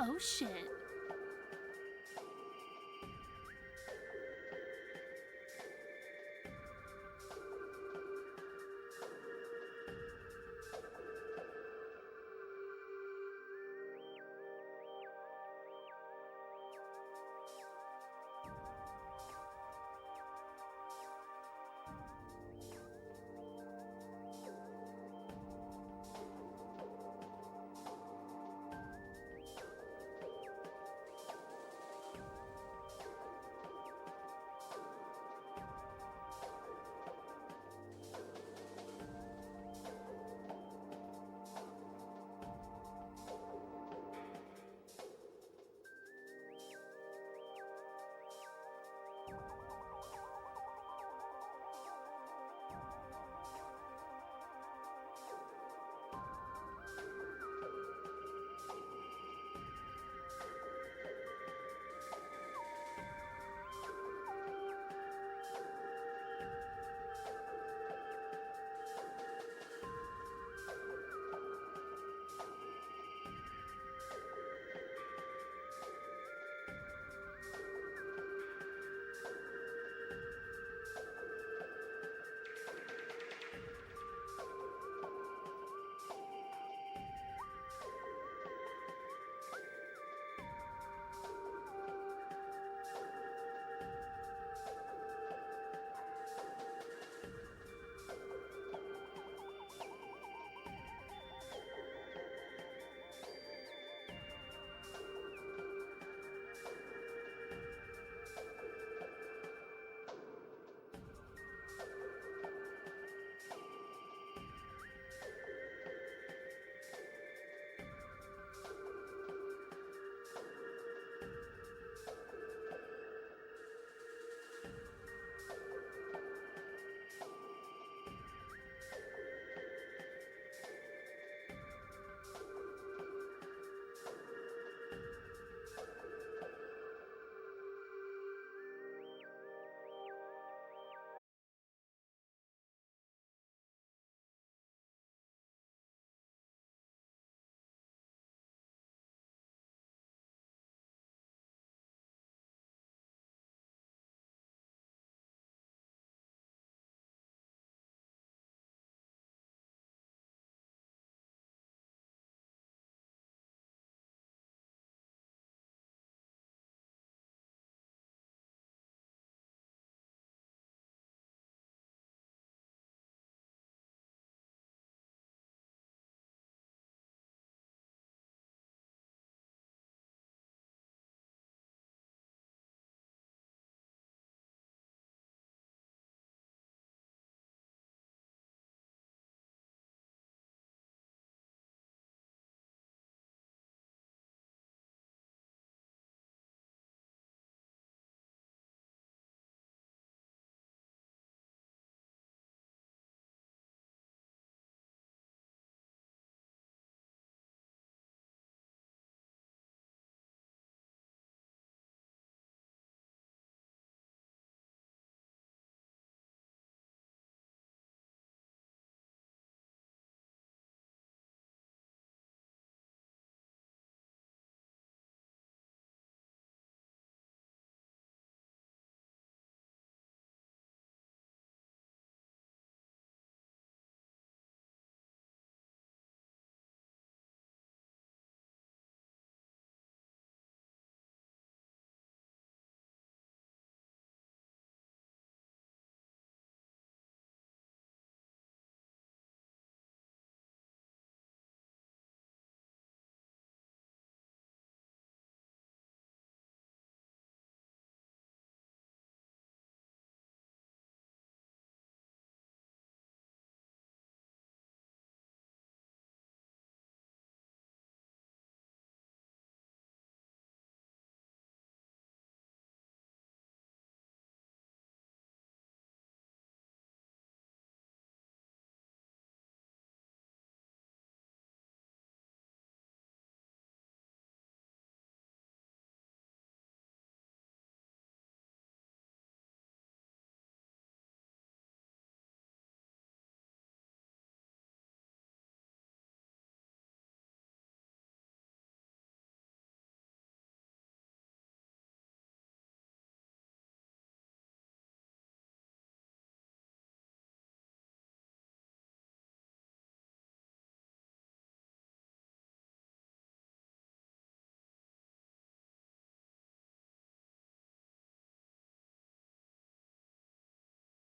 ocean.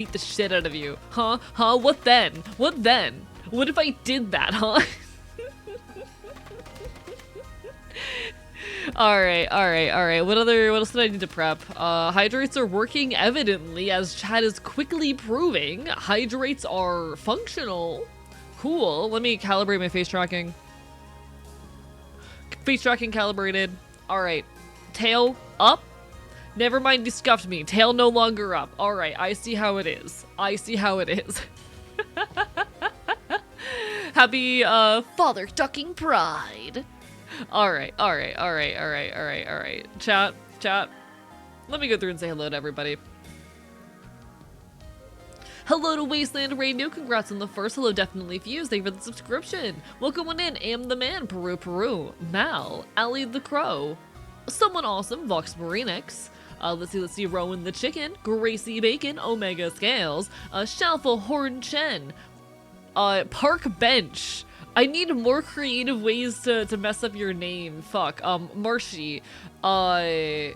beat the shit out of you. Huh? Huh? What then? What then? What if I did that, huh? Alright. What else did I need to prep? Hydrates are working evidently, as chat is quickly proving. Hydrates are functional. Cool. Let me calibrate my face tracking. Face tracking calibrated. Alright. Tail up. Never mind, you scuffed me. Tail no longer up. Alright, I see how it is. Happy, father ducking pride. Alright. Chat. Let me go through and say hello to everybody. Hello to Wasteland Radio, congrats on the first. Hello, Definitely Fused, thank you for the subscription. Welcome on in, Am the Man, Peru, Mal, Ali the Crow, Someone Awesome, Vox Marinix, let's see, Rowan the Chicken, Gracie Bacon, Omega Scales, Shalfa Horn Chen, Park Bench. I need more creative ways to mess up your name. Fuck. Marshy. Pac-Man.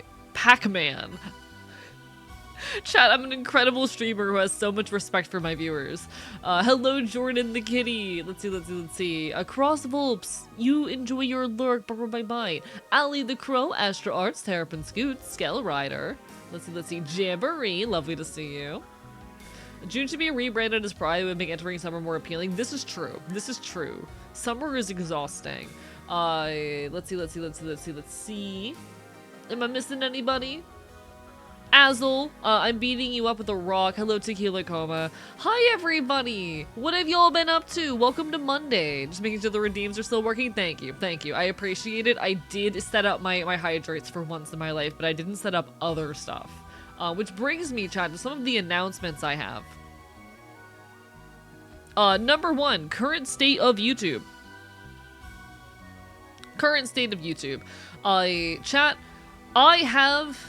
Chat, I'm an incredible streamer who has so much respect for my viewers. Hello, Jordan the Kitty. Let's see. Across Volps, you enjoy your lurk. Bye. Ali the Crow, Astro Arts, Terrapin Scoot, Skell Rider. Let's see. Jamboree, lovely to see you. June should be rebranded as Pride would make entering summer more appealing. This is true. Summer is exhausting. Let's see. Am I missing anybody? Azel, I'm beating you up with a rock. Hello, Tequila Coma. Hi, everybody. What have y'all been up to? Welcome to Monday. Just making sure the redeems are still working. Thank you. I appreciate it. I did set up my hydrates for once in my life, but I didn't set up other stuff. Which brings me, chat, to some of the announcements I have. Number 1, current state of YouTube. Chat, I have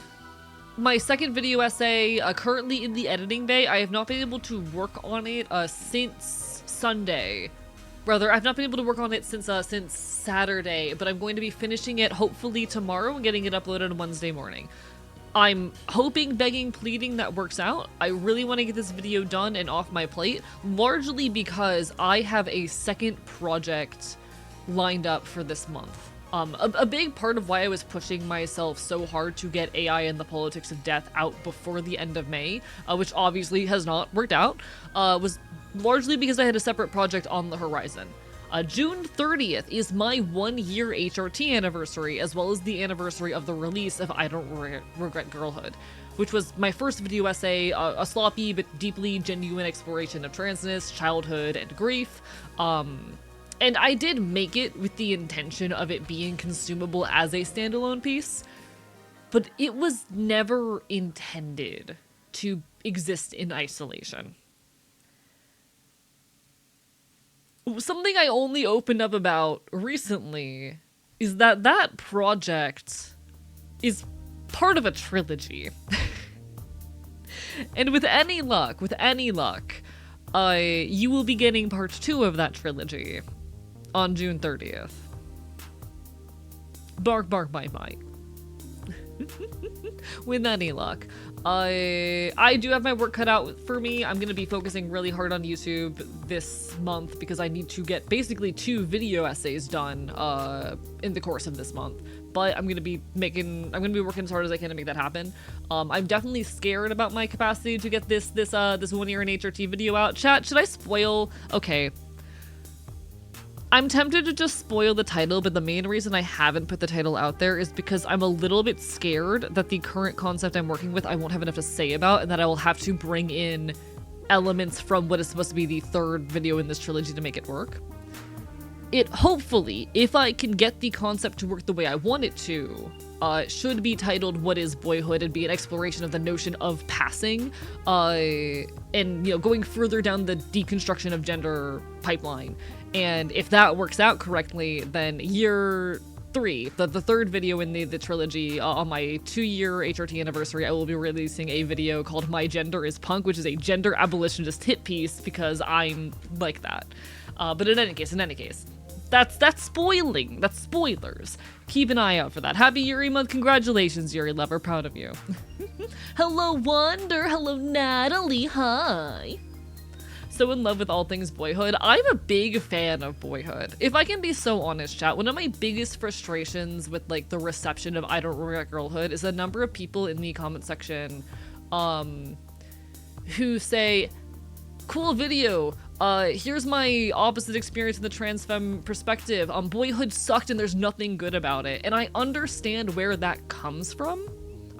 my second video essay currently in the editing bay. I have not been able to work on it since Sunday. Rather, I've not been able to work on it since Saturday, but I'm going to be finishing it hopefully tomorrow and getting it uploaded on Wednesday morning. I'm hoping, begging, pleading that works out. I really want to get this video done and off my plate, largely because I have a second project lined up for this month. A big part of why I was pushing myself so hard to get AI and the Politics of Death out before the end of May, which obviously has not worked out, was largely because I had a separate project on the horizon. June 30th is my 1-year HRT anniversary, as well as the anniversary of the release of I Don't Regret Girlhood, which was my first video essay, a sloppy but deeply genuine exploration of transness, childhood, and grief. And I did make it with the intention of it being consumable as a standalone piece, but it was never intended to exist in isolation. Something I only opened up about recently is that project is part of a trilogy. And with any luck, you will be getting part 2 of that trilogy on June 30th. Bark, bite. With any luck. I do have my work cut out for me. I'm gonna be focusing really hard on YouTube this month because I need to get basically 2 video essays done in the course of this month. But I'm gonna be working as hard as I can to make that happen. I'm definitely scared about my capacity to get this 1-year in HRT video out. Chat, should I spoil? Okay. I'm tempted to just spoil the title, but the main reason I haven't put the title out there is because I'm a little bit scared that the current concept I'm working with I won't have enough to say about, and that I will have to bring in elements from what is supposed to be the 3rd video in this trilogy to make it work. It hopefully, if I can get the concept to work the way I want it to, should be titled What is Boyhood and be an exploration of the notion of passing, and going further down the deconstruction of gender pipeline. And if that works out correctly, then year 3, the 3rd video in the trilogy, on my 2-year HRT anniversary, I will be releasing a video called My Gender is Punk, which is a gender abolitionist hit piece because I'm like that. But in any case, That's spoiling. That's spoilers. Keep an eye out for that. Happy Yuri month. Congratulations, Yuri Lover. Proud of you. Hello, Wonder. Hello, Natalie. Hi. So in love with all things Boyhood. I'm a big fan of Boyhood. If I can be so honest, chat, one of my biggest frustrations with like the reception of I Don't Regret Girlhood is the number of people in the comment section who say, cool video, here's my opposite experience in the trans femme perspective. Boyhood sucked and there's nothing good about it. And I understand where that comes from.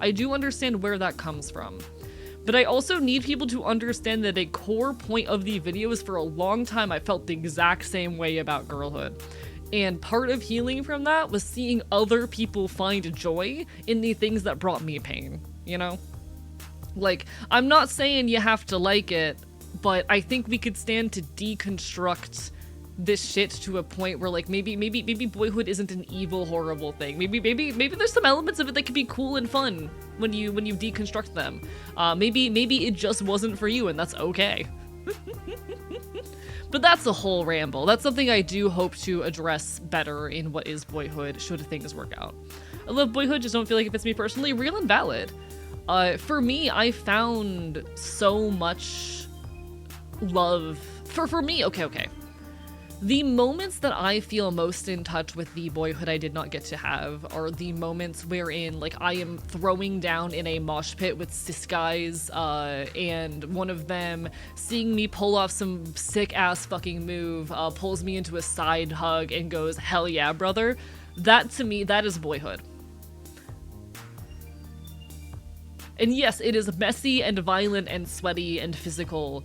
I do understand where that comes from. But I also need people to understand that a core point of the video is for a long time I felt the exact same way about Girlhood. And part of healing from that was seeing other people find joy in the things that brought me pain, you know? Like, I'm not saying you have to like it, but I think we could stand to deconstruct this shit to a point where like maybe Boyhood isn't an evil, horrible thing. Maybe there's some elements of it that could be cool and fun when you deconstruct them. Maybe it just wasn't for you and that's okay. But that's a whole ramble. That's something I do hope to address better in What Is Boyhood should things work out. I love Boyhood, just don't feel like it fits me personally. Real and valid. For me, I found so much love for me. Okay. The moments that I feel most in touch with the Boyhood I did not get to have are the moments wherein like I am throwing down in a mosh pit with cis guys, and one of them seeing me pull off some sick ass fucking move, pulls me into a side hug and goes, hell yeah, brother. That to me, that is Boyhood. And yes, it is messy and violent and sweaty and physical,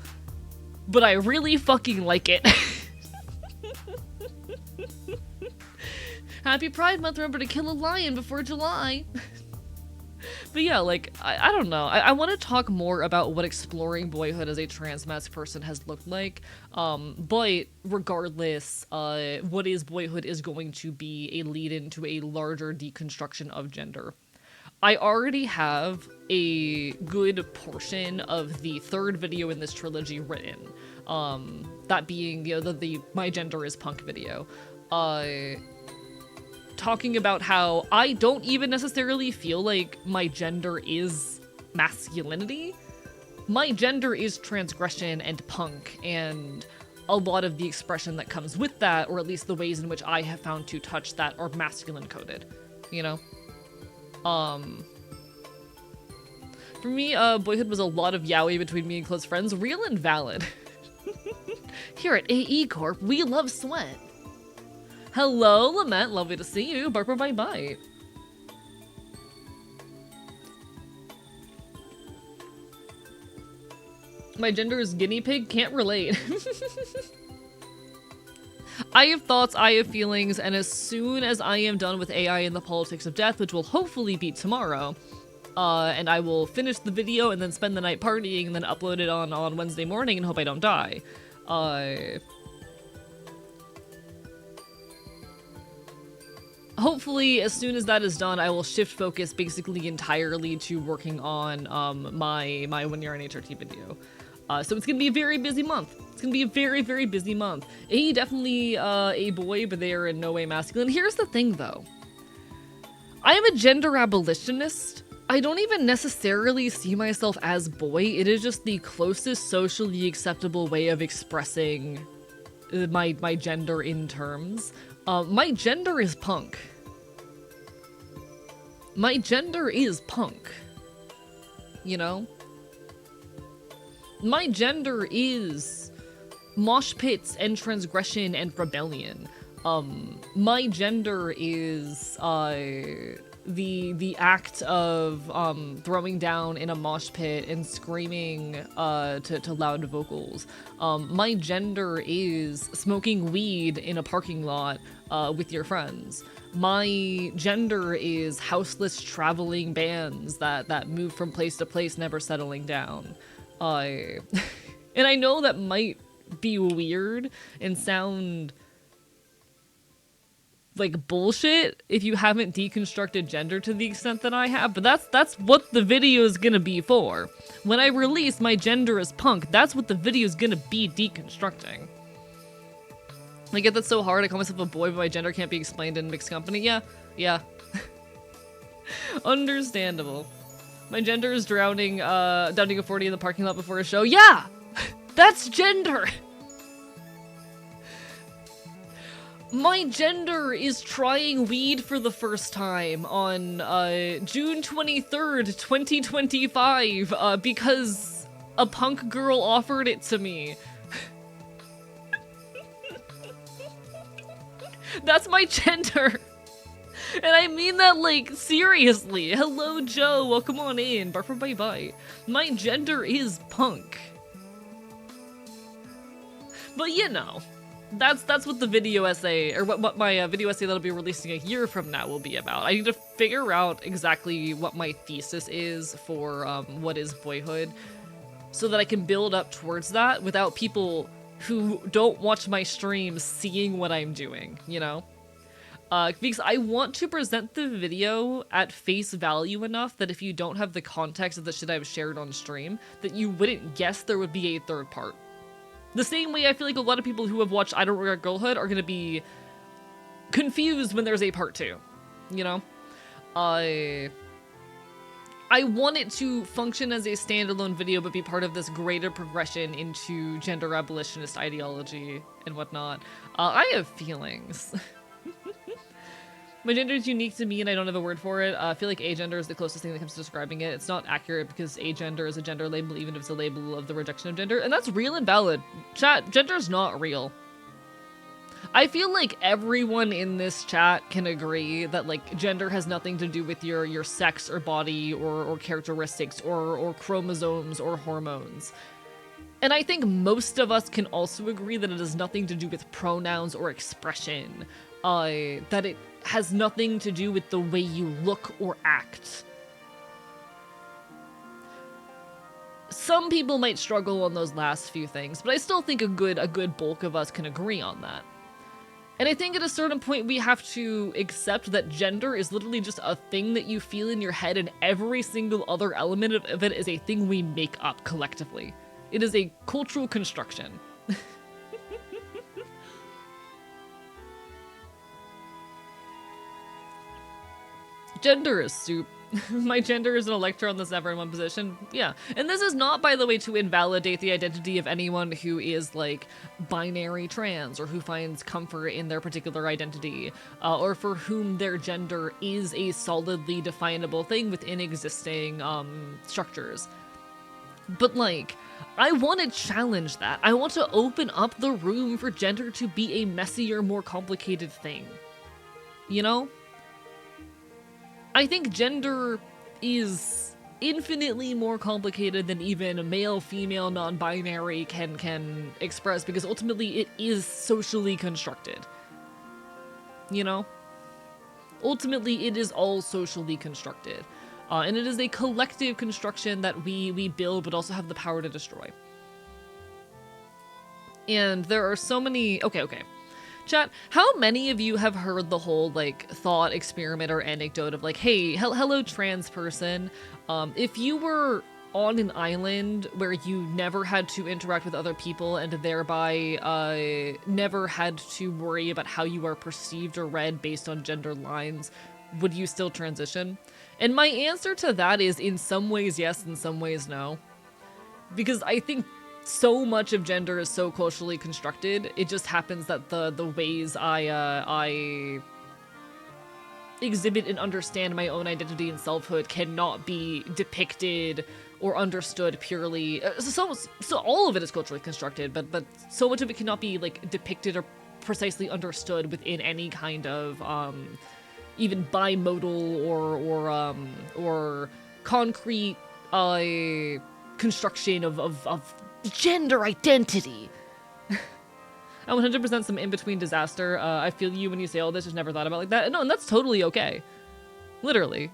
but I really fucking like it. Happy Pride Month, remember to kill a lion before July. But yeah, like, I don't know. I want to talk more about what exploring Boyhood as a trans-masc person has looked like. But regardless, What Is Boyhood is going to be a lead-in to a larger deconstruction of gender. I already have a good portion of the third video in this trilogy written. That being, you know, the My Gender is Punk video. Talking about how I don't even necessarily feel like my gender is masculinity. My gender is transgression and punk, and a lot of the expression that comes with that, or at least the ways in which I have found to touch that, are masculine coded, you know? For me, Boyhood was a lot of yaoi between me and close friends, real and valid. Here at AE Corp, we love sweat. Hello, Lament, lovely to see you. Bark bite bite. My gender is guinea pig, can't relate. I have thoughts, I have feelings, and as soon as I am done with AI and the Politics of Death, which will hopefully be tomorrow, and I will finish the video and then spend the night partying and then upload it on Wednesday morning and hope I don't die. Hopefully, as soon as that is done, I will shift focus basically entirely to working on my When You're an HRT video. So it's gonna be a very busy month. It's gonna be a very, very busy month. Definitely a boy, but they are in no way masculine. Here's the thing, though. I am a gender abolitionist. I don't even necessarily see myself as boy. It is just the closest socially acceptable way of expressing my gender in terms. My gender is punk. My gender is punk. You know? My gender is mosh pits and transgression and rebellion. My gender is the act of throwing down in a mosh pit and screaming to loud vocals. My gender is smoking weed in a parking lot with your friends. My gender is houseless traveling bands that move from place to place, never settling down. And I know that might be weird and sound like bullshit if you haven't deconstructed gender to the extent that I have, but that's what the video is gonna be for. When I release My Gender is Punk, that's what the video is gonna be deconstructing. I get that so hard. I call myself a boy, but my gender can't be explained in mixed company. Yeah. Understandable. My gender is downing a 40 in the parking lot before a show. Yeah! That's gender! My gender is trying weed for the first time on June 23rd, 2025, because a punk girl offered it to me. That's my gender. And I mean that, like, seriously. Hello, Joe. Welcome on in. Bar for bye-bye. My gender is punk. But, you know, that's what the video essay, or what my video essay that'll be releasing a year from now will be about. I need to figure out exactly what my thesis is for what is boyhood, so that I can build up towards that without people who don't watch my streams seeing what I'm doing, you know? Because I want to present the video at face value enough that if you don't have the context of the shit I've shared on stream, that you wouldn't guess there would be a third part. The same way I feel like a lot of people who have watched I Don't Regret Girlhood are gonna be confused when there's a part 2, you know? I want it to function as a standalone video but be part of this greater progression into gender abolitionist ideology and whatnot. I have feelings. My gender is unique to me and I don't have a word for it. I feel like agender is the closest thing that comes to describing it. It's not accurate because agender is a gender label even if it's a label of the rejection of gender. And that's real and valid. Chat, gender's not real. I feel like everyone in this chat can agree that, like, gender has nothing to do with your sex or body or characteristics or chromosomes or hormones. And I think most of us can also agree that it has nothing to do with pronouns or expression. That it has nothing to do with the way you look or act. Some people might struggle on those last few things, but I still think a good bulk of us can agree on that. And I think at a certain point we have to accept that gender is literally just a thing that you feel in your head, and every single other element of it is a thing we make up collectively. It is a cultural construction. Gender is soup. My gender is an electron that's never in one position. Yeah. And this is not, by the way, to invalidate the identity of anyone who is, like, binary trans or who finds comfort in their particular identity, or for whom their gender is a solidly definable thing within existing structures. But, like, I want to challenge that. I want to open up the room for gender to be a messier, more complicated thing. You know? I think gender is infinitely more complicated than even a male, female, non-binary can express, because ultimately it is socially constructed. You know? Ultimately, it is all socially constructed. And it is a collective construction that we build but also have the power to destroy. And there are so many... Okay. Chat, how many of you have heard the whole, like, thought experiment or anecdote of, like, hey, hello trans person, if you were on an island where you never had to interact with other people and thereby never had to worry about how you are perceived or read based on gender lines, would you still transition? And my answer to that is in some ways yes, in some ways no. Because I think so much of gender is so culturally constructed. It just happens that the ways I exhibit and understand my own identity and selfhood cannot be depicted or understood purely. So all of it is culturally constructed, but so much of it cannot be, like, depicted or precisely understood within any kind of even bimodal or concrete construction of gender identity. I'm 100% some in-between disaster. I feel you when you say all this, just never thought about it like that. No, and that's totally okay. Literally.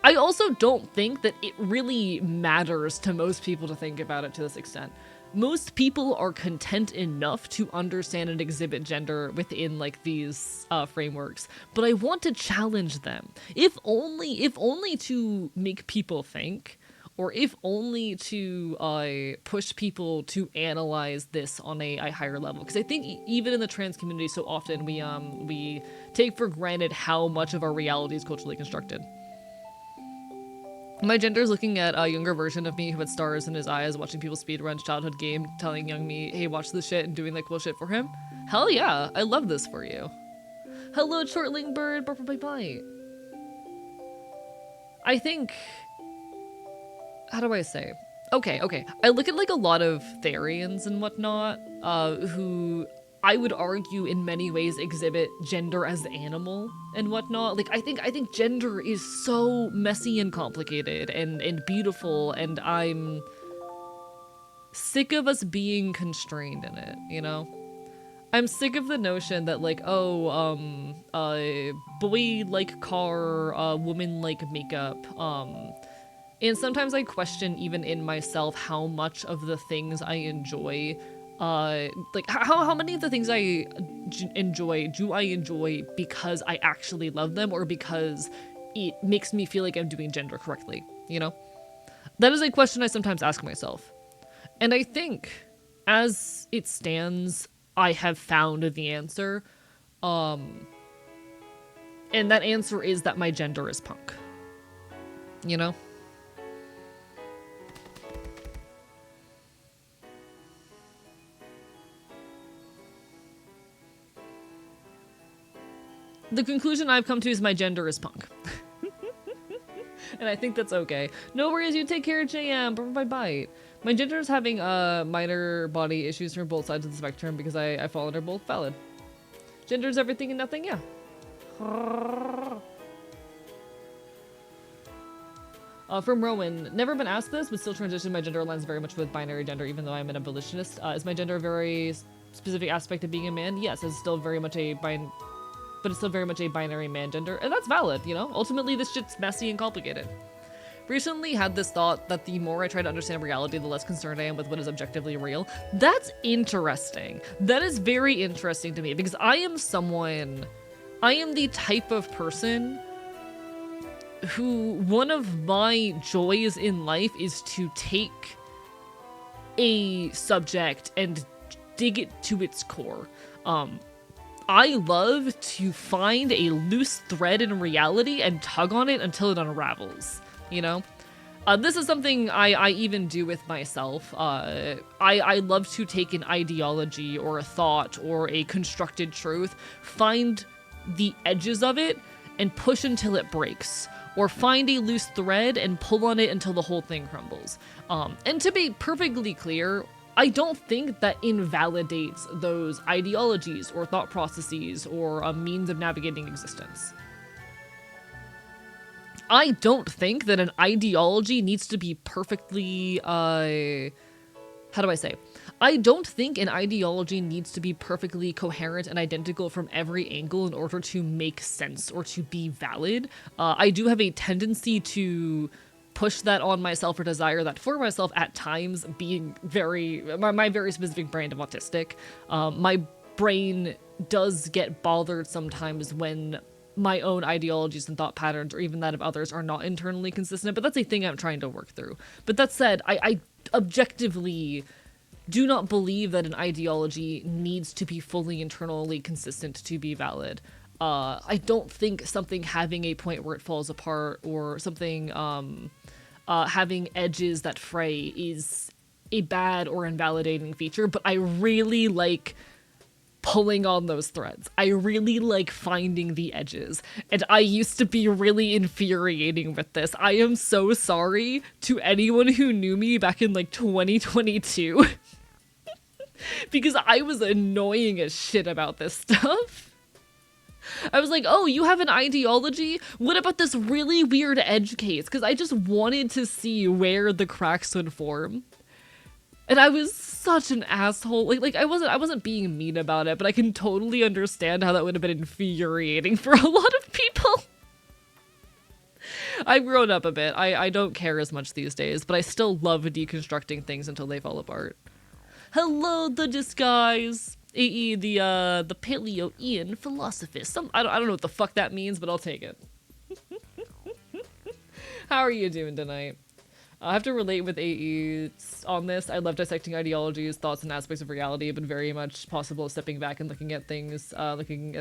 I also don't think that it really matters to most people to think about it to this extent. Most people are content enough to understand and exhibit gender within, like, these frameworks, but I want to challenge them. If only to make people think, or if only to push people to analyze this on a higher level. Because I think even in the trans community, so often we take for granted how much of our reality is culturally constructed. My gender is looking at a younger version of me who had stars in his eyes, watching people speedrun childhood game, telling young me, hey, watch this shit, and doing like cool shit for him. Hell yeah, I love this for you. Hello, shortling bird, bye. I think, how do I say? Okay. I look at like a lot of Therians and whatnot, who I would argue in many ways exhibit gender as animal and whatnot. Like I think gender is so messy and complicated and beautiful, and I'm sick of us being constrained in it, you know? I'm sick of the notion that like, boy like car, woman like makeup, and sometimes I question even in myself how much of the things I enjoy, like how many of the things I enjoy do I enjoy because I actually love them or because it makes me feel like I'm doing gender correctly, you know? That is a question I sometimes ask myself. And I think as it stands, I have found the answer. And that answer is that my gender is punk. You know? The conclusion I've come to is my gender is punk. And I think that's okay. No worries, you take care, JM. Bye. My gender is having minor body issues from both sides of the spectrum because I fall under both. Valid. Gender is everything and nothing, yeah. From Rowan, never been asked this, but still transition my gender aligns very much with binary gender, even though I'm an abolitionist. Is my gender a very specific aspect of being a man? Yes, it's still very much but it's still very much a binary man gender, and that's valid, you know? Ultimately, this shit's messy and complicated. Recently had this thought that the more I try to understand reality, the less concerned I am with what is objectively real. That's interesting. That is very interesting to me, because I am the type of person who one of my joys in life is to take a subject and dig it to its core. I love to find a loose thread in reality and tug on it until it unravels, you know? This is something I even do with myself. I love to take an ideology or a thought or a constructed truth, find the edges of it, and push until it breaks. Or find a loose thread and pull on it until the whole thing crumbles. And to be perfectly clear, I don't think that invalidates those ideologies or thought processes or a means of navigating existence. I don't think that an ideology needs to be perfectly, how do I say? I don't think an ideology needs to be perfectly coherent and identical from every angle in order to make sense or to be valid. I do have a tendency to push that on myself or desire that for myself at times, being my very specific brand of autistic. My brain does get bothered sometimes when my own ideologies and thought patterns or even that of others are not internally consistent, but that's a thing I'm trying to work through. But that said, I objectively do not believe that an ideology needs to be fully internally consistent to be valid. I don't think something having a point where it falls apart or something having edges that fray is a bad or invalidating feature, but I really like pulling on those threads. I really like finding the edges, and I used to be really infuriating with this. I am so sorry to anyone who knew me back in like 2022 because I was annoying as shit about this stuff. I was like, oh, you have an ideology? What about this really weird edge case? Because I just wanted to see where the cracks would form. And I was such an asshole. Like I wasn't being mean about it, but I can totally understand how that would have been infuriating for a lot of people. I've grown up a bit. I don't care as much these days, but I still love deconstructing things until they fall apart. Hello, the disguise. AE, the Paleo-Ian philosophist. I don't know what the fuck that means, but I'll take it. How are you doing tonight? I have to relate with AE on this. I love dissecting ideologies, thoughts, and aspects of reality, but very much possible stepping back and looking at things, looking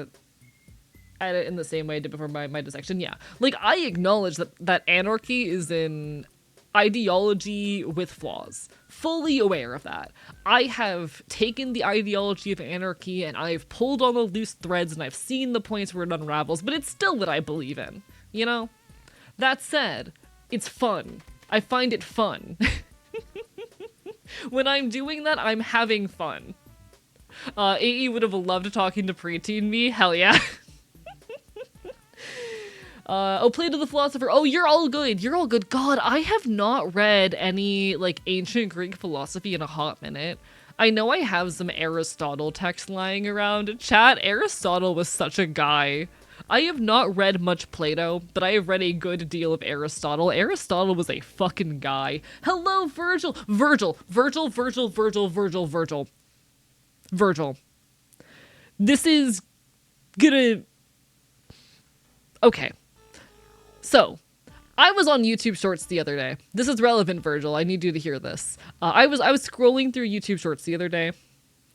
at it in the same way I did before my dissection. Yeah, like I acknowledge that anarchy is an ideology with flaws. Fully aware of that. I have taken the ideology of anarchy and I've pulled on the loose threads and I've seen the points where it unravels, but it's still what I believe in, you know? That said, it's fun. I find it fun. When I'm doing that, I'm having fun. AE would have loved talking to preteen me. Hell yeah. Oh, Plato the Philosopher. Oh, you're all good. You're all good. God, I have not read any, like, ancient Greek philosophy in a hot minute. I know I have some Aristotle text lying around. Chat, Aristotle was such a guy. I have not read much Plato, but I have read a good deal of Aristotle. Aristotle was a fucking guy. Hello, Virgil. Virgil. This is gonna... Okay. So, I was on YouTube Shorts the other day. This is relevant, Virgil. I need you to hear this. I was scrolling through YouTube Shorts the other day,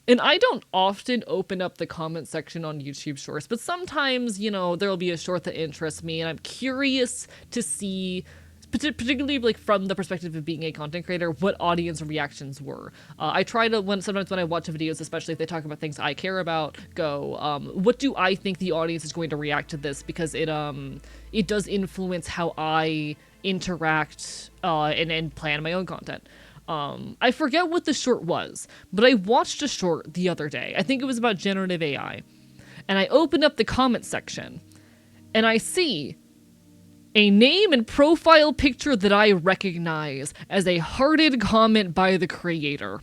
and I don't often open up the comment section on YouTube Shorts, but sometimes, you know, there'll be a short that interests me, and I'm curious to see, particularly like from the perspective of being a content creator, what audience reactions were. I try to, sometimes when I watch videos, especially if they talk about things I care about, go, what do I think the audience is going to react to this? Because it does influence how I interact and plan my own content. I forget what the short was, but I watched a short the other day. I think it was about generative AI. And I opened up the comment section, and I see a name and profile picture that I recognize as a hearted comment by the creator.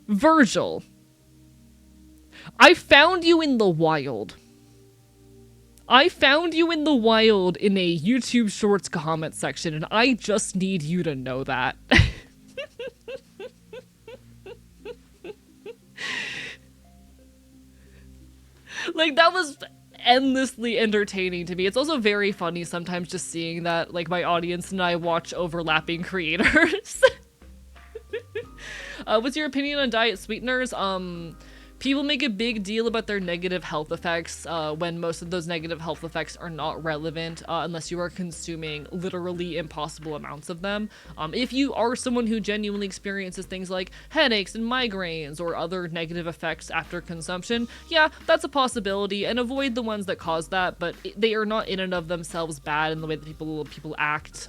Virgil, I found you in the wild. I found you in the wild in a YouTube Shorts comment section, and I just need you to know that. Like, that was endlessly entertaining to me. It's also very funny sometimes just seeing that, like, my audience and I watch overlapping creators. What's your opinion on diet sweeteners? People make a big deal about their negative health effects when most of those negative health effects are not relevant unless you are consuming literally impossible amounts of them. If you are someone who genuinely experiences things like headaches and migraines or other negative effects after consumption, yeah, that's a possibility, and avoid the ones that cause that, but they are not in and of themselves bad in the way that people act.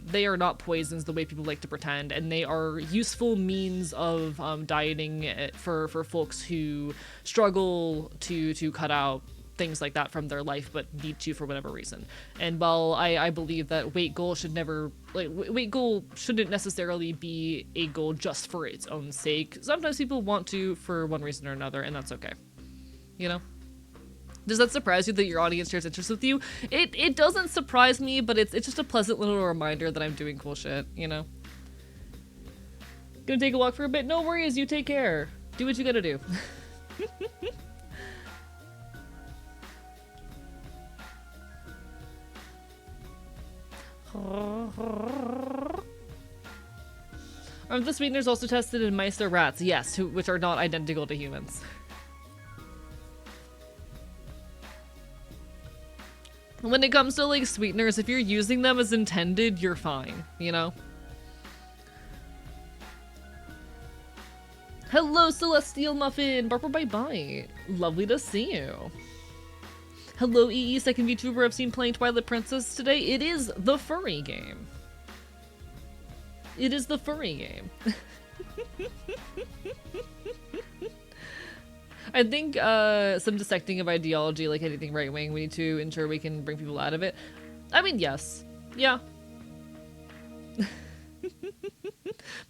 They are not poisons the way people like to pretend, and they are useful means of dieting for folks who struggle to cut out things like that from their life but need to for whatever reason. And while I believe that weight goal shouldn't necessarily be a goal just for its own sake, sometimes people want to for one reason or another, and that's okay, you know? Does that surprise you that your audience shares interest with you? It doesn't surprise me, but it's just a pleasant little reminder that I'm doing cool shit, you know? Gonna take a walk for a bit? No worries, you take care. Do what you gotta do. Are the sweeteners also tested in mice or rats? Yes, which are not identical to humans. When it comes to, like, sweeteners, if you're using them as intended, you're fine, you know? Hello, Celestial Muffin! Barber bye-bye. Lovely to see you. Hello, EE, second VTuber I've seen playing Twilight Princess today. It is the furry game. It is the furry game. I think some dissecting of ideology, like anything right-wing, we need to ensure we can bring people out of it. I mean, yes. Yeah.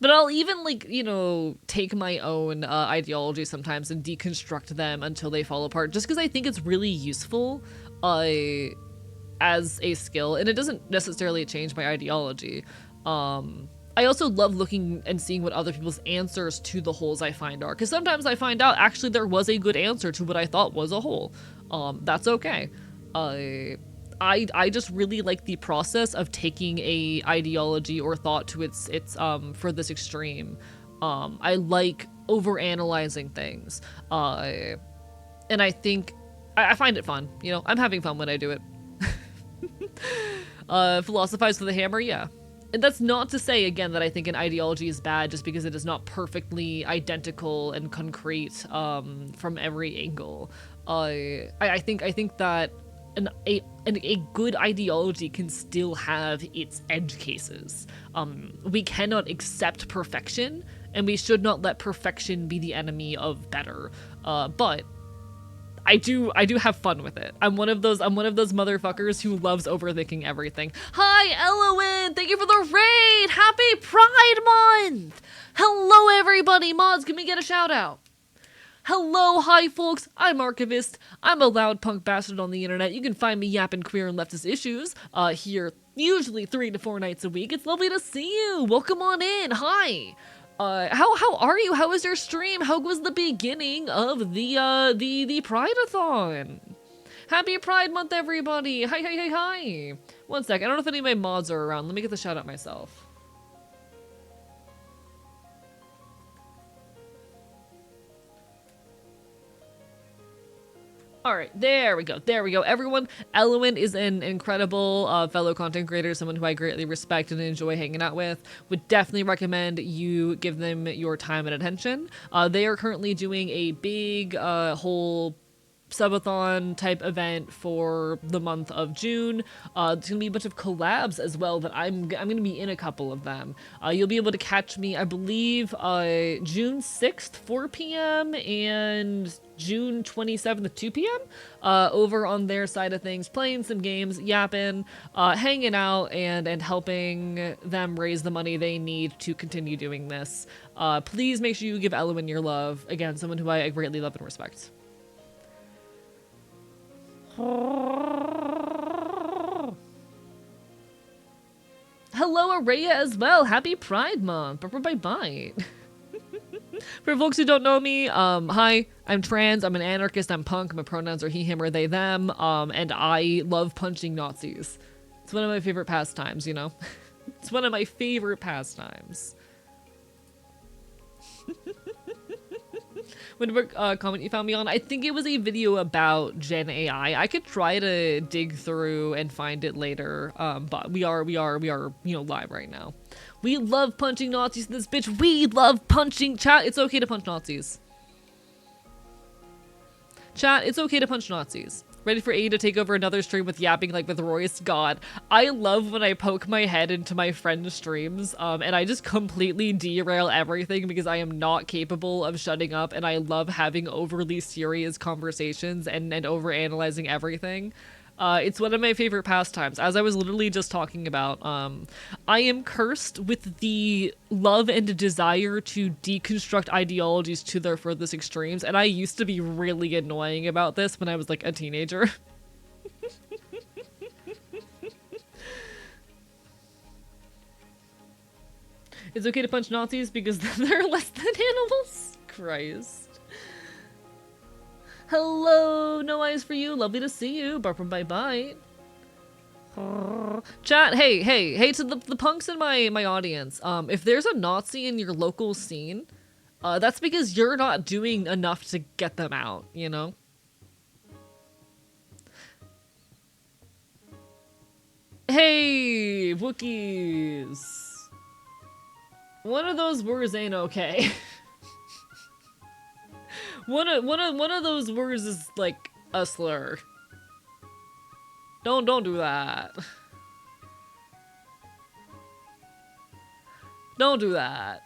But I'll even, like, you know, take my own ideology sometimes and deconstruct them until they fall apart, just because I think it's really useful as a skill, and it doesn't necessarily change my ideology. I also love looking and seeing what other people's answers to the holes I find are, because sometimes I find out actually there was a good answer to what I thought was a hole. That's okay. I I just really like the process of taking a ideology or thought to its for this extreme. I like overanalyzing things. And I think I find it fun. You know, I'm having fun when I do it. Philosophize with a hammer, yeah. And that's not to say, again, that I think an ideology is bad just because it is not perfectly identical and concrete from every angle. I think that a good ideology can still have its edge cases. We cannot accept perfection, and we should not let perfection be the enemy of better. But I do have fun with it. I'm one of those motherfuckers who loves overthinking everything. Hi, Elowen! Thank you for the raid! Happy Pride Month! Hello, everybody! Mods, can we get a shout out? Hello, hi, folks. I'm Archivist. I'm a loud punk bastard on the internet. You can find me yapping queer and leftist issues here usually 3 to 4 nights a week. It's lovely to see you. Welcome on in. Hi. How are you? How was your stream? How was the beginning of the Pride-a-thon? Happy Pride Month, everybody! Hi. One sec, I don't know if any of my mods are around. Let me get the shout out myself. Alright, there we go. Everyone, Elowen is an incredible fellow content creator, someone who I greatly respect and enjoy hanging out with. Would definitely recommend you give them your time and attention. They are currently doing a big whole subathon type event for the month of June. There's gonna be a bunch of collabs as well that I'm gonna be in a couple of them. You'll be able to catch me, I believe, June 6th, 4 p.m. and June 27th, 2 p.m. Over on their side of things, playing some games, yapping, hanging out, and helping them raise the money they need to continue doing this. Please make sure you give Elowen your love. Again, someone who I greatly love and respect. Hello, Araya as well. Happy Pride Month. Bye. For folks who don't know me, hi, I'm trans, I'm an anarchist, I'm punk, my pronouns are he, him, or they, them, and I love punching Nazis. It's one of my favorite pastimes, you know? It's one of my favorite pastimes. Whatever comment you found me on, I think it was a video about Gen AI. I could try to dig through and find it later, but we are, you know, live right now. We love punching Nazis in this bitch. We love punching chat. It's okay to punch Nazis. Chat, it's okay to punch Nazis. Ready for A to take over another stream with yapping like with Royce? God, I love when I poke my head into my friend's streams, and I just completely derail everything because I am not capable of shutting up, and I love having overly serious conversations and overanalyzing everything. It's one of my favorite pastimes. As I was literally just talking about, I am cursed with the love and desire to deconstruct ideologies to their furthest extremes, and I used to be really annoying about this when I was like a teenager. It's okay to punch Nazis because they're less than animals? Christ. Hello, no eyes for you. Lovely to see you. Bye. Chat, hey to the punks in my audience. If there's a Nazi in your local scene, that's because you're not doing enough to get them out, you know? Hey, Wookiees. One of those words ain't okay. One of those words is like a slur. Don't do that. Don't do that.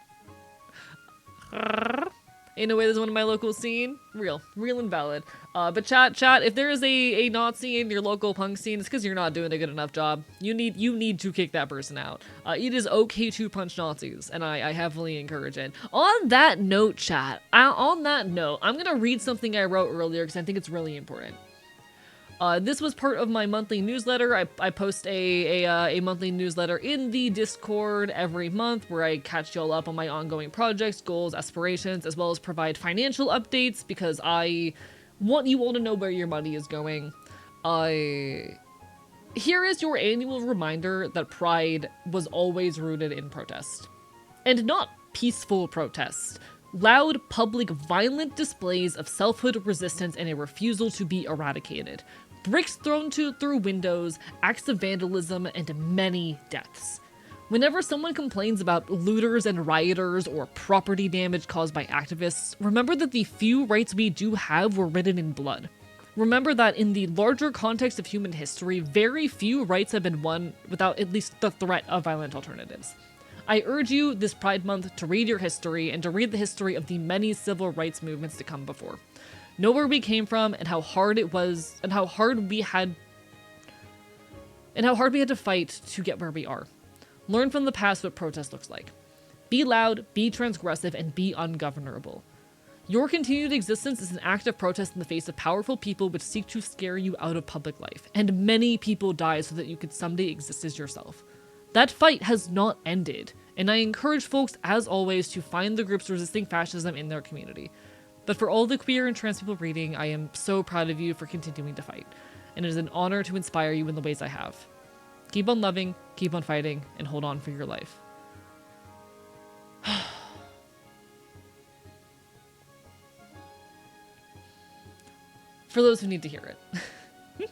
Ain't no way there's one in my local scene. Real and valid. But chat, if there is a Nazi in your local punk scene, it's because you're not doing a good enough job. You need to kick that person out. It is okay to punch Nazis, and I heavily encourage it. On that note, chat, I'm gonna read something I wrote earlier because I think it's really important. This was part of my monthly newsletter. I post a monthly newsletter in the Discord every month where I catch y'all up on my ongoing projects, goals, aspirations, as well as provide financial updates because I want you all to know where your money is going. Here is your annual reminder that Pride was always rooted in protest. And not peaceful protest. Loud, public, violent displays of selfhood, resistance, and a refusal to be eradicated. Bricks thrown through windows, acts of vandalism, and many deaths. Whenever someone complains about looters and rioters or property damage caused by activists, remember that the few rights we do have were written in blood. Remember that in the larger context of human history, very few rights have been won without at least the threat of violent alternatives. I urge you this Pride Month to read your history and to read the history of the many civil rights movements to come before. Know where we came from and how hard it was and how hard we had to fight to get where we are. Learn from the past what protest looks like. Be loud, be transgressive, and be ungovernable. Your continued existence is an act of protest in the face of powerful people which seek to scare you out of public life, and many people die so that you could someday exist as yourself. That fight has not ended, and I encourage folks, as always, to find the groups resisting fascism in their community. But for all the queer and trans people reading, I am so proud of you for continuing to fight, and it is an honor to inspire you in the ways I have. Keep on loving, keep on fighting, and hold on for your life. For those who need to hear it.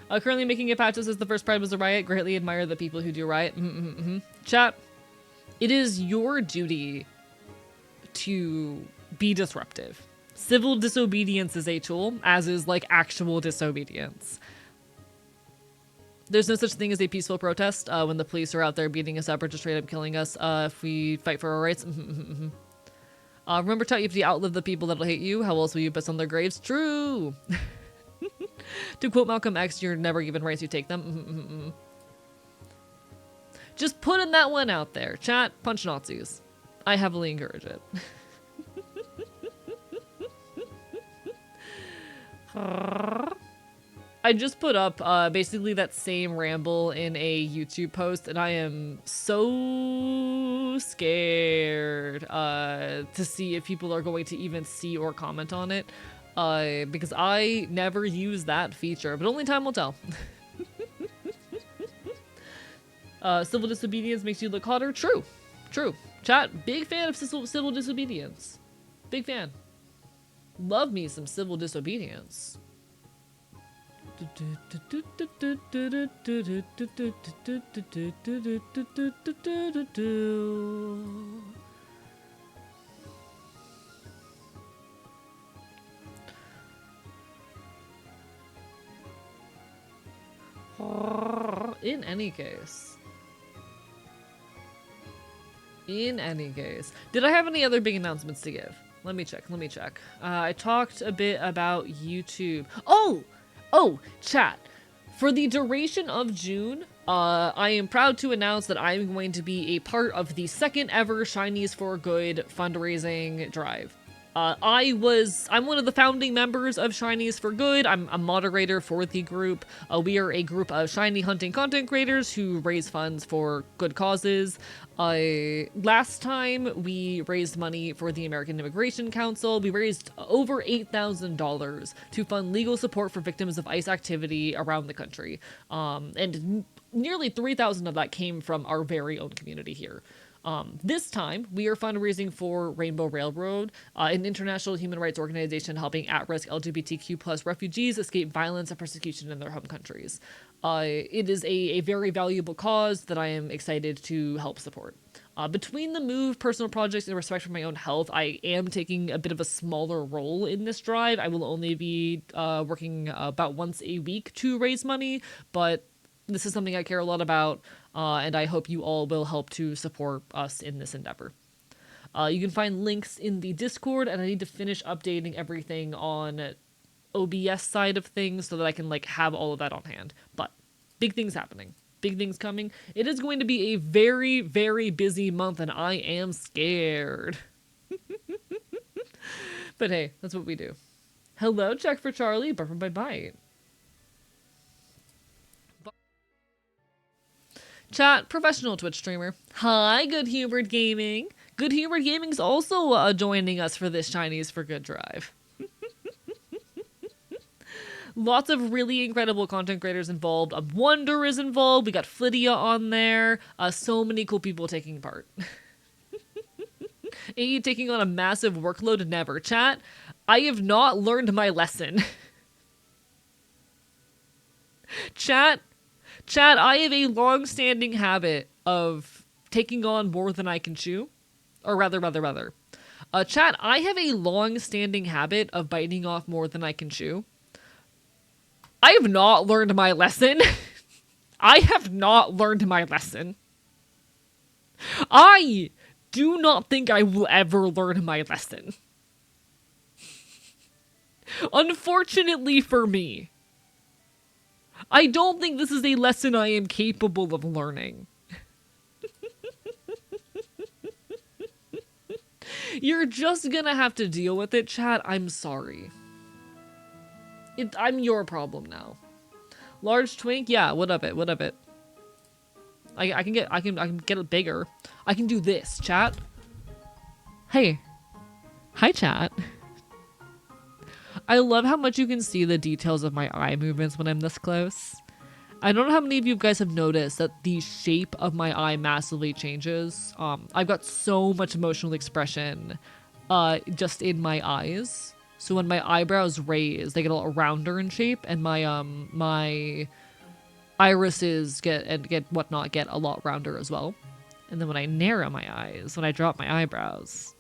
Currently making a patch that says the first Pride was a riot. Greatly admire the people who do riot. Chat, it is your duty to be disruptive. Civil disobedience is a tool, as is like actual disobedience. There's no such thing as a peaceful protest when the police are out there beating us up or just straight up killing us if we fight for our rights. Remember, Tut, you have to outlive the people that'll hate you. How else will you piss on their graves? True! To quote Malcolm X, you're never given rights, you take them. Just putting that one out there. Chat, punch Nazis. I heavily encourage it. I just put up basically that same ramble in a YouTube post, and I am so scared to see if people are going to even see or comment on it, because I never use that feature, but only time will tell. Civil disobedience makes you look hotter? True. True. Chat, big fan of civil disobedience. Big fan. Love me some civil disobedience. In any case. Did I have any other big announcements to give? Let me check. I talked a bit about YouTube. Oh, chat. For the duration of June, I am proud to announce that I'm going to be a part of the second ever Shinies for Good fundraising drive. I'm one of the founding members of Shinies for Good. I'm a moderator for the group. We are a group of shiny hunting content creators who raise funds for good causes. Last time we raised money for the American Immigration Council. We raised over $8,000 to fund legal support for victims of ICE activity around the country. And nearly 3,000 of that came from our very own community here. This time, we are fundraising for Rainbow Railroad, an international human rights organization helping at-risk LGBTQ+ refugees escape violence and persecution in their home countries. It is a very valuable cause that I am excited to help support. Between the move, personal projects, and respect for my own health, I am taking a bit of a smaller role in this drive. I will only be working about once a week to raise money, but this is something I care a lot about, and I hope you all will help to support us in this endeavor. You can find links in the Discord, and I need to finish updating everything on OBS side of things so that I can have all of that on hand. But big things happening. Big things coming. It is going to be a very, very busy month, and I am scared. But hey, that's what we do. Hello, Check for Charlie, Burp by Bite. Chat, professional Twitch streamer. Hi, Good Humored Gaming. Good Humored Gaming's also joining us for this Chinese for Good drive. Lots of really incredible content creators involved. Wonder is involved. We got Flydia on there. So many cool people taking part. AE taking on a massive workload, never. Chat, I have not learned my lesson. Chat, I have a long-standing habit of taking on more than I can chew. Or rather. Chat, I have a long-standing habit of biting off more than I can chew. I have not learned my lesson. I have not learned my lesson. I do not think I will ever learn my lesson. Unfortunately for me, I don't think this is a lesson I am capable of learning. You're just gonna have to deal with it, chat. I'm sorry. I'm your problem now. Large twink? Yeah, what of it? I can get it bigger. I can do this, chat. Hey. Hi, chat. I love how much you can see the details of my eye movements when I'm this close. I don't know how many of you guys have noticed that the shape of my eye massively changes. I've got so much emotional expression just in my eyes. So when my eyebrows raise, they get a lot rounder in shape, and my irises get a lot rounder as well. And then when I narrow my eyes, when I drop my eyebrows.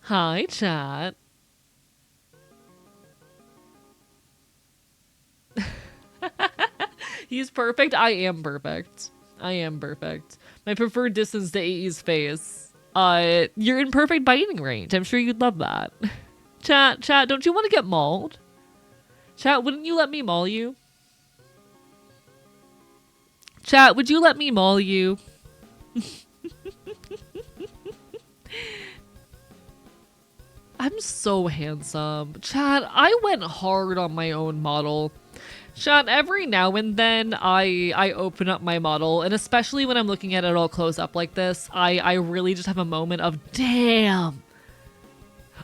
Hi, chat. He's perfect. I am perfect. My preferred distance to AE's face. You're in perfect biting range. I'm sure you'd love that. Chat, don't you want to get mauled? Chat, wouldn't you let me maul you? Chat, would you let me maul you? I'm so handsome. Chat, I went hard on my own model. Chat, every now and then I open up my model, and especially when I'm looking at it all close up like this, I really just have a moment of, damn,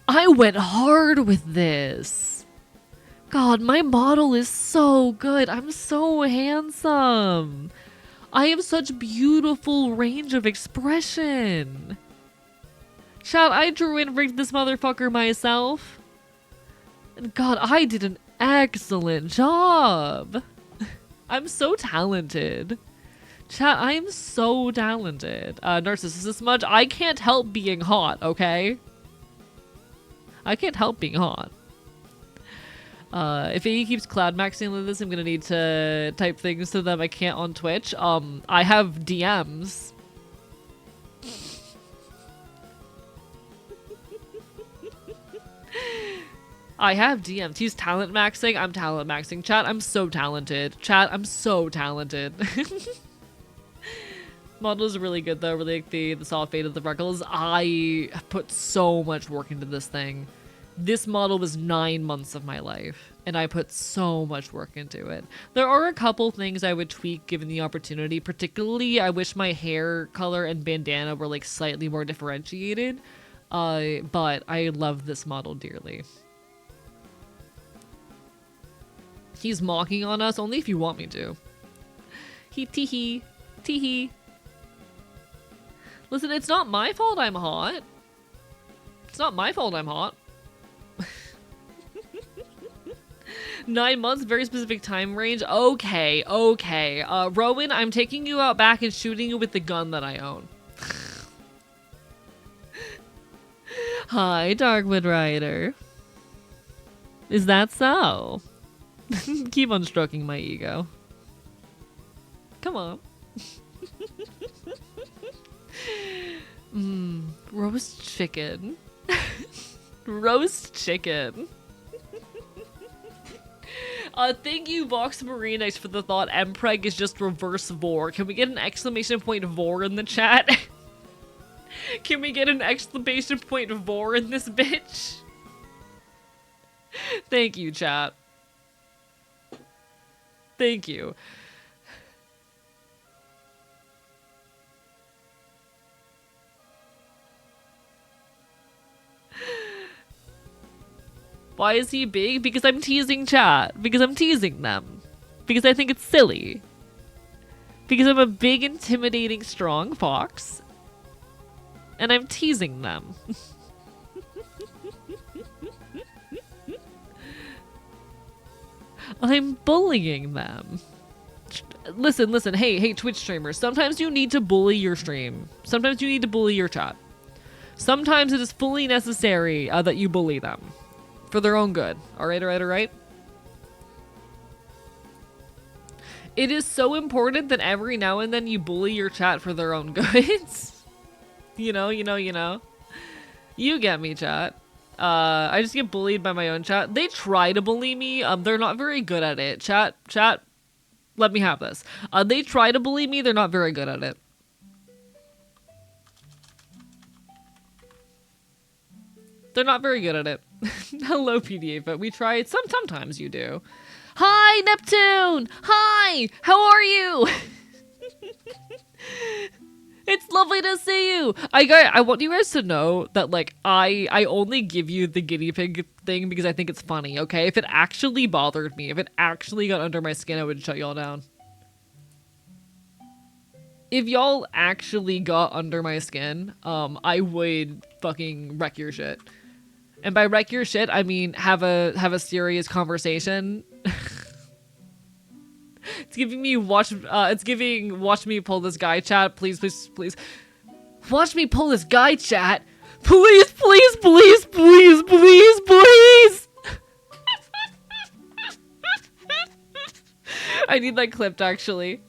I went hard with this. God, my model is so good. I'm so handsome. I have such beautiful range of expression. Chat, I drew and rigged this motherfucker myself. And God, I did an excellent job. I'm so talented. Chat, I am so talented. Narcissistic smudge, I can't help being hot, okay? I can't help being hot. If AE keeps cloud maxing like this, I'm gonna need to type things to them I can't on Twitch. I have DMs. I have DMs. He's talent maxing. I'm talent maxing. Chat, I'm so talented. Chat, I'm so talented. Model is really good though. Really like the soft fade of the freckles. I put so much work into this thing. This model was 9 months of my life, and I put so much work into it. There are a couple things I would tweak given the opportunity. Particularly, I wish my hair color and bandana were like slightly more differentiated. But I love this model dearly. He's mocking on us only if you want me to. Tee hee. Listen, it's not my fault I'm hot. It's not my fault I'm hot. 9 months, very specific time range. Okay. Rowan, I'm taking you out back and shooting you with the gun that I own. Hi, Darkwood Rider. Is that so? Keep on stroking my ego. Come on. Roast chicken. Roast chicken. Thank you, Vox Marinex, for the thought Mpreg is just reverse vor. Can we get an exclamation point vor in the chat? Can we get an exclamation point vor in this bitch? Thank you, chat. Thank you. Why is he big? Because I'm teasing chat. Because I'm teasing them. Because I think it's silly. Because I'm a big, intimidating, strong fox. And I'm teasing them. I'm bullying them. Listen, hey, Twitch streamers. Sometimes you need to bully your stream. Sometimes you need to bully your chat. Sometimes it is fully necessary that you bully them. For their own good. Alright? It is so important that every now and then you bully your chat for their own goods. You know. You get me, chat. I just get bullied by my own chat. They try to bully me. They're not very good at it. Chat, let me have this. They try to bully me. They're not very good at it. They're not very good at it. Hello, PDA, but we try it. Sometimes you do. Hi, Neptune! Hi! How are you? It's lovely to see you! I want you guys to know that, like, I only give you the guinea pig thing because I think it's funny, okay? If it actually bothered me, if it actually got under my skin, I would shut y'all down. If y'all actually got under my skin, I would fucking wreck your shit. And by wreck your shit, I mean have a serious conversation. It's giving me watch me pull this guy, chat. Please. Watch me pull this guy, chat. Please. I need that clipped, actually.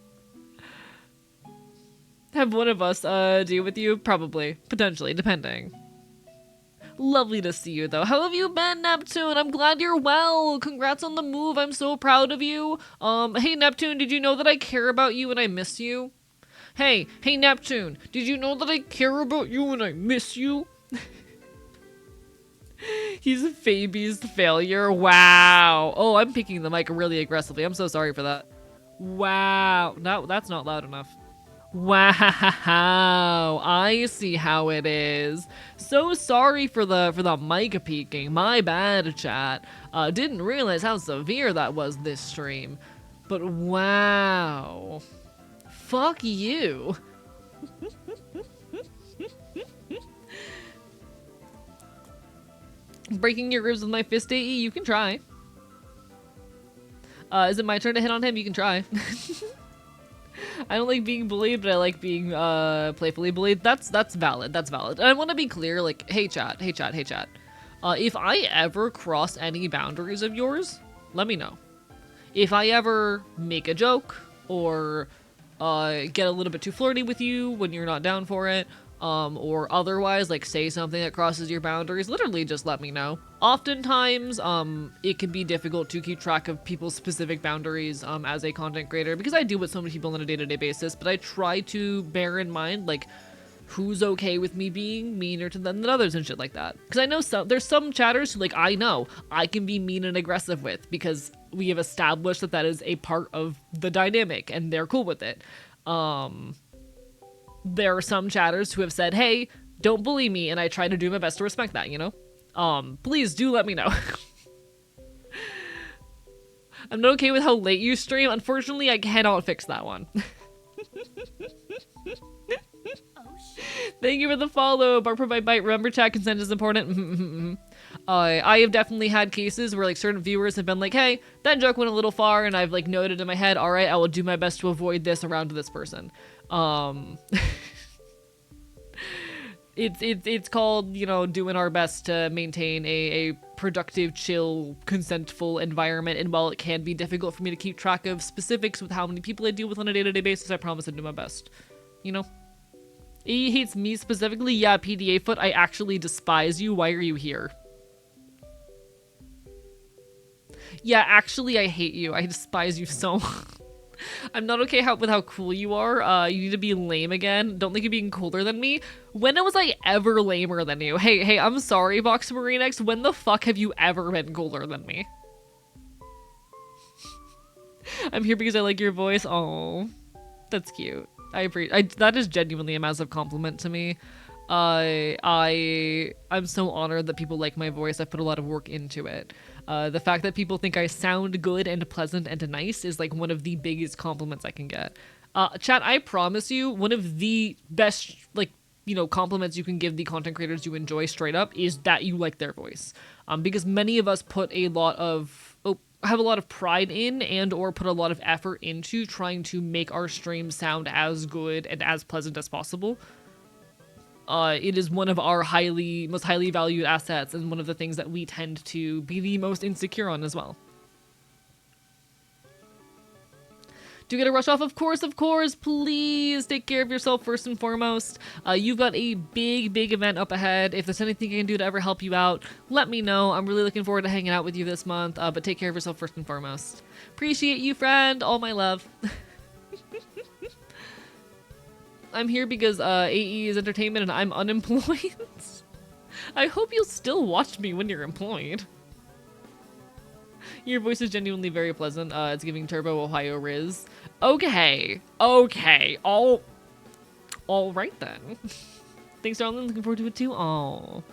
Have one of us deal with you? Probably. Potentially, depending. Lovely to see you, though. How have you been, Neptune? I'm glad you're well. Congrats on the move. I'm so proud of you. Hey, Neptune, did you know that I care about you and I miss you? Hey, Neptune, did you know that I care about you and I miss you? He's a Fabi's failure. Wow. Oh, I'm picking the mic really aggressively. I'm so sorry for that. Wow. No, that's not loud enough. Wow, I see how it is. So sorry for the mic peaking. My bad, chat. Didn't realize how severe that was this stream. But wow. Fuck you. Breaking your ribs with my fist, AE? You can try. Is it my turn to hit on him? You can try. I don't like being bullied, but I like being playfully bullied. That's valid. That's valid. And I want to be clear, like, hey chat. If I ever cross any boundaries of yours, let me know. If I ever make a joke or get a little bit too flirty with you when you're not down for it, or otherwise, like, say something that crosses your boundaries, literally just let me know. Oftentimes, it can be difficult to keep track of people's specific boundaries, as a content creator, because I deal with so many people on a day-to-day basis, but I try to bear in mind, like, who's okay with me being meaner to them than others and shit like that. Because I know there's some chatters who, like, I know I can be mean and aggressive with, because we have established that is a part of the dynamic, and they're cool with it. There are some chatters who have said, hey, don't bully me, and I try to do my best to respect that, you know? Please do let me know. I'm not okay with how late you stream. Unfortunately, I cannot fix that one. Thank you for the follow, Bark Provide Bite. Remember, chat consent is important. I have definitely had cases where, like, certain viewers have been like, hey, that joke went a little far, and I've, like, noted in my head, all right, I will do my best to avoid this around this person. It's called, you know, doing our best to maintain a productive, chill, consentful environment, and while it can be difficult for me to keep track of specifics with how many people I deal with on a day-to-day basis, I promise to do my best. You know? He hates me specifically? Yeah, PDA Foot, I actually despise you. Why are you here? Yeah, actually, I hate you. I despise you so much. I'm not okay with how cool you are. You need to be lame again. Don't think you're being cooler than me. When was I ever lamer than you? Hey, I'm sorry, Vox Marinex. When the fuck have you ever been cooler than me? I'm here because I like your voice. Oh, that's cute. That is genuinely a massive compliment to me. I'm so honored that people like my voice. I put a lot of work into it. The fact that people think I sound good and pleasant and nice is like one of the biggest compliments I can get. Chat, I promise you, one of the best, like, compliments you can give the content creators you enjoy straight up is that you like their voice. Because many of us put a lot of, have a lot of pride in and or put a lot of effort into trying to make our stream sound as good and as pleasant as possible. It is one of our most highly valued assets and one of the things that we tend to be the most insecure on as well. Do you get a rush off? Of course, please take care of yourself first and foremost. You've got a big event up ahead. If there's anything I can do to ever help you out, let me know. I'm really looking forward to hanging out with you this month, but take care of yourself first and foremost. Appreciate you, friend. All my love. I'm here because AE is entertainment and I'm unemployed. I hope you'll still watch me when you're employed. Your voice is genuinely very pleasant. It's giving Turbo Ohio Riz. Okay. All right then. Thanks, darling. Looking forward to it too. Oh.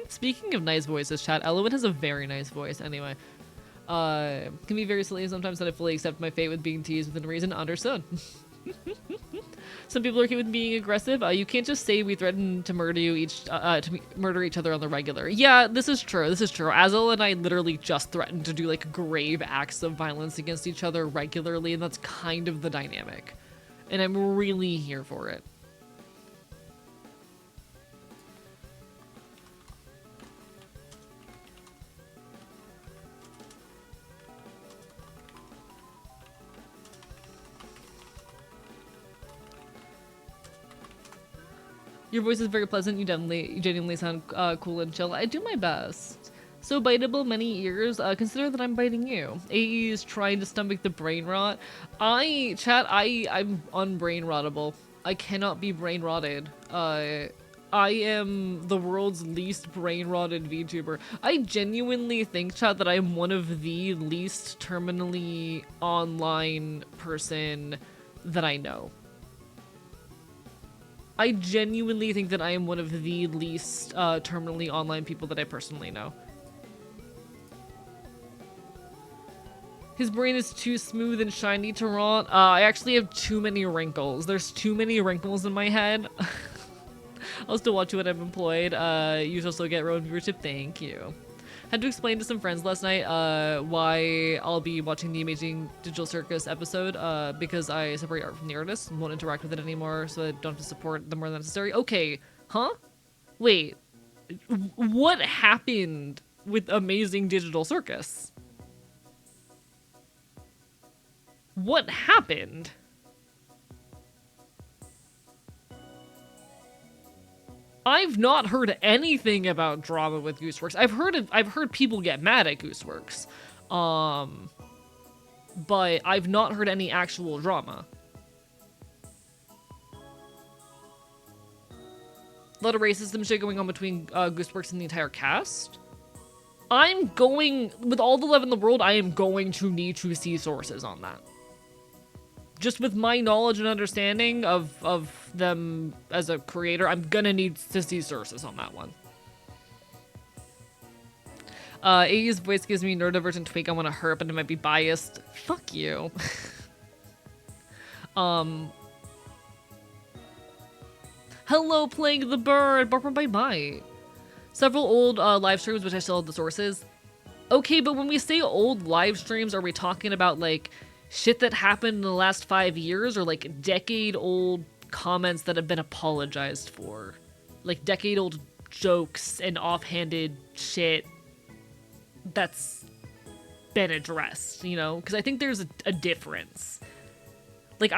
Speaking of nice voices, chat, Elowen has a very nice voice. Anyway. Can be very silly sometimes that I fully accept my fate with being teased within reason. Understood. Some people are okay with being aggressive. You can't just say we threaten to murder murder each other on the regular. Yeah, this is true. Azel and I literally just threatened to do like grave acts of violence against each other regularly, and that's kind of the dynamic. And I'm really here for it. Your voice is very pleasant. You genuinely sound cool and chill. I do my best. So biteable, many ears. Consider that I'm biting you. AE is trying to stomach the brain rot. I'm unbrain rottable. I cannot be brain rotted. I am the world's least brain rotted VTuber. I genuinely think, chat, that I'm one of the least terminally online person that I know. I genuinely think that I am one of the least terminally online people that I personally know. His brain is too smooth and shiny to rot. I actually have too many wrinkles. There's too many wrinkles in my head. I'll still watch you when I'm employed. You should also get Rowan viewership. Thank you. Had to explain to some friends last night why I'll be watching the Amazing Digital Circus episode because I separate art from the artist and won't interact with it anymore, so I don't have to support them more than necessary. Okay, huh? Wait, what happened with Amazing Digital Circus? What happened? I've not heard anything about drama with Gooseworks. I've heard people get mad at Gooseworks. But I've not heard any actual drama. A lot of racism shit going on between Gooseworks and the entire cast. With all the love in the world, I am going to need to see sources on that. Just with my knowledge and understanding of them as a creator, I'm gonna need to see sources on that one. AE's voice gives me neurodivergent tweak. I want to herp and it might be biased. Fuck you. Hello, Playing the Bird. Bark bye bye. Several old live streams, which I still have the sources. Okay, but when we say old live streams, are we talking about like shit that happened in the last 5 years, or like decade-old comments that have been apologized for? Like decade-old jokes and offhanded shit that's been addressed, you know? Because I think there's a difference. Like,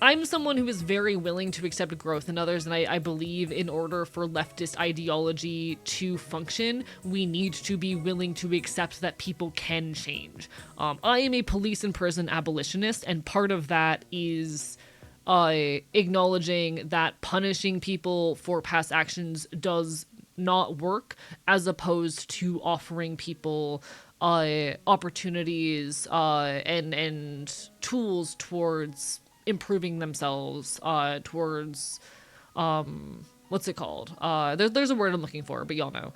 I'm someone who is very willing to accept growth in others, and I believe in order for leftist ideology to function, we need to be willing to accept that people can change. I am a police and prison abolitionist, and part of that is acknowledging that punishing people for past actions does not work, as opposed to offering people opportunities and tools towards improving themselves, towards what's it called? There's a word I'm looking for, but y'all know.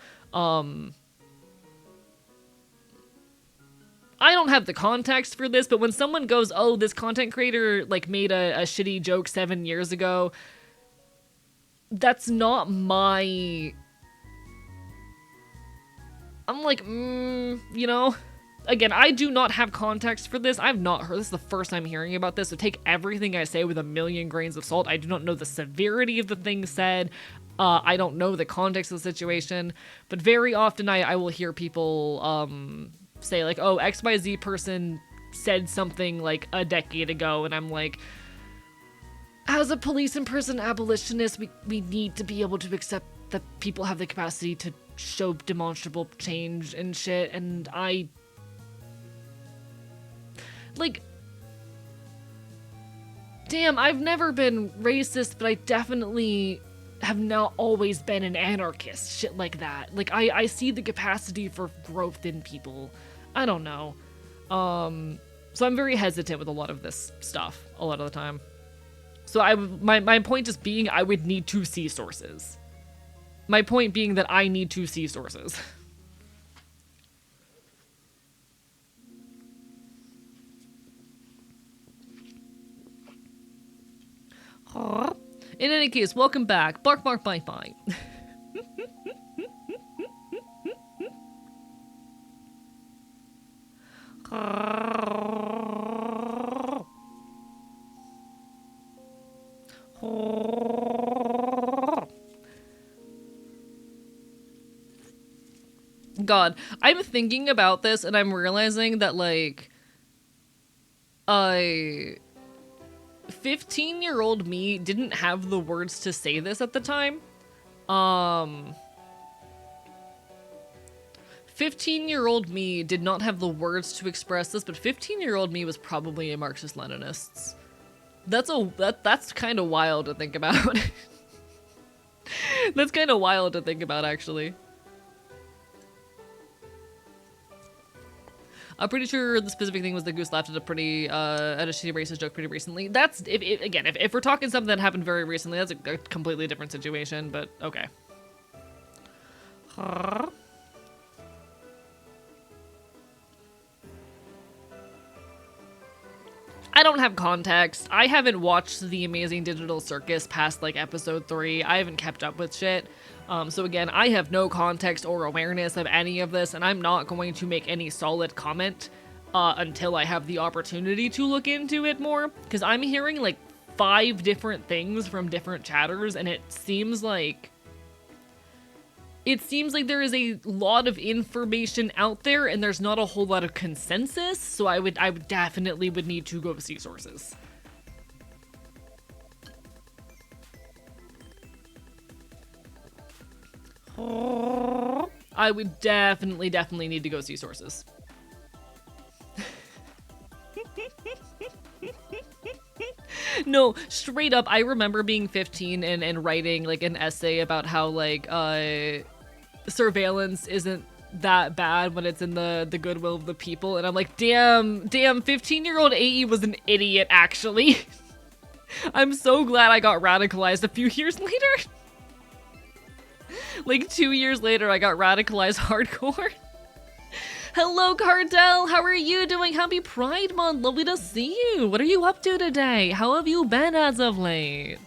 I don't have the context for this, but when someone goes, oh, this content creator like made a shitty joke 7 years ago, that's not my... I'm like, you know? Again, I do not have context for this. I've not heard this. Is the first time hearing about this, so take everything I say with a million grains of salt. I do not know the severity of the thing said. I don't know the context of the situation, but very often I will hear people say like, oh, XYZ person said something like a decade ago, and I'm like, as a police and prison abolitionist, we need to be able to accept that people have the capacity to show demonstrable change and shit, and I... like... damn, I've never been racist, but I definitely have not always been an anarchist, shit like that. Like, I see the capacity for growth in people. I don't know. So I'm very hesitant with a lot of this stuff, a lot of the time. So my point just being, I would need to see sources. My point being that I need to see sources. In any case, welcome back. Bark, bark, bite, bite. God, I'm thinking about this and I'm realizing that, like, 15-year-old me didn't have the words to say this at the time. 15-year-old me did not have the words to express this, but 15-year-old me was probably a Marxist-Leninist. That's kind of wild to think about. That's kind of wild to think about, actually. I'm pretty sure the specific thing was that Goose laughed at a shitty racist joke pretty recently. That's, if we're talking something that happened very recently, that's a completely different situation, but okay. I don't have context. I haven't watched The Amazing Digital Circus past, like, episode 3. I haven't kept up with shit. So again, I have no context or awareness of any of this, and I'm not going to make any solid comment until I have the opportunity to look into it more, because I'm hearing, like, 5 different things from different chatters, and it seems like there is a lot of information out there, and there's not a whole lot of consensus, so I would definitely need to go see sources. I would definitely need to go see sources. No, straight up, I remember being 15 and writing, like, an essay about how, like, surveillance isn't that bad when it's in the goodwill of the people, and I'm like, damn, 15-year-old AE was an idiot, actually. I'm so glad I got radicalized a few years later. Like, 2 years later, I got radicalized hardcore. Hello, Cardell! How are you doing? Happy Pride Month! Lovely to see you! What are you up to today? How have you been as of late?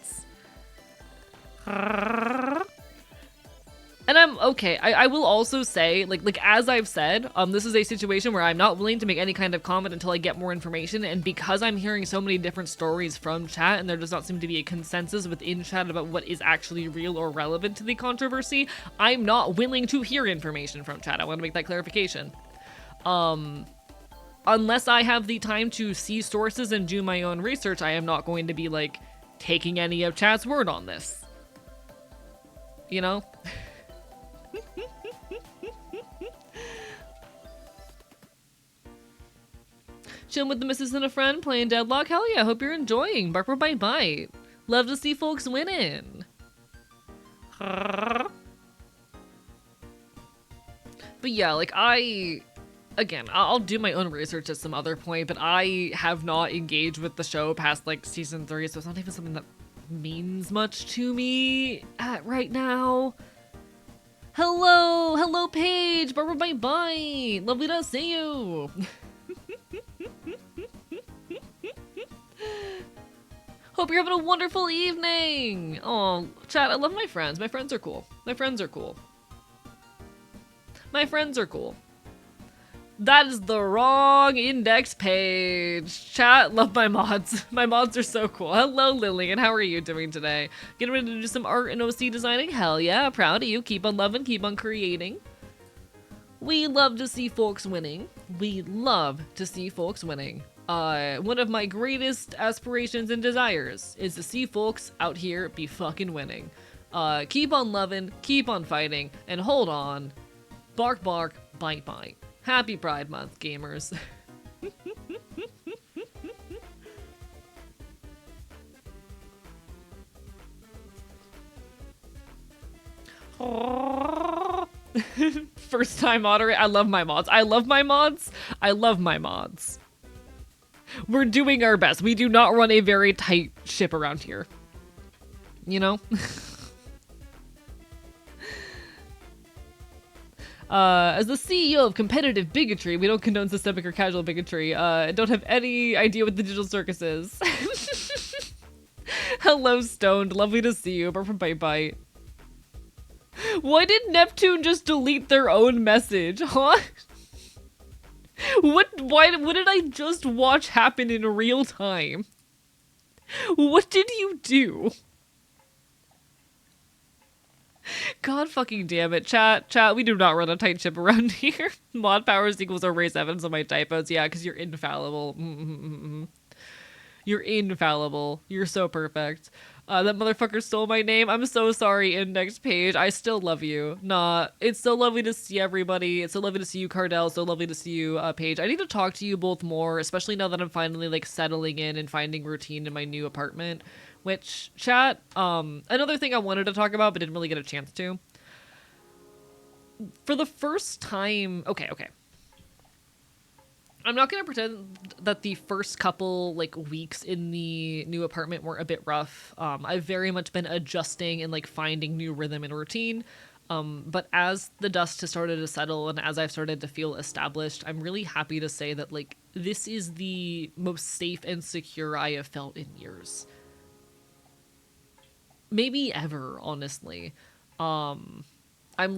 And I'm okay. I will also say, like as I've said, this is a situation where I'm not willing to make any kind of comment until I get more information, and because I'm hearing so many different stories from chat, and there does not seem to be a consensus within chat about what is actually real or relevant to the controversy, I'm not willing to hear information from chat. I want to make that clarification. Unless I have the time to see sources and do my own research, I am not going to be, like, taking any of chat's word on this. You know? Chilling with the missus and a friend, playing Deadlock. Hell yeah, hope you're enjoying. Bark for bite bite. Love to see folks winning. But yeah, like again, I'll do my own research at some other point, but I have not engaged with the show past like season 3, so it's not even something that means much to me right now. Hello, Paige, Barbara, bye, lovely to see you. Hope you're having a wonderful evening. Oh, chat, I love my friends. My friends are cool. My friends are cool. My friends are cool. That is the wrong index page. Chat, love my mods. My mods are so cool. Hello, Lillian. How are you doing today? Getting ready to do some art and OC designing? Hell yeah, proud of you. Keep on loving, keep on creating. We love to see folks winning. We love to see folks winning. One of my greatest aspirations and desires is to see folks out here be fucking winning. Keep on loving, keep on fighting, and hold on. Bark, bark, bite, bite. Happy Pride Month, gamers. First time moderate. I love my mods. I love my mods. I love my mods. We're doing our best. We do not run a very tight ship around here. You know? As the CEO of competitive bigotry, we don't condone systemic or casual bigotry. Don't have any idea what the digital circus is. Hello, Stoned. Lovely to see you. Apart from Bite Bite. Why did Neptune just delete their own message, huh? What did I just watch happen in real time? What did you do? God fucking damn it. Chat, we do not run a tight ship around here. Mod powers equals erase evidence of my typos. Yeah, because you're infallible. You're infallible. You're so perfect. That motherfucker stole my name. I'm so sorry, index page. I still love you. Nah, it's so lovely to see everybody. It's so lovely to see you, Cardell. So lovely to see you, Paige. I need to talk to you both more, especially now that I'm finally like settling in and finding routine in my new apartment. Which, chat, another thing I wanted to talk about but didn't really get a chance to. For the first time, okay. I'm not gonna pretend that the first couple like weeks in the new apartment were a bit rough. I've very much been adjusting and like finding new rhythm and routine. But as the dust has started to settle and as I've started to feel established, I'm really happy to say that like this is the most safe and secure I have felt in years. Maybe ever, honestly. I'm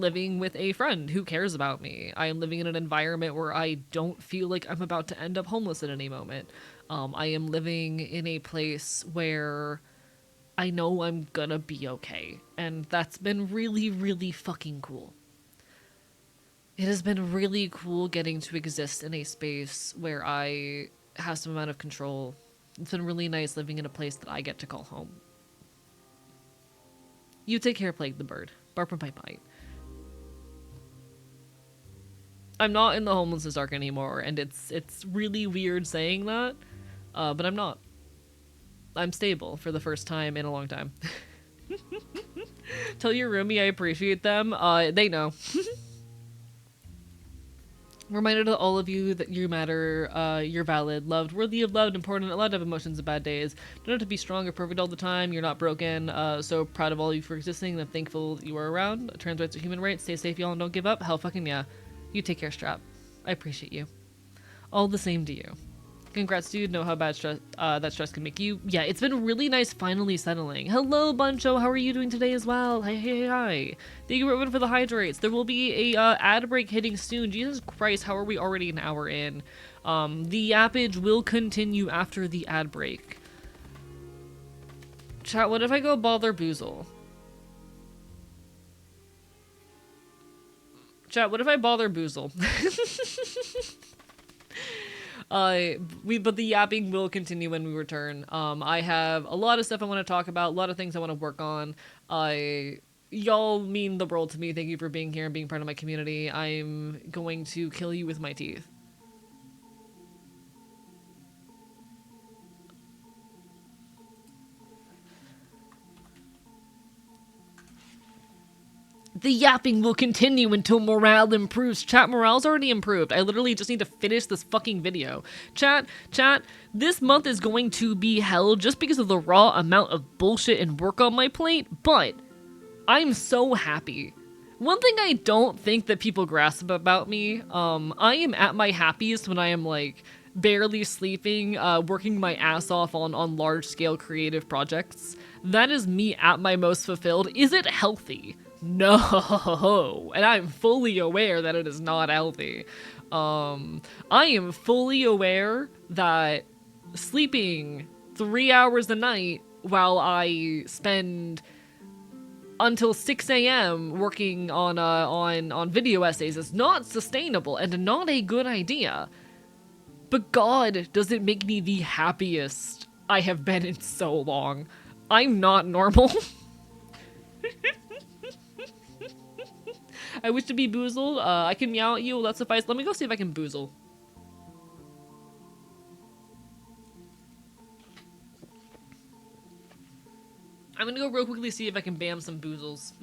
living with a friend who cares about me. I am living in an environment where I don't feel like I'm about to end up homeless at any moment. I am living in a place where I know I'm gonna be okay. And that's been really, really fucking cool. It has been really cool getting to exist in a space where I have some amount of control. It's been really nice living in a place that I get to call home. You take care, Plague the Bird. Bark from Bite Bite. I'm not in the homelessness arc anymore, and it's really weird saying that, but I'm not. I'm stable for the first time in a long time. Tell your roomie I appreciate them. They know. Reminder to all of you that you matter, you're valid, loved, worthy of love, important, allowed to have emotions and bad days. Don't have to be strong or perfect all the time. You're not broken. So proud of all of you for existing, and I'm thankful that you are around. Trans rights are human rights. Stay safe, y'all, and don't give up. Hell fucking yeah. You take care, Strap. I appreciate you. All the same to you. Congrats, dude. Know how bad that stress can make you. Yeah, it's been really nice finally settling. Hello, Buncho. How are you doing today as well? Hi. Thank you everyone for the hydrates. There will be a ad break hitting soon. Jesus Christ, how are we already an hour in? The yappage will continue after the ad break. Chat, what if I go bother Boozle? Chat, what if I bother Boozle? But the yapping will continue when we return. I have a lot of stuff I want to talk about, a lot of things I want to work on. Y'all mean the world to me. Thank you for being here and being part of my community. I'm going to kill you with my teeth. The yapping will continue until morale improves. Chat, morale's already improved. I literally just need to finish this fucking video. Chat, this month is going to be hell just because of the raw amount of bullshit and work on my plate, but I'm so happy. One thing I don't think that people grasp about me, I am at my happiest when I am, like, barely sleeping, working my ass off on large-scale creative projects. That is me at my most fulfilled. Is it healthy? No, and I'm fully aware that it is not healthy. I am fully aware that sleeping 3 hours a night while I spend until 6 a.m. working on video essays is not sustainable and not a good idea. But God, does it make me the happiest I have been in so long. I'm not normal. I wish to be boozled. I can meow at you. Will that suffice? Let me go see if I can boozle. I'm gonna go real quickly see if I can bam some boozles.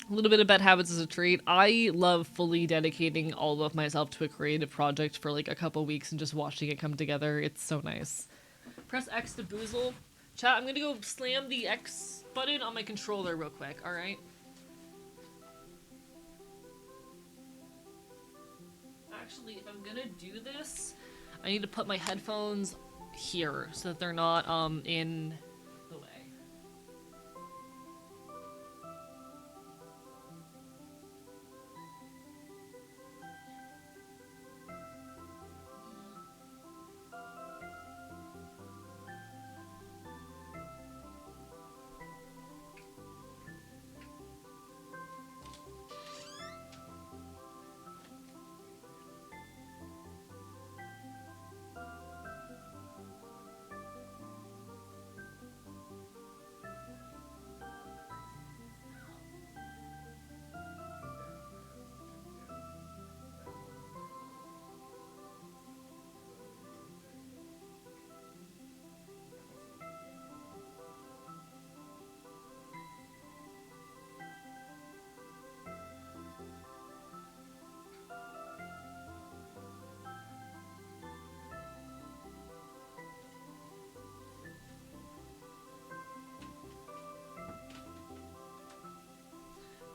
A little bit of bad habits is a treat. I love fully dedicating all of myself to a creative project for like a couple weeks and just watching it come together. It's so nice. Press X to boozle. Chat, I'm gonna go slam the X button on my controller real quick, alright? Actually, if I'm gonna do this, I need to put my headphones here so that they're not, in the way.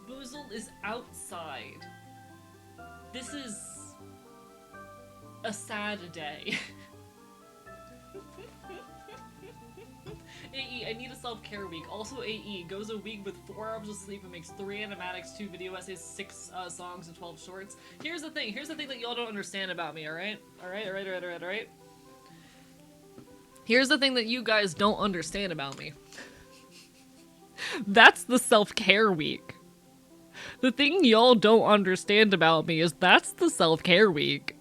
Boozle is outside. This is a sad day. AE, I need a self-care week. Also AE, goes a week with 4 hours of sleep and makes 3 animatics, 2 video essays, 6 songs, and 12 shorts. Here's the thing that y'all don't understand about me, alright? Alright? Here's the thing that you guys don't understand about me. That's the self-care week. The thing y'all don't understand about me is that's the self-care week.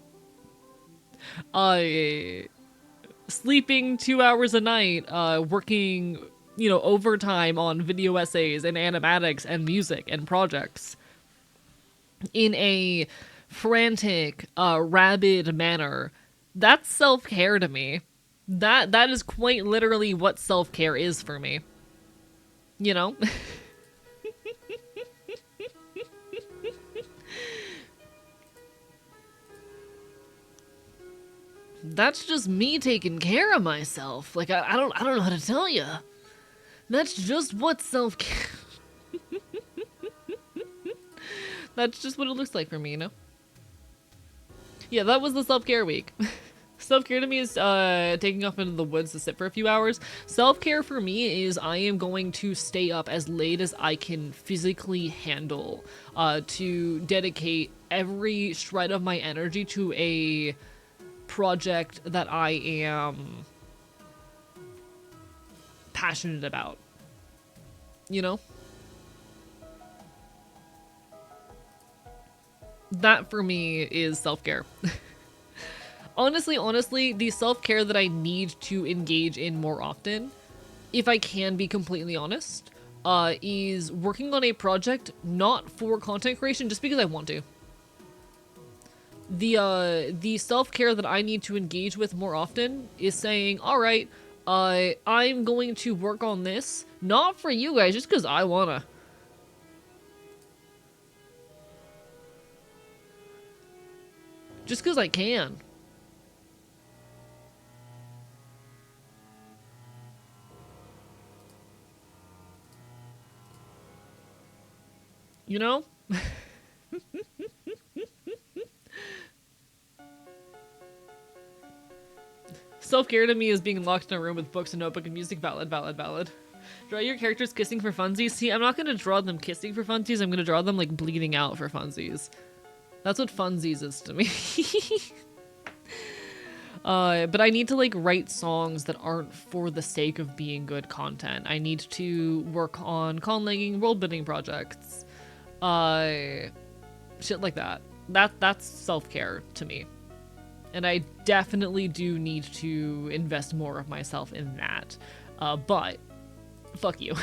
Sleeping 2 hours a night, working, overtime on video essays and animatics and music and projects in a frantic, rabid manner. That's self-care to me. That is quite literally what self-care is for me. You know? That's just me taking care of myself. Like, I don't know how to tell you. That's just what self-care... That's just what it looks like for me, Yeah, that was the self-care week. Self-care to me is taking off into the woods to sit for a few hours. Self-care for me is I am going to stay up as late as I can physically handle to dedicate every shred of my energy to a project that I am passionate about. You know? That for me is self-care. Honestly, the self-care that I need to engage in more often, if I can be completely honest, is working on a project not for content creation, just because I want to. The self-care that I need to engage with more often is saying, alright, I'm going to work on this, not for you guys, just because I wanna. Just because I can. You know? Self-care to me is being locked in a room with books, a notebook, and music. Valid, valid, valid. Draw your characters kissing for funsies. See, I'm not gonna draw them kissing for funsies. I'm gonna draw them, like, bleeding out for funsies. That's what funsies is to me. But I need to, like, write songs that aren't for the sake of being good content. I need to work on con-legging world-building projects. Shit like that. That's self-care to me. And I definitely do need to invest more of myself in that. But, fuck you.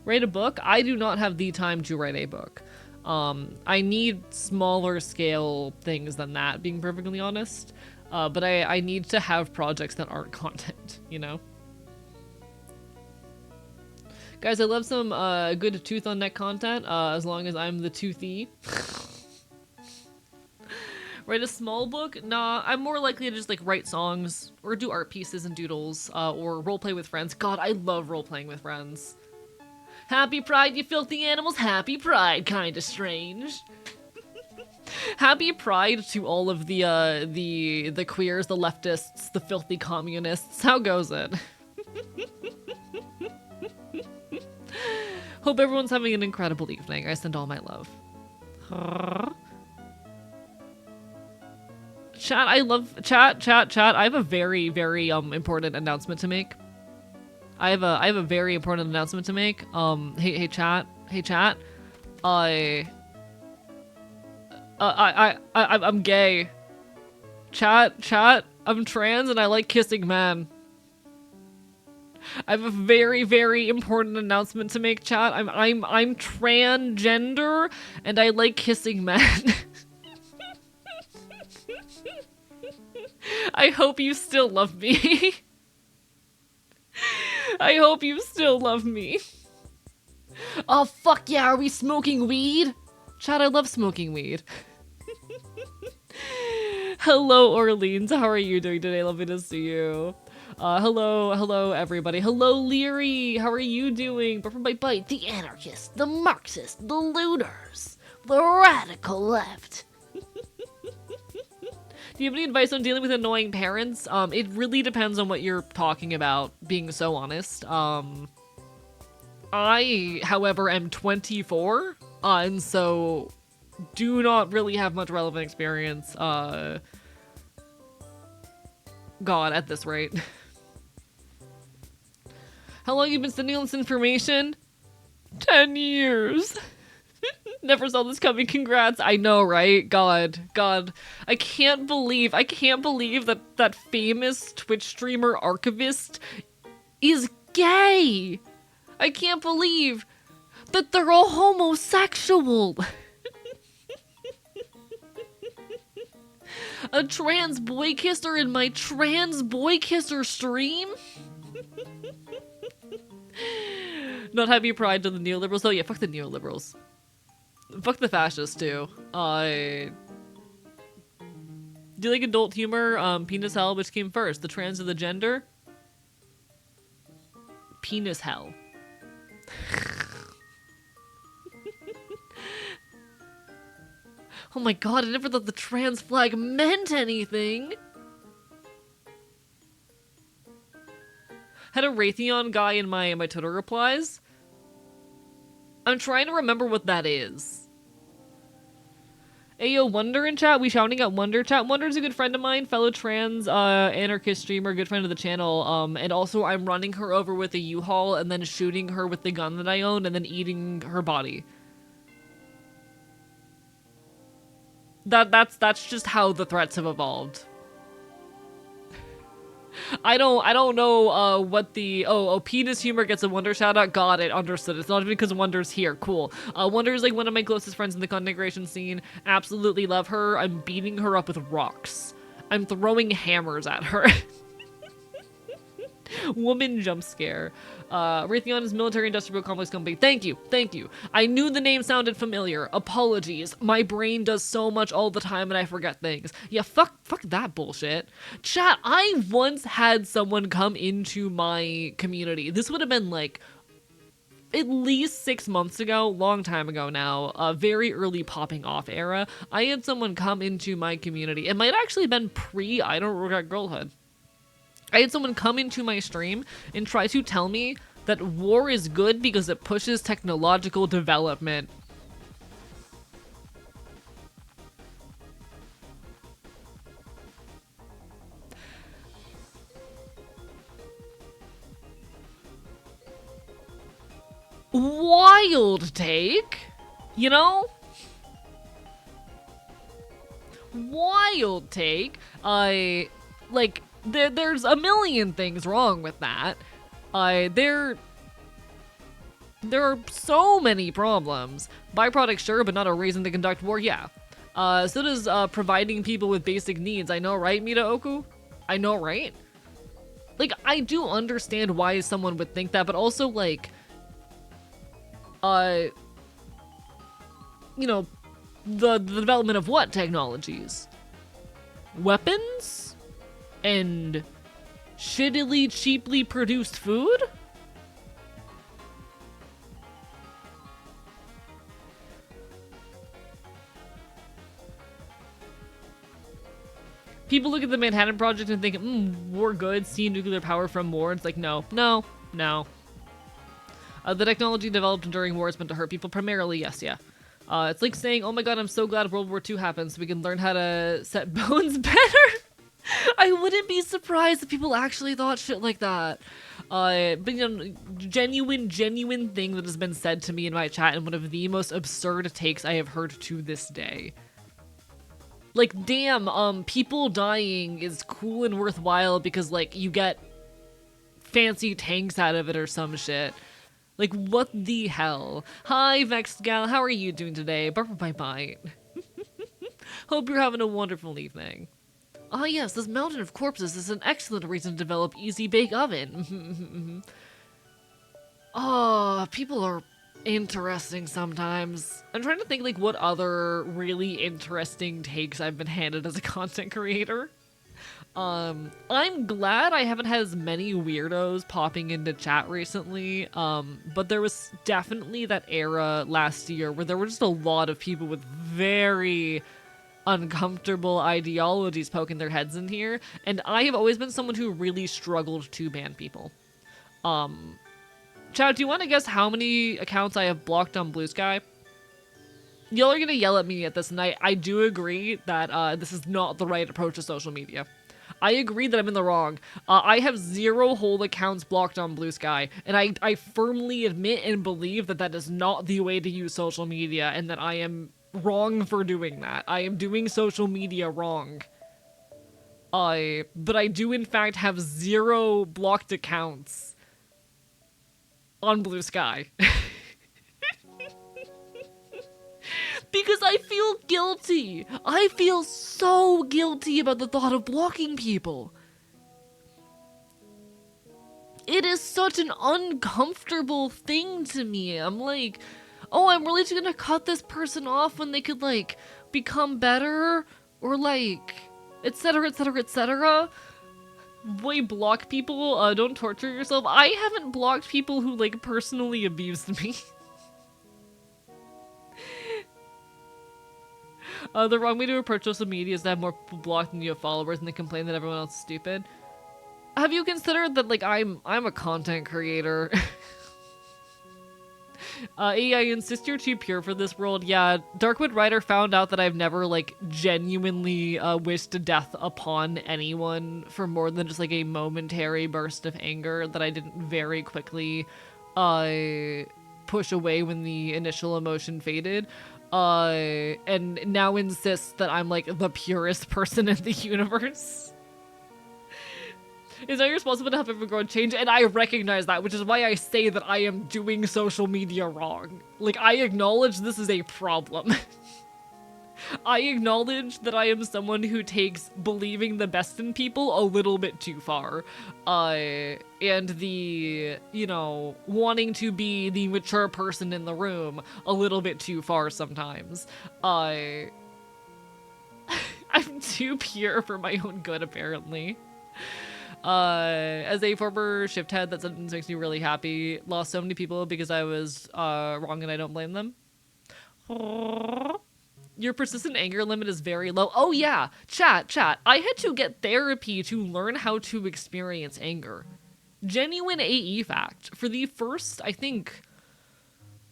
Write a book? I do not have the time to write a book. I need smaller scale things than that, being perfectly honest. But I need to have projects that aren't content, you know? Guys, I love some good tooth on neck content, as long as I'm the toothy. Write a small book? Nah, I'm more likely to just like write songs, or do art pieces and doodles, or roleplay with friends. God, I love roleplaying with friends. Happy Pride, you filthy animals. Happy Pride, kinda strange. Happy Pride to all of the queers, the leftists, the filthy communists. How goes it? Hope everyone's having an incredible evening. I send all my love. Chat, I love chat. I have a very, very important announcement to make. I have a very important announcement to make. Hey chat. I'm gay. Chat. I'm trans and I like kissing men. I have a very, very important announcement to make, chat. I'm transgender and I like kissing men. I hope you still love me. I hope you still love me. Oh, fuck yeah, are we smoking weed? Chat, I love smoking weed. Hello, Orleans. How are you doing today? Lovely to see you. Hello, everybody. Hello, Leary. How are you doing? But from my bite, the anarchists, the Marxists, the looters, the radical left. Do you have any advice on dealing with annoying parents? It really depends on what you're talking about, being so honest. I, however, am 24, and so do not really have much relevant experience, God, at this rate. How long have you been sending all this information? 10 years. Never saw this coming. Congrats. I know, right? God. I can't believe that that famous Twitch streamer archivist is gay. I can't believe that they're all homosexual. A trans boy kisser in my trans boy kisser stream? Not happy pride to the neoliberals. Oh yeah, fuck the neoliberals. Fuck the fascists too. Do you like adult humor? Penis hell, which came first? The trans or the gender? Penis hell. Oh my god, I never thought the trans flag meant anything! Had a Raytheon guy in my Twitter replies. I'm trying to remember what that is. Ayo, Wonder in chat? We shouting at Wonder chat? Wonder's a good friend of mine, fellow trans anarchist streamer, good friend of the channel. And also I'm running her over with a U-Haul and then shooting her with the gun that I own and then eating her body. That's just how the threats have evolved. I don't know what the penis humor gets a Wonder shout out. Got it, understood. It's not even because Wonder's here. Cool. Wonder is like one of my closest friends in the content creation scene. Absolutely love her. I'm beating her up with rocks. I'm throwing hammers at her. Woman jump scare. Raytheon is military industrial complex company. Thank you. Thank you. I knew the name sounded familiar. Apologies. My brain does so much all the time and I forget things. Yeah, fuck that bullshit. Chat, I once had someone come into my community. This would have been like at least 6 months ago, long time ago now, a very early popping off era. I had someone come into my community. It might actually been pre I Don't Regret Girlhood. I had someone come into my stream and try to tell me that war is good because it pushes technological development. Wild take, you know? Wild take. There's a million things wrong with that. There are so many problems. Byproduct, sure, but not a reason to conduct war, yeah. So does providing people with basic needs. I know, right, Mita Oku? I know, right? Like, I do understand why someone would think that, but also, like, you know, the development of what technologies? Weapons? And shittily cheaply produced food? People look at the Manhattan Project and think, we're good, see nuclear power from war. It's like, no. The technology developed during war is meant to hurt people primarily, yes, yeah. It's like saying, oh my god, I'm so glad World War II happened so we can learn how to set bones better. I wouldn't be surprised if people actually thought shit like that. But you know, genuine thing that has been said to me in my chat and one of the most absurd takes I have heard to this day. Like, damn, people dying is cool and worthwhile because, like, you get fancy tanks out of it or some shit. Like, what the hell? Hi, Vexed Gal, how are you doing today? Bye-bye. Hope you're having a wonderful evening. Ah yes, this mountain of corpses is an excellent reason to develop Easy Bake Oven. Oh, people are interesting sometimes. I'm trying to think like what other really interesting takes I've been handed as a content creator. I'm glad I haven't had as many weirdos popping into chat recently, but there was definitely that era last year where there were just a lot of people with very uncomfortable ideologies poking their heads in here, and I have always been someone who really struggled to ban people. Chad, do you want to guess how many accounts I have blocked on Blue Sky? Y'all are gonna yell at me at this, and I do agree that this is not the right approach to social media. I agree that I'm in the wrong. I have 0 whole accounts blocked on Blue Sky, and I firmly admit and believe that that is not the way to use social media, and that I am wrong for doing that. I am doing social media wrong. But I do in fact have 0 blocked accounts on Blue Sky. Because I feel guilty. I feel so guilty about the thought of blocking people. It is such an uncomfortable thing to me. I'm like, oh, I'm really just gonna cut this person off when they could, like, become better? Or, like, etc, etc, etc? Why block people? Don't torture yourself. I haven't blocked people who, like, personally abused me. The wrong way to approach social media is to have more people blocked than you have followers and they complain that everyone else is stupid. Have you considered that, like, I'm a content creator? I insist you're too pure for this world. Yeah, Darkwood Rider found out that I've never, like, genuinely wished death upon anyone for more than just, like, a momentary burst of anger that I didn't very quickly push away when the initial emotion faded. and now insists that I'm like the purest person in the universe. It's not responsible to help everyone grow and change, and I recognize that, which is why I say that I am doing social media wrong. Like, I acknowledge this is a problem. I acknowledge that I am someone who takes believing the best in people a little bit too far. And the, you know, wanting to be the mature person in the room a little bit too far sometimes. I'm too pure for my own good, apparently. As a former shift head, that sentence makes me really happy. Lost so many people because I was wrong and I don't blame them. Your persistent anger limit is very low. Oh yeah, chat. I had to get therapy to learn how to experience anger. Genuine AE fact. For the first, I think,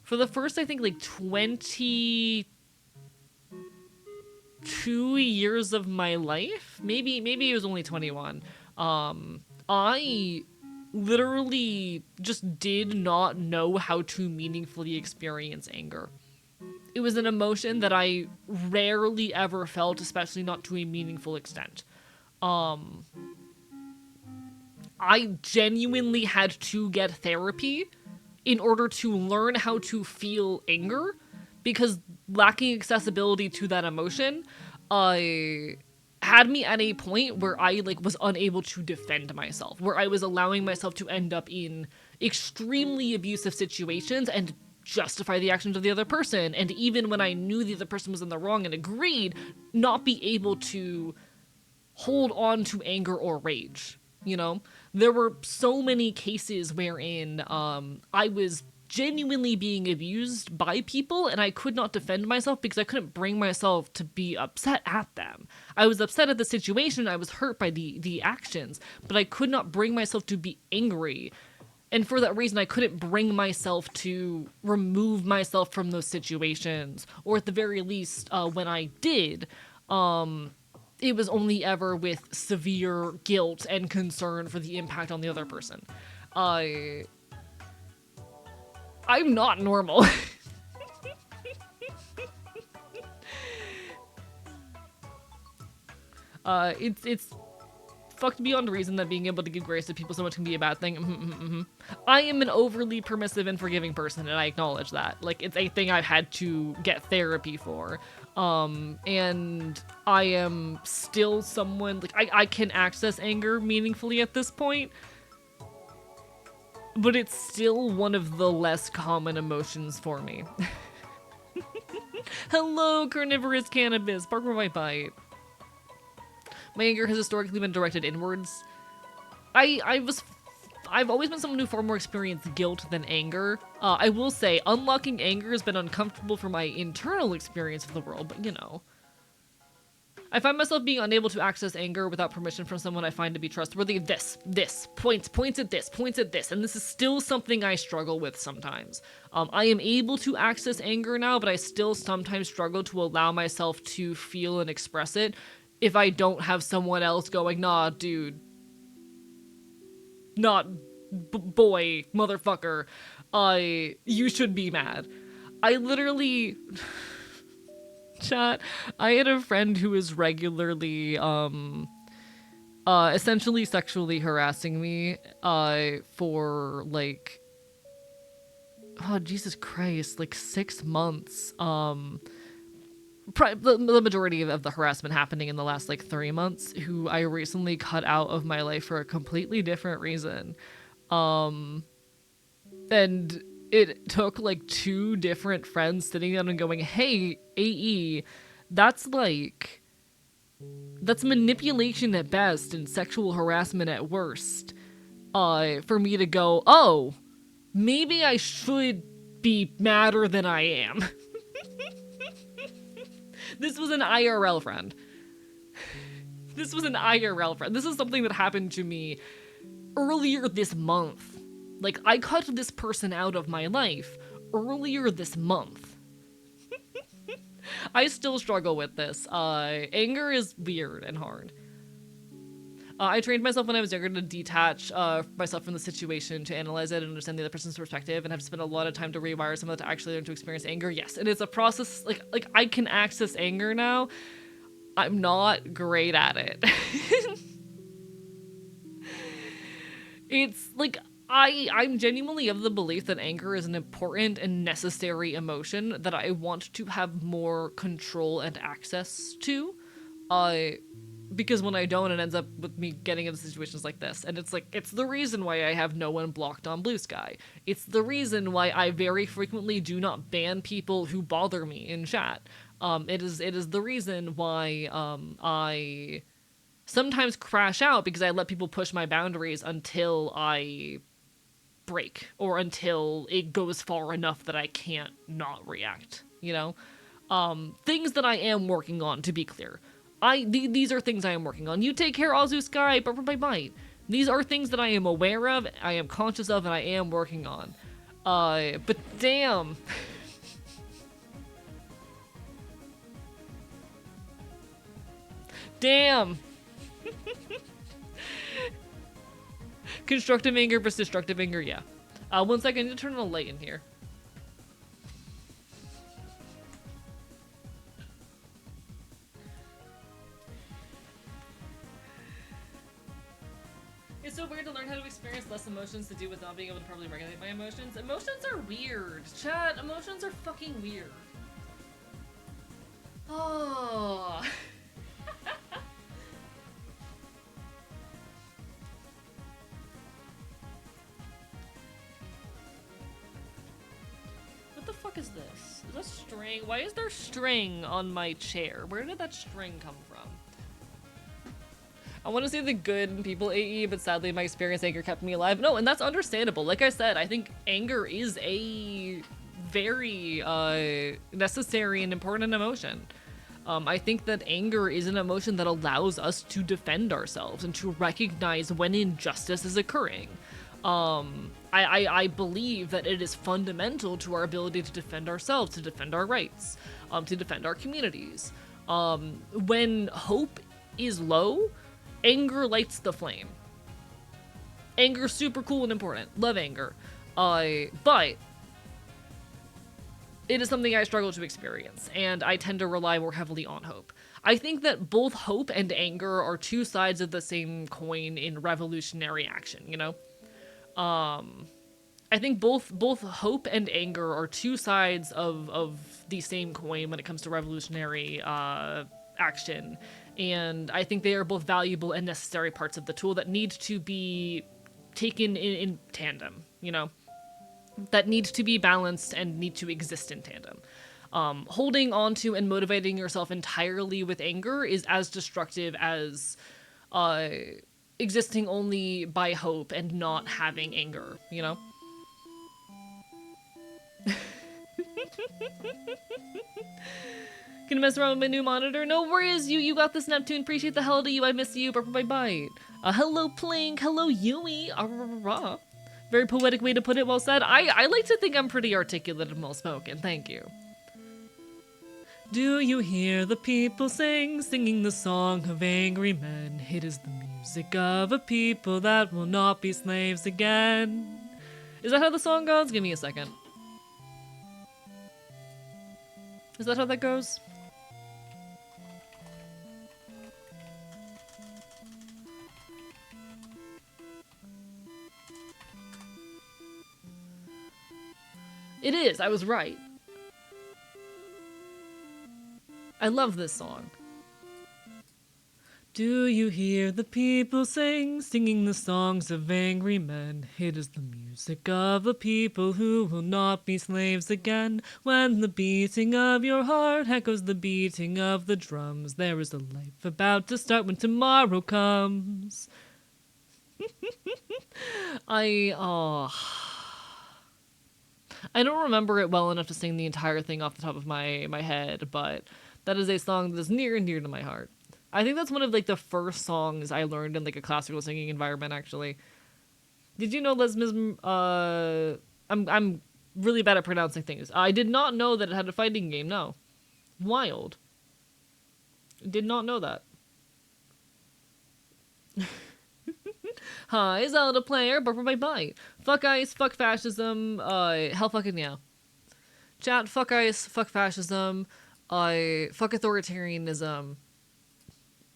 like 22 years of my life, maybe it was only 21. I literally just did not know how to meaningfully experience anger. It was an emotion that I rarely ever felt, especially not to a meaningful extent. I genuinely had to get therapy in order to learn how to feel anger, because lacking accessibility to that emotion, had me at a point where I was unable to defend myself, where I was allowing myself to end up in extremely abusive situations and justify the actions of the other person, and even when I knew the other person was in the wrong and agreed, not be able to hold on to anger or rage. You know, there were so many cases wherein I was genuinely being abused by people and I could not defend myself because I couldn't bring myself to be upset at them. I was upset at the situation, I was hurt by the actions, but I could not bring myself to be angry. And for that reason, I couldn't bring myself to remove myself from those situations. Or at the very least, when I did, it was only ever with severe guilt and concern for the impact on the other person. I'm not normal. It's fucked beyond reason that being able to give grace to people so much can be a bad thing. I am an overly permissive and forgiving person, and I acknowledge that. Like, it's a thing I've had to get therapy for. And I am still someone, like, I can access anger meaningfully at this point, but it's still one of the less common emotions for me. Hello, carnivorous cannabis, Parker White Bite. My anger has historically been directed inwards. I've always been someone who far more experienced guilt than anger. I will say, unlocking anger has been uncomfortable for my internal experience of the world, but you know. I find myself being unable to access anger without permission from someone I find to be trustworthy. Points at this, and this is still something I struggle with sometimes. I am able to access anger now, but I still sometimes struggle to allow myself to feel and express it if I don't have someone else going, nah, dude. Not boy, motherfucker. You should be mad. I literally... Chat, I had a friend who was regularly, essentially sexually harassing me, for, like... Oh, Jesus Christ, like 6 months, the majority of the harassment happening in the last, like, 3 months, who I recently cut out of my life for a completely different reason. And it took, like, 2 different friends sitting down and going, hey, AE, that's manipulation at best and sexual harassment at worst. For me to go, oh, maybe I should be madder than I am. This was an IRL friend. This is something that happened to me earlier this month. Like, I cut this person out of my life earlier this month. I still struggle with this. Anger is weird and hard. I trained myself when I was younger to detach myself from the situation, to analyze it and understand the other person's perspective, and have spent a lot of time to rewire some of that to actually learn to experience anger. Yes, and it's a process. Like I can access anger now. I'm not great at it. It's like I'm genuinely of the belief that anger is an important and necessary emotion that I want to have more control and access to. Because when I don't, it ends up with me getting into situations like this. And it's like, it's the reason why I have no one blocked on Blue Sky. It's the reason why I very frequently do not ban people who bother me in chat. It is the reason why I sometimes crash out, because I let people push my boundaries until I break, or until it goes far enough that I can't not react, you know? Things that I am working on, to be clear. These are things I am working on. You take care, Azu Sky, bye bye. These are things that I am aware of, I am conscious of, and I am working on. But damn. Damn. Constructive anger versus destructive anger, yeah. 1 second, I need to turn on a light in here. It's so weird to learn how to experience less emotions to do with not being able to properly regulate my emotions. Emotions are weird. Chat, emotions are fucking weird. Oh. What the fuck is this? Is that string? Why is there string on my chair? Where did that string come from? I want to say the good people AE, but sadly my experience anger kept me alive. No, and that's understandable. Like I said, I think anger is a very necessary and important emotion. I think that anger is an emotion that allows us to defend ourselves and to recognize when injustice is occurring. I believe that it is fundamental to our ability to defend ourselves, to defend our rights, to defend our communities. When hope is low, anger lights the flame. Anger's super cool and important. Love anger. But it is something I struggle to experience, and I tend to rely more heavily on hope. I think that both hope and anger are two sides of the same coin in revolutionary action, you know? I think both hope and anger are two sides of the same coin when it comes to revolutionary action. And I think they are both valuable and necessary parts of the tool that need to be taken in tandem, you know? That need to be balanced and need to exist in tandem. Holding on to and motivating yourself entirely with anger is as destructive as existing only by hope and not having anger, you know? Gonna mess around with my new monitor? No worries, you got this, Neptune. Appreciate the hell out of you. I miss you. Bye-bye. Hello, Plink. Hello, Yui. Very poetic way to put it, well said. I like to think I'm pretty articulate and well-spoken. Thank you. Do you hear the people singing the song of angry men? It is the music of a people that will not be slaves again. Is that how the song goes? Give me a second. Is that how that goes? It is, I was right. I love this song. Do you hear the people singing the songs of angry men? It is the music of a people who will not be slaves again. When the beating of your heart echoes the beating of the drums, there is a life about to start when tomorrow comes. I don't remember it well enough to sing the entire thing off the top of my head, but that is a song that is near and dear to my heart. I think that's one of like the first songs I learned in like a classical singing environment, actually. Did you know lesmism? I'm really bad at pronouncing things. I did not know that it had a fighting game. No, wild. Did not know that. Hi, Zelda player, but for my bite. Fuck ice, fuck fascism, hell fucking yeah. Chat, fuck ice, fuck fascism, fuck authoritarianism,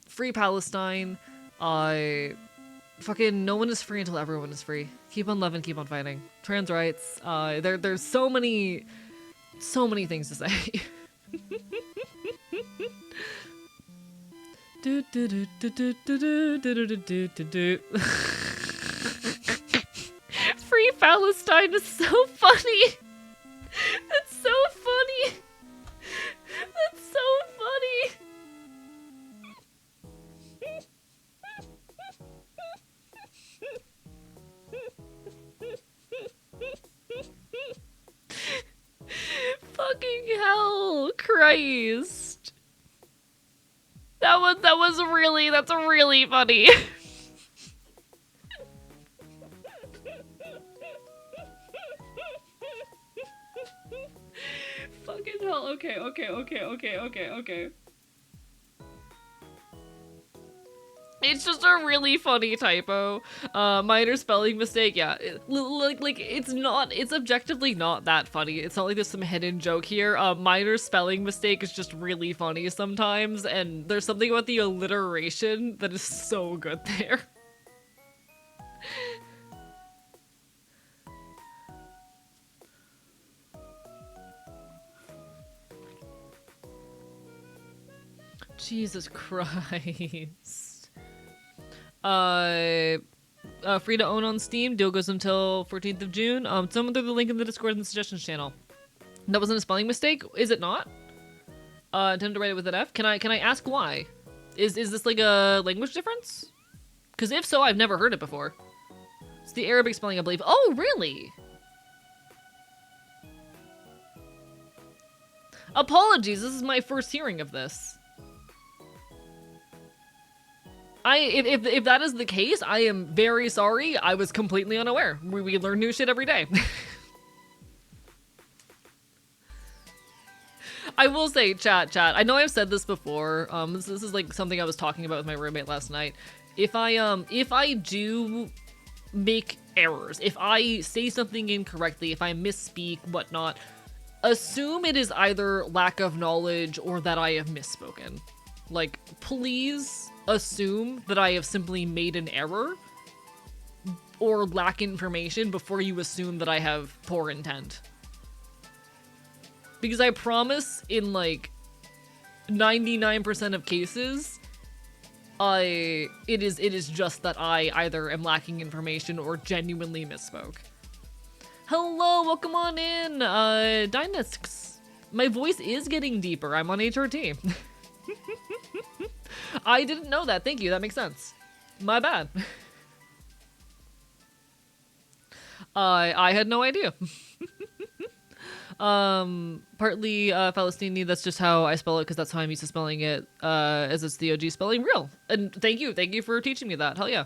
free Palestine, fucking no one is free until everyone is free. Keep on loving, keep on fighting. Trans rights, there's so many things to say. Do do do do do do do do do do do. Free Palestine is so funny. That's so funny. That's so funny. Fucking hell, Christ. That's really funny. Fucking hell, okay. It's just a really funny typo. Minor spelling mistake, yeah. It's objectively not that funny. It's not like there's some hidden joke here. Minor spelling mistake is just really funny sometimes, and there's something about the alliteration that is so good there. Jesus Christ. Free to own on Steam. Deal goes until 14th of June. Someone threw the link in the Discord and the suggestions channel. That wasn't a spelling mistake? Is it not? Intend to write it with an F? Can I ask why? Is this like a language difference? Because if so, I've never heard it before. It's the Arabic spelling, I believe. Oh, really? Apologies, this is my first hearing of this. If that is the case, I am very sorry. I was completely unaware. We learn new shit every day. I will say, chat. I know I've said this before. This is like something I was talking about with my roommate last night. If I do make errors, if I say something incorrectly, if I misspeak, whatnot, assume it is either lack of knowledge or that I have misspoken. Like, please assume that I have simply made an error or lack information before you assume that I have poor intent. Because I promise in like 99% of cases, it is just that I either am lacking information or genuinely misspoke. Hello, welcome on in, Dynasks. My voice is getting deeper. I'm on HRT. I didn't know that. Thank you. That makes sense. My bad. I had no idea. Partly Palestini, that's just how I spell it because that's how I'm used to spelling it, as it's the OG spelling real. And thank you for teaching me that. Hell yeah.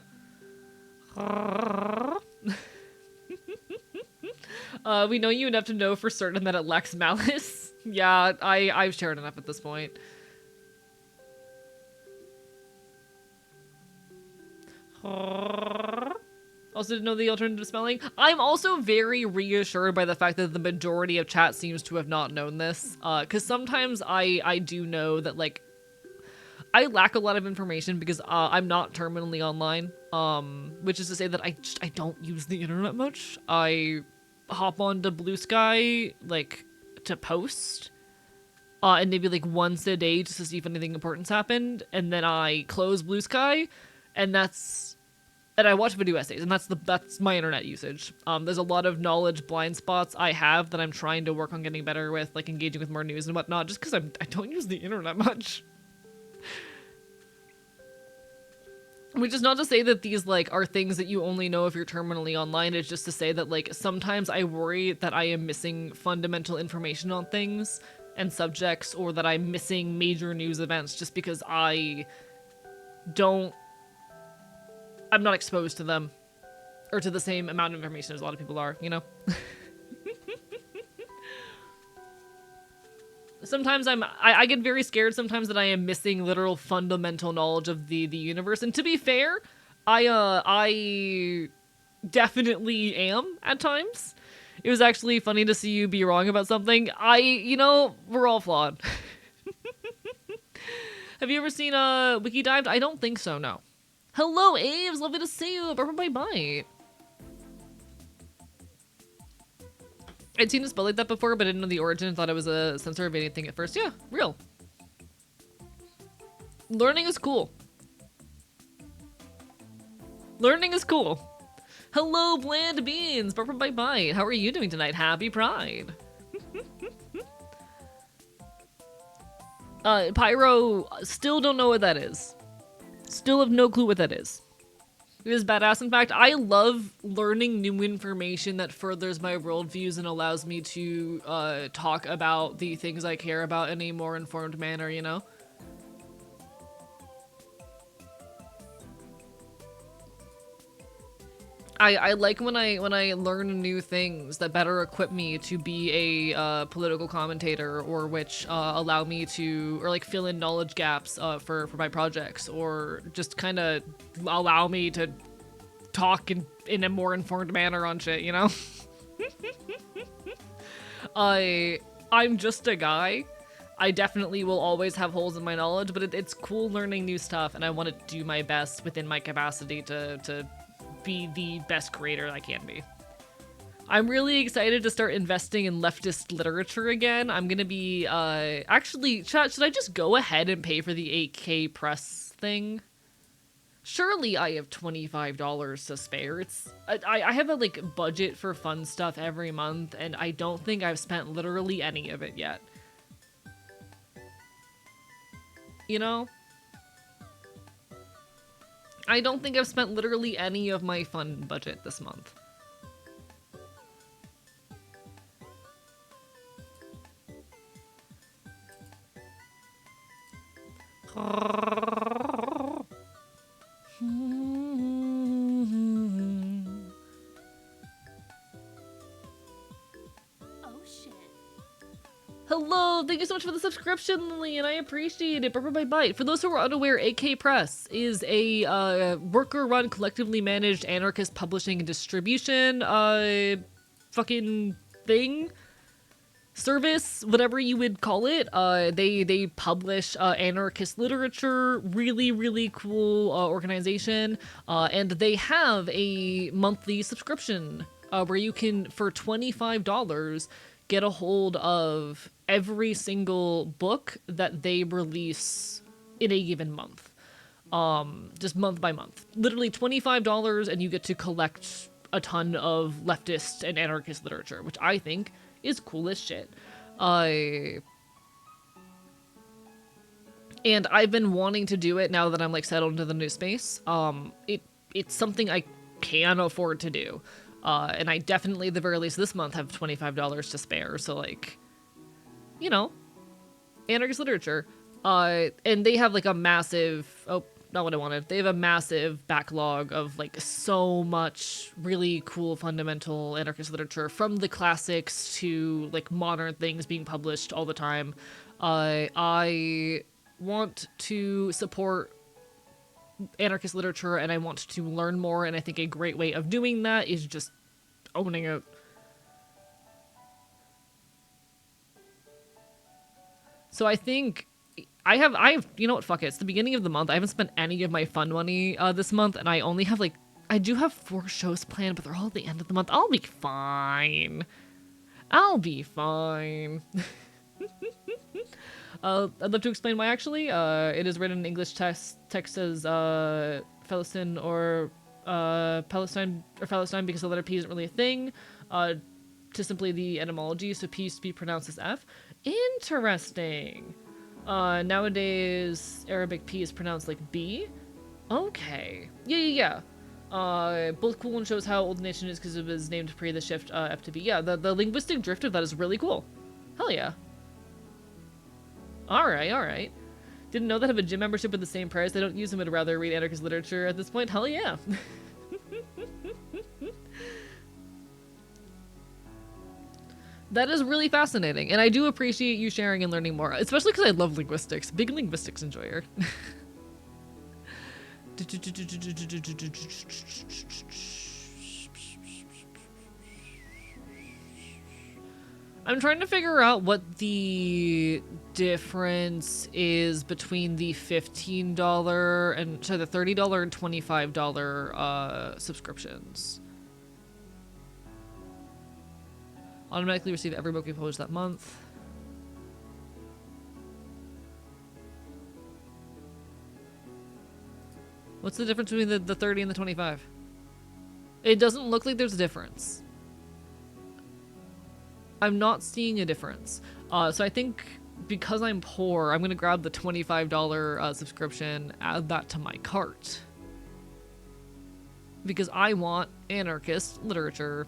We know you enough to know for certain that it lacks malice. Yeah, I've shared enough at this point. Also didn't know the alternative spelling. I'm also very reassured by the fact that the majority of chat seems to have not known this. Because sometimes I do know that, like, I lack a lot of information because I'm not terminally online. Which is to say that I don't use the internet much. I hop onto Blue Sky, like, to post. And maybe, like, once a day just to see if anything important's happened. And then I close Blue Sky. And I watch video essays, and that's my internet usage. There's a lot of knowledge blind spots I have that I'm trying to work on getting better with, like engaging with more news and whatnot, just because I don't use the internet much. Which is not to say that these, like, are things that you only know if you're terminally online. It's just to say that, like, sometimes I worry that I am missing fundamental information on things and subjects, or that I'm missing major news events just because I'm not exposed to them, or to the same amount of information as a lot of people are, you know? Sometimes I get very scared sometimes that I am missing literal fundamental knowledge of the universe, and to be fair, I definitely am at times. It was actually funny to see you be wrong about something. We're all flawed. Have you ever seen Wiki Dived? I don't think so, no. Hello, Aves! Lovely to see you! Bye bye. I'd seen it spelled like that before, but I didn't know the origin. Thought it was a censor of anything at first. Yeah, real. Learning is cool. Learning is cool. Hello, Bland Beans! Bye bye. How are you doing tonight? Happy Pride! Pyro, still don't know what that is. Still have no clue what that is. It is badass. In fact, I love learning new information that furthers my worldviews and allows me to talk about the things I care about in a more informed manner, you know? I like when I learn new things that better equip me to be a political commentator, or which allow me to, or like fill in knowledge gaps for my projects, or just kind of allow me to talk in a more informed manner on shit, you know? I'm just a guy. I definitely will always have holes in my knowledge, but it's cool learning new stuff, and I want to do my best within my capacity to be the best creator I can be. I'm really excited to start investing in leftist literature again. I'm gonna be, actually, chat, should I just go ahead and pay for the 8K press thing? Surely I have $25 to spare. I have a, like, budget for fun stuff every month, and I don't think I've spent literally any of it yet. You know? I don't think I've spent literally any of my fun budget this month. Hello, thank you so much for the subscription, Lily, and I appreciate it. Bye. For those who are unaware, AK Press is a worker-run, collectively managed anarchist publishing and distribution fucking thing, service, whatever you would call it. They publish anarchist literature, really cool organization, and they have a monthly subscription where you can, for $25, get a hold of every single book that they release in a given month. Just month by month. Literally $25, and you get to collect a ton of leftist and anarchist literature, which I think is cool as shit. And I've been wanting to do it now that I'm like settled into the new space. It's something I can afford to do. And I definitely, at the very least this month, have $25 to spare, so like, you know, anarchist literature. And they have like a massive, oh, not what I wanted. They have a massive backlog of like so much really cool fundamental anarchist literature, from the classics to like modern things being published all the time. I want to support anarchist literature, and I want to learn more, and I think a great way of doing that is just owning it. So I think I have, you know what, fuck it, it's the beginning of the month. I haven't spent any of my fun money this month, and I only have like, I do have 4 shows planned, but they're all at the end of the month. I'll be fine. I'd love to explain why, actually. It is written in English text as Palestine or Palestine because the letter P isn't really a thing. To simply the etymology, so P used to be pronounced as F. Interesting. Nowadays, Arabic P is pronounced like B. Okay. Yeah. Both cool and shows how old the nation is because it was named pre the shift F to B. Yeah, the linguistic drift of that is really cool. Hell yeah. Alright. Didn't know that have a gym membership at the same price. They don't use them, would rather read anarchist literature at this point. Hell yeah. That is really fascinating, and I do appreciate you sharing and learning more, especially because I love linguistics. Big linguistics enjoyer. I'm trying to figure out what the difference is between the $15 and the $30 and $25 subscriptions. Automatically receive every book we publish that month. What's the difference between the 30 and the 25? It doesn't look like there's a difference. I'm not seeing a difference. So I think because I'm poor, I'm gonna grab the $25 subscription, add that to my cart. Because I want anarchist literature.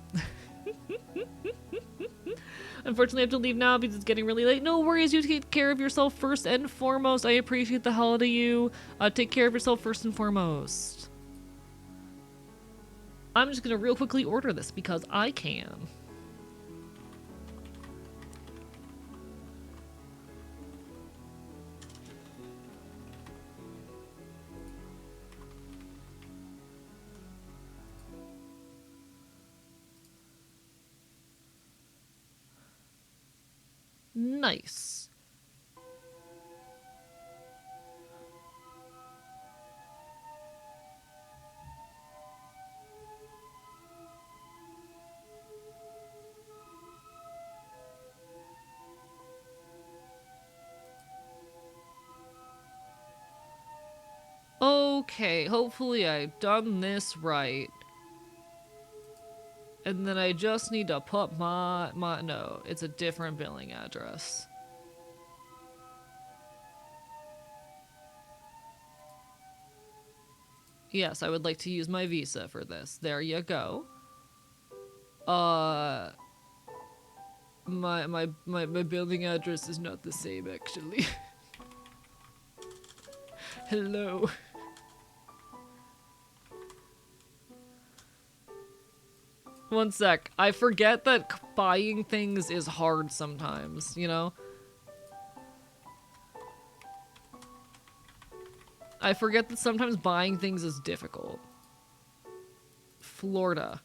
Unfortunately, I have to leave now because it's getting really late. No worries, you take care of yourself first and foremost. I appreciate the hell out of you. Take care of yourself first and foremost. I'm just gonna real quickly order this because I can. Nice. Okay, hopefully I've done this right. And then I just need to put no, it's a different billing address. Yes, I would like to use my Visa for this. There you go. My billing address is not the same, actually. Hello. One sec. I forget that buying things is hard sometimes, you know? I forget that sometimes buying things is difficult. Florida.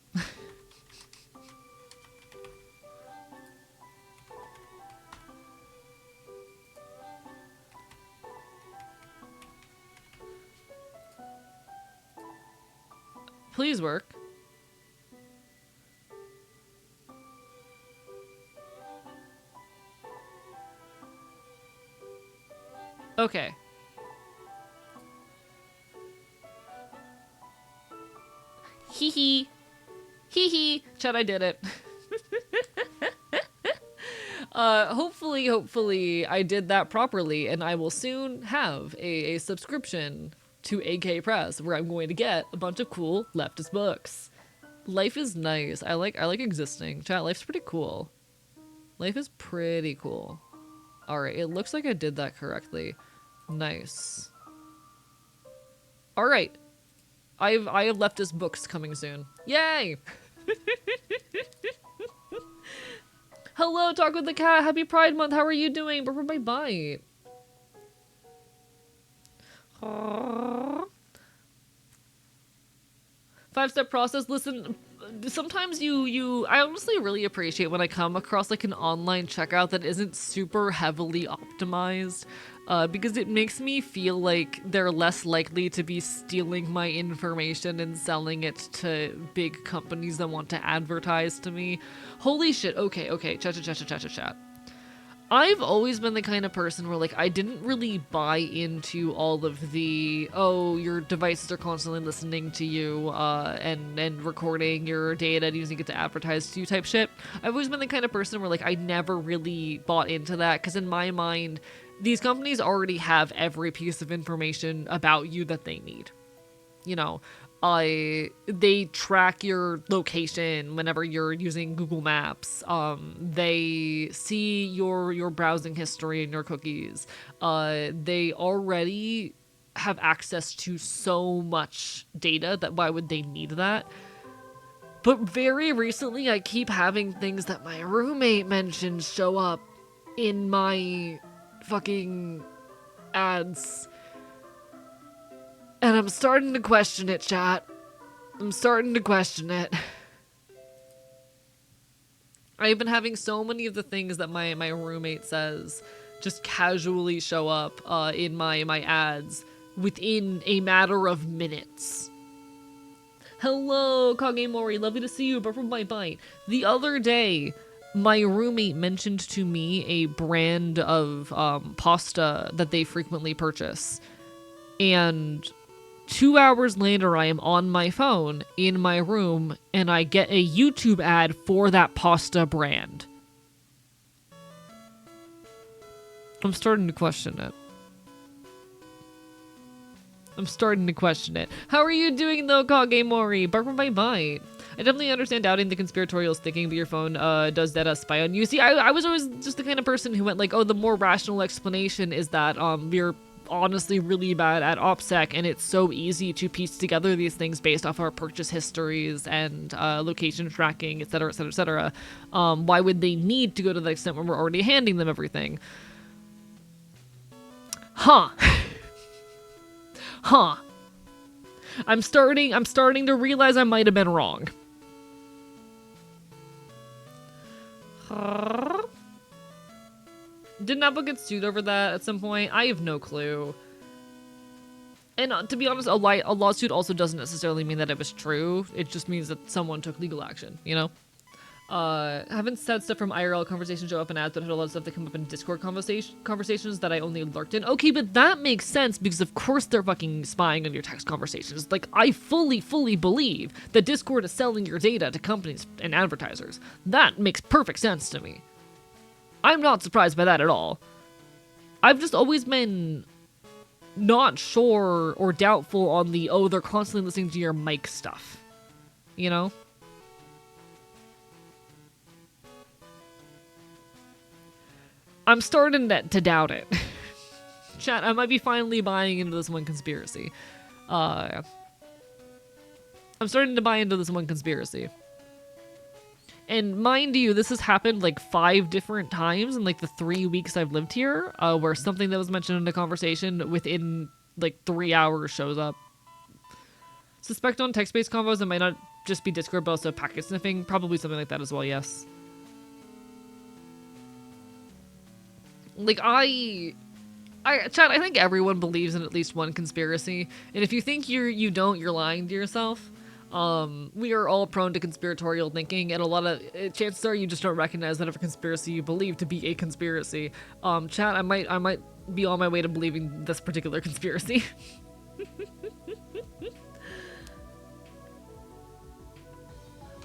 Please work. Okay. Hee hee. Hee hee. Chat, I did it. Hopefully I did that properly, and I will soon have a subscription to AK Press where I'm going to get a bunch of cool leftist books. Life is nice. I like existing. Chat, life's pretty cool. Life is pretty cool. Alright, it looks like I did that correctly. Nice. Alright. I have leftist books coming soon. Yay! Hello, Talk with the Cat. Happy Pride Month. How are you doing? Bye bye. Five-step process. Listen, sometimes I honestly really appreciate when I come across like an online checkout that isn't super heavily optimized, because it makes me feel like they're less likely to be stealing my information and selling it to big companies that want to advertise to me. Holy shit. Okay. Chat. I've always been the kind of person where, like, I didn't really buy into all of the, oh, your devices are constantly listening to you, and recording your data and using it to advertise to you type shit. I've always been the kind of person where, like, I never really bought into that, because in my mind, these companies already have every piece of information about you that they need. You know, they track your location whenever you're using Google Maps. They see your browsing history and your cookies. They already have access to so much data that why would they need that? But very recently, I keep having things that my roommate mentioned show up in my fucking ads. And I'm starting to question it, chat. I'm starting to question it. I've been having so many of the things that my roommate says just casually show up in my ads within a matter of minutes. Hello, Kagemori, lovely to see you, but from my bite. The other day, my roommate mentioned to me a brand of pasta that they frequently purchase. And 2 hours later, I am on my phone in my room and I get a YouTube ad for that pasta brand. I'm starting to question it. How are you doing though, Kagemori? Bark from my bite. I definitely understand doubting the conspiratorial sticking, but your phone does that spy on you. See, I was always just the kind of person who went like, oh, the more rational explanation is that we're honestly really bad at OPSEC, and it's so easy to piece together these things based off our purchase histories and location tracking, etc., etc., etc. Why would they need to go to the extent where we're already handing them everything? Huh. I'm starting to realize I might have been wrong. Didn't Apple get sued over that at some point? I have no clue. And to be honest, a lawsuit also doesn't necessarily mean that it was true. It just means that someone took legal action, you know? Haven't said stuff from IRL conversations show up in ads, but had a lot of stuff that come up in Discord conversations that I only lurked in. Okay, but that makes sense because of course they're fucking spying on your text conversations. Like, I fully believe that Discord is selling your data to companies and advertisers. That makes perfect sense to me. I'm not surprised by that at all. I've just always been not sure or doubtful on the, oh, they're constantly listening to your mic stuff. You know? I'm starting to doubt it. Chat, I might be finally buying into this one conspiracy. I'm starting to buy into this one conspiracy. And mind you, this has happened like 5 different times in like the 3 weeks I've lived here, where something that was mentioned in a conversation within like 3 hours shows up. Suspect on text-based convos, it might not just be Discord, but also packet sniffing. Probably something like that as well, yes. Like, chat, I think everyone believes in at least one conspiracy. And if you think you don't, you're lying to yourself. We are all prone to conspiratorial thinking, and a lot of chances are you just don't recognize whatever conspiracy you believe to be a conspiracy. Chat, I might be on my way to believing this particular conspiracy.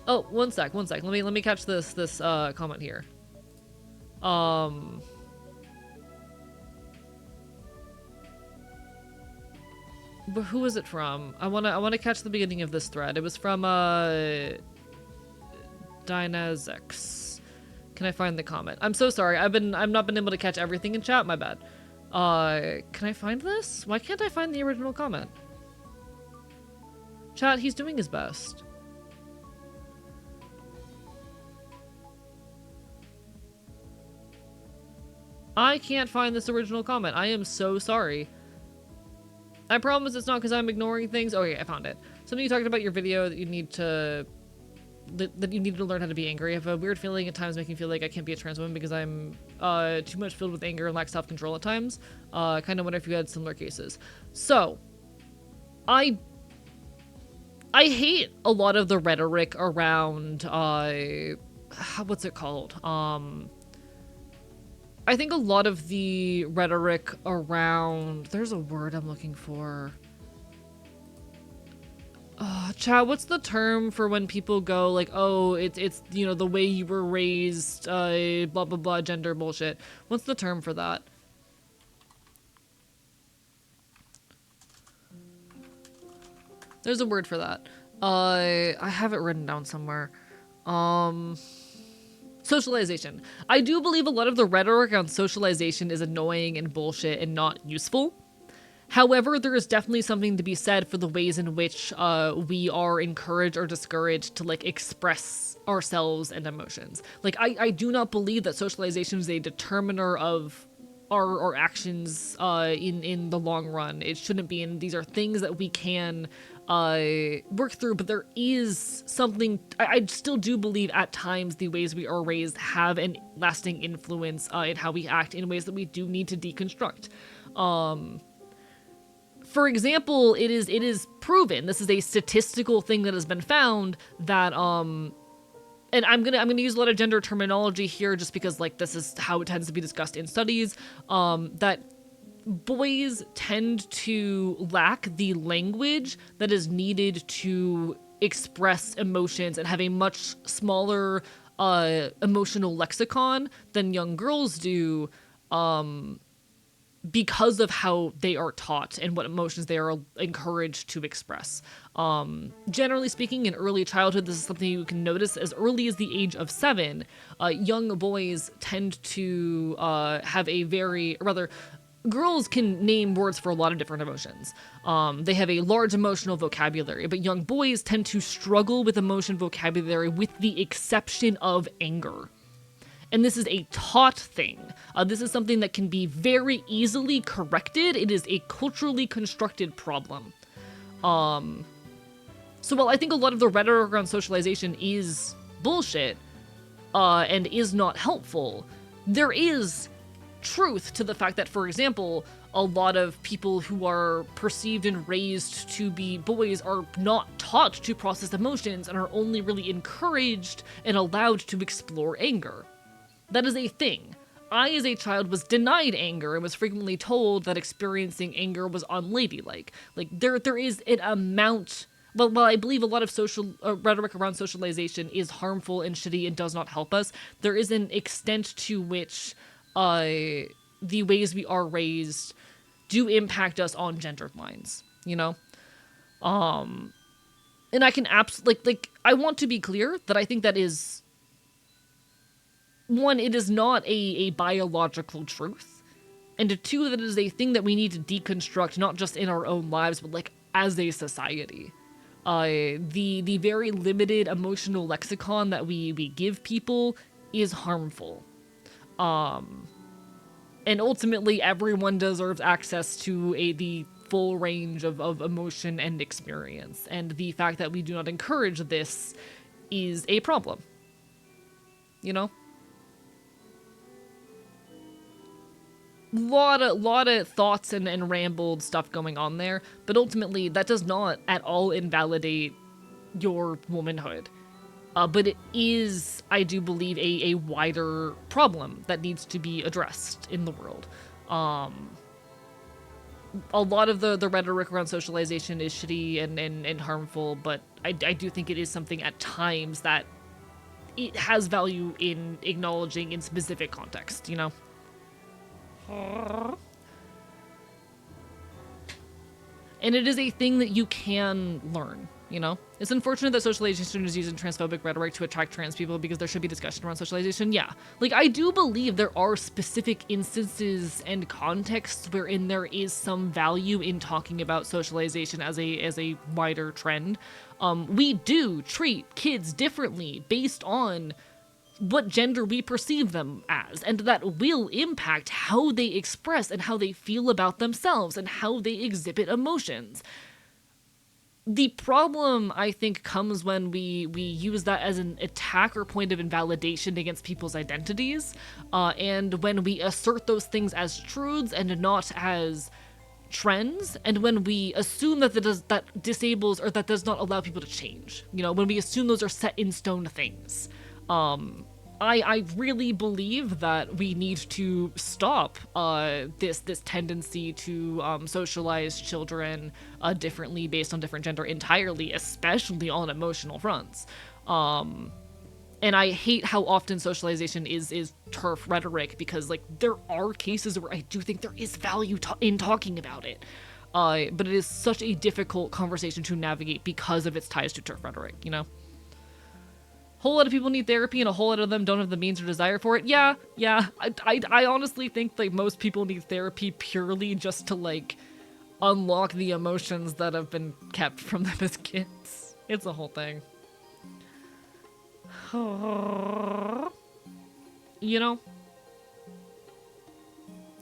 Oh, one sec. Let me catch this comment here. But who was it from? I wanna catch the beginning of this thread. It was from Dynazex. Can I find the comment? I'm so sorry. I've not been able to catch everything in chat. My bad. Can I find this? Why can't I find the original comment? Chat, he's doing his best. I can't find this original comment. I am so sorry. I promise it's not because I'm ignoring things. Oh yeah, I found it. Something you talked about your video that you need to learn how to be angry. I have a weird feeling at times making me feel like I can't be a trans woman because I'm too much filled with anger and lack self-control at times. Kind of wonder if you had similar cases. So, I hate a lot of the rhetoric around what's it called? I think a lot of the rhetoric around... There's a word I'm looking for. Chad, what's the term for when people go like, oh, it's you know, the way you were raised, blah, blah, blah, gender bullshit. What's the term for that? There's a word for that. I have it written down somewhere. Socialization. I do believe a lot of the rhetoric on socialization is annoying and bullshit and not useful. However, there is definitely something to be said for the ways in which we are encouraged or discouraged to like express ourselves and emotions. Like, I do not believe that socialization is a determiner of our actions in the long run. It shouldn't be, and these are things that we can work through, but there is something I still do believe at times the ways we are raised have an lasting influence in how we act in ways that we do need to deconstruct. For example, it is proven, this is a statistical thing that has been found, that and I'm gonna use a lot of gender terminology here just because like this is how it tends to be discussed in studies, that boys tend to lack the language that is needed to express emotions and have a much smaller emotional lexicon than young girls do, because of how they are taught and what emotions they are encouraged to express. Generally speaking, in early childhood, this is something you can notice as early as the age of 7. Young boys tend to have a very, rather, girls can name words for a lot of different emotions. They have a large emotional vocabulary, but young boys tend to struggle with emotion vocabulary with the exception of anger. And this is a taught thing. This is something that can be very easily corrected. It is a culturally constructed problem. So while I think a lot of the rhetoric around socialization is bullshit, and is not helpful, there is truth to the fact that, for example, a lot of people who are perceived and raised to be boys are not taught to process emotions and are only really encouraged and allowed to explore anger. That is a thing. I, as a child, was denied anger and was frequently told that experiencing anger was unladylike. Like, there is an amount... While I believe a lot of social rhetoric around socialization is harmful and shitty and does not help us, there is an extent to which the ways we are raised do impact us on gendered lines, you know? And I can like, I want to be clear that I think that is... One, it is not a biological truth, and two, that it is a thing that we need to deconstruct, not just in our own lives, but like as a society. The very limited emotional lexicon that we give people is harmful. And ultimately, everyone deserves access to the full range of emotion and experience, and the fact that we do not encourage this is a problem. You know? Lot of thoughts and rambled stuff going on there, but ultimately that does not at all invalidate your womanhood. But it is, I do believe, a wider problem that needs to be addressed in the world. A lot of the rhetoric around socialization is shitty and harmful, but I do think it is something at times that it has value in acknowledging in specific context, you know? And it is a thing that you can learn, you know? It's unfortunate that socialization is using transphobic rhetoric to attract trans people because there should be discussion around socialization, yeah. Like, I do believe there are specific instances and contexts wherein there is some value in talking about socialization as a wider trend. We do treat kids differently based on what gender we perceive them as, and that will impact how they express and how they feel about themselves and how they exhibit emotions. The problem, I think, comes when we use that as an attack or point of invalidation against people's identities, and when we assert those things as truths and not as trends, and when we assume that that disables or that does not allow people to change. You know, when we assume those are set in stone things. I really believe that we need to stop this tendency to socialize children differently based on different gender entirely, especially on emotional fronts. And I hate how often socialization is turf rhetoric, because like there are cases where I do think there is value in talking about it. But it is such a difficult conversation to navigate because of its ties to turf rhetoric, you know? Whole lot of people need therapy and a whole lot of them don't have the means or desire for it. Yeah. I honestly think like most people need therapy purely just to like unlock the emotions that have been kept from them as kids. It's a whole thing. You know?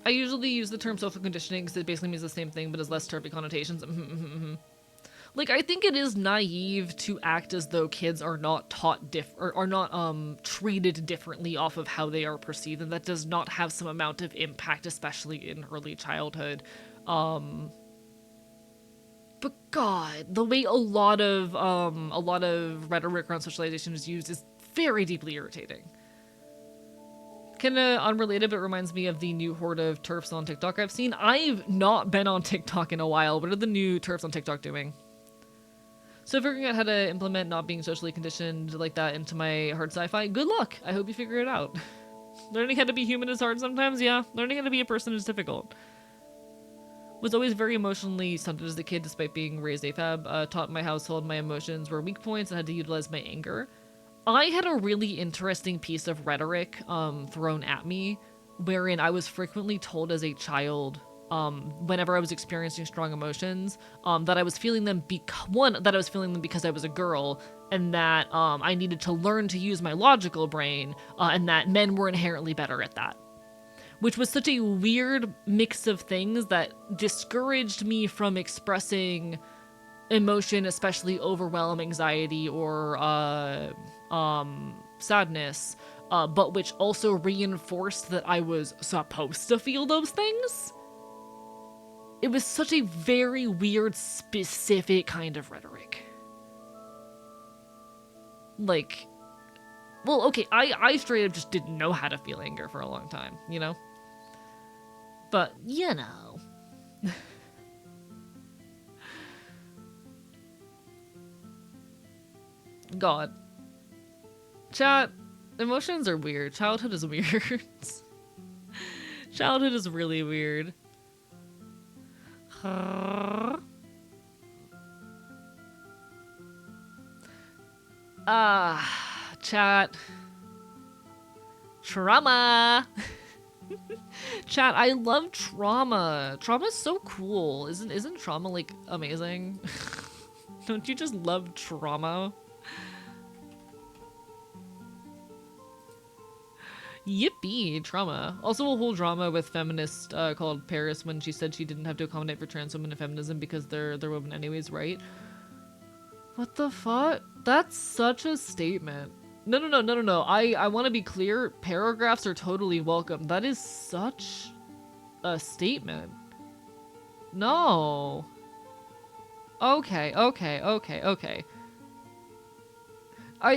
I usually use the term social conditioning because it basically means the same thing but has less turfy connotations. Like, I think it is naive to act as though kids are not taught or are not treated differently off of how they are perceived, and that does not have some amount of impact, especially in early childhood. But God, the way a lot of rhetoric around socialization is used is very deeply irritating. Kinda unrelated, but reminds me of the new horde of TERFs on TikTok I've seen. I've not been on TikTok in a while. What are the new TERFs on TikTok doing? So figuring out how to implement not being socially conditioned like that into my hard sci-fi, good luck. I hope you figure it out. Learning how to be human is hard sometimes, yeah. Learning how to be a person is difficult. Was always very emotionally stunted as a kid despite being raised AFAB. Taught my household my emotions were weak points and had to utilize my anger. I had a really interesting piece of rhetoric thrown at me wherein I was frequently told as a child whenever I was experiencing strong emotions that I was feeling them that I was feeling them because I was a girl, and that I needed to learn to use my logical brain, and that men were inherently better at that. Which was such a weird mix of things that discouraged me from expressing emotion, especially overwhelm, anxiety, or sadness, but which also reinforced that I was supposed to feel those things. It was such a very weird, specific kind of rhetoric. Like, well, okay, I straight up just didn't know how to feel anger for a long time, you know? But, you know. God. Chat, emotions are weird. Childhood is weird. Childhood is really weird. Chat. Trauma. Chat, I love trauma. Trauma is so cool. Isn't trauma like amazing? Don't you just love trauma? Yippee, trauma. Also a whole drama with feminist called Paris when she said she didn't have to accommodate for trans women in feminism because they're women anyways, right? What the fuck? That's such a statement. No. I want to be clear. Paragraphs are totally welcome. That is such a statement. No. Okay.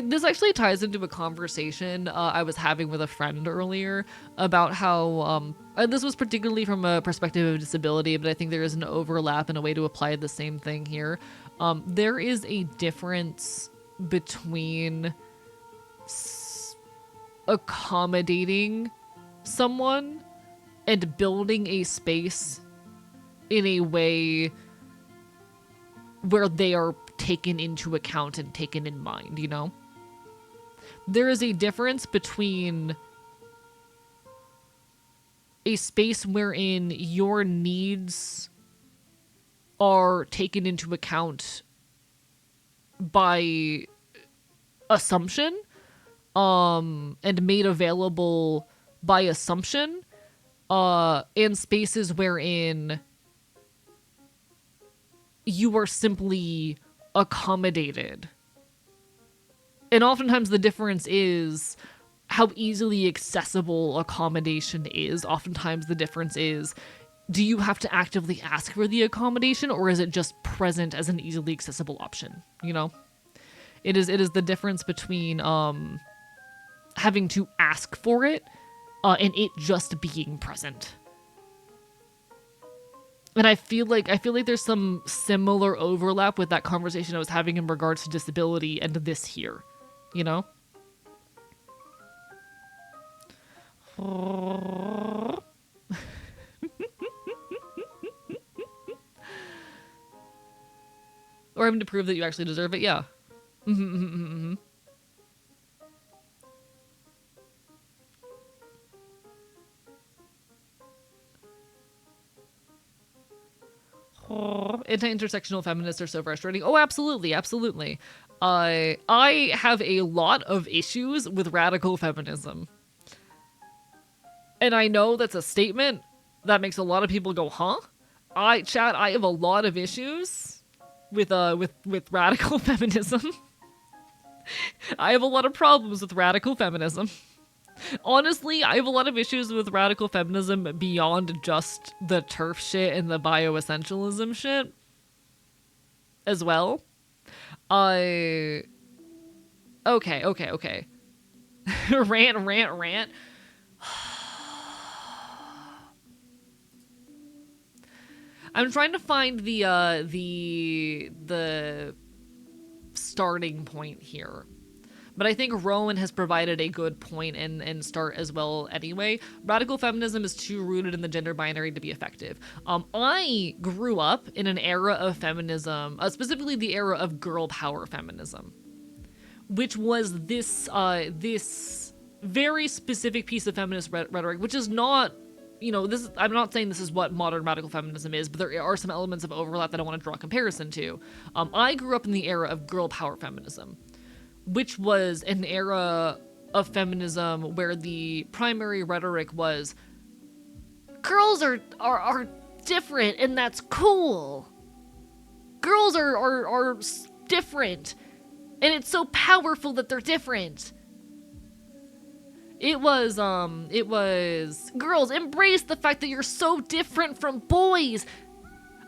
This actually ties into a conversation I was having with a friend earlier about how, this was particularly from a perspective of disability, but I think there is an overlap and a way to apply the same thing here. There is a difference between accommodating someone and building a space in a way where they are taken into account and taken in mind, you know? There is a difference between a space wherein your needs are taken into account by assumption, and made available by assumption, and spaces wherein you are simply accommodated. And oftentimes the difference is how easily accessible accommodation is. Oftentimes the difference is, do you have to actively ask for the accommodation, or is it just present as an easily accessible option, you know? It is the difference between having to ask for it and it just being present. And I feel like there's some similar overlap with that conversation I was having in regards to disability and this here, you know? Or having to prove that you actually deserve it, yeah. Anti-intersectional feminists are so frustrating. Oh, absolutely. I have a lot of issues with radical feminism. And I know that's a statement that makes a lot of people go, huh? Chat, I have a lot of issues with radical feminism. I have a lot of problems with radical feminism. Honestly, I have a lot of issues with radical feminism beyond just the TERF shit and the bioessentialism shit as well. Okay. Rant. I'm trying to find the starting point here. But I think Rowan has provided a good point and start as well anyway. Radical feminism is too rooted in the gender binary to be effective. I grew up in an era of feminism, specifically the era of girl power feminism, which was this very specific piece of feminist rhetoric, which is not, I'm not saying this is what modern radical feminism is, but there are some elements of overlap that I want to draw a comparison to. I grew up in the era of girl power feminism, which was an era of feminism where the primary rhetoric was, girls are different and that's cool. Girls are different and it's so powerful that they're different. It was girls, embrace the fact that you're so different from boys.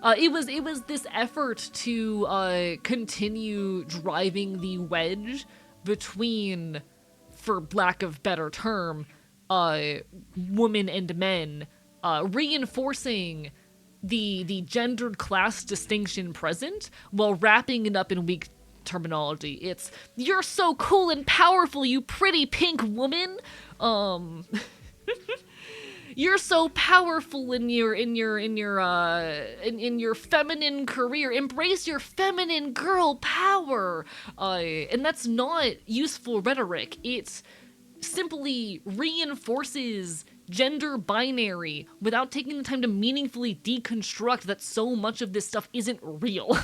It was this effort to continue driving the wedge between, for lack of better term, women and men, reinforcing the gendered class distinction present while wrapping it up in weak terminology. It's, you're so cool and powerful, you pretty pink woman. You're so powerful in your feminine career. Embrace your feminine girl power. And that's not useful rhetoric. It simply reinforces gender binary without taking the time to meaningfully deconstruct that so much of this stuff isn't real.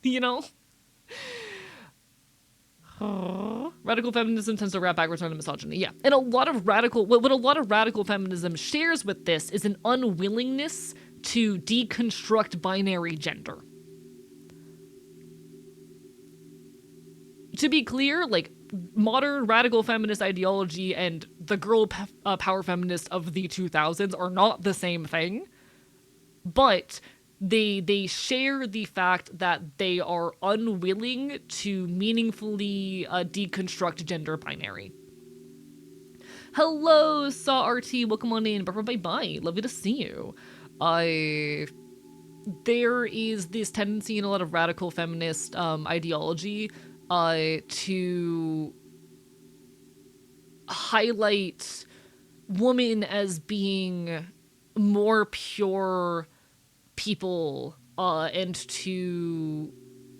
You know? Radical feminism tends to wrap backwards onto misogyny. Yeah, and what a lot of radical feminism shares with this is an unwillingness to deconstruct binary gender. To be clear, like, modern radical feminist ideology and the girl power feminist of the 2000s are not the same thing, but they share the fact that they are unwilling to meaningfully deconstruct gender binary. Hello, Saw RT, welcome on in. Bye. Lovely to see you. There is this tendency in a lot of radical feminist ideology to highlight women as being more pure people, and to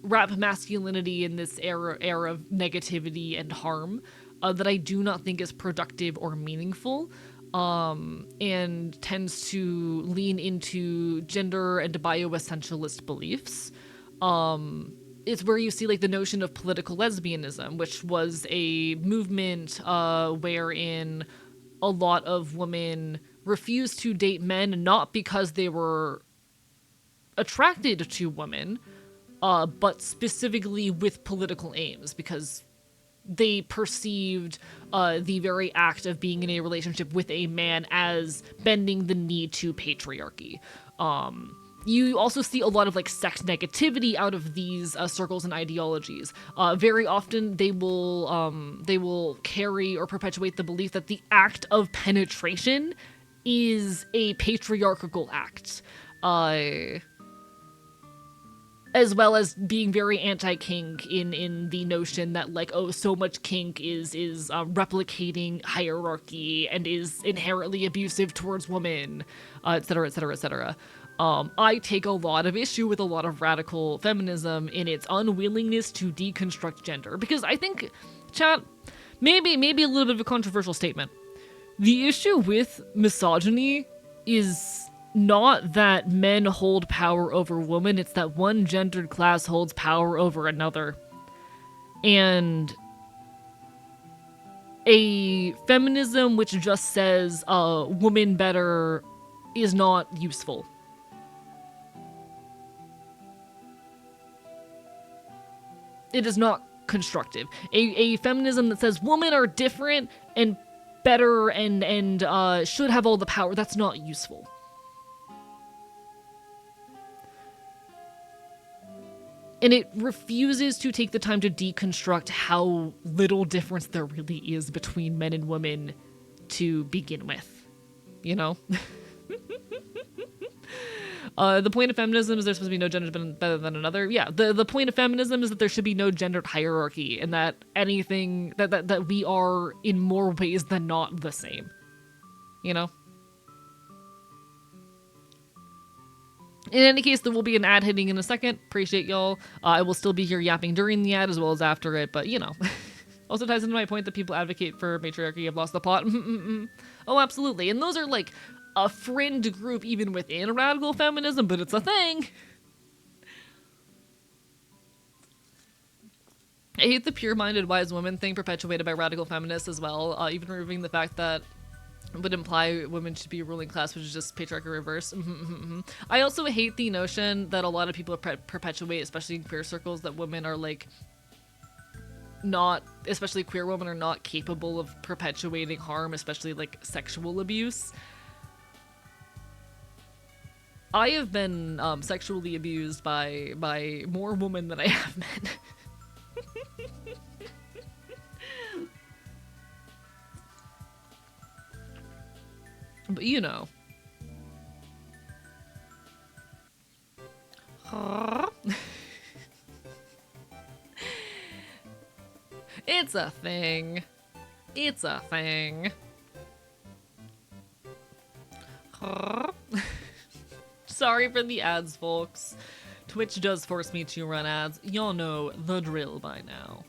wrap masculinity in this era of negativity and harm, that I do not think is productive or meaningful, and tends to lean into gender and bioessentialist beliefs. It's where you see, like, the notion of political lesbianism, which was a movement wherein a lot of women refused to date men, not because they were attracted to women, but specifically with political aims, because they perceived the very act of being in a relationship with a man as bending the knee to patriarchy. You also see a lot of, like, sex negativity out of these circles and ideologies. Very often they will carry or perpetuate the belief that the act of penetration is a patriarchal act. As well as being very anti-kink in the notion that, like, oh, so much kink is replicating hierarchy and is inherently abusive towards women, etc., etc., etc. I take a lot of issue with a lot of radical feminism in its unwillingness to deconstruct gender, because I think, chat, maybe a little bit of a controversial statement. The issue with misogyny is not that men hold power over women, it's that one gendered class holds power over another. And a feminism which just says women better is not useful. It is not constructive. A feminism that says women are different and better and should have all the power, that's not useful. And it refuses to take the time to deconstruct how little difference there really is between men and women to begin with. You know? The point of feminism is there's supposed to be no gender better than another. Yeah, the point of feminism is that there should be no gendered hierarchy and that anything, that we are in more ways than not the same. You know? In any case, there will be an ad hitting in a second. Appreciate y'all. I will still be here yapping during the ad as well as after it, but you know. Also ties into my point that people advocate for matriarchy have lost the plot. Oh, absolutely. And those are like a fringe group even within radical feminism, but it's a thing. I hate the pure-minded wise woman thing perpetuated by radical feminists as well, even removing the fact that would imply women should be a ruling class, which is just patriarchy reverse. I also hate the notion that a lot of people perpetuate, especially in queer circles, that women are like not, especially queer women, are not capable of perpetuating harm, especially like sexual abuse. I have been sexually abused by more women than I have men. But you know. It's a thing. It's a thing. Sorry for the ads, folks. Twitch does force me to run ads. Y'all know the drill by now.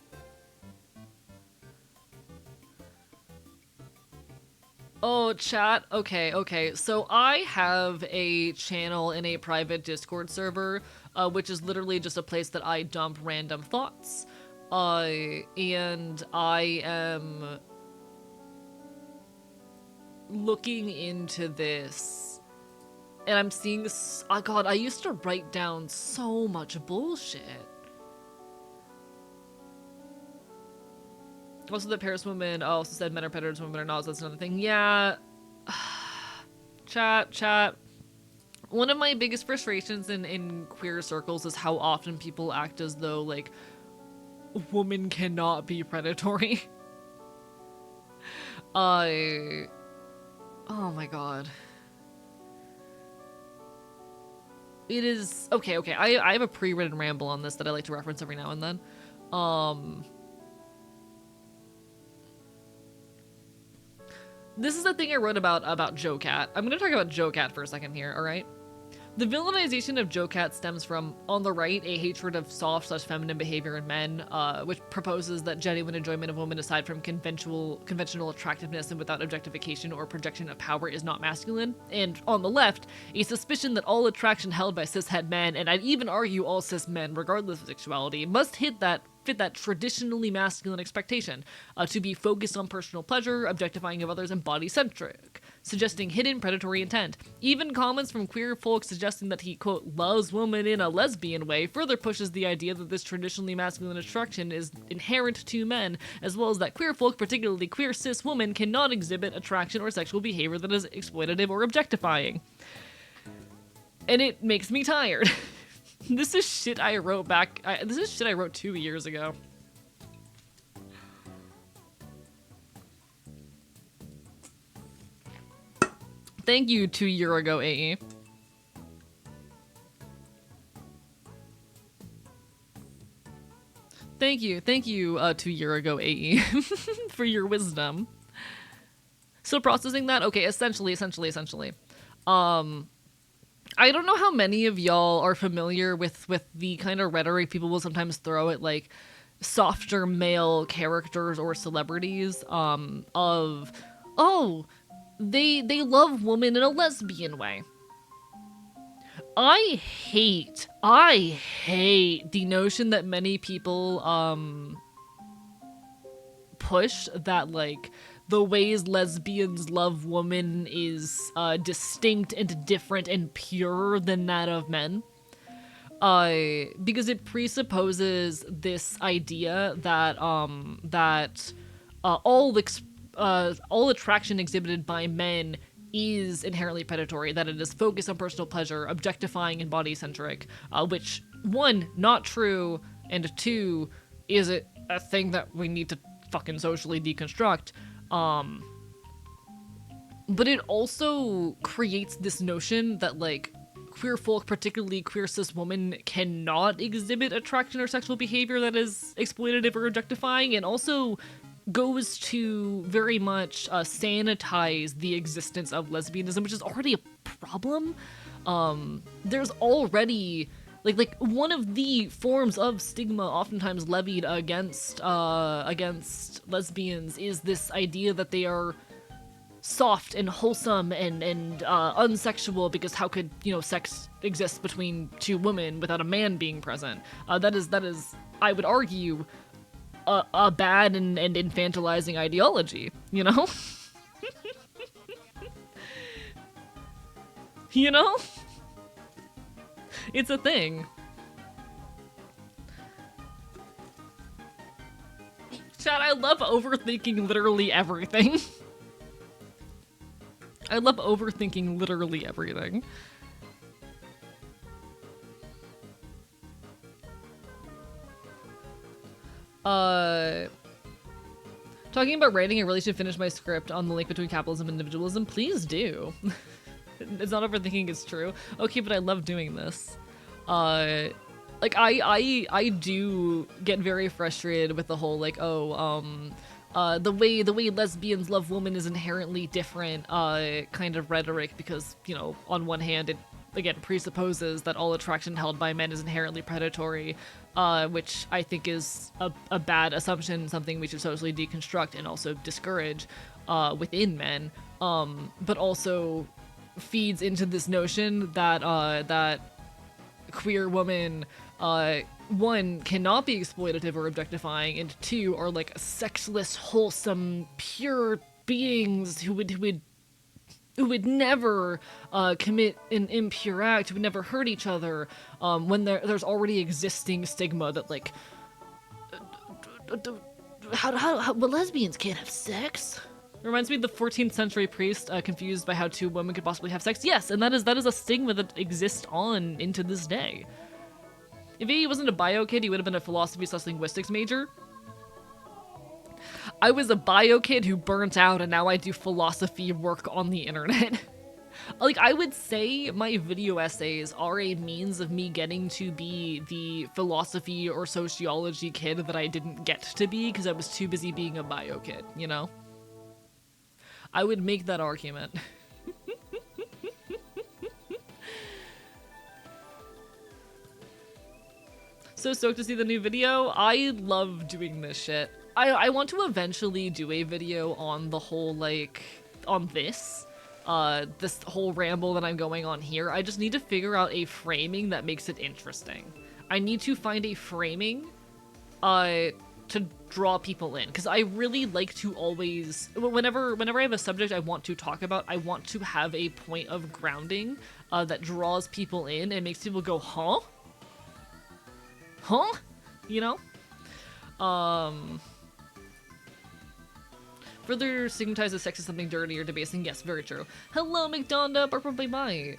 Oh, chat. Okay. So I have a channel in a private Discord server, which is literally just a place that I dump random thoughts. And I am looking into this, and I'm seeing this. Oh God, I used to write down so much bullshit. Also, the Paris woman also said men are predators, women are not, so that's another thing. Yeah. Chat. One of my biggest frustrations in queer circles is how often people act as though, like, women cannot be predatory. Oh my God. It is... Okay. I have a pre-written ramble on this that I like to reference every now and then. This is the thing I wrote about JoCat. I'm going to talk about JoCat for a second here, alright? The villainization of JoCat stems from, on the right, a hatred of soft/feminine behavior in men, which proposes that genuine enjoyment of women aside from conventional attractiveness and without objectification or projection of power is not masculine. And on the left, a suspicion that all attraction held by cishet men, and I'd even argue all cis men, regardless of sexuality, must fit that traditionally masculine expectation, to be focused on personal pleasure, objectifying of others, and body-centric, suggesting hidden predatory intent. Even comments from queer folk suggesting that he, quote, loves women in a lesbian way further pushes the idea that this traditionally masculine attraction is inherent to men, as well as that queer folk, particularly queer cis women, cannot exhibit attraction or sexual behavior that is exploitative or objectifying. And it makes me tired. This is shit I wrote this is shit I wrote 2 years ago. Thank you, 2 year ago AE. Thank you, 2 year ago AE, for your wisdom. So processing that, okay, essentially. I don't know how many of y'all are familiar with the kind of rhetoric people will sometimes throw at, like, softer male characters or celebrities, of, oh, they love women in a lesbian way. I hate the notion that many people, push that, like, the ways lesbians love women is distinct and different and purer than that of men. Because it presupposes this idea that all attraction exhibited by men is inherently predatory, that it is focused on personal pleasure, objectifying and body-centric, which, one, not true, and two, is it a thing that we need to fucking socially deconstruct. But it also creates this notion that, like, queer folk, particularly queer cis women, cannot exhibit attraction or sexual behavior that is exploitative or objectifying, and also goes to very much sanitize the existence of lesbianism, which is already a problem. There's already like one of the forms of stigma oftentimes levied against lesbians is this idea that they are soft and wholesome and unsexual, because how could, you know, sex exist between two women without a man being present? That is I would argue a bad and infantilizing ideology, you know? You know? It's a thing. Chat, I love overthinking literally everything. I love overthinking literally everything. Talking about writing, I really should finish my script on the link between capitalism and individualism. Please do. It's not overthinking, it's true. Okay, but I love doing this. Like, I do get very frustrated with the whole, like, the way lesbians love women is inherently different, kind of rhetoric, because, you know, on one hand, it, again, presupposes that all attraction held by men is inherently predatory, which I think is a bad assumption, something we should socially deconstruct and also discourage, within men, but also feeds into this notion that, that queer women, one, cannot be exploitative or objectifying, and two, are like sexless, wholesome, pure beings who would never commit an impure act, who would never hurt each other, when there's already existing stigma that, like, how well, lesbians can't have sex. Reminds me of the 14th century priest confused by how two women could possibly have sex. Yes, and that is a stigma that exists on into this day. If he wasn't a bio kid, he would have been a philosophy/linguistics major. I was a bio kid who burnt out, and now I do philosophy work on the internet. Like, I would say my video essays are a means of me getting to be the philosophy or sociology kid that I didn't get to be because I was too busy being a bio kid, you know? I would make that argument. So stoked to see the new video. I love doing this shit. I want to eventually do a video on the whole, like, on this whole ramble that I'm going on here. I just need to figure out a framing that makes it interesting. I need to find a framing, to draw people in, because I really like to always, whenever I have a subject I want to talk about, I want to have a point of grounding that draws people in and makes people go, huh? Huh? You know? Further stigmatizes sex as something dirty or debasing. Yes, very true. Hello, McDonda, probably might.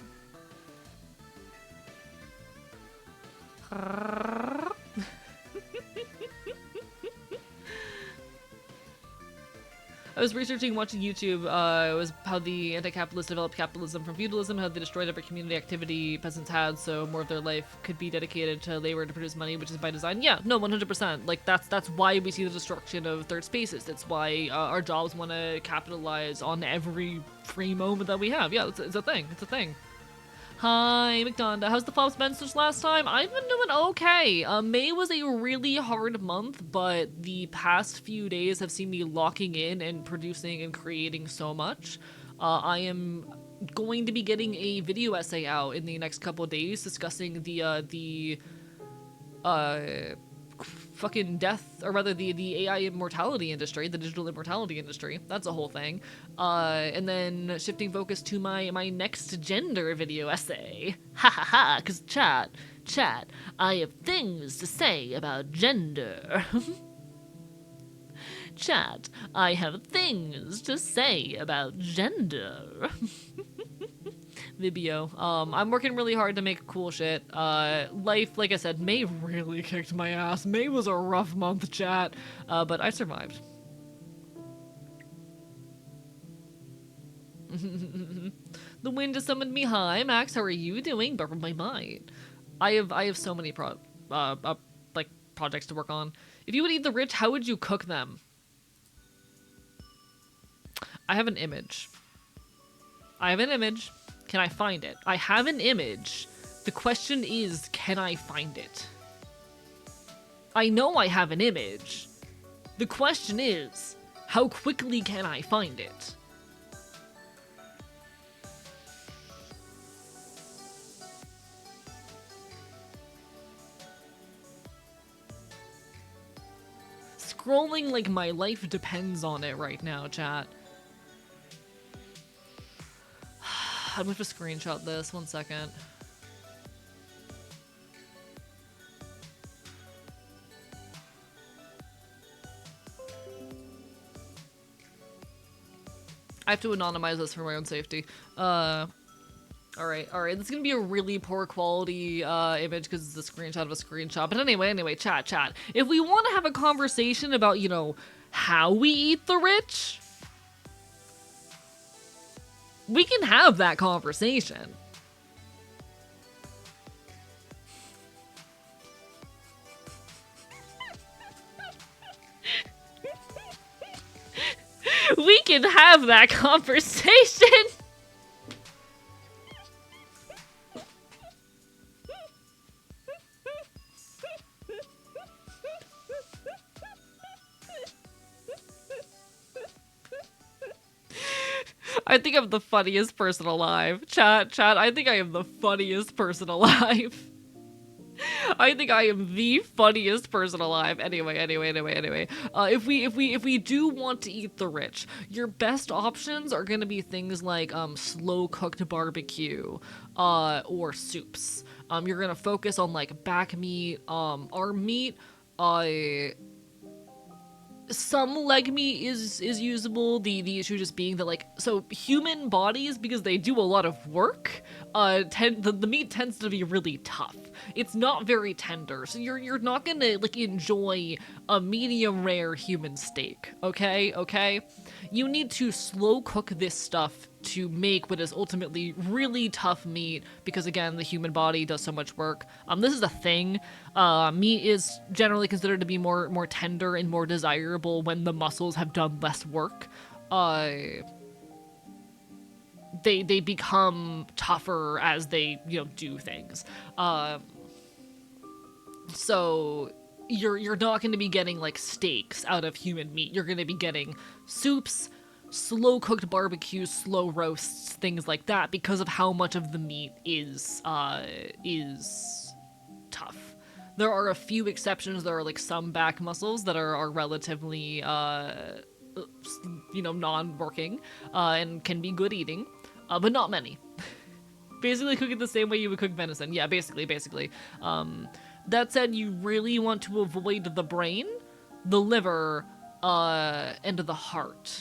I was researching, watching YouTube, it was how the anti-capitalists developed capitalism from feudalism, how they destroyed every community activity peasants had, so more of their life could be dedicated to labor to produce money, which is by design. Yeah, no, 100%. Like, that's why we see the destruction of third spaces. That's why our jobs want to capitalize on every free moment that we have. Yeah, it's a thing. It's a thing. Hi, McDonda. How's the Fobbs been since last time? I've been doing okay. May was a really hard month, but the past few days have seen me locking in and producing and creating so much. I am going to be getting a video essay out in the next couple of days discussing the fucking death, or rather the AI immortality industry, the digital immortality industry. That's a whole thing. And then shifting focus to my next gender video essay. Ha ha ha, cause chat, I have things to say about gender. Chat, I have things to say about gender. Vibio. I'm working really hard to make cool shit. Life, like I said, May really kicked my ass. May was a rough month, chat, but I survived. The wind has summoned me. Hi, Max. How are you doing? But from my mind, I have so many like projects to work on. If you would eat the rich, how would you cook them? I have an image. Can I find it? I have an image. The question is, can I find it? I know I have an image. The question is, how quickly can I find it? Scrolling like my life depends on it right now, chat. I'm gonna have to screenshot this, 1 second. I have to anonymize this for my own safety. Alright, this is gonna be a really poor quality image because it's a screenshot of a screenshot. But anyway, chat. If we want to have a conversation about, you know, how we eat the rich, we can have that conversation. We can have that conversation. I think I'm the funniest person alive. Chat, I think I am the funniest person alive. I think I am the funniest person alive. Anyway. If we do want to eat the rich, your best options are gonna be things like slow cooked barbecue, or soups. You're gonna focus on like back meat, arm meat, some leg meat is usable. The issue just being that, like, so human bodies, because they do a lot of work, the meat tends to be really tough. It's not very tender, so you're not gonna like enjoy a medium rare human steak. Okay. You need to slow cook this stuff to make what is ultimately really tough meat, because again, the human body does so much work. This is a thing. Meat is generally considered to be more tender and more desirable when the muscles have done less work. They become tougher as they, you know, do things. So you're not going to be getting like steaks out of human meat. You're going to be getting soups, slow cooked barbecues, slow roasts, things like that, because of how much of the meat is tough. There are a few exceptions. There are like some back muscles that are relatively you know, non-working and can be good eating, but not many. Basically cook it the same way you would cook venison. Yeah, basically. That said, you really want to avoid the brain, the liver, and the heart.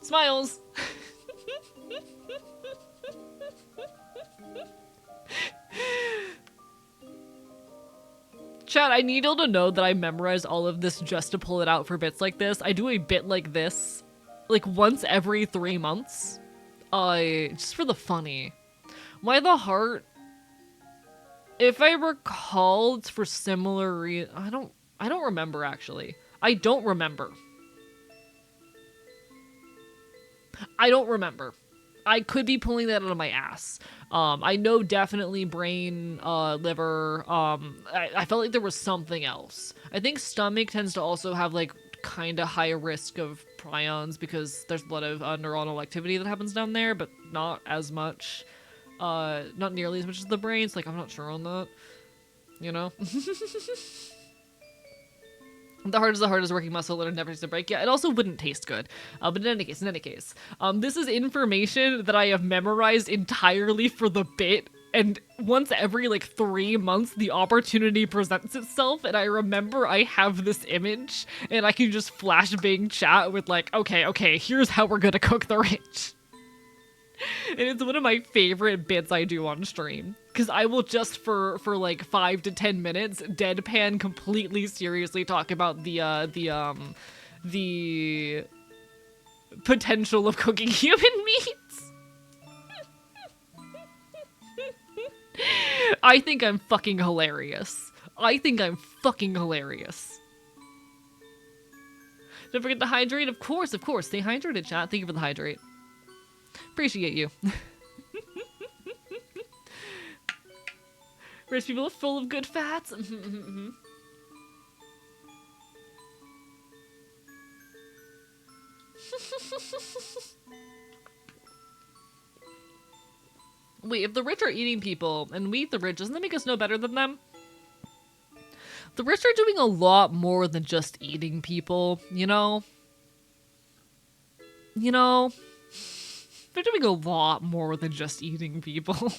Smiles! Chat, I need y'all to know that I memorized all of this just to pull it out for bits like this. I do a bit like this, like, once every 3 months. Just for the funny. Why the heart? If I recall, it's for similar I don't remember, actually. I don't remember. I could be pulling that out of my ass. I know definitely brain, liver, I felt like there was something else. I think stomach tends to also have, like, kind of high risk of prions because there's a lot of neuronal activity that happens down there, but not as much. Not nearly as much as the brain, so, like, I'm not sure on that. you know? The heart is the hardest working muscle and it never takes a break. Yeah, it also wouldn't taste good. But in any case, this is information that I have memorized entirely for the bit. And once every, like, 3 months, the opportunity presents itself, and I remember I have this image, and I can just flashbang chat with, like, okay, here's how we're gonna cook the ranch. And it's one of my favorite bits I do on stream. Because I will just, for like 5 to 10 minutes, deadpan completely seriously talk about the potential of cooking human meats. I think I'm fucking hilarious. Don't forget to hydrate. Of course. Stay hydrated, chat. Thank you for the hydrate. Appreciate you. Rich people are full of good fats. Wait, if the rich are eating people and we eat the rich, doesn't that make us no better than them? The rich are doing a lot more than just eating people, you know? They're doing a lot more than just eating people.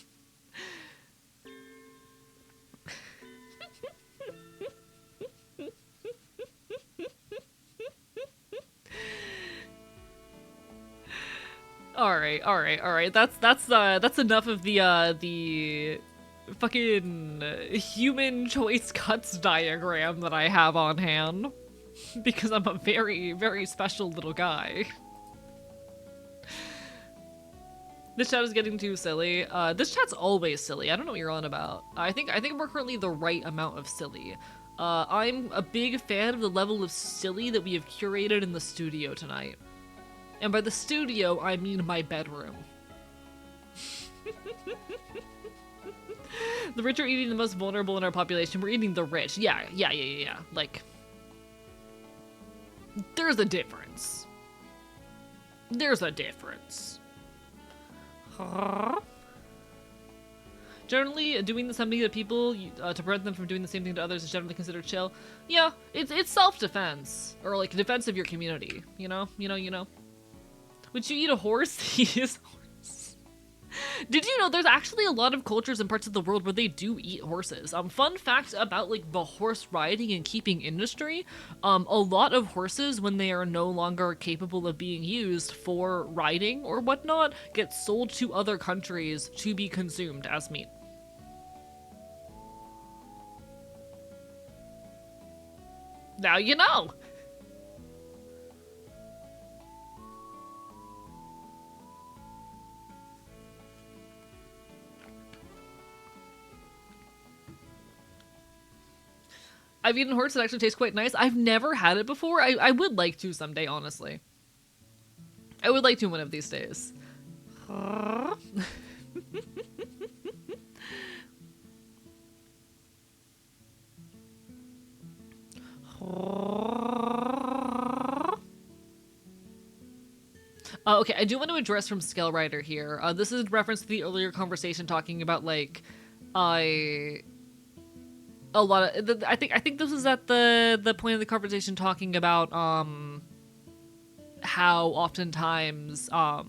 All right. That's enough of the fucking human choice cuts diagram that I have on hand, because I'm a very, very special little guy. This chat is getting too silly. This chat's always silly. I don't know what you're on about. I think we're currently the right amount of silly. I'm a big fan of the level of silly that we have curated in the studio tonight. And by the studio, I mean my bedroom. The rich are eating the most vulnerable in our population. We're eating the rich. Yeah. Like, there's a difference. Generally, doing something to people to prevent them from doing the same thing to others is generally considered chill. Yeah, it's self-defense, or like defense of your community. You know. Would you eat a horse? He is a horse. Did you know there's actually a lot of cultures and parts of the world where they do eat horses? Fun fact about like the horse riding and keeping industry, a lot of horses, when they are no longer capable of being used for riding or whatnot, get sold to other countries to be consumed as meat. Now you know! I've eaten horse, it actually tastes quite nice. I've never had it before. I would like to someday, honestly. I would like to one of these days. Okay, I do want to address from Scale Rider here. This is in reference to the earlier conversation talking about, like, a lot of I think this was at the point of the conversation talking about how oftentimes a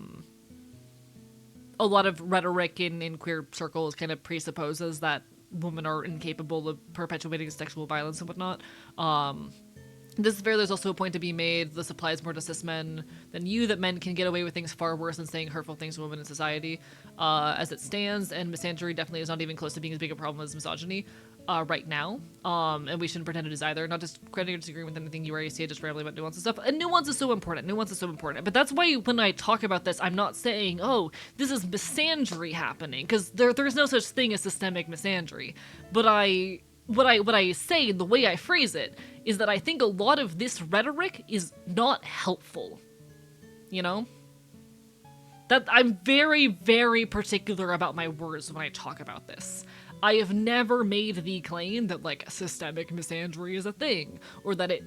lot of rhetoric in queer circles kind of presupposes that women are incapable of perpetuating sexual violence and whatnot. This is fair. There's also a point to be made. This applies more to cis men than you, that men can get away with things far worse than saying hurtful things to women in society as it stands, and misandry definitely is not even close to being as big a problem as misogyny right now, and we shouldn't pretend it is either. Not just crediting or disagreeing with anything you already say, just rambling about nuance and stuff. And nuance is so important. But that's why when I talk about this, I'm not saying, oh, this is misandry happening, because there's no such thing as systemic misandry. But what I say, the way I phrase it, is that I think a lot of this rhetoric is not helpful. You know? That I'm very, very particular about my words when I talk about this. I have never made the claim that, like, systemic misandry is a thing, or that it,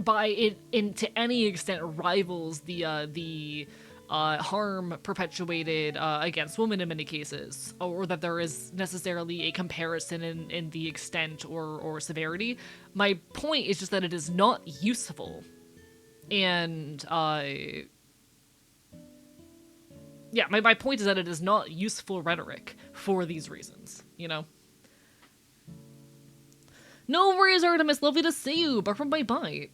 to any extent, rivals the harm perpetuated against women in many cases, or that there is necessarily a comparison in the extent or severity. My point is just that it is not useful. And, yeah, my point is that it is not useful rhetoric for these reasons, you know? No worries, Artemis. Lovely to see you. Back from my bite.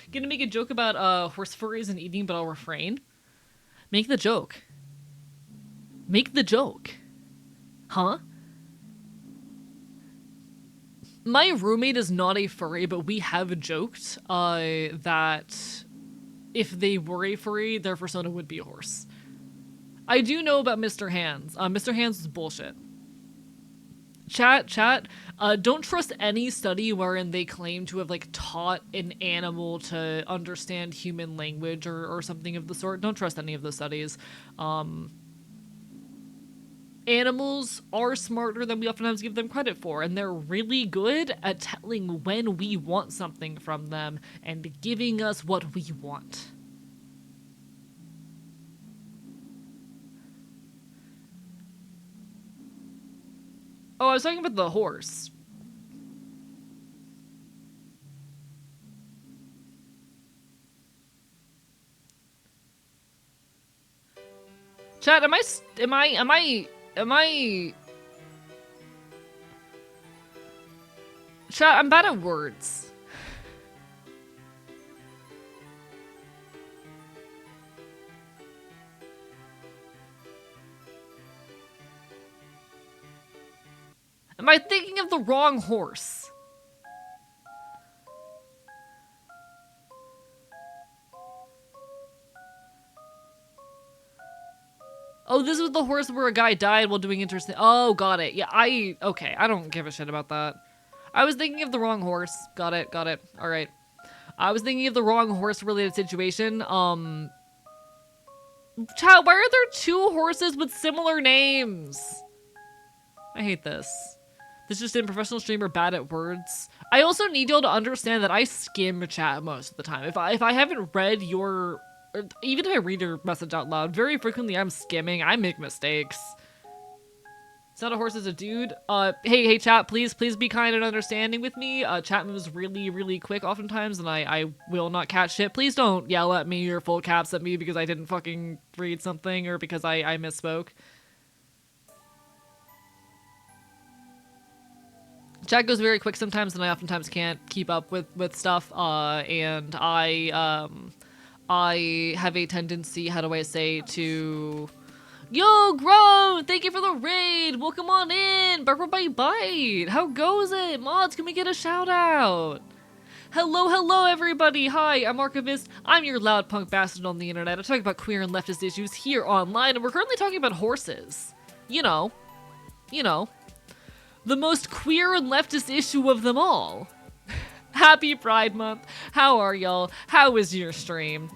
Gonna make a joke about horse furries and eating, but I'll refrain. Make the joke. Make the joke. Huh? My roommate is not a furry, but we have joked that if they were a furry, their persona would be a horse. I do know about Mr. Hands. Mr. Hands is bullshit. Chat, don't trust any study wherein they claim to have, like, taught an animal to understand human language or something of the sort. Don't trust any of those studies. Animals are smarter than we oftentimes give them credit for, and they're really good at telling when we want something from them and giving us what we want. Oh, I was talking about the horse. Chat, am I... Chat, I'm bad at words. Am I thinking of the wrong horse? Oh, this was the horse where a guy died while doing interesting. Oh, got it. Yeah, okay, I don't give a shit about that. I was thinking of the wrong horse. Got it. All right. I was thinking of the wrong horse-related situation. Chat, why are there two horses with similar names? I hate this. This just in, professional streamer bad at words. I also need y'all to understand that I skim chat most of the time. If I haven't read your... Even if I read your message out loud, very frequently I'm skimming. I make mistakes. It's not a horse, it's a dude. Hey, chat, please be kind and understanding with me. Chat moves really quick oftentimes, and I will not catch shit. Please don't yell at me or full caps at me because I didn't fucking read something or because I misspoke. Chat goes very quick sometimes, and I oftentimes can't keep up with stuff, and I have a tendency, how do I say, to... Yo, Grown! Thank you for the raid! Welcome on in! Barber Bite! How goes it? Mods, can we get a shout out? Hello, everybody! Hi, I'm Archivist. I'm your loud punk bastard on the internet. I talk about queer and leftist issues here online, and we're currently talking about horses. You know. The most queer and leftist issue of them all. Happy Pride Month. How are y'all? How is your stream?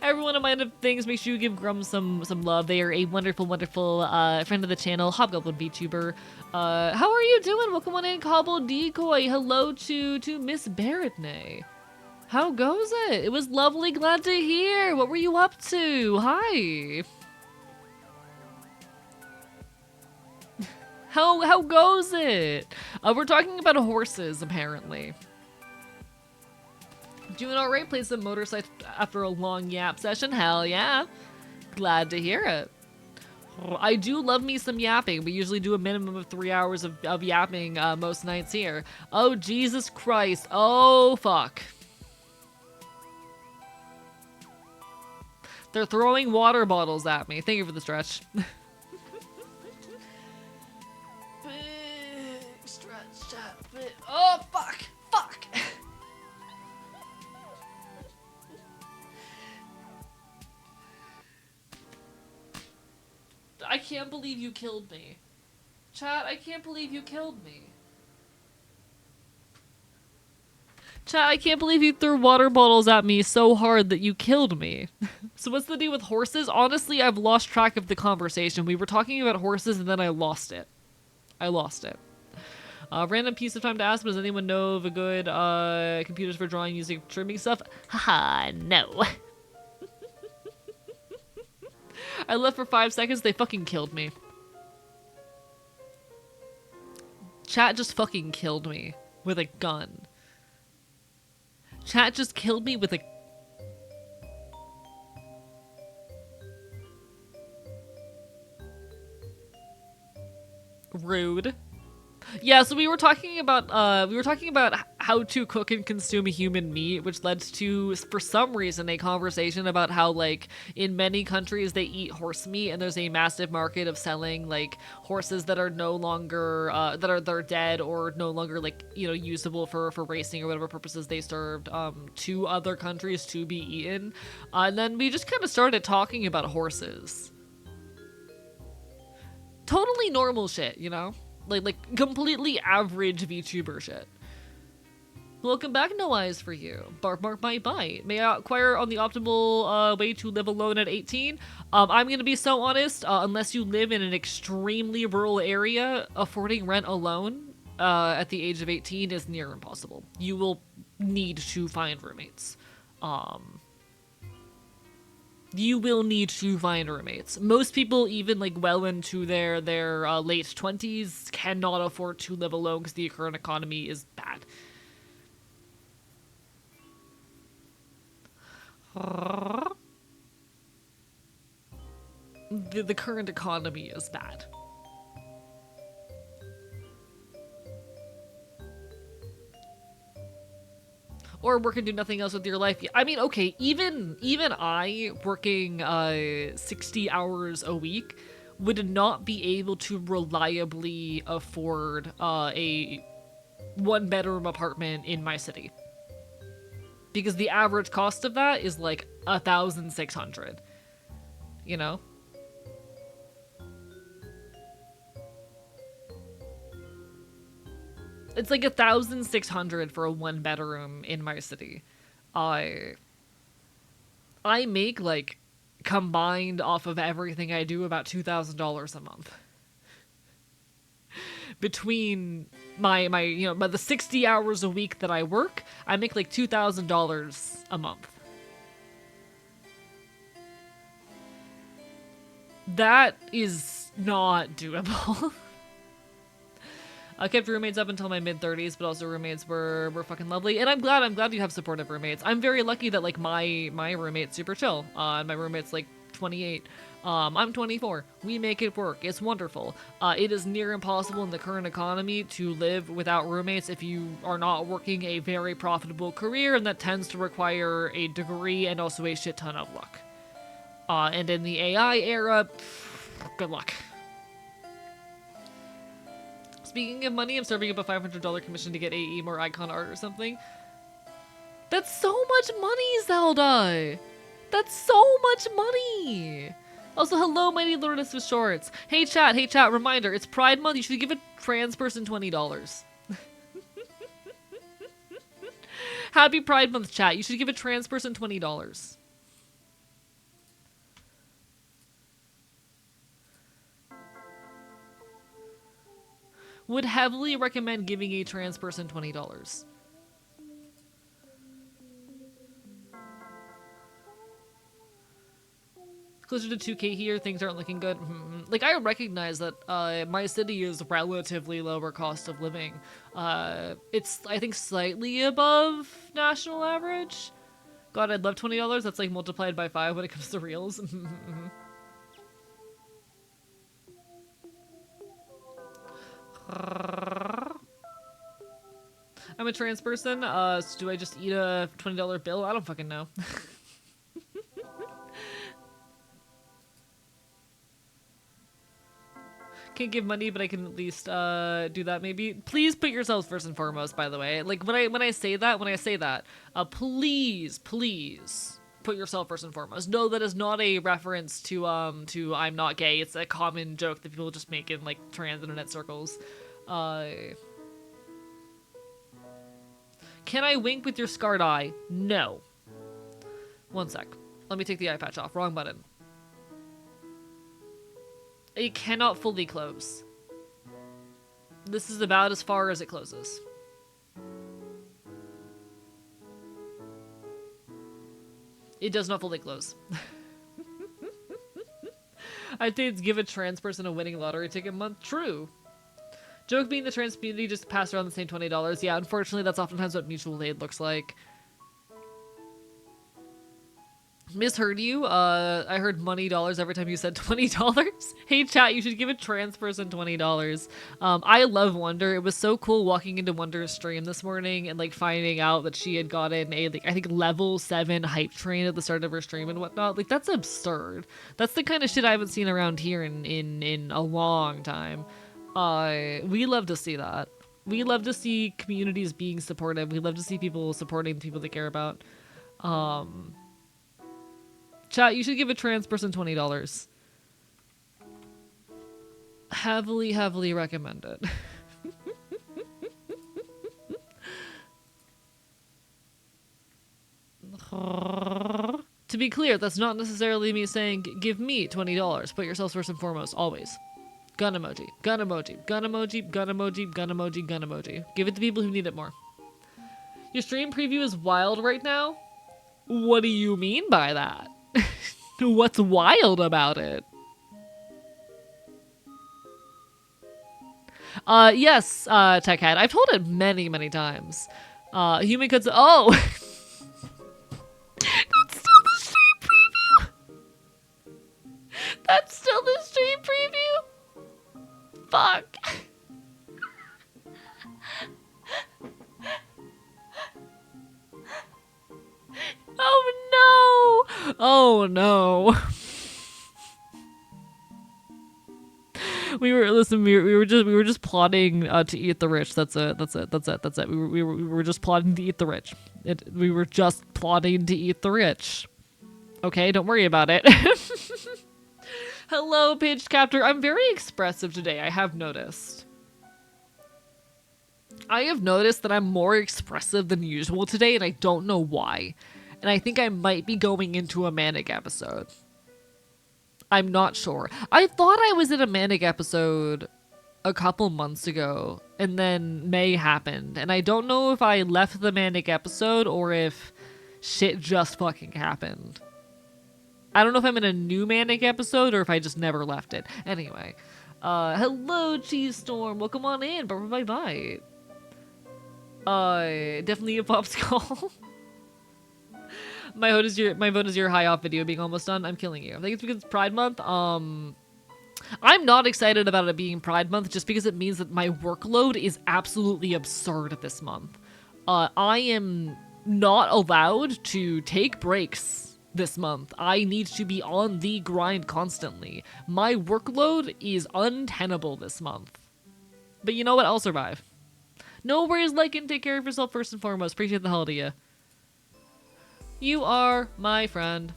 Everyone in mind of things, make sure you give Grum some love. They are a wonderful friend of the channel, Hobgoblin VTuber. How are you doing? Welcome on in, Cobble Decoy. Hello to Miss Barrettney. How goes it? It was lovely, glad to hear. What were you up to? Hi. How goes it? We're talking about horses, apparently. Doing alright, played some motorcycle after a long yap session. Hell yeah. Glad to hear it. I do love me some yapping. We usually do a minimum of 3 hours of yapping most nights here. Oh, Jesus Christ. Oh, fuck. They're throwing water bottles at me. Thank you for the stretch. Big stretch. Oh, fuck. Fuck. I can't believe you killed me. Chat, I can't believe you killed me. Chat, I can't believe you threw water bottles at me so hard that you killed me. So what's the deal with horses? Honestly, I've lost track of the conversation. We were talking about horses and then I lost it. Random piece of time to ask, but does anyone know of a good computers for drawing, music, trimming stuff? Haha, no. I left for 5 seconds, they fucking killed me. Chat just fucking killed me with a gun. Chat just killed me with a... Rude. Yeah, so we were talking about how to cook and consume human meat, which led to, for some reason, a conversation about how, like, in many countries they eat horse meat, and there's a massive market of selling, like, horses that are no longer they're dead or no longer, like, you know, usable for racing or whatever purposes they served to other countries to be eaten. And then we just kind of started talking about horses. Totally normal shit, you know? Like completely average VTuber shit. Welcome back, no eyes for you. Bark my bite. May I acquire on the optimal way to live alone at 18? I'm gonna be so honest, unless you live in an extremely rural area, affording rent alone at the age of 18 is near impossible. You will need to find roommates. You will need to find roommates. Most people, even like well into their late 20s, cannot afford to live alone because the current economy is bad. The current economy is bad. Or work and do nothing else with your life. I mean, okay, even I, working 60 hours a week, would not be able to reliably afford a one-bedroom apartment in my city. Because the average cost of that is like 1,600. You know? It's like 1,600 for a one bedroom in my city. I make, like, combined off of everything I do, about $2,000 a month. Between my you know, by the 60 hours a week that I work, I make like $2,000 a month. That is not doable. I kept roommates up until my mid-30s, but also roommates were fucking lovely, and I'm glad you have supportive roommates. I'm very lucky that, like, my roommate's super chill. My roommate's like 28. I'm 24. We make it work. It's wonderful. It is near impossible in the current economy to live without roommates if you are not working a very profitable career, and that tends to require a degree and also a shit ton of luck. And in the AI era, good luck. Speaking of money, I'm serving up a $500 commission to get AE more icon art or something. That's so much money, Zelda! That's so much money! Also, hello, mighty lordess with shorts. Hey chat, reminder, it's Pride Month, you should give a trans person $20. Happy Pride Month, chat. You should give a trans person $20. Would heavily recommend giving a trans person $20. Closer to 2K here, things aren't looking good. Like, I recognize that my city is relatively lower cost of living. It's, I think, slightly above national average. God, I'd love $20. That's like multiplied by 5 when it comes to reals. I'm a trans person, so do I just eat a $20 bill? I don't fucking know. Can't give money, but I can at least do that maybe. Please put yourselves first and foremost, by the way. Like, when I say that, please put yourself first and foremost. No, that is not a reference to I'm not gay. It's a common joke that people just make in, like, trans internet circles. Can I wink with your scarred eye? No. One sec. Let me take the eye patch off. Wrong button. It cannot fully close. This is about as far as it closes. It does not fully close. I did give a trans person a winning lottery ticket month. True. Joke being the trans community just passed around the same $20. Yeah, unfortunately, that's oftentimes what mutual aid looks like. Misheard you. I heard money dollars every time you said $20. Hey chat, you should give a trans person $20. I love Wonder. It was so cool walking into Wonder's stream this morning and like finding out that she had gotten a like I think level 7 hype train at the start of her stream and whatnot. Like that's absurd. That's the kind of shit I haven't seen around here in a long time. We love to see that. We love to see communities being supportive. We love to see people supporting the people they care about. Chat, you should give a trans person $20. Heavily, heavily recommend it. To be clear, that's not necessarily me saying, give me $20. Put yourselves first and foremost, always. Gun emoji, gun emoji, gun emoji, gun emoji, gun emoji, gun emoji. Give it to people who need it more. Your stream preview is wild right now? What do you mean by that? What's wild about it? Yes, Techhead. I've told it many, many times. Human cuts. Oh! That's still the stream preview! That's still the stream preview? Fuck. Oh no! Oh no! We were just plotting to eat the rich. That's it. We were just plotting to eat the rich. We were just plotting to eat the rich. Okay, don't worry about it. Hello, Page Captor. I'm very expressive today. I have noticed. I have noticed that I'm more expressive than usual today, and I don't know why. And I think I might be going into a manic episode. I'm not sure. I thought I was in a manic episode a couple months ago, and then May happened. And I don't know if I left the manic episode or if shit just fucking happened. I don't know if I'm in a new manic episode or if I just never left it. Anyway. Hello, Cheese Storm. Welcome on in. Bye-bye. Definitely a popsicle. My vote is your high off video being almost done. I'm killing you. I think it's because it's Pride Month. I'm not excited about it being Pride Month just because it means that my workload is absolutely absurd this month. I am not allowed to take breaks this month. I need to be on the grind constantly. My workload is untenable this month. But you know what? I'll survive. No worries, Lycan. Take care of yourself first and foremost. Appreciate the hell out of you. You are my friend.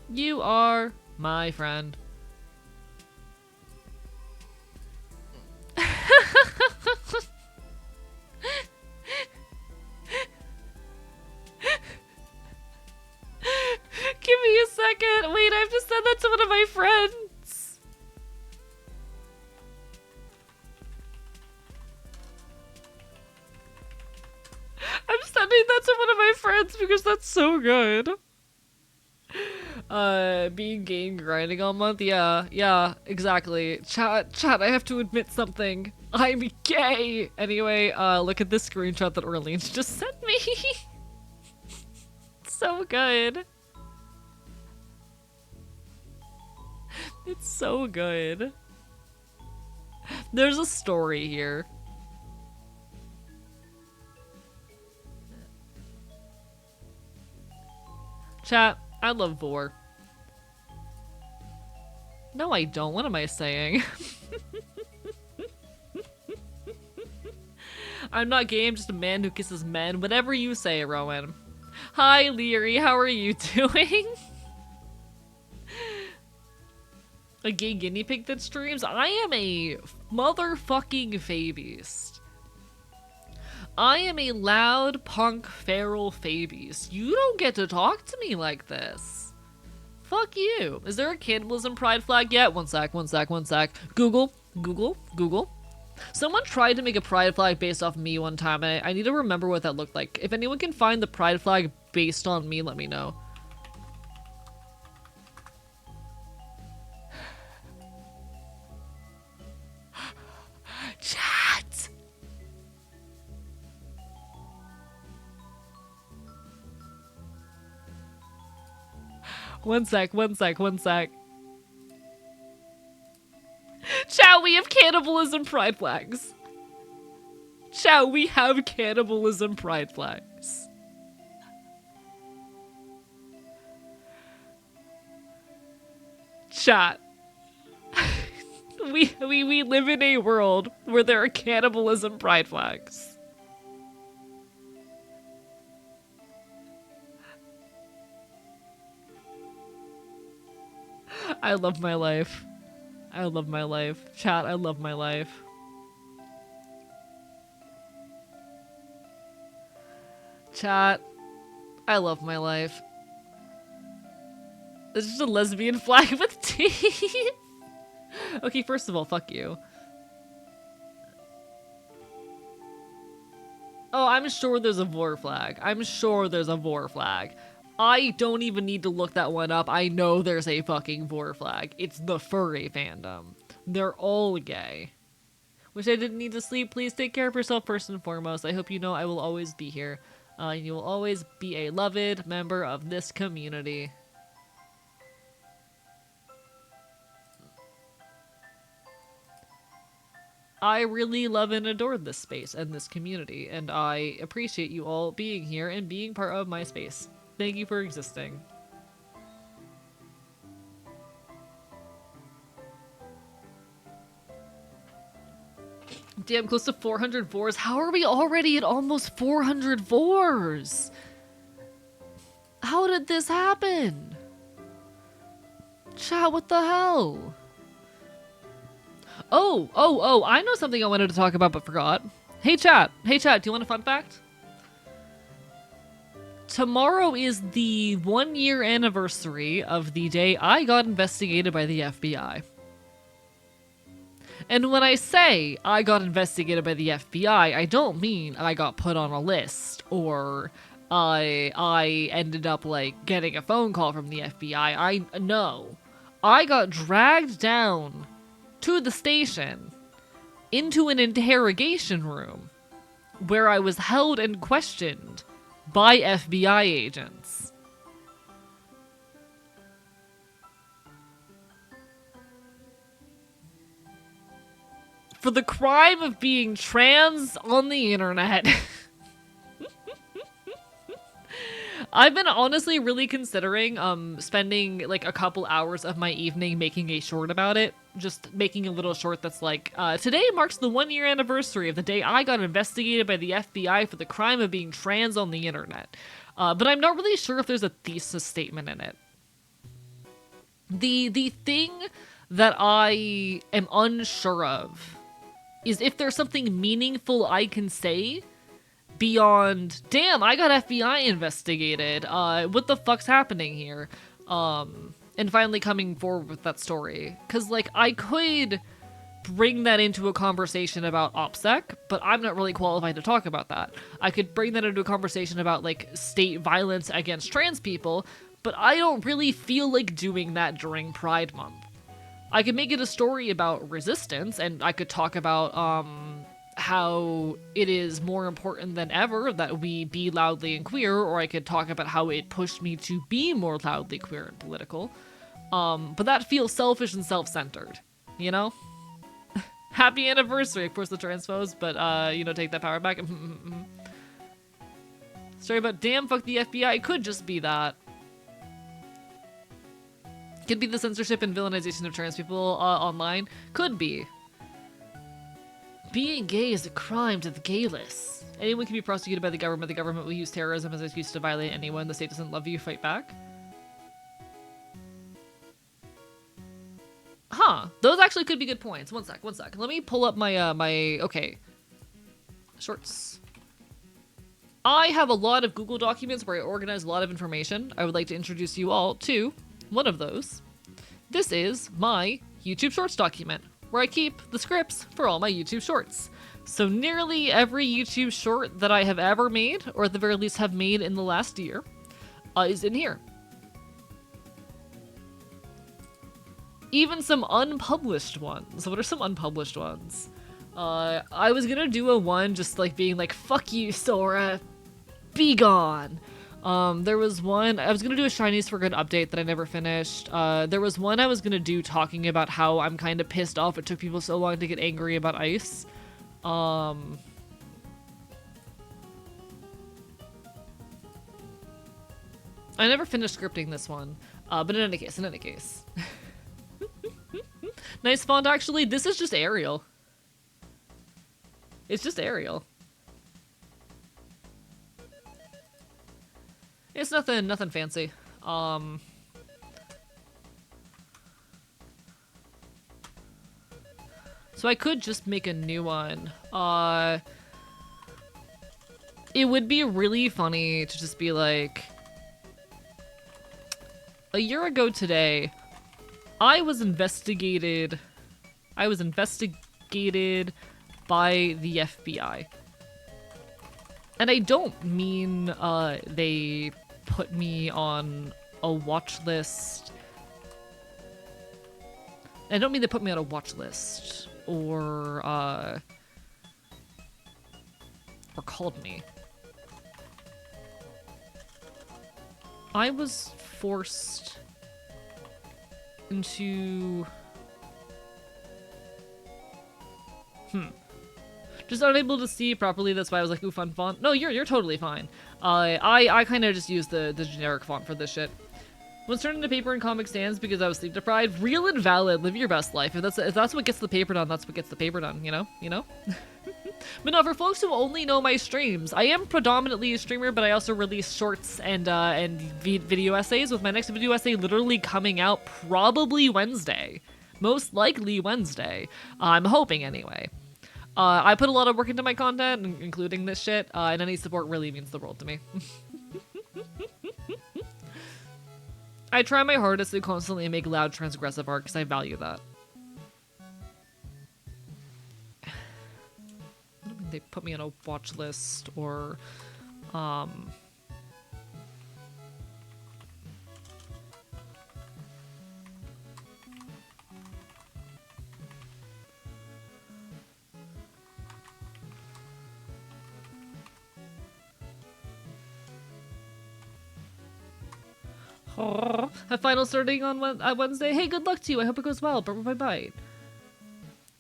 You are my friend. Give me a second. Wait, I have to send that to one of my friends. I'm sending that to one of my friends because that's so good. Being gay and grinding all month? Yeah, exactly. Chat, I have to admit something. I'm gay! Anyway, look at this screenshot that Orleans just sent me. It's so good. It's so good. There's a story here. Chat, I love Vor. No, I don't. What am I saying? I'm not gay, I'm just a man who kisses men. Whatever you say, Rowan. Hi, Leary. How are you doing? A gay guinea pig that streams? I am a motherfucking fae-beast. I am a loud, punk, feral fae-beast. You don't get to talk to me like this. Fuck you. Is there a cannibalism pride flag yet? One sec. Google. Someone tried to make a pride flag based off me one time, and I need to remember what that looked like. If anyone can find the pride flag based on me, let me know. Chat! One sec. Chat, we have cannibalism pride flags. Chat, we have cannibalism pride flags. Chat. we live in a world where there are cannibalism pride flags. I love my life. I love my life. Chat, I love my life. Chat, I love my life. It's just a lesbian flag with teeth. Okay, first of all, fuck you. Oh, I'm sure there's a vor flag. I'm sure there's a vor flag. I don't even need to look that one up. I know there's a fucking vor flag. It's the furry fandom. They're all gay. Wish I didn't need to sleep. Please take care of yourself first and foremost. I hope you know I will always be here. And you will always be a loved member of this community. I really love and adore this space and this community, and I appreciate you all being here and being part of my space. Thank you for existing. Damn, close to 400 VORs. How are we already at almost 400 VORs? How did this happen? Chat, what the hell? Oh, I know something I wanted to talk about but forgot. Hey chat, do you want a fun fact? Tomorrow is the 1-year anniversary of the day I got investigated by the FBI. And when I say I got investigated by the FBI, I don't mean I got put on a list or I ended up like getting a phone call from the FBI. I got dragged down to the station into an interrogation room where I was held and questioned by FBI agents. For the crime of being trans on the internet. I've been honestly really considering spending like a couple hours of my evening making a short about it. Just making a little short that's like, today marks the 1-year anniversary of the day I got investigated by the FBI for the crime of being trans on the internet. But I'm not really sure if there's a thesis statement in it. The thing that I am unsure of is if there's something meaningful I can say beyond, damn, I got FBI investigated, what the fuck's happening here? And finally coming forward with that story. Because, like, I could bring that into a conversation about OPSEC, but I'm not really qualified to talk about that. I could bring that into a conversation about, like, state violence against trans people, but I don't really feel like doing that during Pride Month. I could make it a story about resistance, and I could talk about, how it is more important than ever that we be loudly and queer, or I could talk about how it pushed me to be more loudly queer and political. But that feels selfish and self-centered, you know? Happy anniversary, of course, the transphobes, but, you know, take that power back. Story about damn, fuck the FBI, it could just be that. Could be the censorship and villainization of trans people online. Could be. Being gay is a crime to the gayless. Anyone can be prosecuted by the government. The government will use terrorism as an excuse to violate anyone. The state doesn't love you, fight back. Huh. Those actually could be good points. One sec. Let me pull up my, okay. Shorts. I have a lot of Google documents where I organize a lot of information. I would like to introduce you all to one of those. This is my YouTube Shorts document, where I keep the scripts for all my YouTube shorts. So nearly every YouTube short that I have ever made, or at the very least have made in the last year, is in here. Even some unpublished ones. What are some unpublished ones? I was gonna do a one just like being like, fuck you, Sora, be gone. There was one, I was gonna do a Shinies for Good update that I never finished. There was one I was gonna do talking about how I'm kind of pissed off it took people so long to get angry about Ice. I never finished scripting this one, but in any case. Nice font, actually. This is just Arial. It's just Arial. It's nothing fancy. So I could just make a new one. It would be really funny to just be like, a year ago today, I was investigated by the FBI. And I don't mean they put me on a watch list. I don't mean they put me on a watch list or called me. I was forced into just unable to see properly. That's why I was like, ooh, fun font. No, you're totally fine. I kind of just used the generic font for this shit. Was turned into paper and comic stands because I was sleep deprived. Real and valid. Live your best life. If that's what gets the paper done, that's what gets the paper done. You know. But no, for folks who only know my streams, I am predominantly a streamer, but I also release shorts and video essays, with my next video essay literally coming out probably Wednesday. Most likely Wednesday. I'm hoping anyway. I put a lot of work into my content, including this shit, and any support really means the world to me. I try my hardest to constantly make loud transgressive art because I value that. I don't mean they put me on a watch list or have finals starting on Wednesday. Hey, good luck to you. I hope it goes well. Bye-bye.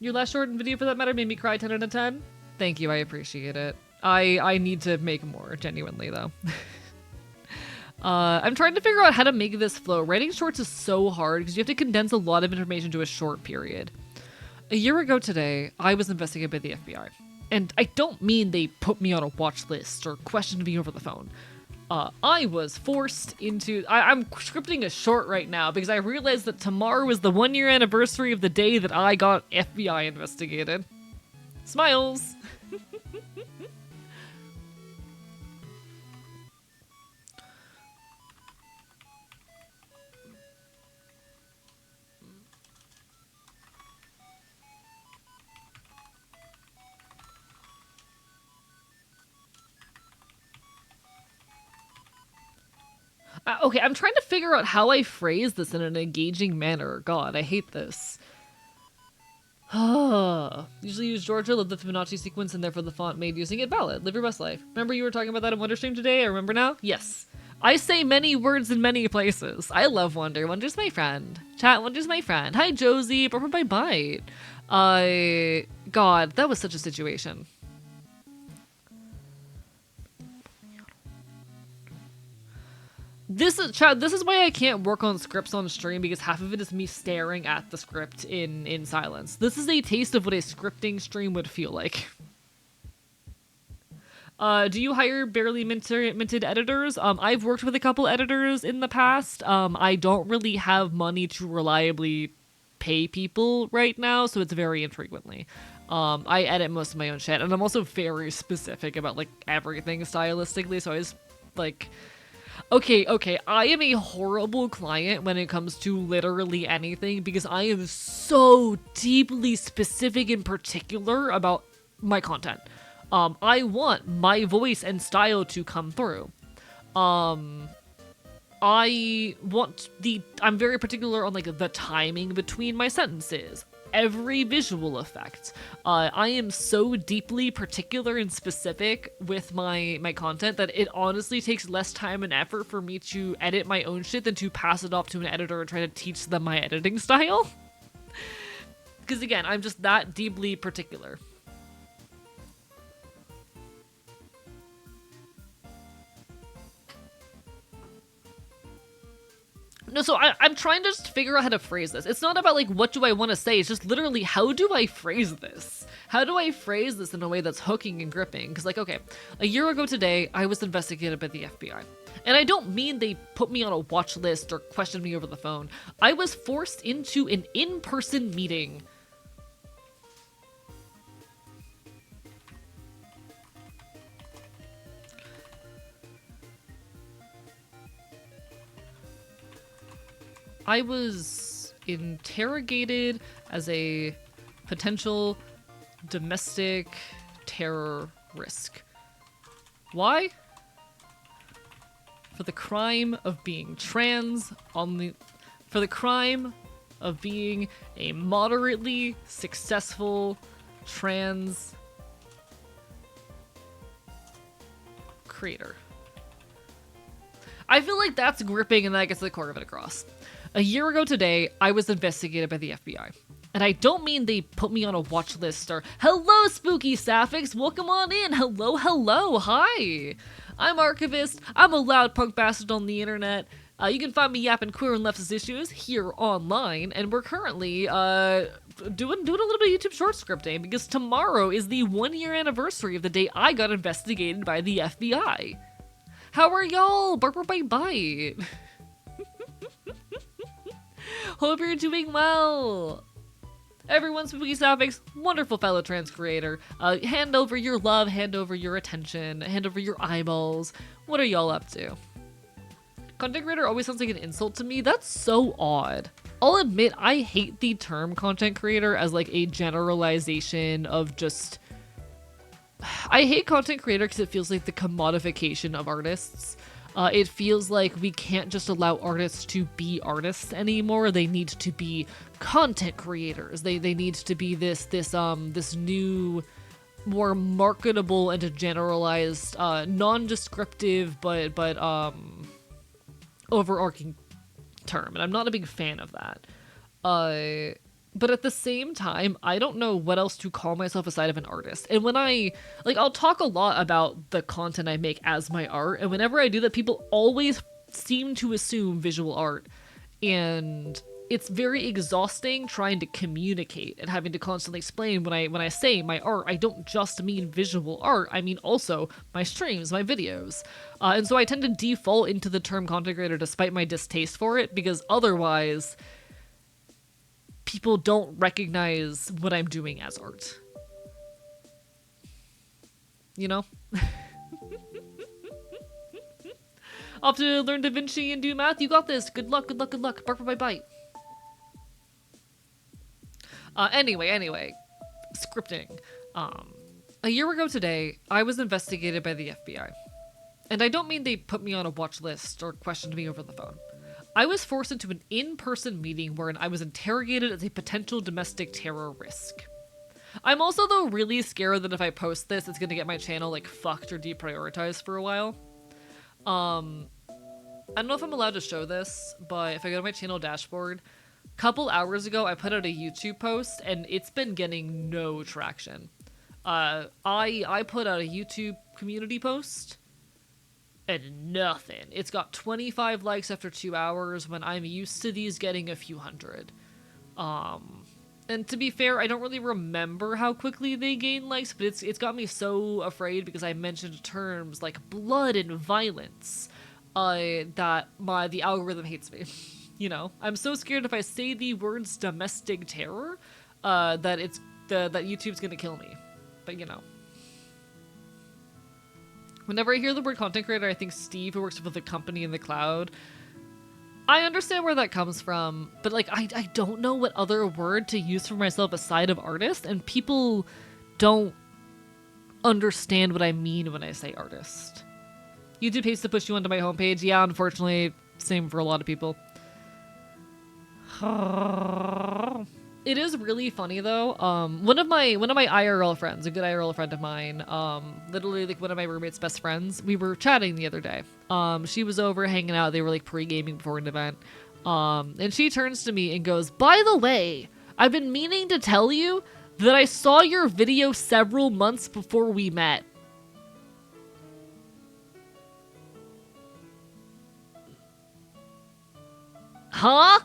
Your last short video, for that matter, made me cry 10 out of 10. Thank you. I appreciate it. I need to make more, genuinely, though. I'm trying to figure out how to make this flow. Writing shorts is so hard because you have to condense a lot of information to a short period. A year ago today, I was investigated by the FBI. And I don't mean they put me on a watch list or questioned me over the phone. I was forced into... I'm scripting a short right now because I realized that tomorrow was the 1-year anniversary of the day that I got FBI investigated. Smiles! Okay, I'm trying to figure out how I phrase this in an engaging manner. God, I hate this. Usually use Georgia, love the Fibonacci sequence, and therefore the font made using it valid. Live your best life. Remember you were talking about that in Wonderstream today? I remember now? Yes. I say many words in many places. I love Wonder. Wonder's my friend. Chat, Wonder's my friend. Hi, Josie. Bye bite. God, that was such a situation. This is why I can't work on scripts on stream, because half of it is me staring at the script in silence. This is a taste of what a scripting stream would feel like. Do you hire barely minted editors? I've worked with a couple editors in the past. I don't really have money to reliably pay people right now, so it's very infrequently. I edit most of my own shit, and I'm also very specific about, like, everything stylistically, so I just, like... Okay, I am a horrible client when it comes to literally anything because I am so deeply specific and particular about my content. I want my voice and style to come through. I'm very particular on like the timing between my sentences. Every visual effect. I am so deeply particular and specific with my content that it honestly takes less time and effort for me to edit my own shit than to pass it off to an editor and try to teach them my editing style. Because again, I'm just that deeply particular. No, so I'm trying to just figure out how to phrase this. It's not about, like, what do I want to say? It's just literally, how do I phrase this? How do I phrase this in a way that's hooking and gripping? Because, like, okay, a year ago today, I was investigated by the FBI. And I don't mean they put me on a watch list or questioned me over the phone. I was forced into an in-person meeting. I was interrogated as a potential domestic terror risk. Why? For the crime of being trans for the crime of being a moderately successful trans creator. I feel like that's gripping and that gets the core of it across. A year ago today, I was investigated by the FBI. And I don't mean they put me on a watch list or, hello, spooky sapphics, welcome on in, hello, hi. I'm Archivist, I'm a loud punk bastard on the internet. You can find me yapping queer and leftist issues here online, and we're currently doing a little bit of YouTube short scripting because tomorrow is the 1-year anniversary of the day I got investigated by the FBI. How are y'all? Bye. Hope you're doing well. Everyone, Spooky Sapphics, wonderful fellow trans creator. Hand over your love, hand over your attention, hand over your eyeballs. What are y'all up to? Content creator always sounds like an insult to me. That's so odd. I'll admit, I hate the term content creator as like a generalization of just... I hate content creator because it feels like the commodification of artists. It feels like we can't just allow artists to be artists anymore. They need to be content creators. They need to be this new, more marketable and generalized, non-descriptive but overarching term. And I'm not a big fan of that. But at the same time, I don't know what else to call myself aside of an artist. And when I'll talk a lot about the content I make as my art, and whenever I do that, people always seem to assume visual art. And it's very exhausting trying to communicate and having to constantly explain when I say my art, I don't just mean visual art, I mean also my streams, my videos. And so I tend to default into the term content creator despite my distaste for it, because otherwise... people don't recognize what I'm doing as art. You know? Off to learn Da Vinci and do math? You got this. Good luck. Bye. Anyway. Scripting. A year ago today, I was investigated by the FBI. And I don't mean they put me on a watch list or questioned me over the phone. I was forced into an in-person meeting wherein I was interrogated as a potential domestic terror risk. I'm also, though, really scared that if I post this, it's gonna get my channel, like, fucked or deprioritized for a while. I don't know if I'm allowed to show this, but if I go to my channel dashboard, a couple hours ago, I put out a YouTube post, and it's been getting no traction. I put out a YouTube community post, and nothing. It's got 25 likes after 2 hours when I'm used to these getting a few hundred. And to be fair, I don't really remember how quickly they gain likes, but it's got me so afraid because I mentioned terms like blood and violence that the algorithm hates me. You know, I'm so scared if I say the words domestic terror that YouTube's gonna kill me. But you know. Whenever I hear the word content creator, I think Steve, who works with the company in the cloud. I understand where that comes from, but like I don't know what other word to use for myself aside of artist, and people don't understand what I mean when I say artist. YouTube hates to push you onto my homepage. Yeah, unfortunately, Same for a lot of people. It is really funny though. One of my IRL friends, a good IRL friend of mine, literally like one of my roommate's best friends, we were chatting the other day. She was over hanging out. They were like pre-gaming before an event. And she turns to me and goes, "By the way, I've been meaning to tell you that I saw your video several months before we met." Huh?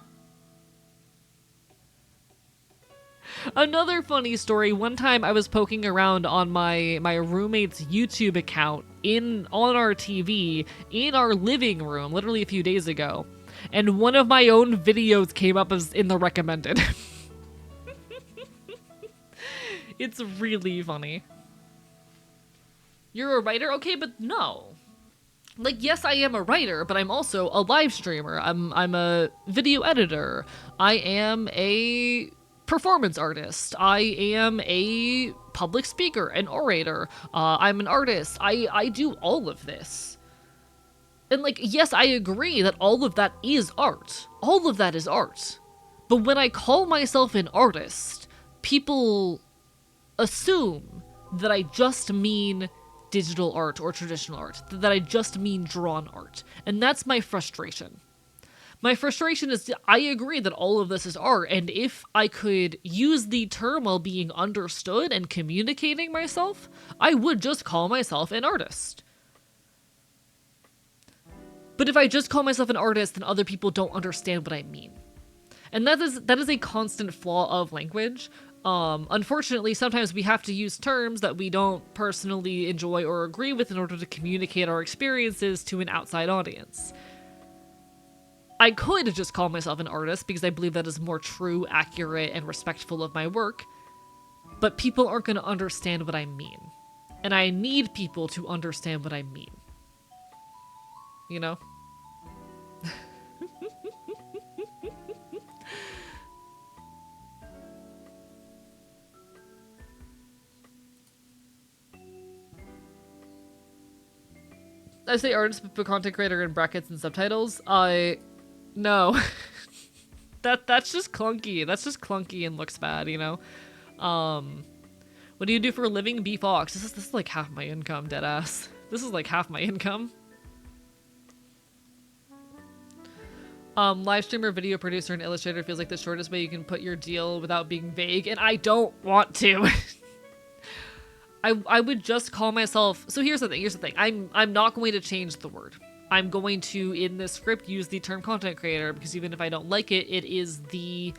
Another funny story, one time I was poking around on my roommate's YouTube account on our TV in our living room literally a few days ago, and one of my own videos came up as in the recommended. It's really funny. You're a writer? Okay, but no. Like, yes, I am a writer, but I'm also a live streamer. I'm a video editor. I am a performance artist. I am a public speaker, an orator. I'm an artist. I do all of this. And like, yes, I agree that all of that is art. All of that is art. But when I call myself an artist, people assume that I just mean digital art or traditional art, that I just mean drawn art. And that's my frustration. My frustration is I agree that all of this is art, and if I could use the term while being understood and communicating myself, I would just call myself an artist. But if I just call myself an artist, then other people don't understand what I mean. And that is a constant flaw of language. Unfortunately, sometimes we have to use terms that we don't personally enjoy or agree with in order to communicate our experiences to an outside audience. I could just call myself an artist because I believe that is more true, accurate, and respectful of my work, but people aren't going to understand what I mean. And I need people to understand what I mean. You know? I say artist, but content creator in brackets and subtitles. No. That's just clunky. That's just clunky and looks bad, you know? What do you do for a living? B Fox. This is like half my income, deadass. This is like half my income. Live streamer, video producer, and illustrator feels like the shortest way you can put your deal without being vague, and I don't want to. I would just call myself. So here's the thing. I'm not going to change the word. I'm going to, in this script, use the term content creator because even if I don't like it, it is the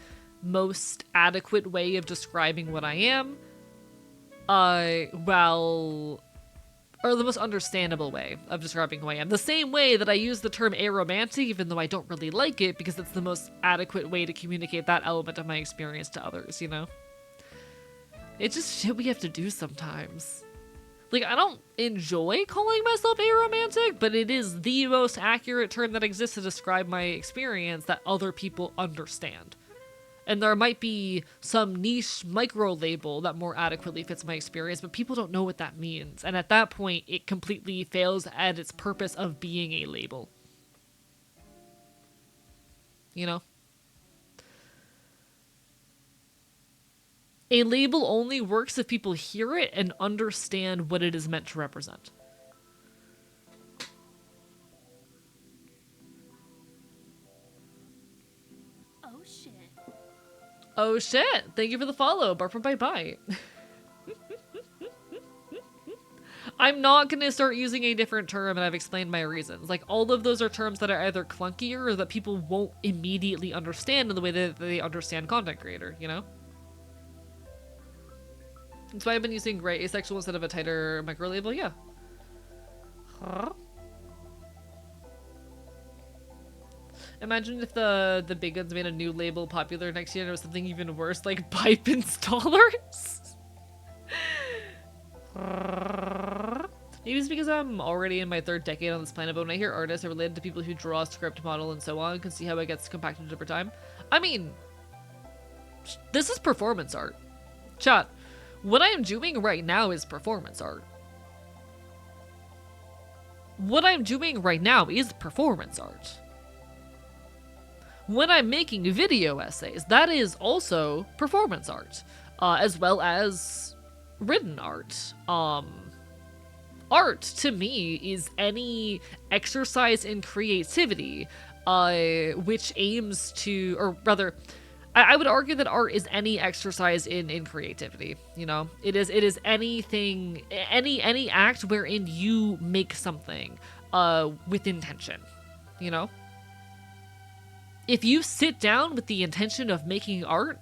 most adequate way of describing what I am. Or the most understandable way of describing who I am. The same way that I use the term aromantic, even though I don't really like it, because it's the most adequate way to communicate that element of my experience to others, you know? It's just shit we have to do sometimes. Like, I don't enjoy calling myself aromantic, but it is the most accurate term that exists to describe my experience that other people understand. And there might be some niche micro label that more adequately fits my experience, but people don't know what that means. And at that point, it completely fails at its purpose of being a label. You know? A label only works if people hear it and understand what it is meant to represent. Oh shit. Oh shit! Thank you for the follow, Bark from Bye Bye. I'm not gonna start using a different term, and I've explained my reasons. Like, all of those are terms that are either clunkier or that people won't immediately understand in the way that they understand content creator, you know? That's why I've been using gray asexual instead of a tighter micro label, yeah. Huh? Imagine if the big guns made a new label popular next year and it was something even worse, like pipe installers. Maybe it's because I'm already in my 3rd decade on this planet, but when I hear artists are related to people who draw, script, model, and so on, I can see how it gets compacted over time. I mean, this is performance art. Chat. What I am doing right now is performance art. What I'm doing right now is performance art. when I'm making video essays, that is also performance art, as well as written art. Art, to me, is any exercise in creativity, which aims to, or rather, I would argue that art is any exercise in creativity. You know, it is anything, any act wherein you make something, with intention. You know, if you sit down with the intention of making art,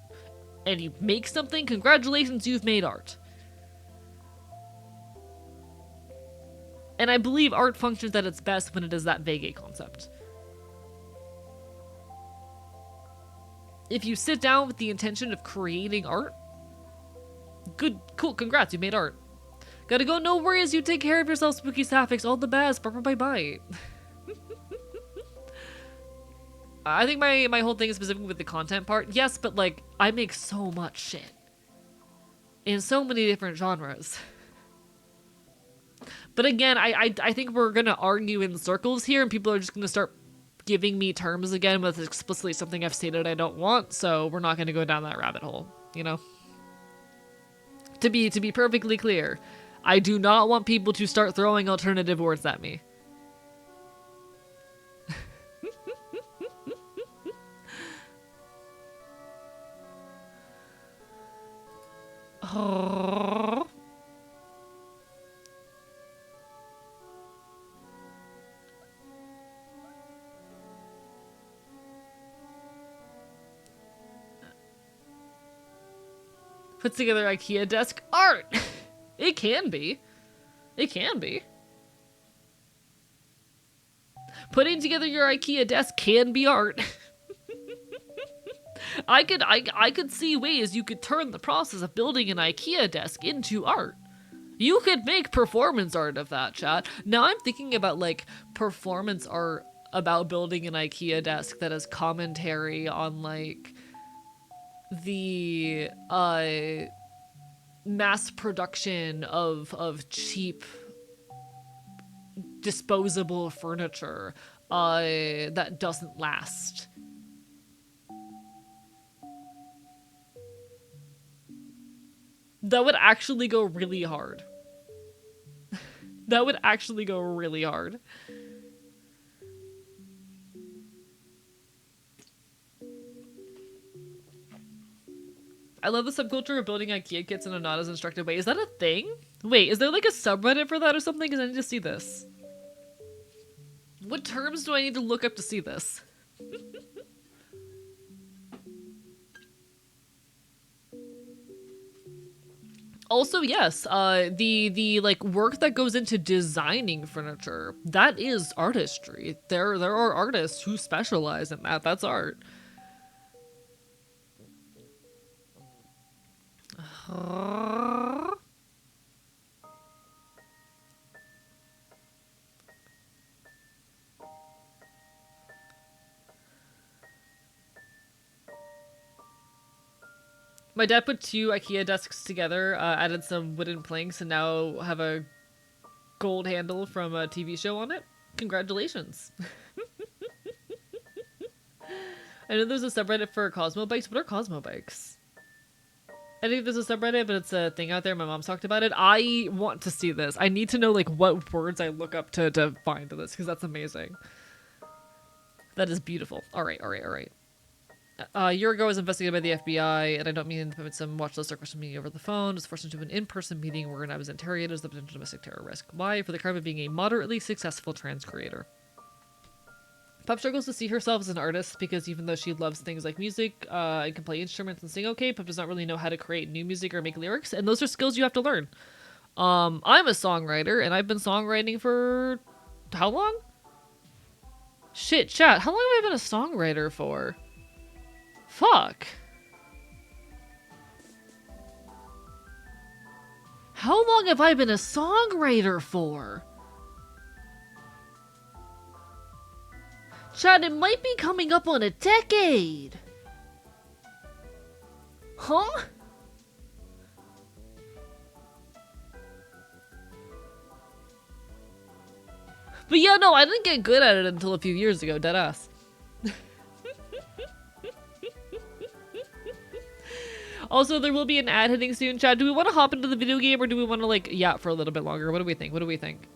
and you make something, congratulations, you've made art. And I believe art functions at its best when it is that vague a concept. If you sit down with the intention of creating art, good, cool, congrats, you made art. Gotta go, no worries, you take care of yourself, spooky sapphics, all the best, bye-bye. I think my whole thing is specifically with the content part. Yes, but like, I make so much shit. In so many different genres. But again, I think we're gonna argue in circles here, and people are just gonna start giving me terms again with explicitly something I've stated I don't want, so we're not gonna go down that rabbit hole, you know? To be perfectly clear, I do not want people to start throwing alternative words at me. Oh. Puts together IKEA desk art. It can be. It can be. Putting together your IKEA desk can be art. I could see ways you could turn the process of building an IKEA desk into art. You could make performance art of that, chat. Now I'm thinking about like performance art about building an IKEA desk that is commentary on like the mass production of cheap disposable furniture that doesn't last. That would actually go really hard. That would actually go really hard. I love the subculture of building IKEA kits in a not as instructive way. Is that a thing? Wait, is there like a subreddit for that or something? Because I need to see this. What terms do I need to look up to see this? Also, yes, the like work that goes into designing furniture, that is artistry. There are artists who specialize in that. That's art. My dad put 2 IKEA desks together, added some wooden planks, and now have a gold handle from a TV show on it. Congratulations. I know there's a subreddit for Cosmo bikes. What are Cosmo bikes? I think there's a subreddit, but it's a thing out there. My mom's talked about it. I want to see this. I need to know like what words I look up to find this, because that's amazing. That is beautiful. All right. A year ago, I was investigated by the FBI, and I don't mean to put some watch list or question me over the phone. I was forced into an in-person meeting wherein I was interrogated as the potential domestic terror risk. Why? For the crime of being a moderately successful trans creator. Pup struggles to see herself as an artist because even though she loves things like music and can play instruments and sing okay, Pup does not really know how to create new music or make lyrics, and those are skills you have to learn. I'm a songwriter, and I've been songwriting for... how long? Shit, chat, how long have I been a songwriter for? Fuck. How long have I been a songwriter for? Chad, it might be coming up on a decade. Huh? But yeah, no, I didn't get good at it until a few years ago, deadass. Also, there will be an ad hitting soon, chat. Do we want to hop into the video game or do we want to like yap for a little bit longer? What do we think? What do we think?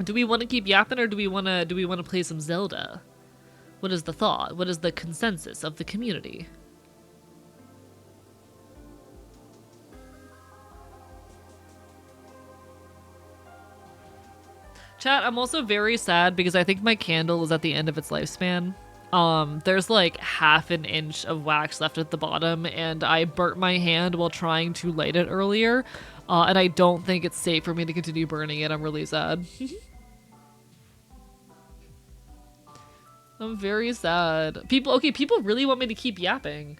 Do we want to keep yapping or do we want to play some Zelda? What is the thought? What is the consensus of the community? Chat, I'm also very sad because I think my candle is at the end of its lifespan. There's like half an inch of wax left at the bottom and I burnt my hand while trying to light it earlier. And I don't think it's safe for me to continue burning it. I'm really sad. I'm very sad. People really want me to keep yapping.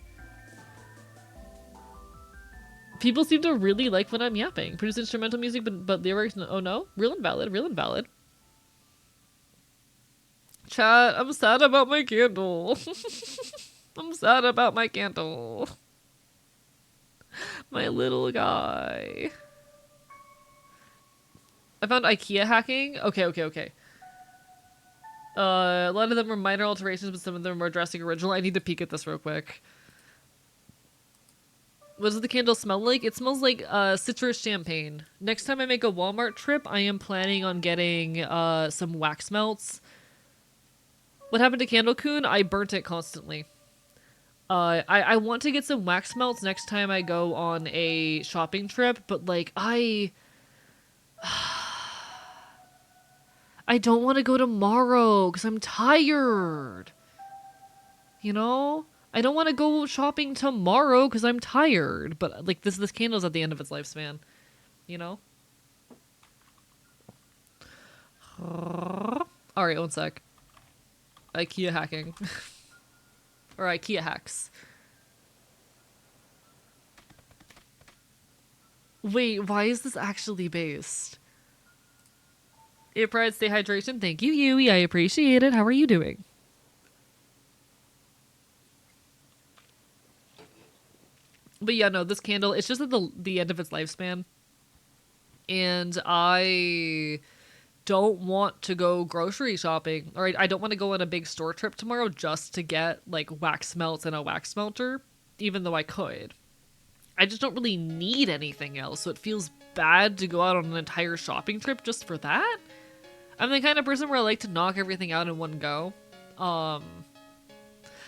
People seem to really like when I'm yapping. Produce instrumental music, but lyrics, oh no? Real and valid, real and valid. Chat, I'm sad about my candle. I'm sad about my candle. My little guy. I found IKEA hacking. Okay. A lot of them were minor alterations, but some of them were drastic original. I need to peek at this real quick. What does the candle smell like? It smells like citrus champagne. Next time I make a Walmart trip, I am planning on getting some wax melts. What happened to Candle Coon? I burnt it constantly. I want to get some wax melts next time I go on a shopping trip, but like I don't want to go tomorrow because I'm tired. You know? I don't want to go shopping tomorrow because I'm tired. But like this candle's at the end of its lifespan. You know? Alright, one sec. IKEA hacking. Or IKEA hacks. Wait, why is this actually based? Pride, stay hydration. Thank you, Yui. I appreciate it. How are you doing? But yeah, no, this candle, it's just at the end of its lifespan. And I don't want to go grocery shopping. Or I don't want to go on a big store trip tomorrow just to get like wax melts and a wax melter, even though I could. I just don't really need anything else, so it feels bad to go out on an entire shopping trip just for that. I'm the kind of person where I like to knock everything out in one go.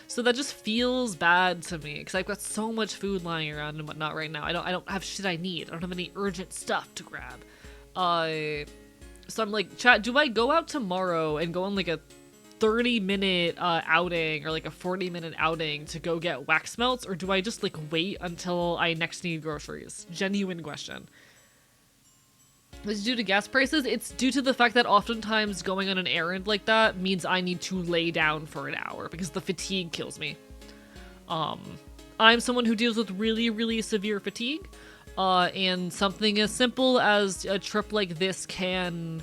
So that just feels bad to me because I've got so much food lying around and whatnot right now. I don't have shit I need. I don't have any urgent stuff to grab. So I'm like, chat, do I go out tomorrow and go on like a 30-minute outing or like a 40-minute outing to go get wax melts, or do I just like wait until I next need groceries? Genuine question. Is it due to gas prices? It's due to the fact that oftentimes going on an errand like that means I need to lay down for an hour because the fatigue kills me. I'm someone who deals with really, really severe fatigue, and something as simple as a trip like this can,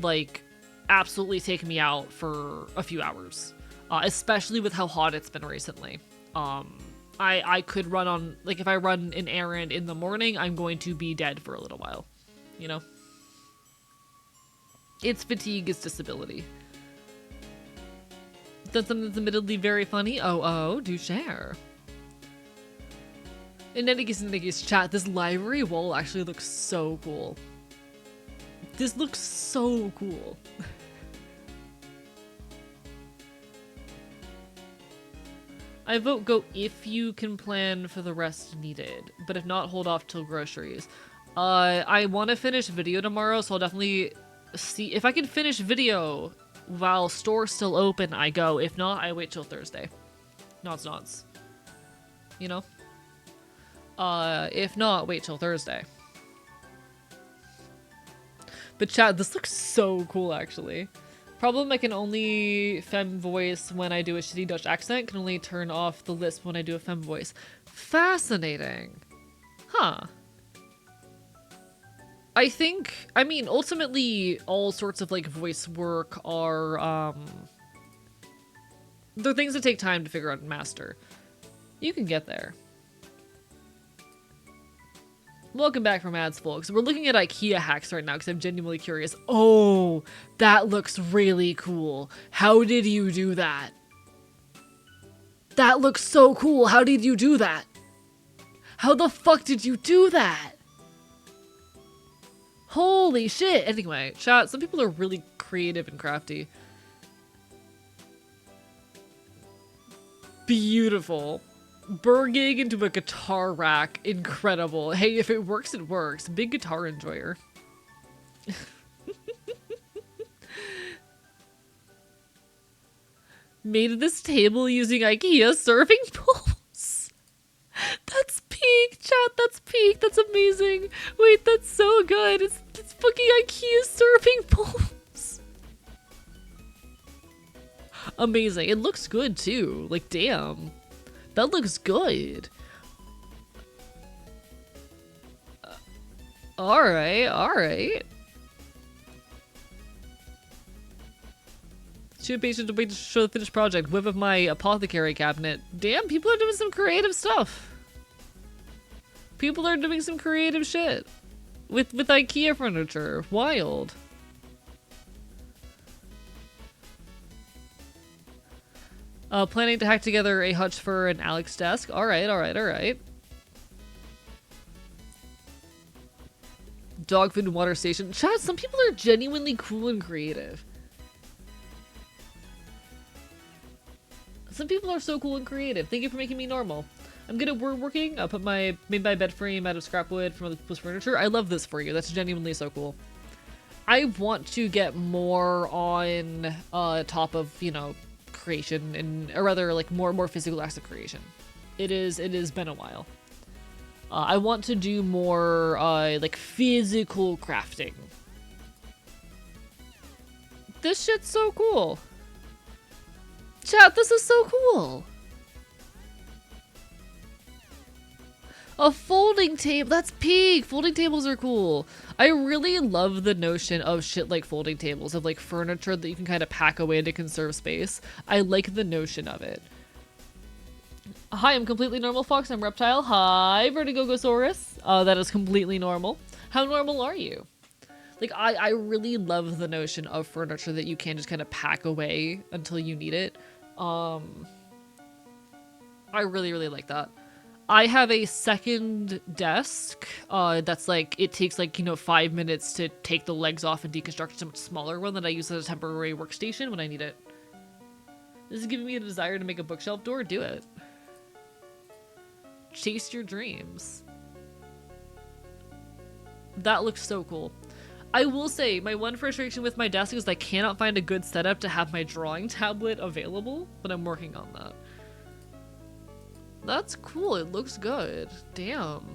like, absolutely take me out for a few hours, especially with how hot it's been recently. I could run on, like, if I run an errand in the morning, I'm going to be dead for a little while, you know? It's fatigue, it's disability. That's something that's admittedly very funny. Oh, do share. In any case, chat, this library wall actually looks so cool. This looks so cool. I vote go if you can plan for the rest needed, but if not, hold off till groceries. I want to finish video tomorrow, so I'll definitely see if I can finish video while store's still open. I go. If not, I wait till Thursday. Nods. You know. If not, wait till Thursday. But chat, this looks so cool, actually. Problem, I can only femme voice when I do a shitty Dutch accent. Can only turn off the lisp when I do a femme voice. Fascinating. Huh. I mean, ultimately, all sorts of, like, voice work are, they're things that take time to figure out and master. You can get there. Welcome back from ads, folks. We're looking at IKEA hacks right now because I'm genuinely curious. Oh, that looks really cool. How did you do that? That looks so cool. How did you do that? How the fuck did you do that? Holy shit. Anyway, chat, some people are really creative and crafty. Beautiful. Burging into a guitar rack. Incredible. Hey, if it works, it works. Big guitar enjoyer. Made this table using IKEA serving bowls. That's peak, chat. That's peak. That's amazing. Wait, that's so good. It's fucking IKEA serving bowls. Amazing. It looks good too. Like, damn. That looks good. Alright, alright. Too patient to wait to show the finished project. Whip of my apothecary cabinet. Damn, people are doing some creative stuff. People are doing some creative shit. With IKEA furniture. Wild. Planning to hack together a hutch for an Alex desk. Alright, alright, alright. Dog food and water station. Chat, some people are genuinely cool and creative. Some people are so cool and creative. Thank you for making me normal. I'm good at woodworking. I'll put made my bed frame out of scrap wood from other people's furniture. I love this for you. That's genuinely so cool. I want to get more on top of, you know, creation and, or rather, like more physical acts of creation. It has been a while. I want to do more like physical crafting. This shit's so cool. Chat, this is so cool. A folding table, that's peak. Folding tables are cool. I really love the notion of shit like folding tables, of like furniture that you can kind of pack away to conserve space. I like the notion of it. Hi, I'm completely normal Fox. I'm Reptile. Hi, Vertigogosaurus. That is completely normal. How normal are you? Like, I really love the notion of furniture that you can just kind of pack away until you need it. I really, really like that. I have a second desk that's like, it takes like, you know, 5 minutes to take the legs off and deconstruct. It's a much smaller one that I use as a temporary workstation when I need it. This is giving me a desire to make a bookshelf door. Do it. Chase your dreams. That looks so cool. I will say, my one frustration with my desk is I cannot find a good setup to have my drawing tablet available, but I'm working on that. That's cool. It looks good. Damn.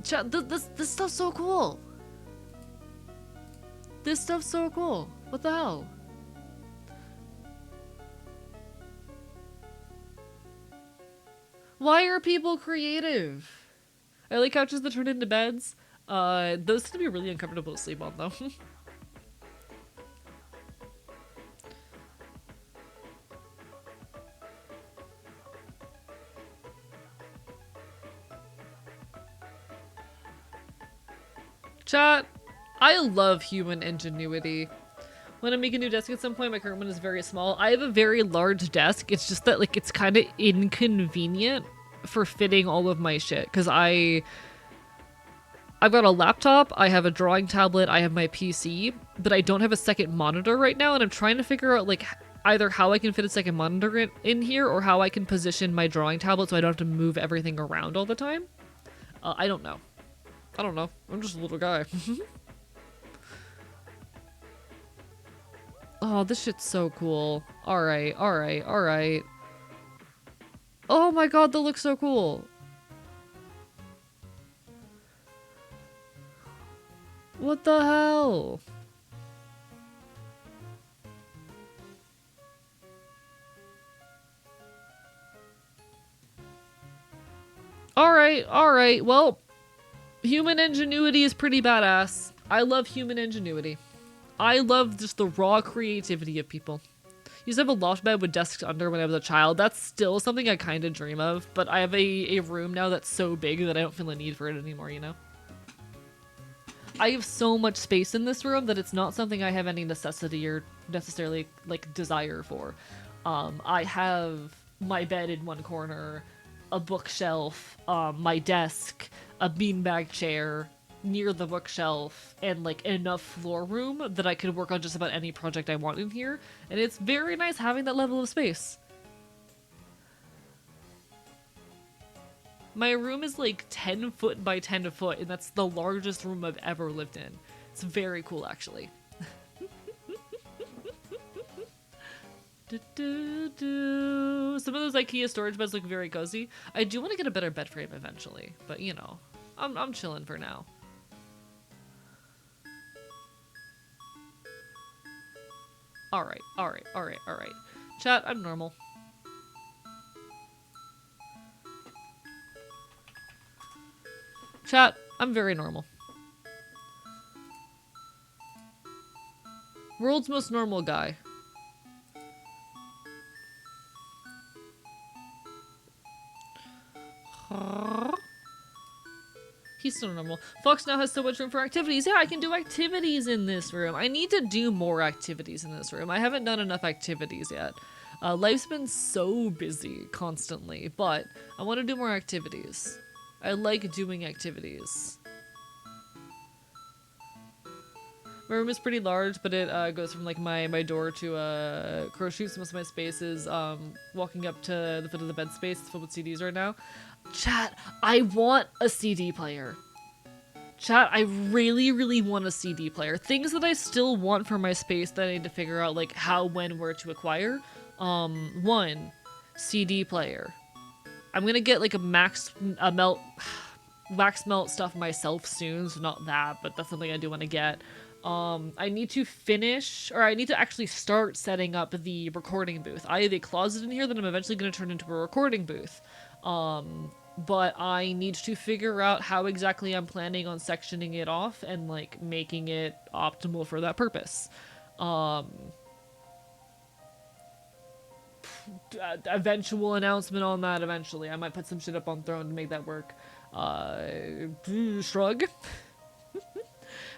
Chat, this stuff's so cool. This stuff's so cool. What the hell? Why are people creative? I like couches that turn into beds. Those tend to be really uncomfortable to sleep on, though. Chat, I love human ingenuity. When I make a new desk at some point, my current one is very small. I have a very large desk. It's just that, like, it's kind of inconvenient for fitting all of my shit. Because I've got a laptop, I have a drawing tablet, I have my PC, but I don't have a second monitor right now, and I'm trying to figure out, like, either how I can fit a second monitor in here, or how I can position my drawing tablet so I don't have to move everything around all the time. I don't know. I don't know. I'm just a little guy. Oh, this shit's so cool. Alright, alright, alright. Oh my god, that looks so cool. What the hell? Alright, alright, well, human ingenuity is pretty badass. I love human ingenuity. I love just the raw creativity of people. Used to have a loft bed with desks under when I was a child. That's still something I kind of dream of, but I have a room now that's so big that I don't feel a need for it anymore, you know? I have so much space in this room that it's not something I have any necessity or necessarily, like, desire for. I have my bed in one corner, a bookshelf, my desk, a beanbag chair near the bookshelf, and like enough floor room that I could work on just about any project I want in here. And it's very nice having that level of space. My room is like 10 foot by 10 foot, and that's the largest room I've ever lived in. It's very cool, actually. Some of those IKEA storage beds look very cozy. I do want to get a better bed frame eventually, but you know, I'm chilling for now. Alright. Chat, I'm normal. Chat, I'm very normal. World's most normal guy. He's so normal. Fox now has so much room for activities. Yeah, I can do activities in this room. I need to do more activities in this room. I haven't done enough activities yet. Life's been so busy constantly, but I want to do more activities. I like doing activities. My room is pretty large, but it goes from like my door to crow shoots. Most of my space is walking up to the foot of the bed space. It's filled with CDs right now. Chat, I want a CD player. Chat, I really, really want a CD player. Things that I still want for my space that I need to figure out like how, when, where to acquire. One, CD player. I'm gonna get like a wax melt stuff myself soon, so not that, but that's something I do want to get. I need to finish, or I need to actually start setting up the recording booth. I have a closet in here that I'm eventually going to turn into a recording booth. But I need to figure out how exactly I'm planning on sectioning it off and like making it optimal for that purpose. Eventual announcement on that eventually. I might put some shit up on Throne to make that work. Shrug.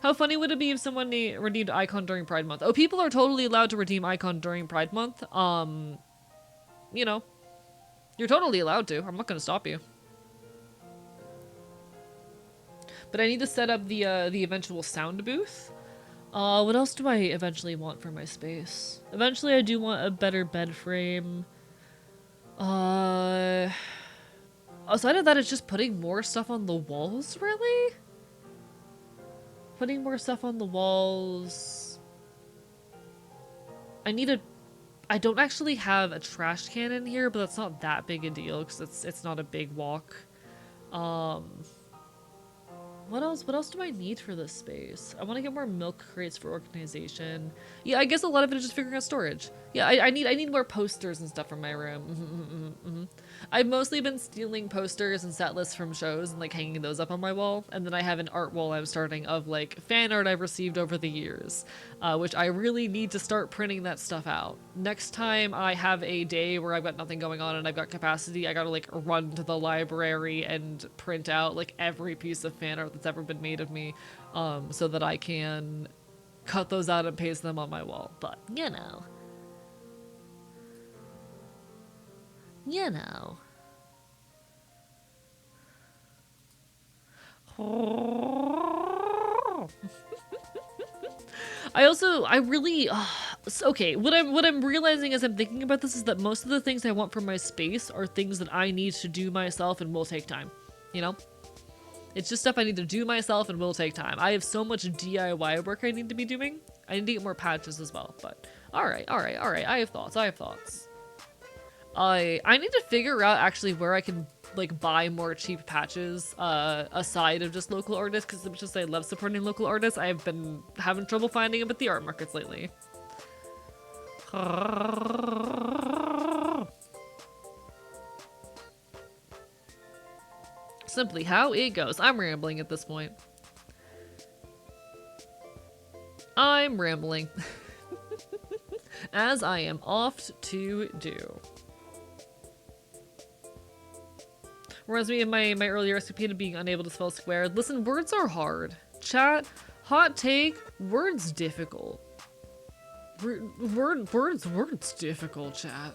How funny would it be if someone redeemed Icon during Pride Month? Oh, people are totally allowed to redeem Icon during Pride Month. You know, you're totally allowed to. I'm not gonna stop you. But I need to set up the eventual sound booth. What else do I eventually want for my space? Eventually I do want a better bed frame. Outside of that, it's just putting more stuff on the walls, really? Putting more stuff on the walls. I don't actually have a trash can in here, but that's not that big a deal because it's not a big walk. What else do I need for this space? I want to get more milk crates for organization. Yeah, I guess a lot of it is just figuring out storage. Yeah, I need more posters and stuff from my room. I've mostly been stealing posters and set lists from shows and like hanging those up on my wall. And then I have an art wall I'm starting of like fan art I've received over the years, which I really need to start printing that stuff out. Next time I have a day where I've got nothing going on and I've got capacity, I gotta like run to the library and print out like every piece of fan art that's ever been made of me, so that I can cut those out and paste them on my wall. But you know. Okay, what I'm realizing as I'm thinking about this is that most of the things I want for my space are things that I need to do myself and will take time, you know? It's just stuff I need to do myself and will take time. I have so much DIY work I need to be doing. I need to get more patches as well, but alright. I have thoughts. I need to figure out actually where I can like buy more cheap patches aside of just local artists, because as much as I love supporting local artists, I've been having trouble finding them at the art markets lately. Simply how it goes. I'm rambling at this point. I'm rambling. As I am oft to do. Reminds me of my earlier recipe of being unable to spell squared. Listen, words are hard. Chat, hot take, words difficult. Words difficult, chat.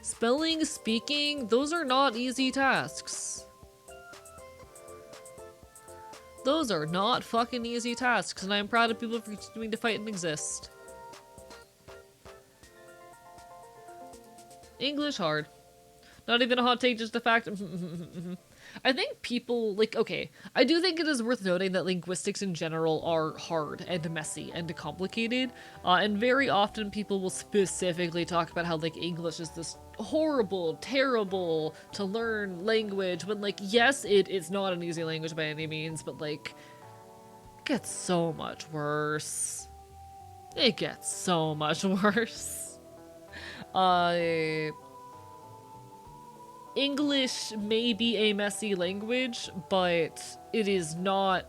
Spelling, speaking, those are not easy tasks. Those are not fucking easy tasks, and I'm proud of people for continuing to fight and exist. English hard. Not even a hot take, just a fact. I think people, like, okay, I do think it is worth noting that linguistics in general are hard and messy and complicated, and very often people will specifically talk about how, like, English is this horrible, terrible to learn language, when, like, yes, it's not an easy language by any means, but, like, it gets so much worse. It gets so much worse. English may be a messy language, but it is not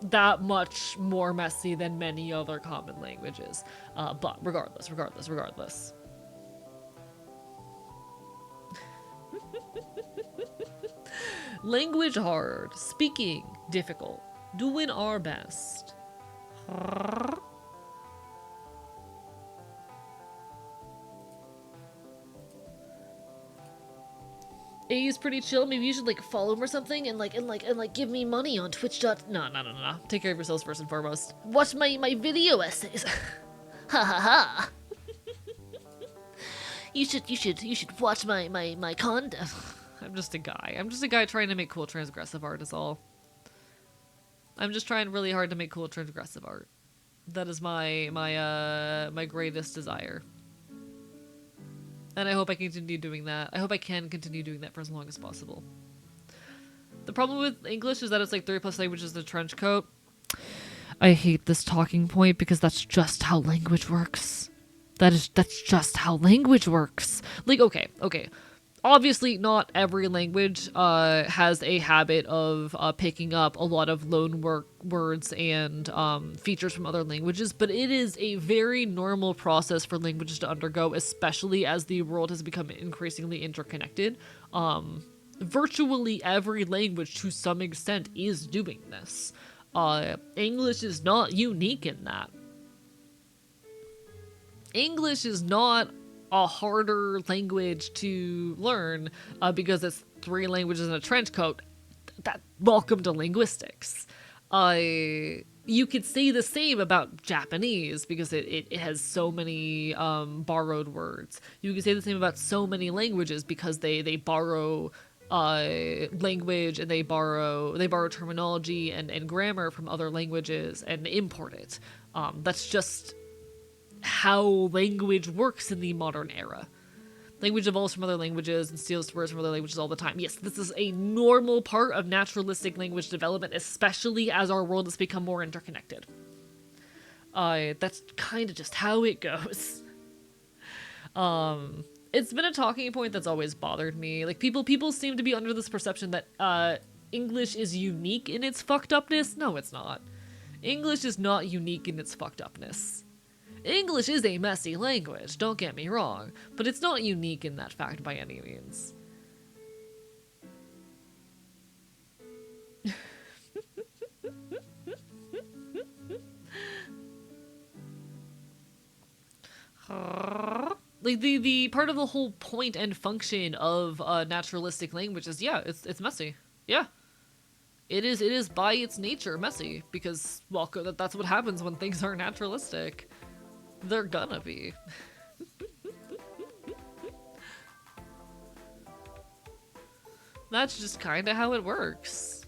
that much more messy than many other common languages. But regardless. Language hard, speaking difficult, doing our best. A's pretty chill. Maybe you should like follow him or something, and give me money on Twitch. No. Take care of yourselves first and foremost. Watch my video essays. Ha ha ha. You should watch my content. I'm just a guy. I'm just a guy trying to make cool transgressive art is all. I'm just trying really hard to make cool transgressive art. That is my greatest desire. And I hope I continue doing that. I hope I can continue doing that for as long as possible. The problem with English is that it's like 3+ languages in a trench coat. I hate this talking point because that's just how language works. That's just how language works. Like, okay. Obviously, not every language has a habit of picking up a lot of loan words and features from other languages, but it is a very normal process for languages to undergo, especially as the world has become increasingly interconnected. Virtually every language, to some extent, is doing this. English is not unique in that. English is not a harder language to learn because it's 3 languages in a trench coat. Welcome to linguistics. You could say the same about Japanese because it has so many borrowed words. You could say the same about so many languages because they borrow language and they borrow terminology and grammar from other languages and import it. That's just how language works in the modern era. Language evolves from other languages and steals words from other languages all the time. Yes, this is a normal part of naturalistic language development, especially as our world has become more interconnected. That's kind of just how it goes. It's been a talking point that's always bothered me. Like, people seem to be under this perception that English is unique in its fucked upness. No, it's not. English is not unique in its fucked upness. English is a messy language, don't get me wrong, but it's not unique in that fact by any means. Like, the part of the whole point and function of naturalistic language is, yeah, it's messy. Yeah. It is by its nature messy, because, well, that's what happens when things are naturalistic. They're gonna be. That's just kind of how it works.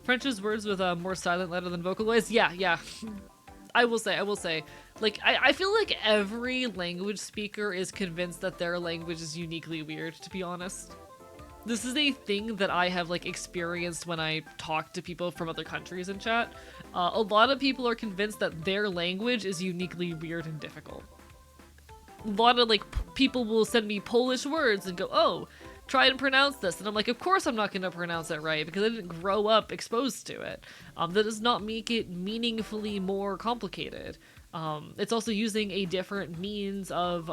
French's words with a more silent letter than vocal voice. Yeah. I will say, like, I feel like every language speaker is convinced that their language is uniquely weird, to be honest. This is a thing that I have, like, experienced when I talk to people from other countries in chat. A lot of people are convinced that their language is uniquely weird and difficult. A lot of, like, people will send me Polish words and go, oh, try and pronounce this. And I'm like, of course I'm not going to pronounce it right because I didn't grow up exposed to it. That does not make it meaningfully more complicated. It's also using a different means of,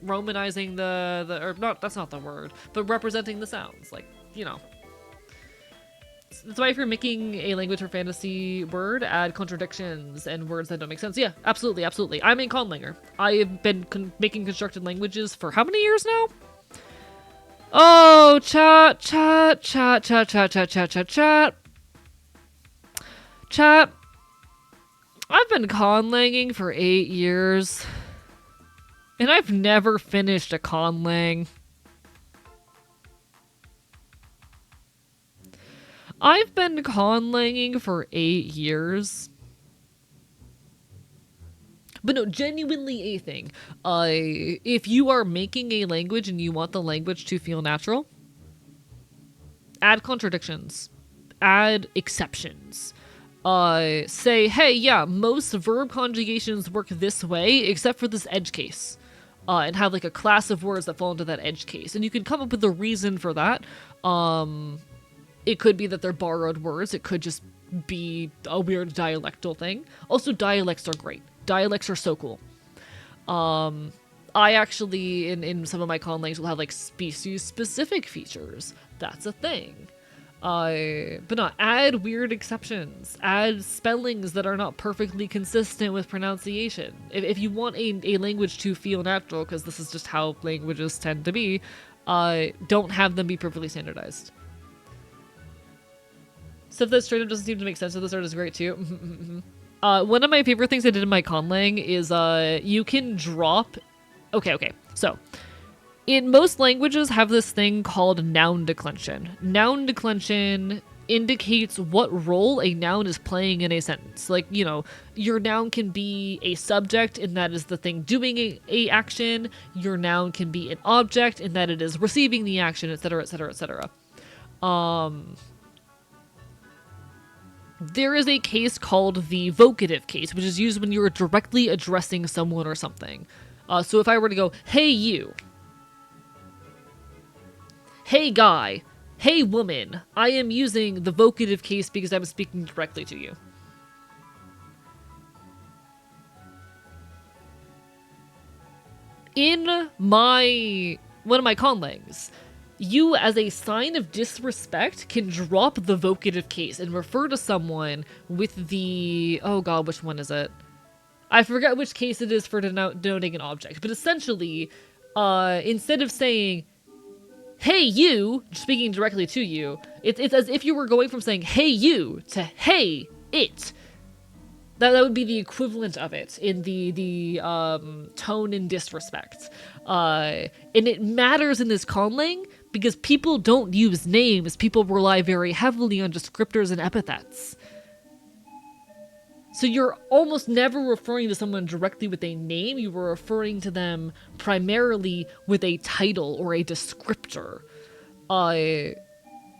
romanizing or not, that's not the word, but representing the sounds, like, you know. That's why if you're making a language for fantasy word, add contradictions and words that don't make sense. Yeah, absolutely, absolutely. I'm a conlanger. I have been making constructed languages for how many years now? Oh, chat. Chat. I've been conlanging for 8 years. And I've never finished a conlang. I've been conlanging for 8 years. But no, genuinely a thing. If you are making a language and you want the language to feel natural, add contradictions. Add exceptions. Say, hey, yeah, most verb conjugations work this way, except for this edge case. And have like a class of words that fall into that edge case. And you can come up with a reason for that. It could be that they're borrowed words. It could just be a weird dialectal thing. Also, dialects are great. Dialects are so cool. I actually, in some of my conlangs, will have like species-specific features. That's a thing. But not add weird exceptions. Add spellings that are not perfectly consistent with pronunciation. If you want a language to feel natural, because this is just how languages tend to be, don't have them be perfectly standardized. Stuff that straight up doesn't seem to make sense at the start is great too. One of my favorite things I did in my conlang is you can drop... Okay. So, in most languages have this thing called noun declension. Noun declension indicates what role a noun is playing in a sentence. Like, you know, your noun can be a subject and that is the thing doing a action. Your noun can be an object and that it is receiving the action, etc., etc., etc. There is a case called the vocative case, which is used when you are directly addressing someone or something. So if I were to go, hey you, hey guy, hey woman, I am using the vocative case because I'm speaking directly to you. In one of my conlangs, you, as a sign of disrespect, can drop the vocative case and refer to someone with the... Oh god, which one is it? I forget which case it is for denoting an object. But essentially, instead of saying, hey you, speaking directly to you, it's as if you were going from saying, hey you, to hey it. That would be the equivalent of it in the tone and disrespect. And it matters in this conlang because people don't use names. People rely very heavily on descriptors and epithets. So you're almost never referring to someone directly with a name. You were referring to them primarily with a title or a descriptor.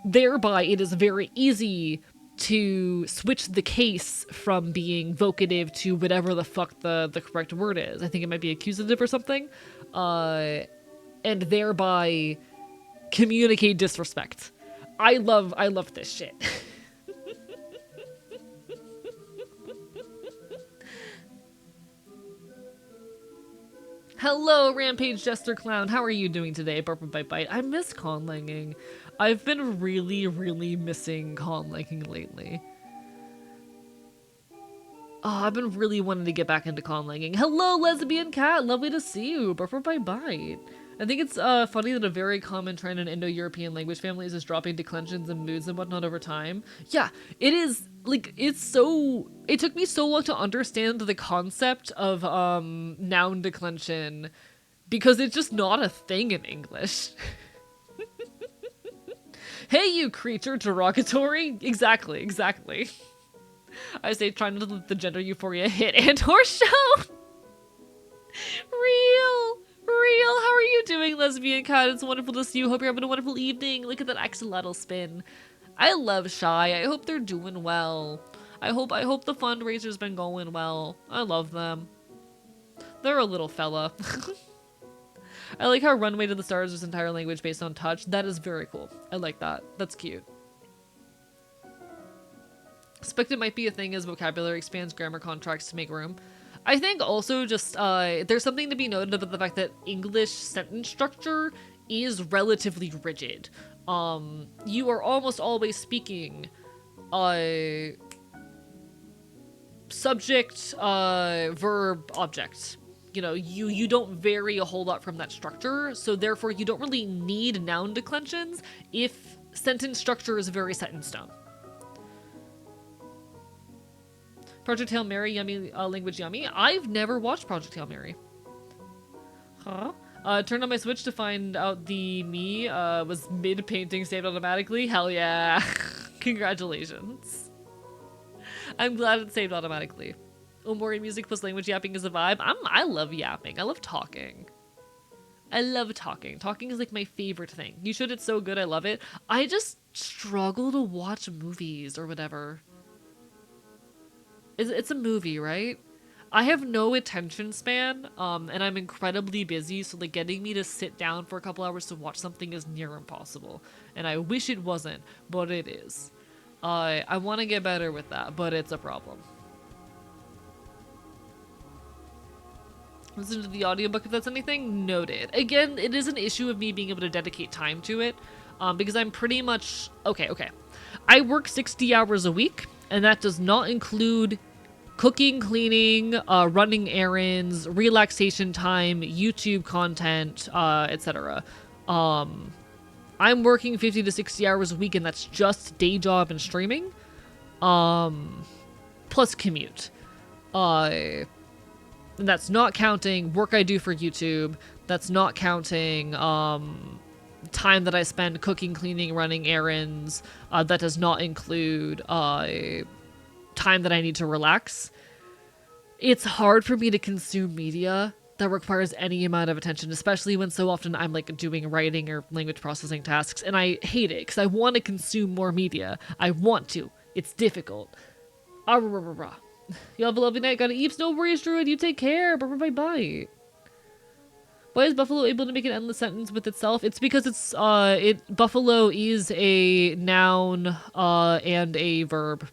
Thereby, it is very easy to switch the case from being vocative to whatever the fuck the correct word is. I think it might be accusative or something. And thereby communicate disrespect. I love this shit. Hello, Rampage Jester Clown. How are you doing today, Barb Bite Bite? I miss conlanging. I've been really, really missing conlanging lately. Oh, I've been really wanting to get back into conlanging. Hello, Lesbian Cat. Lovely to see you. Barb Bite Bite. I think it's funny that a very common trend in Indo-European language families is dropping declensions and moods and whatnot over time. Yeah, it is, like, it's so... It took me so long to understand the concept of noun declension because it's just not a thing in English. Hey, you creature, derogatory. Exactly. I say trying to let the gender euphoria hit and or show. Real, how are you doing, Lesbian Cat? It's wonderful to see you. Hope you're having a wonderful evening. Look at that axolotl spin. I love Shy. I hope they're doing well. I hope the fundraiser's been going well. I love them. They're a little fella. I like how Runway to the Stars is entire language based on touch. That is very cool. I like that. That's cute. Expect it might be a thing as vocabulary expands grammar contracts to make room. I think also just, there's something to be noted about the fact that English sentence structure is relatively rigid. You are almost always speaking subject, verb, object. You know, you don't vary a whole lot from that structure, so therefore you don't really need noun declensions if sentence structure is very set in stone. Project Hail Mary, yummy, language yummy. I've never watched Project Hail Mary. Huh? Turned on my Switch to find out the me was mid-painting saved automatically. Hell yeah. Congratulations. I'm glad it saved automatically. Omori music plus language yapping is a vibe. I love yapping. I love talking. I love talking. Talking is like my favorite thing. You should, it's so good. I love it. I just struggle to watch movies or whatever. It's a movie, right? I have no attention span, and I'm incredibly busy, so like getting me to sit down for a couple hours to watch something is near impossible. And I wish it wasn't, but it is. I want to get better with that, but it's a problem. Listen to the audiobook if that's anything. Noted. Again, it is an issue of me being able to dedicate time to it, because I'm pretty much... Okay. I work 60 hours a week, and that does not include cooking, cleaning, running errands, relaxation time, YouTube content, etc. I'm working 50 to 60 hours a week, and that's just day job and streaming, plus commute. And that's not counting work I do for YouTube. That's not counting time that I spend cooking, cleaning, running errands. That does not include time that I need to relax. It's hard for me to consume media that requires any amount of attention, especially when so often I'm like doing writing or language processing tasks, and I hate it because I want to consume more media. I want to. It's difficult. You have a lovely night. Gotta eat. No worries, Druid. You take care. Bye. Why is buffalo able to make an endless sentence with itself? It's because it's buffalo is a noun and a verb.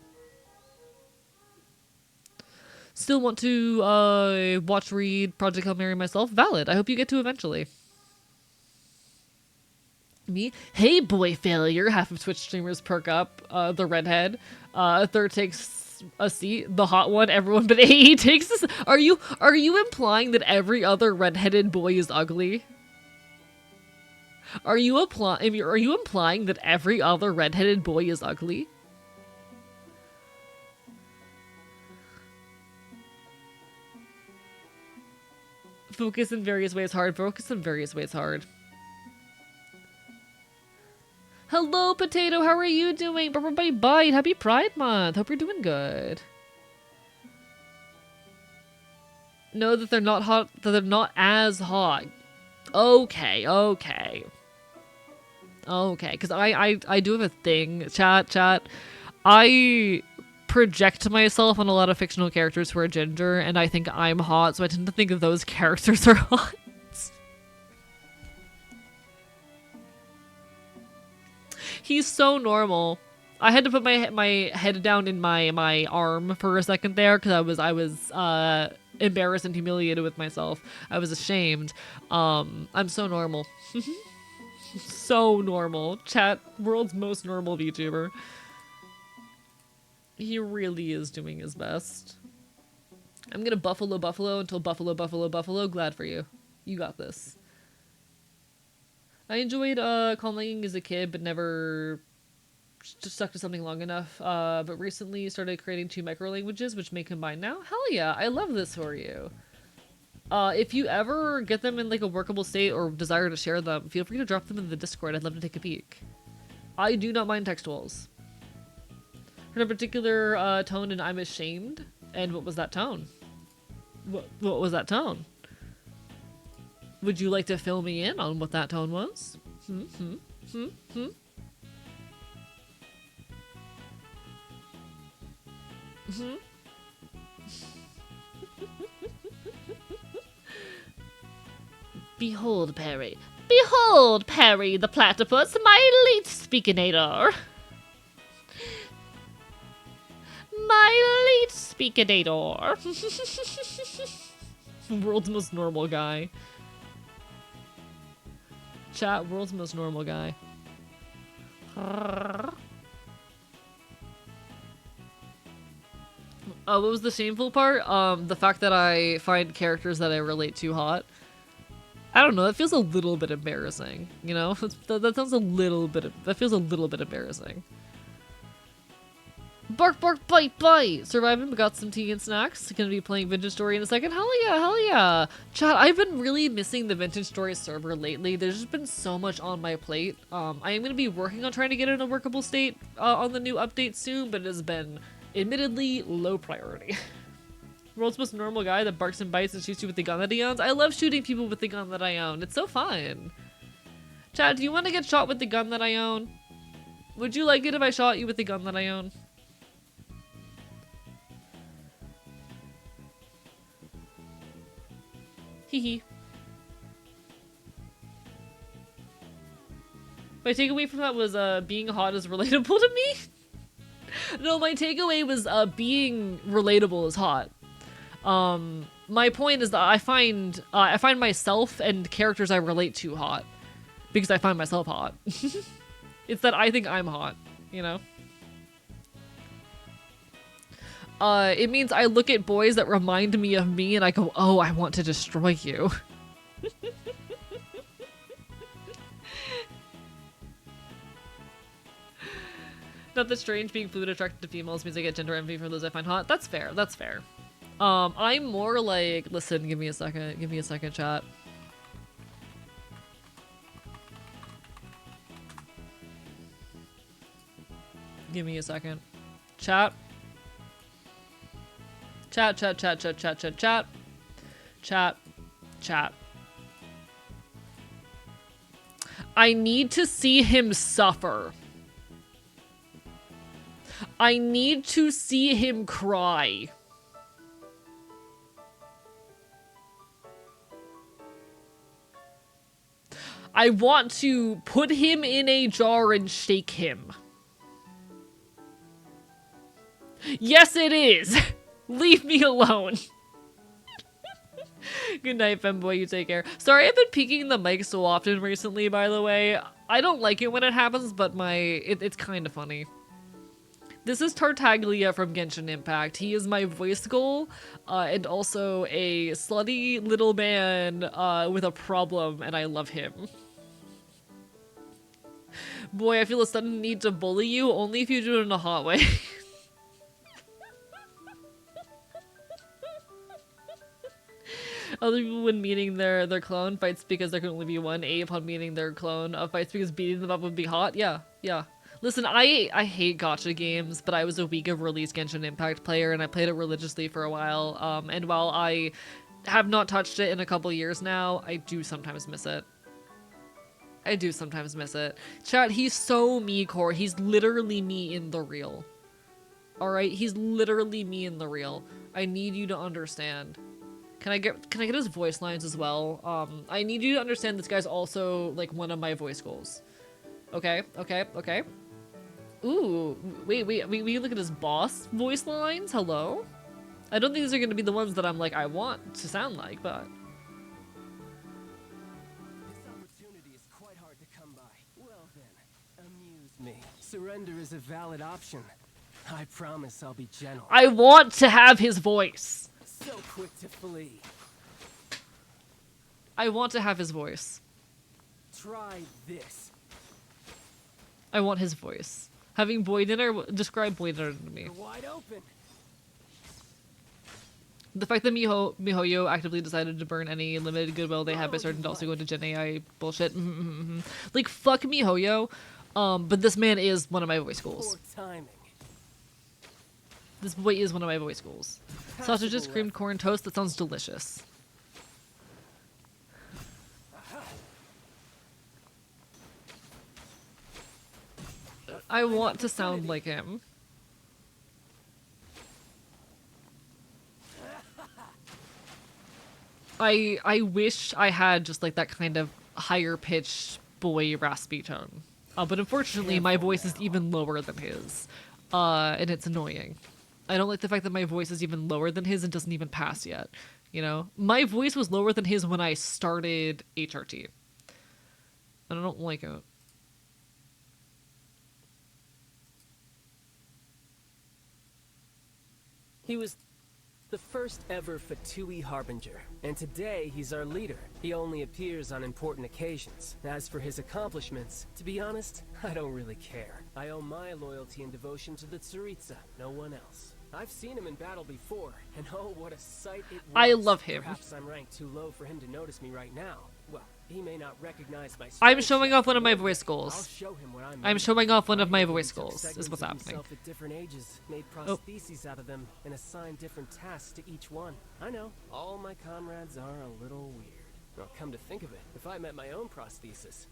Still want to watch, read Project Hail Mary myself? Valid. I hope you get to eventually. Me? Hey, boy failure. Half of Twitch streamers perk up. The redhead. Third takes a seat. The hot one. Everyone but AE takes this. Are you implying that every other redheaded boy is ugly? Are you implying that every other redheaded boy is ugly? Focus in various ways hard. Focus in various ways hard. Hello, Potato. How are you doing? Bye. Happy Pride Month. Hope you're doing good. Know that they're not hot. That they're not as hot. Okay. Because I do have a thing. Chat. I project myself on a lot of fictional characters who are ginger, and I think I'm hot, so I tend to think of those characters are hot. He's so normal. I had to put my head down in my arm for a second there because I was embarrassed and humiliated with myself. I was ashamed. I'm so normal. So normal. Chat, world's most normal VTuber. He really is doing his best. I'm gonna buffalo until buffalo. Glad for you. You got this. I enjoyed calling as a kid, but never just stuck to something long enough. But recently started creating 2 micro languages, which may combine now. Hell yeah, I love this for you. If you ever get them in like a workable state or desire to share them, feel free to drop them in the Discord. I'd love to take a peek. I do not mind textuals. Heard a particular tone and I'm ashamed. And what was that tone? What was that tone? Would you like to fill me in on what that tone was? Behold, Perry. Behold, Perry the platypus, my late speakinator. My late speakinator. World's most normal guy. Chat, world's most normal guy. What was the shameful part? The fact that I find characters that I relate to hot. I don't know, that feels a little bit embarrassing, you know? That sounds a little bit, that feels a little bit embarrassing. Bark, bark, bite, bite! Surviving, but got some tea and snacks. Gonna be playing Vintage Story in a second. Hell yeah, hell yeah! Chat, I've been really missing the Vintage Story server lately. There's just been so much on my plate. I am gonna be working on trying to get it in a workable state on the new update soon, but it has been admittedly low priority. World's most normal guy that barks and bites and shoots you with the gun that he owns. I love shooting people with the gun that I own. It's so fun. Chad, do you want to get shot with the gun that I own? Would you like it if I shot you with the gun that I own? Hee. My takeaway from that was being hot is relatable to me. No, my takeaway was being relatable is hot. My point is that I find myself and characters I relate to hot because I find myself hot. It's that I think I'm hot, you know? It means I look at boys that remind me of me and I go, oh, I want to destroy you. Not that strange, being fluid attracted to females means I get gender envy from those I find hot. That's fair, that's fair. I'm more like, listen, give me a second, chat. Give me a second. Chat. Chat. I need to see him suffer. I need to see him cry. I want to put him in a jar and shake him. Yes, it is. Leave me alone. Good night, femboy. You take care. Sorry, I've been peeking the mic so often recently, by the way. I don't like it when it happens, but it's kind of funny. This is Tartaglia from Genshin Impact. He is my voice goal, and also a slutty little man with a problem, and I love him. Boy, I feel a sudden need to bully you, only if you do it in a hot way. Other people, when meeting their clone, fights because there can only be one. A, upon meeting their clone, fights because beating them up would be hot. Yeah. Listen, I hate gacha games, but I was a week of release Genshin Impact player, and I played it religiously for a while. And while I have not touched it in a couple years now, I do sometimes miss it. Chat, he's so me, Core. He's literally me in the real. Alright? He's literally me in the real. I need you to understand. Can I get his voice lines as well? I need you to understand this guy's also, like, one of my voice goals. Okay. Ooh, wait, we look at his boss voice lines? Hello? I don't think these are gonna be the ones that I'm like, I want to sound like, but... This opportunity is quite hard to come by. Well then, amuse me. Surrender is a valid option. I promise I'll be gentle. I want to have his voice! So quick to flee. I want to have his voice. Try this. I want his voice. Having boy dinner? Describe boy dinner to me. You're wide open. The fact that MiHoYo actively decided to burn any limited goodwill they had by starting to also go into Gen AI bullshit. Like, fuck MiHoYo. But this man is one of my voice goals. Poor timing. This boy is one of my voice goals. Sausages, creamed corn toast, that sounds delicious. I want to sound like him. I wish I had just like that kind of higher pitched boy raspy tone. But unfortunately my voice is even lower than his. And it's annoying. I don't like the fact that my voice is even lower than his and doesn't even pass yet. You know? My voice was lower than his when I started HRT. And I don't like it. He was the first ever Fatui Harbinger, and today he's our leader. He only appears on important occasions. As for his accomplishments, to be honest, I don't really care. I owe my loyalty and devotion to the Tsaritsa, no one else. I've seen him in battle before, and oh, what a sight it was. I love him. Perhaps I'm ranked too low for him to notice me right now. Well, he may not recognize my I'm showing off one of my voice I'll goals. show him what I'm I'm showing off one of my voice goals, is what's happening. Himself at different ages, made prostheses out of them, and assigned different tasks to each one. I know, all my comrades are a little weird. Well, come to think of it, if I met my own prosthesis,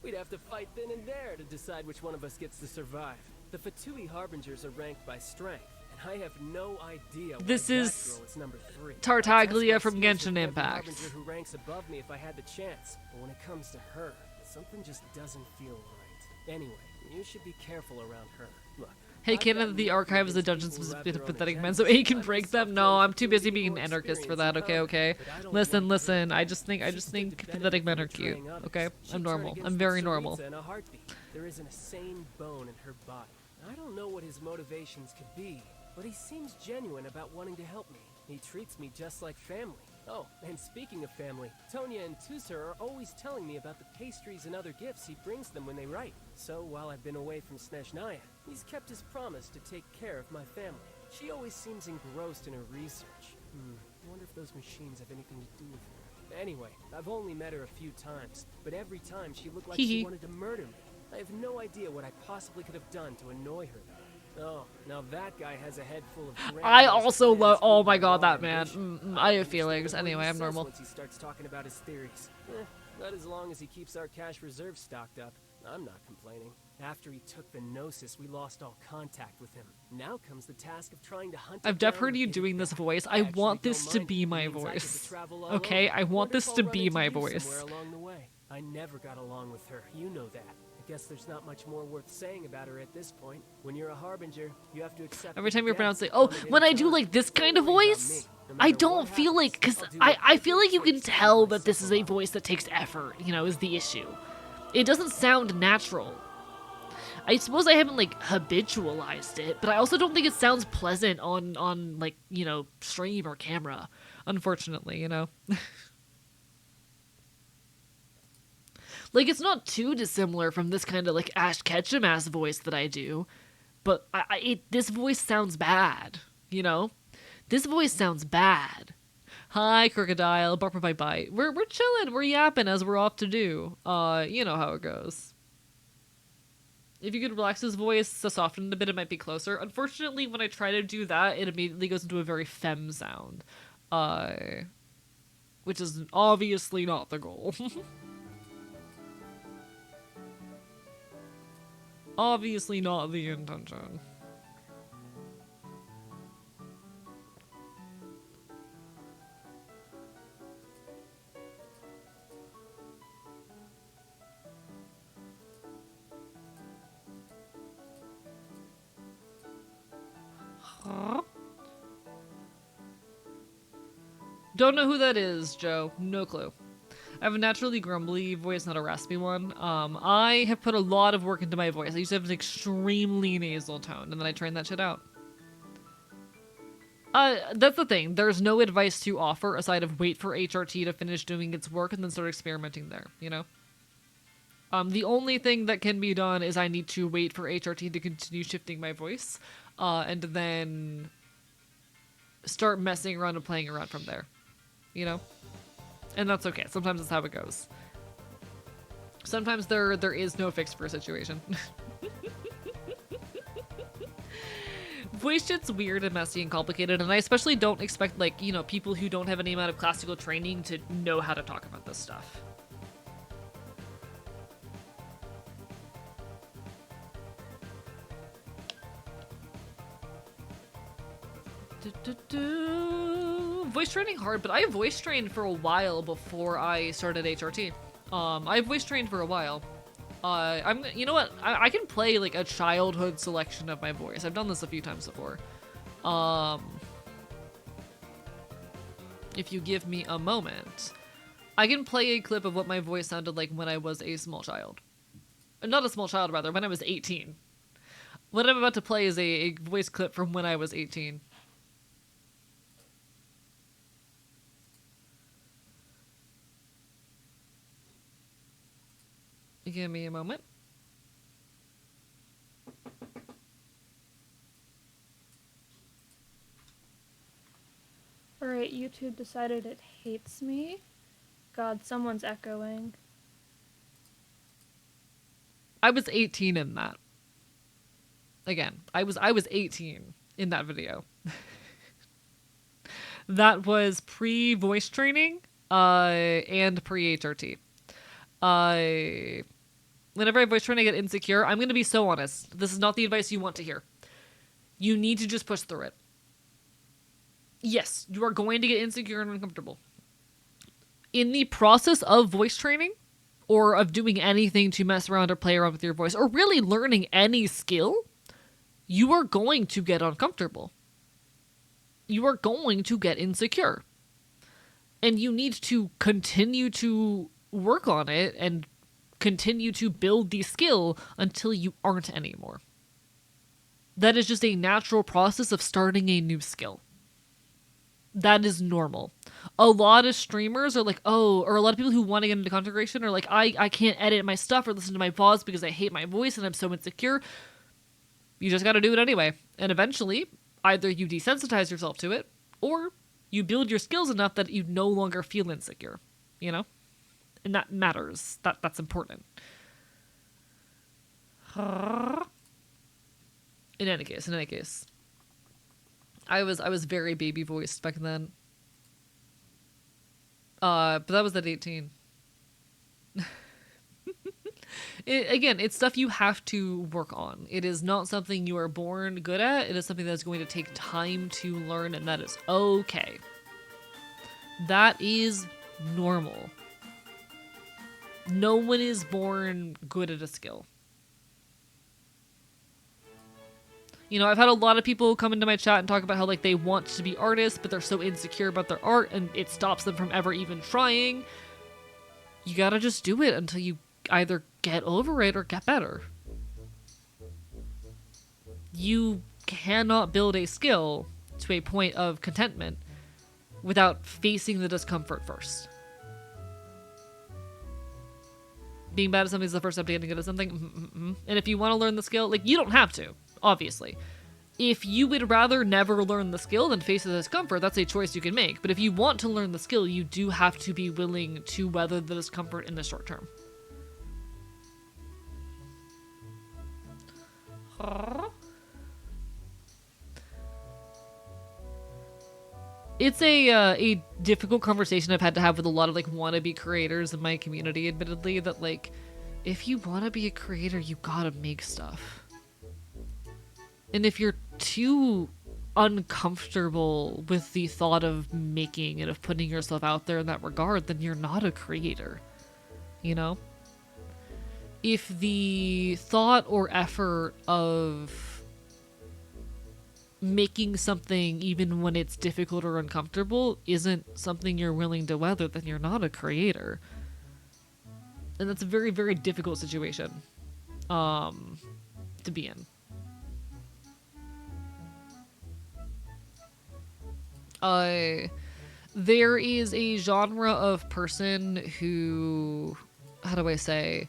we'd have to fight then and there to decide which one of us gets to survive. The Fatui Harbingers are ranked by strength, and I have no idea why This that is girl is number 3. Tartaglia I'd test from my skills Genshin with every Impact. Harbinger who ranks above me if I had the chance, but when it comes to her, something just doesn't feel right. Anyway, you should be careful around her. Look. Hey, I've canon gotten of the lucky archives of the against dungeons people who with have their own pathetic men, agendas. so he can I've break myself them. done No, I'm some too busy pretty being an more anarchist for experience that. in Okay. combat, but I don't Listen, like her. I just think She stood to pathetic benefit men from are cute. betraying others. Okay, She'd I'm turn normal. against I'm the very Tsaritsa normal. in a heartbeat. There isn't a sane bone in her body. I don't know what his motivations could be, but he seems genuine about wanting to help me. He treats me just like family. Oh, and speaking of family, Tonya and Tusa are always telling me about the pastries and other gifts he brings them when they write. So while I've been away from Snezhnaya, he's kept his promise to take care of my family. She always seems engrossed in her research. I wonder if those machines have anything to do with her. Anyway, I've only met her a few times, but every time she looked like she wanted to murder me. I have no idea what I possibly could have done to annoy her, though. Oh, now that guy has a head full of I also love. Oh my god, that man. I have feelings. Anyway, I'm normal. Once he starts talking about his theories. But as long as he keeps our cash reserves stocked up, I'm not complaining. After he took the Gnosis, we lost all contact with him. Now comes the task of trying to hunt him I've def down heard and you get him doing this back. voice. I I actually want don't this to mind. be It my means I get to voice. travel all Okay, over. I want Wonder this if I'll to run be into my you voice. somewhere along the way. I never got along with her. You know that. I guess there's not much more worth saying about her at this point. When you're a harbinger, you have to accept Every time you're death pronouncing, oh, coming when I anytime. do like this kind of Don't worry about voice, me. No I matter don't what feel like, happens, because I'll do I whatever feel like you it can takes to tell keep that this myself is a alive. voice that takes effort, is the issue. It doesn't sound natural. I suppose I haven't like habitualized it, but I also don't think it sounds pleasant on like, stream or camera, unfortunately, Like, it's not too dissimilar from this kind of like Ash Ketchum-ass voice that I do, but this voice sounds bad, This voice sounds bad. Hi, Crocodile, bark my bite. We're chilling, we're yapping as we're off to do. You know how it goes. If you could relax his voice to soften it a bit, it might be closer. Unfortunately, when I try to do that, it immediately goes into a very femme sound. Which is obviously not the goal. Obviously not the intention. Huh? Don't know who that is, Joe. No clue. I have a naturally grumbly voice, not a raspy one. I have put a lot of work into my voice. I used to have an extremely nasal tone, and then I trained that shit out. That's the thing. There's no advice to offer aside of wait for HRT to finish doing its work and then start experimenting there, The only thing that can be done is I need to wait for HRT to continue shifting my voice, and then start messing around and playing around from there, And that's okay. Sometimes that's how it goes. Sometimes there is no fix for a situation. Voice shit's weird and messy and complicated, and I especially don't expect, people who don't have any amount of classical training to know how to talk about this stuff. Voice training hard, but I voice trained for a while before I started HRT. I voice trained for a while. You know what? I can play like a childhood selection of my voice. I've done this a few times before. If you give me a moment, I can play a clip of what my voice sounded like when I was a small child. Not a small child, rather, when I was 18. What I'm about to play is a voice clip from when I was 18. Give me a moment. Alright, YouTube decided it hates me. God, someone's echoing. I was 18 in that. Again, I was 18 in that video. That was pre-voice training, and pre-HRT. Whenever I voice train, I get insecure. I'm gonna be so honest. This is not the advice you want to hear. You need to just push through it. Yes, you are going to get insecure and uncomfortable. In the process of voice training, or of doing anything to mess around or play around with your voice, or really learning any skill, you are going to get uncomfortable. You are going to get insecure. And you need to continue to work on it and continue to build the skill until you aren't anymore. That is just a natural process of starting a new skill. That is normal. A lot of streamers are like, oh, or a lot of people who want to get into content creation are like, I can't edit my stuff or listen to my VODs because I hate my voice and I'm so insecure. You just gotta do it anyway. And eventually, either you desensitize yourself to it, or you build your skills enough that you no longer feel insecure. You know? And that matters. That's important. In any case. I was very baby voiced back then. But that was at 18. Again, it's stuff you have to work on. It is not something you are born good at. It is something that's going to take time to learn, and that is okay. That is normal. No one is born good at a skill. You know, I've had a lot of people come into my chat and talk about how, like, they want to be artists, but they're so insecure about their art, and it stops them from ever even trying. You gotta just do it until you either get over it or get better. You cannot build a skill to a point of contentment without facing the discomfort first. Being bad at something is the first step to getting good at something. And if you want to learn the skill, like, you don't have to, obviously. If you would rather never learn the skill than face the discomfort, that's a choice you can make. But if you want to learn the skill, you do have to be willing to weather the discomfort in the short term. It's a difficult conversation I've had to have with a lot of, like, wannabe creators in my community, admittedly, that, like, if you want to be a creator, you gotta make stuff. And if you're too uncomfortable with the thought of making and of putting yourself out there in that regard, then you're not a creator, you know? If the thought or effort of making something even when it's difficult or uncomfortable isn't something you're willing to weather, then you're not a creator. And that's a very, very difficult situation to be in. There is a genre of person who, how do I say,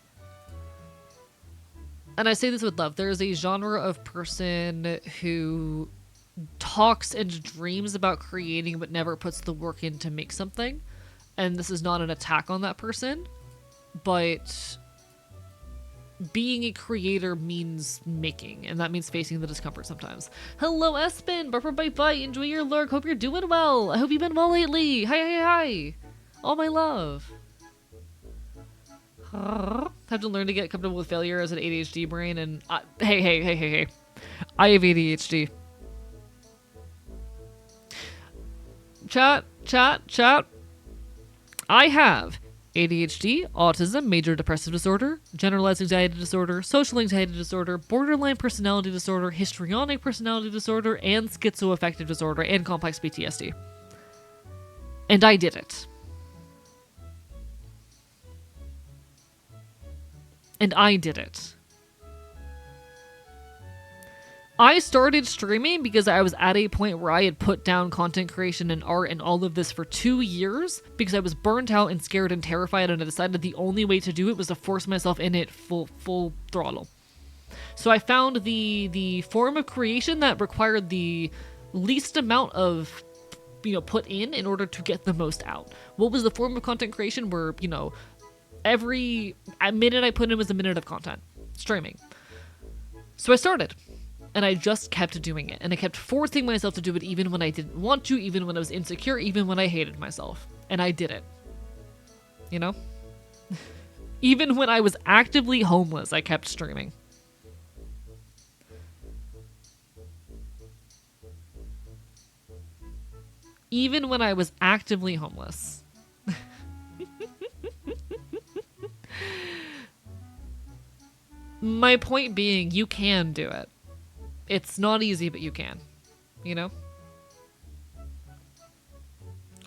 and I say this with love, there's a genre of person who talks and dreams about creating but never puts the work in to make something. And this is not an attack on that person, but being a creator means making, and that means facing the discomfort sometimes. Hello, Espen! Bye. Enjoy your lurk. Hope you're doing well. I hope you've been well lately. Hi. All my love. Have to learn to get comfortable with failure as an ADHD brain, and hey. I have ADHD. Chat. I have ADHD, autism, major depressive disorder, generalized anxiety disorder, social anxiety disorder, borderline personality disorder, histrionic personality disorder, and schizoaffective disorder, and complex PTSD. And I did it. I started streaming because I was at a point where I had put down content creation and art and all of this for 2 years because I was burnt out and scared and terrified, and I decided the only way to do it was to force myself in it full throttle. So I found the form of creation that required the least amount of put in order to get the most out. What was the form of content creation where every minute I put in was a minute of content streaming. So I started. And I just kept doing it. And I kept forcing myself to do it even when I didn't want to, even when I was insecure, even when I hated myself. And I did it. You know? Even when I was actively homeless, I kept streaming. Even when I was actively homeless. My point being, you can do it. It's not easy, but you can. You know?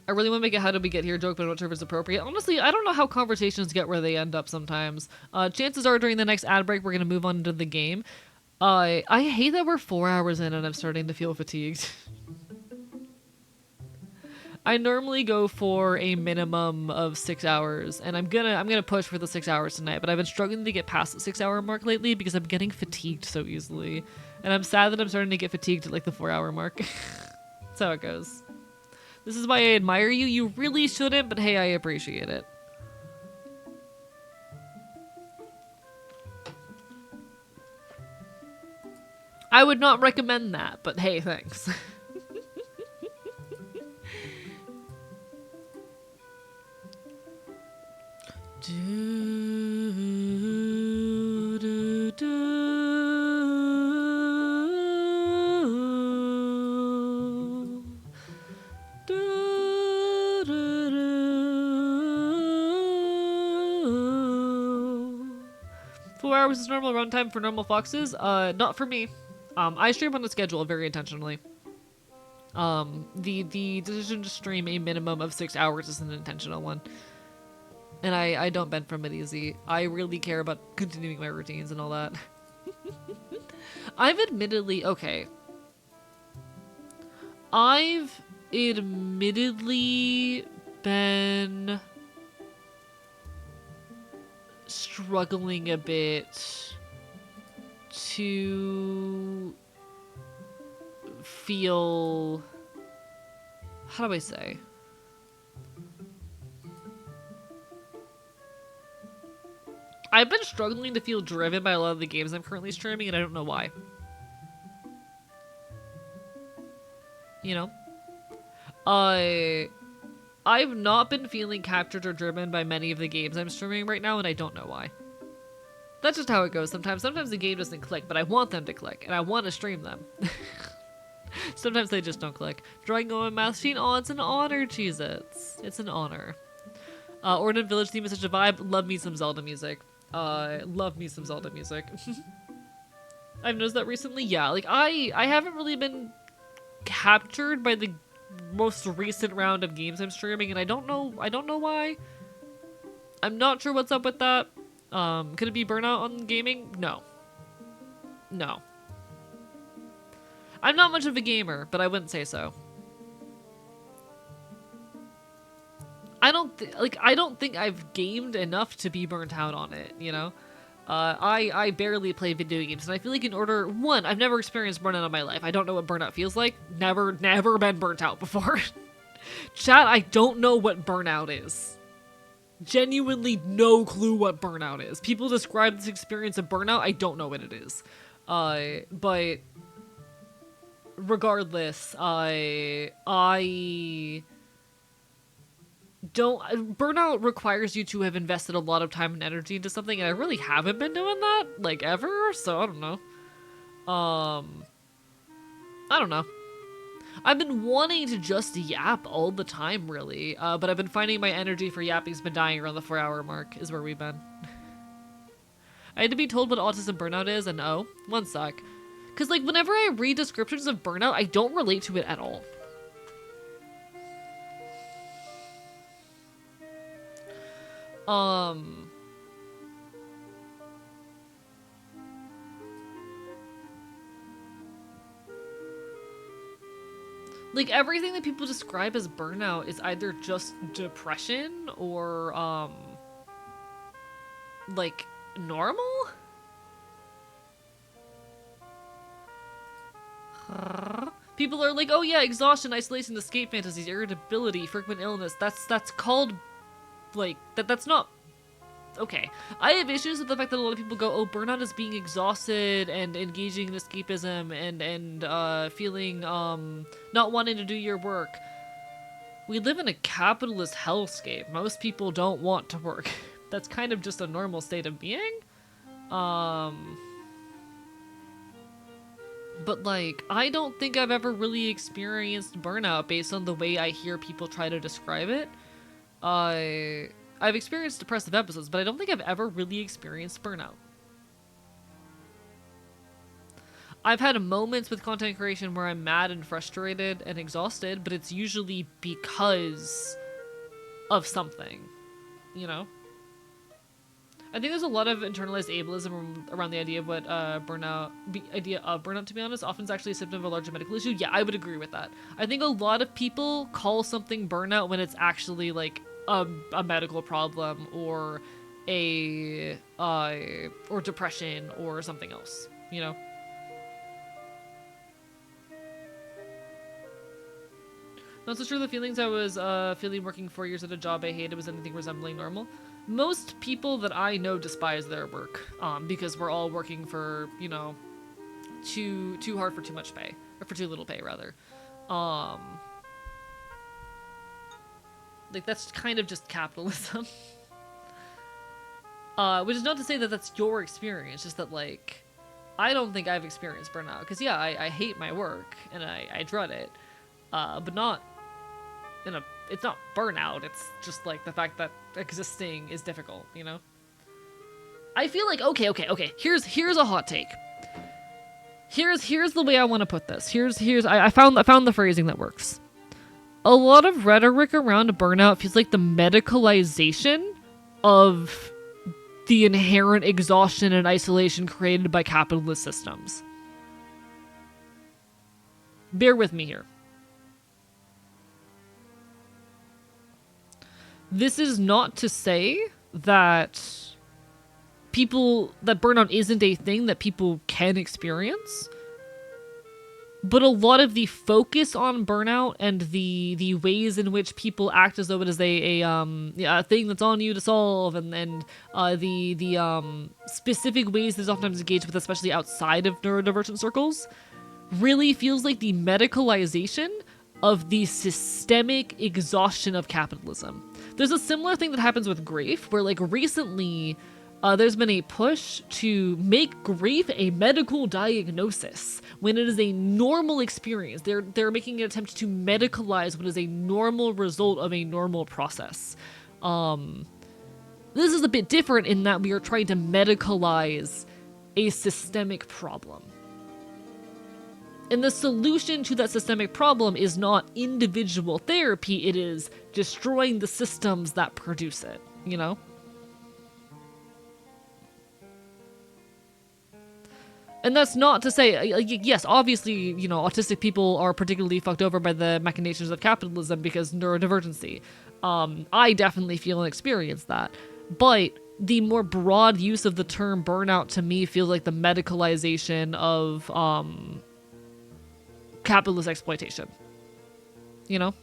I really want to make a how did we get here joke, but I'm not sure if it's appropriate. Honestly, I don't know how conversations get where they end up sometimes. Chances are during the next ad break, we're going to move on into the game. I hate that we're 4 hours in and I'm starting to feel fatigued. I normally go for a minimum of 6 hours, and I'm gonna push for the 6 hours tonight, but I've been struggling to get past the 6 hour mark lately because I'm getting fatigued so easily. And I'm sad that I'm starting to get fatigued at like the 4 hour mark. That's how it goes. This is why I admire you. You really shouldn't, but hey, I appreciate it. I would not recommend that, but hey, thanks. Do, do, do. Do, do, do. 4 hours is normal runtime for normal foxes? Not for me. I stream on a schedule very intentionally. The decision to stream a minimum of 6 hours is an intentional one. And I don't bend from it easy. I really care about continuing my routines and all that. I've admittedly been struggling a bit to feel, how do I say? I've been struggling to feel driven by a lot of the games I'm currently streaming, and I don't know why. You know? I've not been feeling captured or driven by many of the games I'm streaming right now, and I don't know why. That's just how it goes sometimes. Sometimes the game doesn't click, but I want them to click, and I want to stream them. Sometimes they just don't click. Drawing on Math Machine, oh, it's an honor, Cheez-Its. It's an honor. Ordnance Village theme is such a vibe. Love me some Zelda music. Love me some Zelda music. I've noticed that recently. Yeah, like I haven't really been captured by the most recent round of games I'm streaming, and I don't know why. I'm not sure what's up with that. Could it be burnout on gaming? No. I'm not much of a gamer, but I wouldn't say so. I don't think I've gamed enough to be burnt out on it, you know? I barely play video games, and I feel like I've never experienced burnout in my life. I don't know what burnout feels like. Never been burnt out before. Chat, I don't know what burnout is. Genuinely no clue what burnout is. People describe this experience of burnout, I don't know what it is. But regardless, burnout requires you to have invested a lot of time and energy into something, and I really haven't been doing that, like, ever, so I don't know. I don't know. I've been wanting to just yap all the time, really, but I've been finding my energy for yapping's been dying around the 4 hour mark, is where we've been. I had to be told what autism burnout is, and one sec. Because, like, whenever I read descriptions of burnout, I don't relate to it at all. Like, everything that people describe as burnout is either just depression or, like, normal? People are like, oh yeah, exhaustion, isolation, escape fantasies, irritability, frequent illness. That's called, like, that's not... Okay. I have issues with the fact that a lot of people go, oh, burnout is being exhausted and engaging in escapism and feeling, not wanting to do your work. We live in a capitalist hellscape. Most people don't want to work. That's kind of just a normal state of being. But, like, I don't think I've ever really experienced burnout based on the way I hear people try to describe it. I've experienced depressive episodes, but I don't think I've ever really experienced burnout. I've had moments with content creation where I'm mad and frustrated and exhausted, but it's usually because of something, you know? I think there's a lot of internalized ableism around the idea of what burnout, to be honest, often is actually a symptom of a larger medical issue. Yeah, I would agree with that. I think a lot of people call something burnout when it's actually like a medical problem or or depression or something else, you know? Not so sure the feelings I was feeling working 4 years at a job I hated was anything resembling normal. Most people that I know despise their work, because we're all working for, you know, too hard for too much pay, or for too little pay, rather. Like, that's kind of just capitalism. Which is not to say that that's your experience, just that, like, I don't think I've experienced burnout, because, yeah, I hate my work, and I dread it, but not in a... It's not burnout, it's just, like, the fact that existing is difficult, you know? I feel like, okay, here's a hot take. Here's the way I want to put this. I found the phrasing that works. A lot of rhetoric around burnout feels like the medicalization of the inherent exhaustion and isolation created by capitalist systems. Bear with me here. This is not to say that burnout isn't a thing that people can experience, but a lot of the focus on burnout and the ways in which people act as though it is a thing that's on you to solve, and the specific ways that it's oftentimes engaged with, especially outside of neurodivergent circles, really feels like the medicalization of the systemic exhaustion of capitalism. There's a similar thing that happens with grief, where, like, recently there's been a push to make grief a medical diagnosis when it is a normal experience. They're making an attempt to medicalize what is a normal result of a normal process. This is a bit different in that we are trying to medicalize a systemic problem. And the solution to that systemic problem is not individual therapy, it is destroying the systems that produce it, you know? And that's not to say, yes, obviously, you know, autistic people are particularly fucked over by the machinations of capitalism because neurodivergency. I definitely feel and experience that. But the more broad use of the term burnout to me feels like the medicalization of, capitalist exploitation, you know?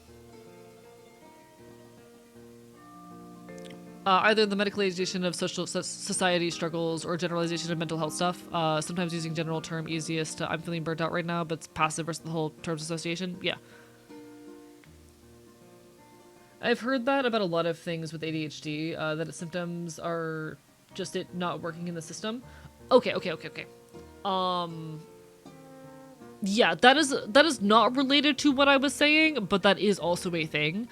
Either the medicalization of society struggles or generalization of mental health stuff. Sometimes using general term easiest to I'm feeling burnt out right now, but it's passive versus the whole terms association. Yeah. I've heard that about a lot of things with ADHD, that its symptoms are just it not working in the system. Okay. Yeah, that is not related to what I was saying, but that is also a thing.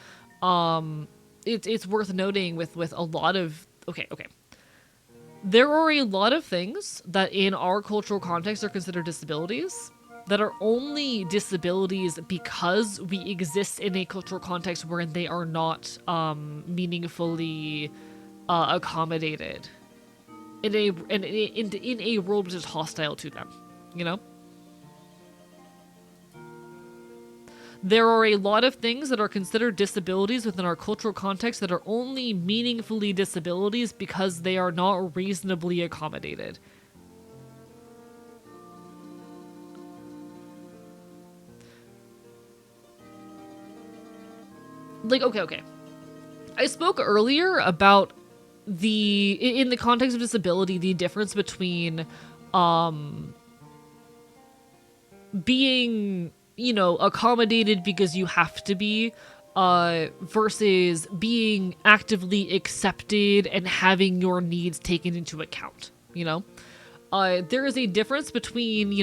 It's worth noting with a lot of... Okay. There are a lot of things that in our cultural context are considered disabilities that are only disabilities because we exist in a cultural context wherein they are not meaningfully accommodated in a world which is hostile to them, you know? There are a lot of things that are considered disabilities within our cultural context that are only meaningfully disabilities because they are not reasonably accommodated. Like, okay. I spoke earlier about in the context of disability, the difference between being, accommodated because you have to be, versus being actively accepted and having your needs taken into account, there is a difference between,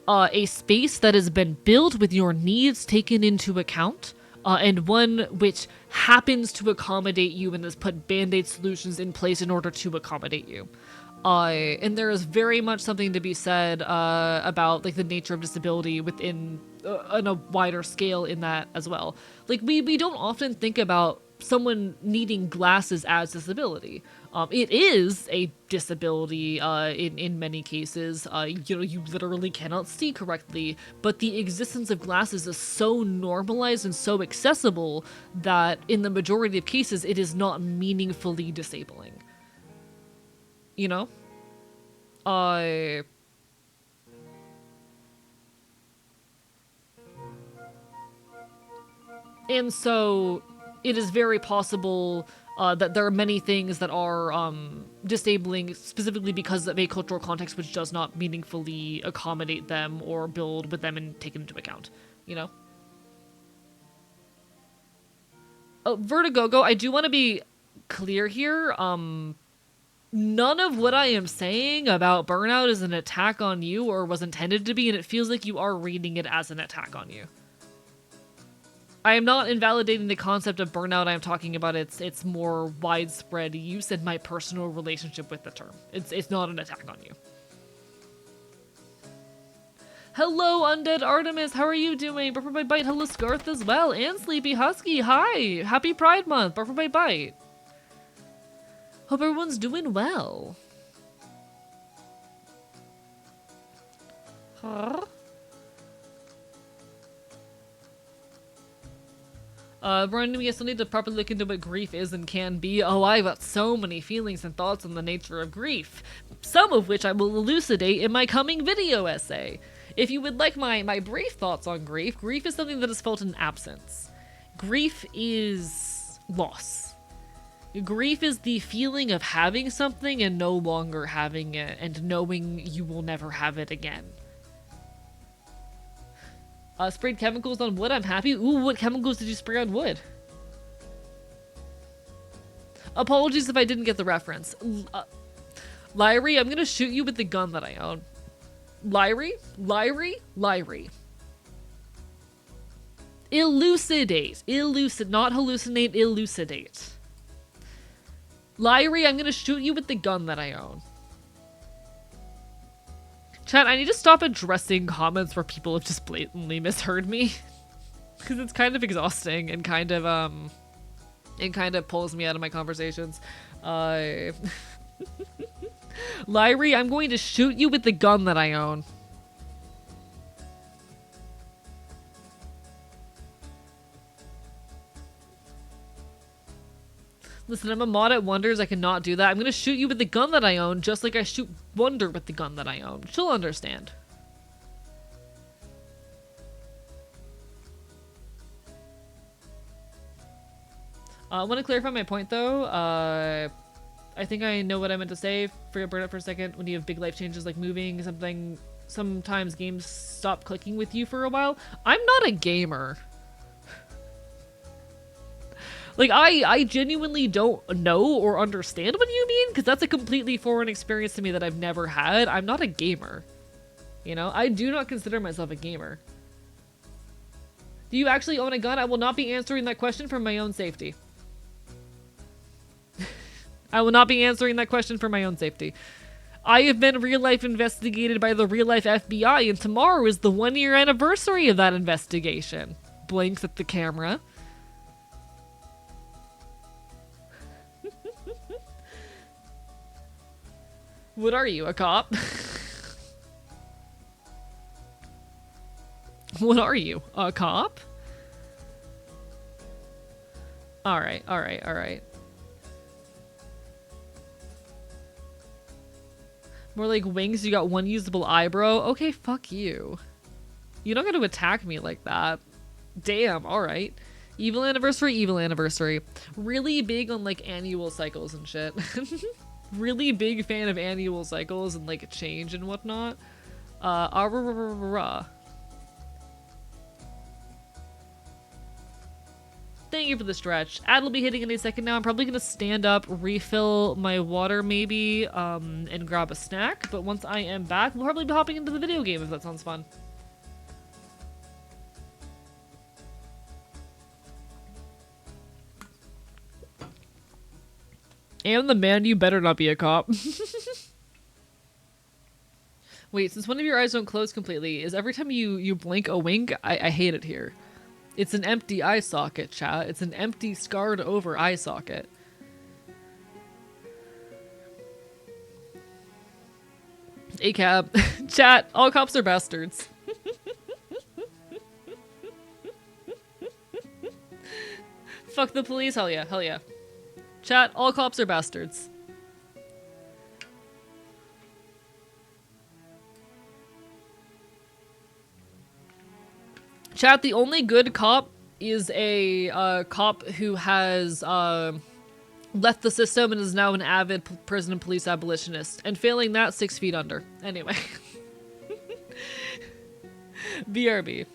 a space that has been built with your needs taken into account, and one which happens to accommodate you and has put band-aid solutions in place in order to accommodate you. And there is very much something to be said about like the nature of disability within on a wider scale in that as well. Like we don't often think about someone needing glasses as disability. It is a disability in many cases. You literally cannot see correctly, but the existence of glasses is so normalized and so accessible that in the majority of cases it is not meaningfully disabling. And so it is very possible that there are many things that are disabling specifically because of a cultural context which does not meaningfully accommodate them or build with them and take it into account, Oh, Vertigogo, I do want to be clear here. None of what I am saying about burnout is an attack on you or was intended to be, and it feels like you are reading it as an attack on you. I am not invalidating the concept of burnout. I am talking about its more widespread use and my personal relationship with the term. It's not an attack on you. Hello, Undead Artemis. How are you doing? Buffer by Bite. Hello, Scarth as well. And Sleepy Husky. Hi. Happy Pride Month. Buffer by Bite. Hope everyone's doing well. Huh? Brandon, we still need to properly look into what grief is and can be. Oh, I've got so many feelings and thoughts on the nature of grief, some of which I will elucidate in my coming video essay. If you would like my brief thoughts on grief, grief is something that is felt in absence. Grief is loss. Grief is the feeling of having something and no longer having it, and knowing you will never have it again. Sprayed chemicals on wood, I'm happy. Ooh, what chemicals did you spray on wood? Apologies if I didn't get the reference. Lyrie, I'm gonna shoot you with the gun that I own. Lyrie? Elucidate. Not hallucinate, elucidate. Lyrie, I'm gonna shoot you with the gun that I own. Chat, I need to stop addressing comments where people have just blatantly misheard me. Because it's kind of exhausting and kind of pulls me out of my conversations. Lyrie, I'm going to shoot you with the gun that I own. Listen, I'm a mod at Wonders. I cannot do that. I'm gonna shoot you with the gun that I own, just like I shoot Wonder with the gun that I own. She'll understand. I want to clarify my point, though. I think I know what I meant to say. Forget burnout for a second. When you have big life changes like moving, sometimes games stop clicking with you for a while. I'm not a gamer. Like, I genuinely don't know or understand what you mean, because that's a completely foreign experience to me that I've never had. I'm not a gamer. I do not consider myself a gamer. Do you actually own a gun? I will not be answering that question for my own safety. I will not be answering that question for my own safety. I have been real-life investigated by the real-life FBI, and tomorrow is the 1-year anniversary of that investigation. Blinks at the camera. What are you, a cop? What are you? A cop? Alright, alright, alright. More like wings, you got one usable eyebrow? Okay, fuck you. You don't gotta attack me like that. Damn, alright. Evil anniversary, evil anniversary. Really big on like annual cycles and shit. Really big fan of annual cycles and like change and whatnot. Thank you for the stretch. Ad will be hitting any second now. I'm probably gonna stand up, refill my water maybe, and grab a snack. But once I am back, we'll probably be hopping into the video game if that sounds fun. And the man, you better not be a cop. Wait, since one of your eyes don't close completely, is every time you blink a wink? I hate it here. It's an empty eye socket, chat. It's an empty, scarred over eye socket. ACAB. Chat, all cops are bastards. Fuck the police, hell yeah, hell yeah. Chat, all cops are bastards. Chat, the only good cop is a cop who has left the system and is now an avid prison and police abolitionist. And failing that, 6 feet under. Anyway. BRB.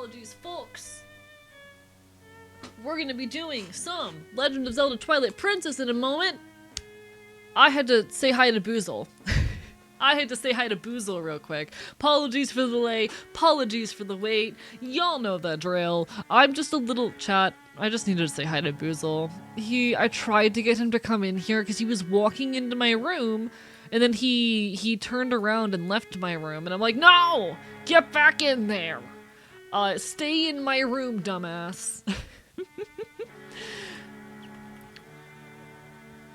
Apologies, folks. We're gonna be doing some Legend of Zelda Twilight Princess in a moment. I had to say hi to Boozle. I had to say hi to Boozle real quick. Apologies for the delay. Apologies for the wait. Y'all know the drill. I'm just a little chat. I just needed to say hi to Boozle. I tried to get him to come in here because he was walking into my room, and then he turned around and left my room, and I'm like, no! Get back in there! Stay in my room, dumbass.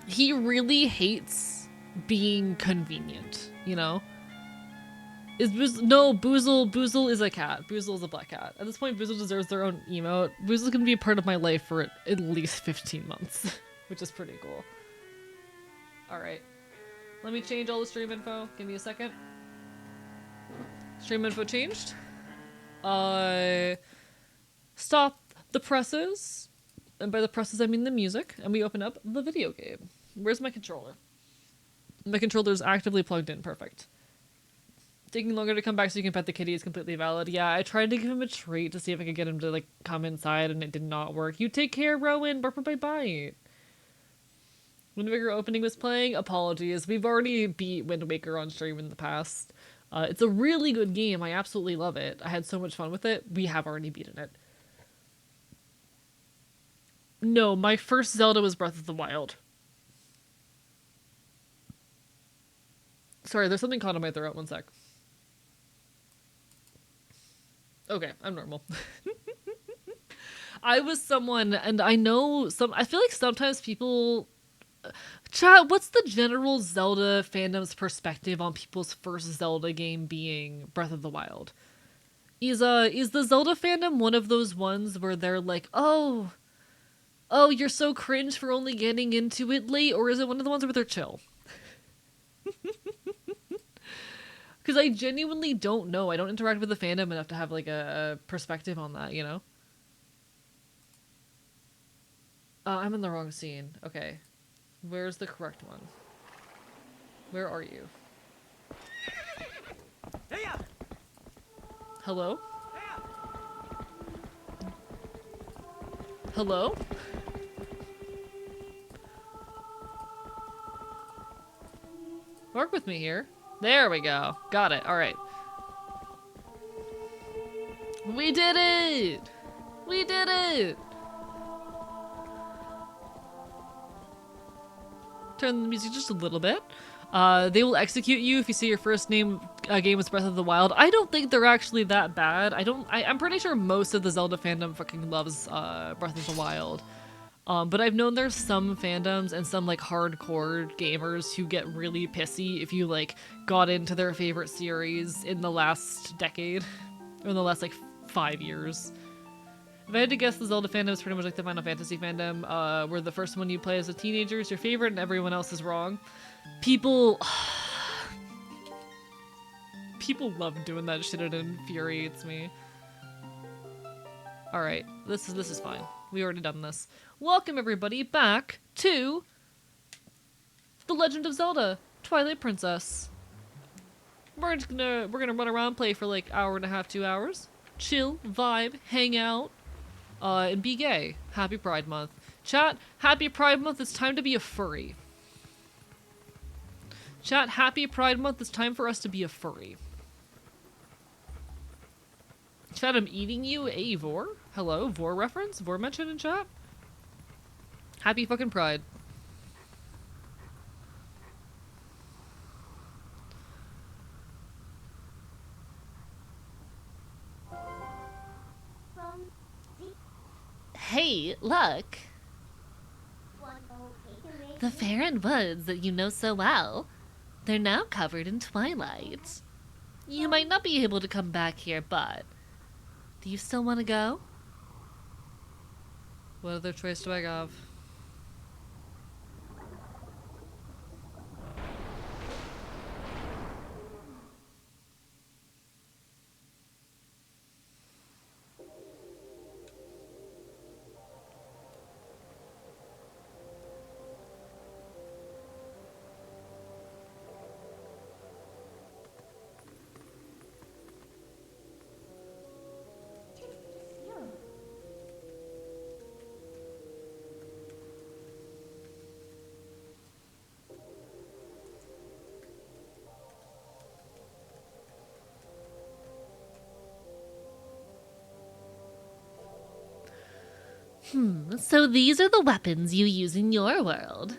He really hates being convenient, you know? No, Boozle is a cat. Boozle is a black cat. At this point, Boozle deserves their own emote. Boozle's gonna be a part of my life for at least 15 months, which is pretty cool. Alright. Let me change all the stream info. Give me a second. Stream info changed. Stop the presses. And by the presses, I mean the music. And we open up the video game. Where's my controller? My controller's actively plugged in. Perfect. Taking longer to come back so you can pet the kitty is completely valid. Yeah, I tried to give him a treat to see if I could get him to, like, come inside, and it did not work. You take care, Rowan. Bye-bye. Wind Waker opening was playing. Apologies. We've already beat Wind Waker on stream in the past. It's a really good game. I absolutely love it. I had so much fun with it. We have already beaten it. No, my first Zelda was Breath of the Wild. Sorry, there's something caught in my throat. One sec. Okay, I'm normal. I was someone, and I know I feel like sometimes people... Chat, what's the general Zelda fandom's perspective on people's first Zelda game being Breath of the Wild? Is the Zelda fandom one of those ones where they're like, oh, you're so cringe for only getting into it late, or is it one of the ones where they're chill? Because I genuinely don't know. I don't interact with the fandom enough to have, like, a perspective on that, you know? I'm in the wrong scene. Okay. Where's the correct one? Where are you? Hello? Hello? Work with me here. There we go. Got it. Alright. We did it! We did it! Turn the music just a little bit. They will execute you if you see your first game was Breath of the Wild. I don't think they're actually that bad. I'm pretty sure most of the Zelda fandom fucking loves Breath of the Wild. But I've known there's some fandoms and some, like, hardcore gamers who get really pissy if you, like, got into their favorite series in the last decade. Or in the last, like, 5 years. If I had to guess, the Zelda fandom is pretty much like the Final Fantasy fandom, where the first one you play as a teenager is your favorite and everyone else is wrong. People love doing that shit. It infuriates me. Alright, this is fine. We already done this. Welcome everybody back to The Legend of Zelda Twilight Princess. We're gonna run around, play for like hour and a half, 2 hours. Chill, vibe, hang out, and be gay. Happy Pride Month. Chat, happy Pride Month, it's time to be a furry. Chat, happy Pride Month, it's time for us to be a furry. Chat, I'm eating you, a Vor? Hello, Vor reference? Vor mentioned in chat? Happy fucking Pride. Hey, look! The Faron Woods that you know so well. They're now covered in twilight. You might not be able to come back here, but... do you still want to go? What other choice do I have? So these are the weapons you use in your world.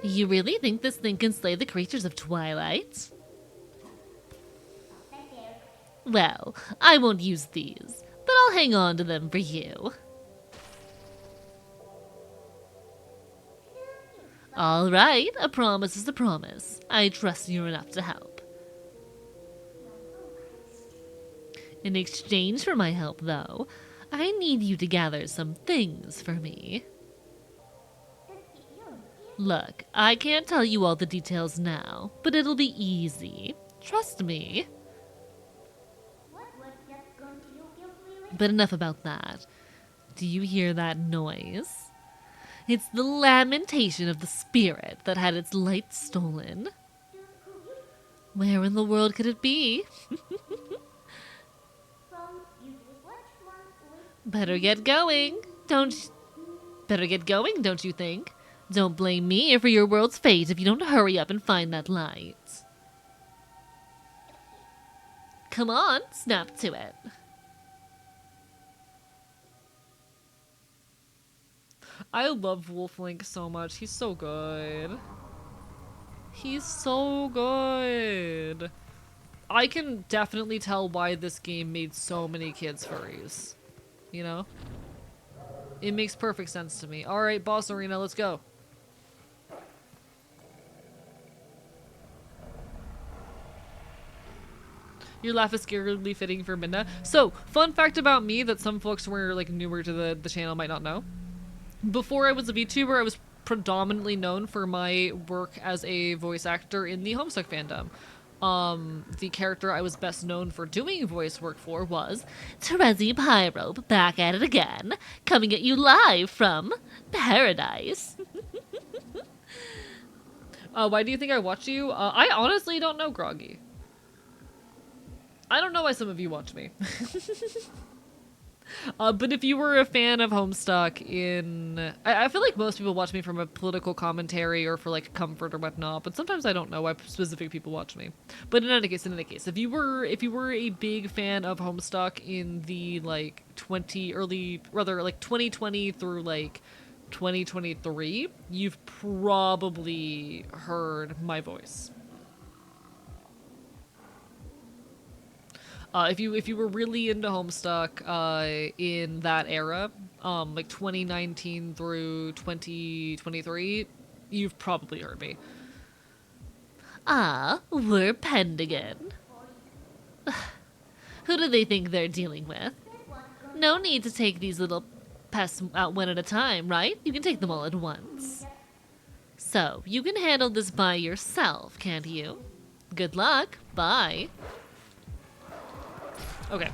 You really think this thing can slay the creatures of Twilight? Well, I won't use these, but I'll hang on to them for you. All right, a promise is a promise. I trust you're enough to help. In exchange for my help, though, I need you to gather some things for me. Look, I can't tell you all the details now, but it'll be easy. Trust me. But enough about that. Do you hear that noise? It's the lamentation of the spirit that had its light stolen. Where in the world could it be? Better get going, don't you think? Don't blame me for your world's fate if you don't hurry up and find that light. Come on, snap to it. I love Wolflink so much. He's so good. He's so good. I can definitely tell why this game made so many kids furries. You know? It makes perfect sense to me. Alright, boss arena, let's go. Your laugh is scaredly fitting for Minna. So, fun fact about me that some folks who are like newer to the channel might not know. Before I was a VTuber, I was predominantly known for my work as a voice actor in the Homestuck fandom. The character I was best known for doing voice work for was Terezi Pyro, back at it again, coming at you live from Paradise. Why do you think I watch you? I honestly don't know, Groggy. I don't know why some of you watch me. But if you were a fan of Homestuck in... I feel like most people watch me from a political commentary or for like comfort or whatnot, but sometimes I don't know why specific people watch me. But in any case, if you were a big fan of Homestuck in the like 2020 through like 2023, you've probably heard my voice. If you were really into Homestuck in that era, like 2019 through 2023, you've probably heard me. Ah, we're penned again. Who do they think they're dealing with? No need to take these little pests out one at a time, right? You can take them all at once. So, you can handle this by yourself, can't you? Good luck. Bye. Okay.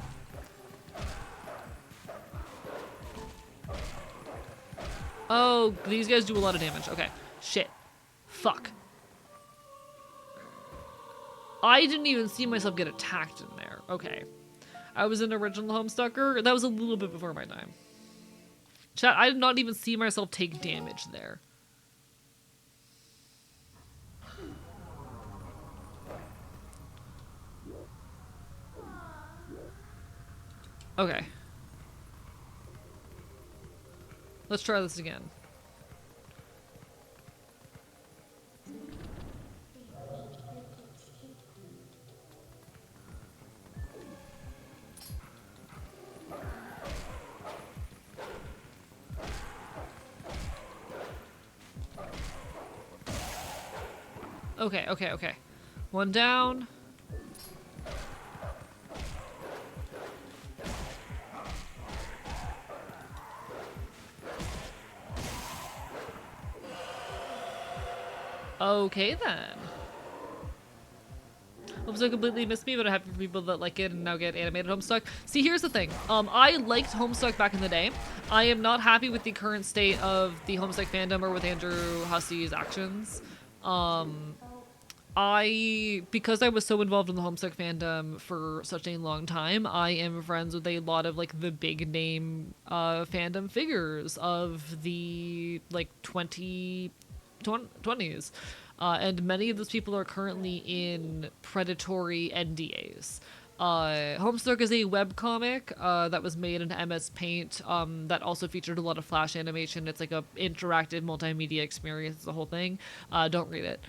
Oh, these guys do a lot of damage. Okay. Shit. Fuck. I didn't even see myself get attacked in there. Okay. I was an original Homestucker. That was a little bit before my time. Chat, I did not even see myself take damage there. Okay. Let's try this again. Okay. One down. Okay then. Oops, I completely missed me, but I'm happy for people that like it and now get animated Homestuck. See, here's the thing. I liked Homestuck back in the day. I am not happy with the current state of the Homestuck fandom or with Andrew Hussey's actions. Because I was so involved in the Homestuck fandom for such a long time, I am friends with a lot of like the big name fandom figures of the like 2020s. And many of those people are currently in predatory NDAs. Homestuck is a webcomic that was made in MS Paint that also featured a lot of Flash animation. It's like a interactive multimedia experience, the whole thing. Don't read it.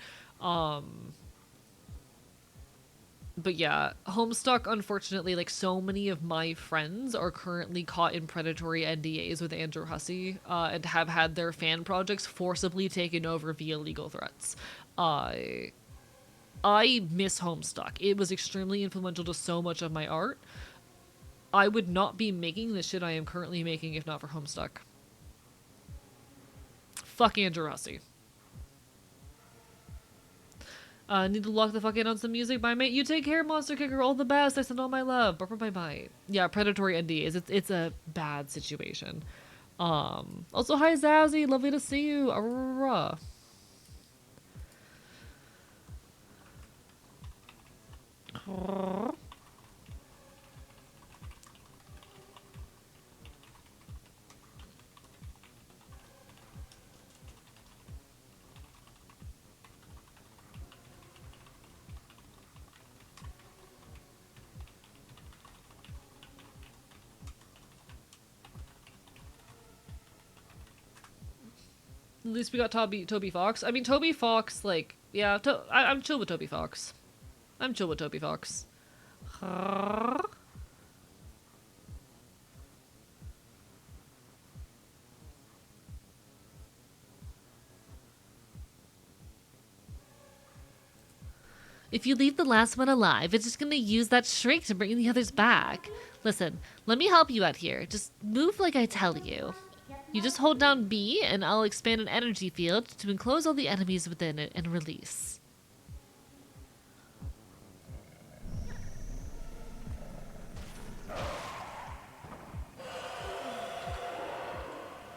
But yeah, Homestuck, unfortunately, like so many of my friends are currently caught in predatory NDAs with Andrew Hussey and have had their fan projects forcibly taken over via legal threats. I miss Homestuck. It was extremely influential to so much of my art. I would not be making the shit I am currently making if not for Homestuck. Fuck Andrew Hussey. Need to lock the fuck in on some music. Bye, mate. You take care, Monster Kicker. All the best. I send all my love. Bye, bye. Yeah, predatory NDAs. It's a bad situation. Also, hi, Zazzy. Lovely to see you. Aurora. At least we got Toby Fox. I mean, Toby Fox, like, yeah, I'm chill with Toby Fox. I'm chill with Toby Fox. If you leave the last one alive, it's just gonna use that shriek to bring the others back. Listen, let me help you out here. Just move like I tell you. You just hold down B, and I'll expand an energy field to enclose all the enemies within it and release.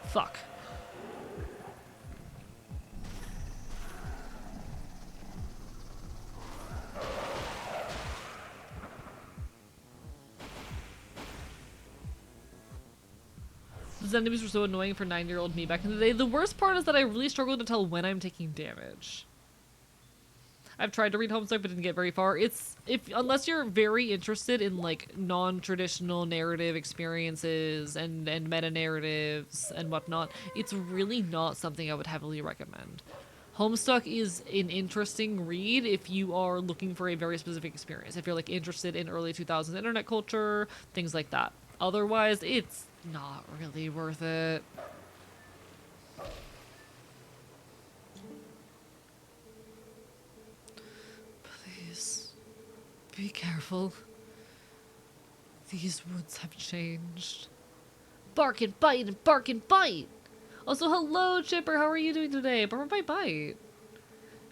Fuck. Those enemies were so annoying for 9-year-old me back in the day. The worst part is that I really struggle to tell when I'm taking damage. I've tried to read Homestuck but didn't get very far. Unless you're very interested in like non-traditional narrative experiences and meta narratives and whatnot, it's really not something I would heavily recommend. Homestuck is an interesting read if you are looking for a very specific experience. If you're like interested in early 2000s internet culture, things like that. Otherwise, it's not really worth it. Please, be careful. These woods have changed. Bark and bite and bark and bite! Also, hello, Chipper, how are you doing today? Bark and bite.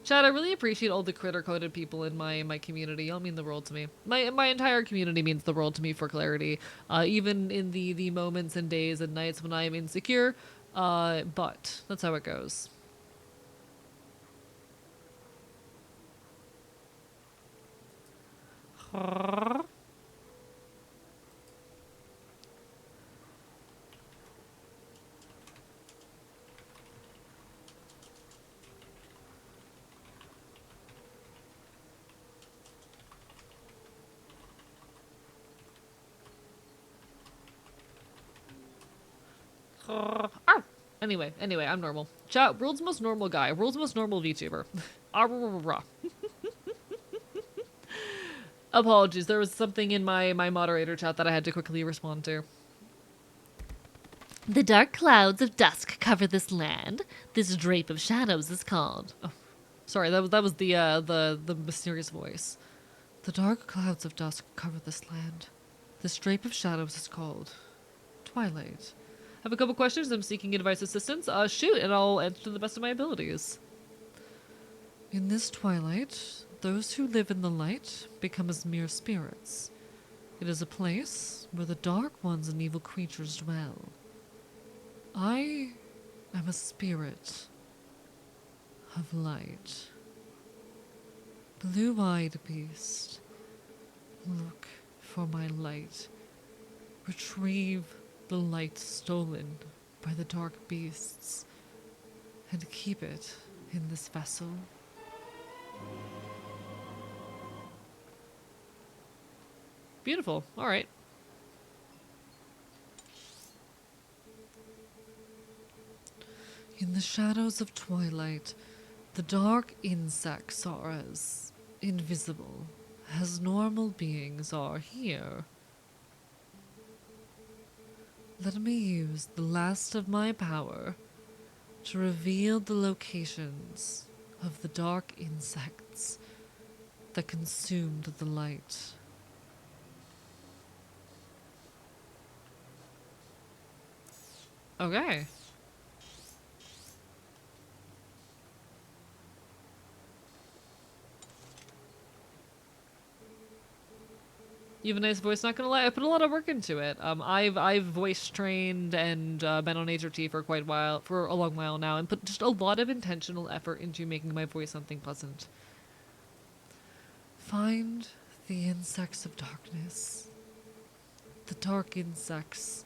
Chad, I really appreciate all the critter-coded people in my community. Y'all mean the world to me. My entire community means the world to me, for clarity. Even in the moments and days and nights when I am insecure. But that's how it goes. Anyway, I'm normal. Chat, world's most normal guy. World's most normal VTuber. Apologies, there was something in my moderator chat that I had to quickly respond to. The dark clouds of dusk cover this land. This drape of shadows is called. Oh, sorry, that was the mysterious voice. The dark clouds of dusk cover this land. This drape of shadows is called Twilight. I have a couple questions. I'm seeking advice assistance. Shoot, and I'll answer to the best of my abilities. In this twilight, those who live in the light become as mere spirits. It is a place where the dark ones and evil creatures dwell. I am a spirit of light. Blue-eyed beast, look for my light. Retrieve the light stolen by the dark beasts, and keep it in this vessel. Beautiful. All right. In the shadows of twilight, the dark insects are as invisible as normal beings are here. Let me use the last of my power to reveal the locations of the dark insects that consumed the light. Okay. You have a nice voice, not gonna lie. I put a lot of work into it. I've voice trained and been on HRT for for a long while now, and put just a lot of intentional effort into making my voice something pleasant. Find the insects of darkness. The dark insects.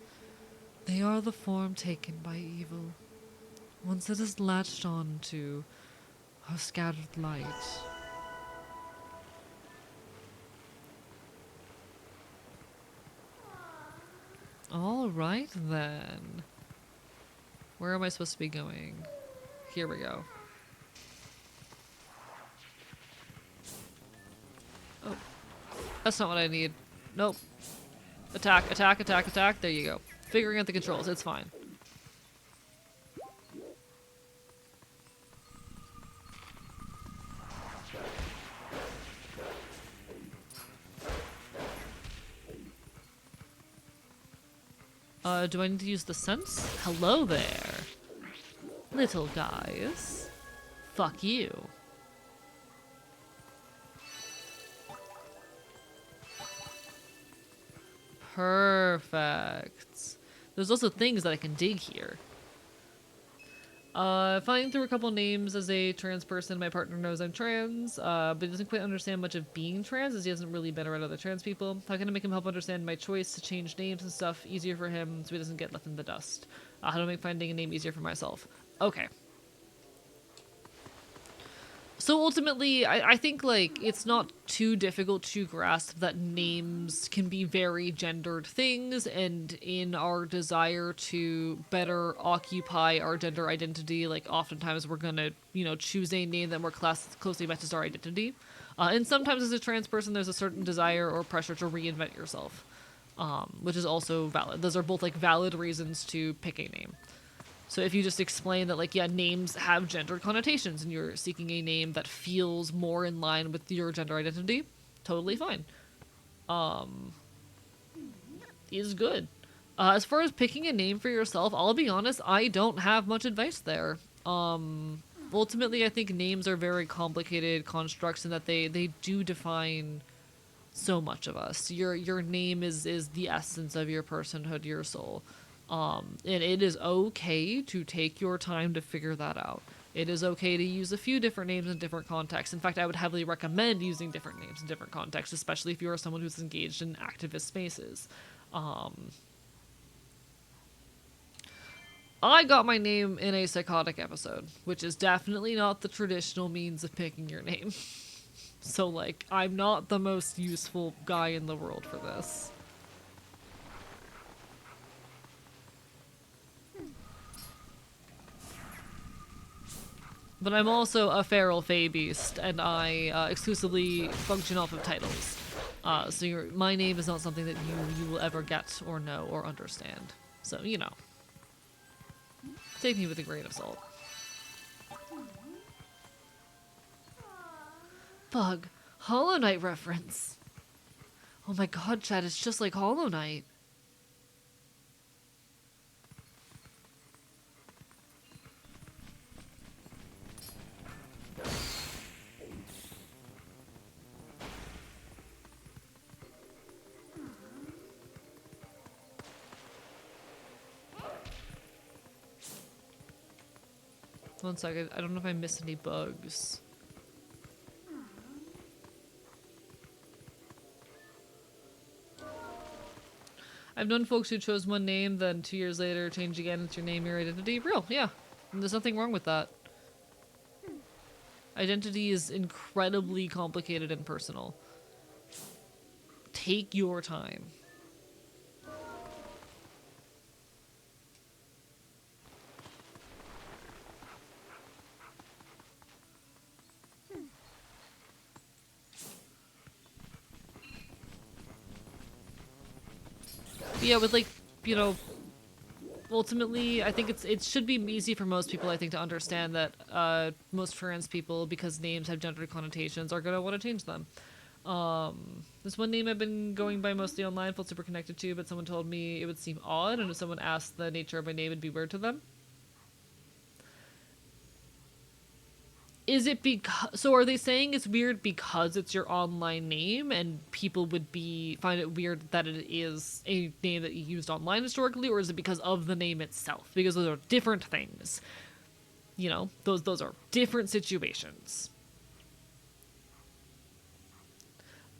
They are the form taken by evil. Once it is latched on to our scattered light. All right, then. Where am I supposed to be going? Here we go. Oh. That's not what I need. Nope. Attack, attack, attack, attack. There you go. Figuring out the controls. It's fine. Do I need to use the sense? Hello there. Little guys. Fuck you. Perfect. There's also things that I can dig here. Flying through a couple names as a trans person, my partner knows I'm trans, but he doesn't quite understand much of being trans as he hasn't really been around other trans people. How can I make him help understand my choice to change names and stuff easier for him so he doesn't get left in the dust? How to make finding a name easier for myself? Okay. So ultimately, I think, like, it's not too difficult to grasp that names can be very gendered things, and in our desire to better occupy our gender identity, like, oftentimes we're gonna, choose a name that more closely matches our identity. And sometimes as a trans person, there's a certain desire or pressure to reinvent yourself, which is also valid. Those are both, like, valid reasons to pick a name. So if you just explain that, like, yeah, names have gendered connotations and you're seeking a name that feels more in line with your gender identity, totally fine. Is good. As far as picking a name for yourself, I'll be honest, I don't have much advice there. Ultimately, I think names are very complicated constructs in that they do define so much of us. Your name is the essence of your personhood, your soul. And it is okay to take your time to figure that out. It is okay to use a few different names in different contexts. In fact, I would heavily recommend using different names in different contexts, especially if you are someone who's engaged in activist spaces. I got my name in a psychotic episode, which is definitely not the traditional means of picking your name. So, like, I'm not the most useful guy in the world for this. But I'm also a feral fae beast, and I exclusively function off of titles. So my name is not something that you will ever get or know or understand. So, take me with a grain of salt. Bug. Hollow Knight reference. Oh my god, Chad, it's just like Hollow Knight. One second, I don't know if I missed any bugs. I've known folks who chose one name, then 2 years later change again. It's your name, your identity. Real, yeah. And there's nothing wrong with that. Identity is incredibly complicated and personal. take your time. Yeah, with like, you know, ultimately, I think it should be easy for most people, I think, to understand that most trans people, because names have gender connotations, are gonna want to change them. This one name I've been going by mostly online, felt super connected to, but someone told me it would seem odd, and if someone asked the nature of my name, it'd be weird to them. Is it because, so are they saying it's weird because it's your online name and people would find it weird that it is a name that you used online historically, or is it because of the name itself? Because those are different things. You know, those are different situations.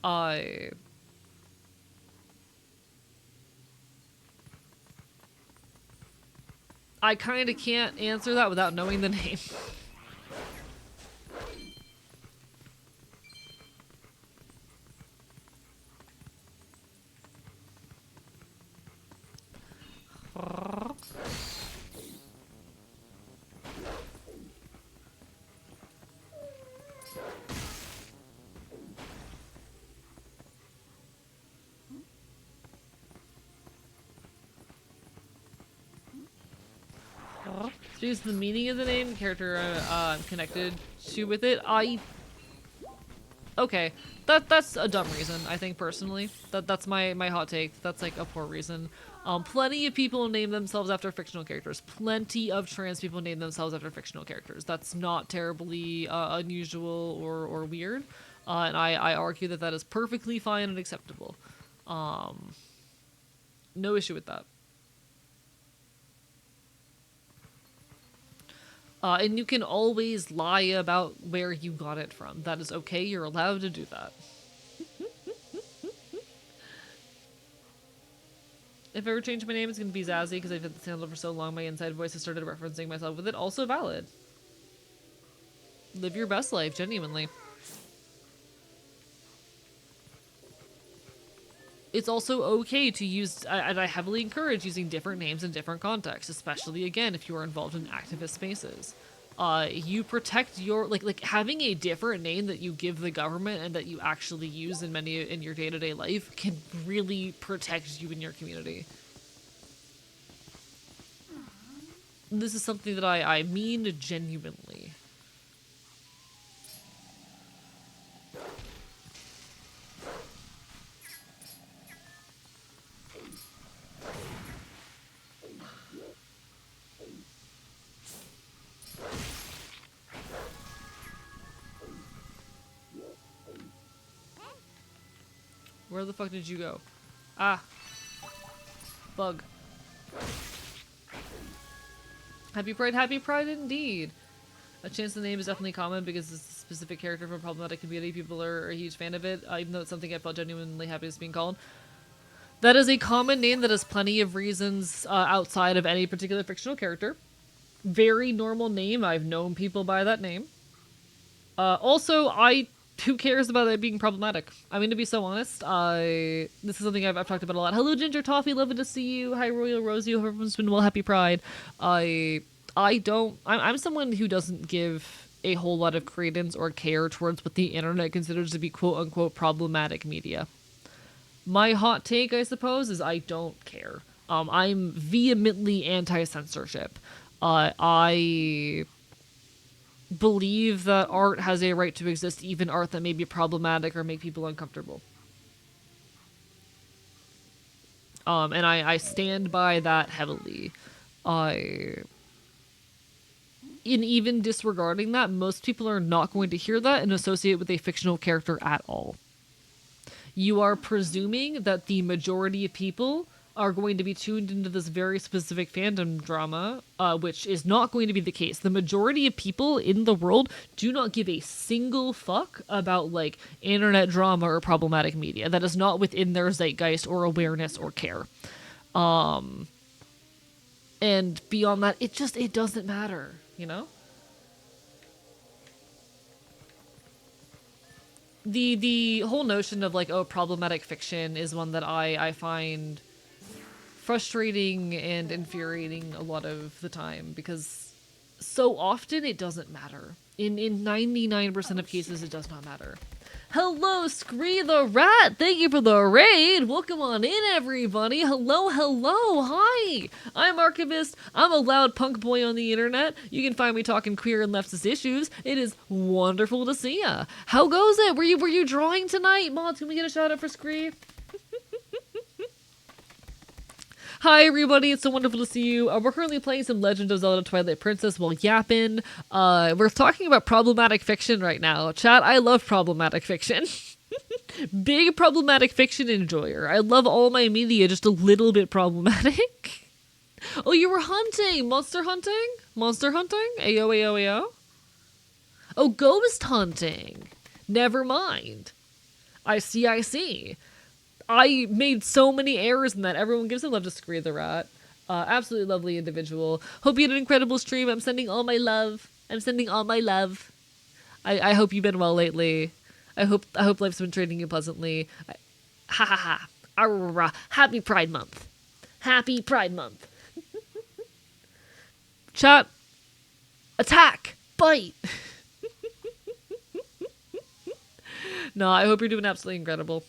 I kind of can't answer that without knowing the name. Choose the meaning of the name, the character I'm connected to with it. Okay, that's a dumb reason, I think, personally. That's my hot take. That's like a poor reason. Plenty of people name themselves after fictional characters. Plenty of trans people name themselves after fictional characters. That's not terribly unusual or weird. And I argue that is perfectly fine and acceptable. No issue with that. And you can always lie about where you got it from. That is okay. You're allowed to do that. If I ever change my name, it's going to be Zazzy because I've had this handle for so long. My inside voice has started referencing myself with it. Also valid. Live your best life, genuinely. It's also okay to use, and I heavily encourage using different names in different contexts, especially, again, if you are involved in activist spaces. You protect your, like having a different name that you give the government and that you actually use in your day-to-day life can really protect you in your community. This is something that I mean genuinely. Where the fuck did you go? Ah. Bug. Happy Pride indeed. A chance the name is definitely common because it's a specific character from a problematic community. People are a huge fan of it, even though it's something I felt genuinely happy it's being called. That is a common name that has plenty of reasons outside of any particular fictional character. Very normal name. I've known people by that name. Also, who cares about it being problematic? I mean, to be so honest, this is something I've talked about a lot. Hello, Ginger Toffee, lovely to see you. Hi, Royal Rosie, hope everyone's been well. Happy Pride. I'm someone who doesn't give a whole lot of credence or care towards what the internet considers to be quote-unquote problematic media. My hot take, I suppose, is I don't care. I'm vehemently anti-censorship. I believe that art has a right to exist, even art that may be problematic or make people uncomfortable. And I stand by that heavily. In even disregarding that, most people are not going to hear that and associate with a fictional character at all. You are presuming that the majority of people are going to be tuned into this very specific fandom drama, which is not going to be the case. The majority of people in the world do not give a single fuck about, like, internet drama or problematic media. That is not within their zeitgeist or awareness or care. And beyond that, it doesn't matter, you know? the whole notion of like, oh, problematic fiction is one that I find frustrating and infuriating a lot of the time, because so often it doesn't matter. In 99% of cases, it does not matter. Hello, Scree the Rat! Thank you for the raid! Welcome on in, everybody! Hello, hello! Hi! I'm Archivist. I'm a loud punk boy on the internet. You can find me talking queer and leftist issues. It is wonderful to see ya. How goes it? Were you drawing tonight? Mods, can we get a shout out for Scree? Hi everybody, it's so wonderful to see you. We're currently playing some Legend of Zelda Twilight Princess while yapping. We're talking about problematic fiction right now. Chat, I love problematic fiction. Big problematic fiction enjoyer. I love all my media just a little bit problematic. Oh, you were hunting! Monster hunting? Monster hunting? Ayo, ayo, ayo? Oh, ghost hunting. Never mind. I see, I see. I made so many errors in that. Everyone gives him love to Scree the Rat. Absolutely lovely individual. Hope you had an incredible stream. I'm sending all my love. I'm sending all my love. I hope you've been well lately. I hope life's been treating you pleasantly. Ha ha ha. Arrah. Happy Pride Month. Happy Pride Month. Chat. Attack. Bite. No, I hope you're doing absolutely incredible.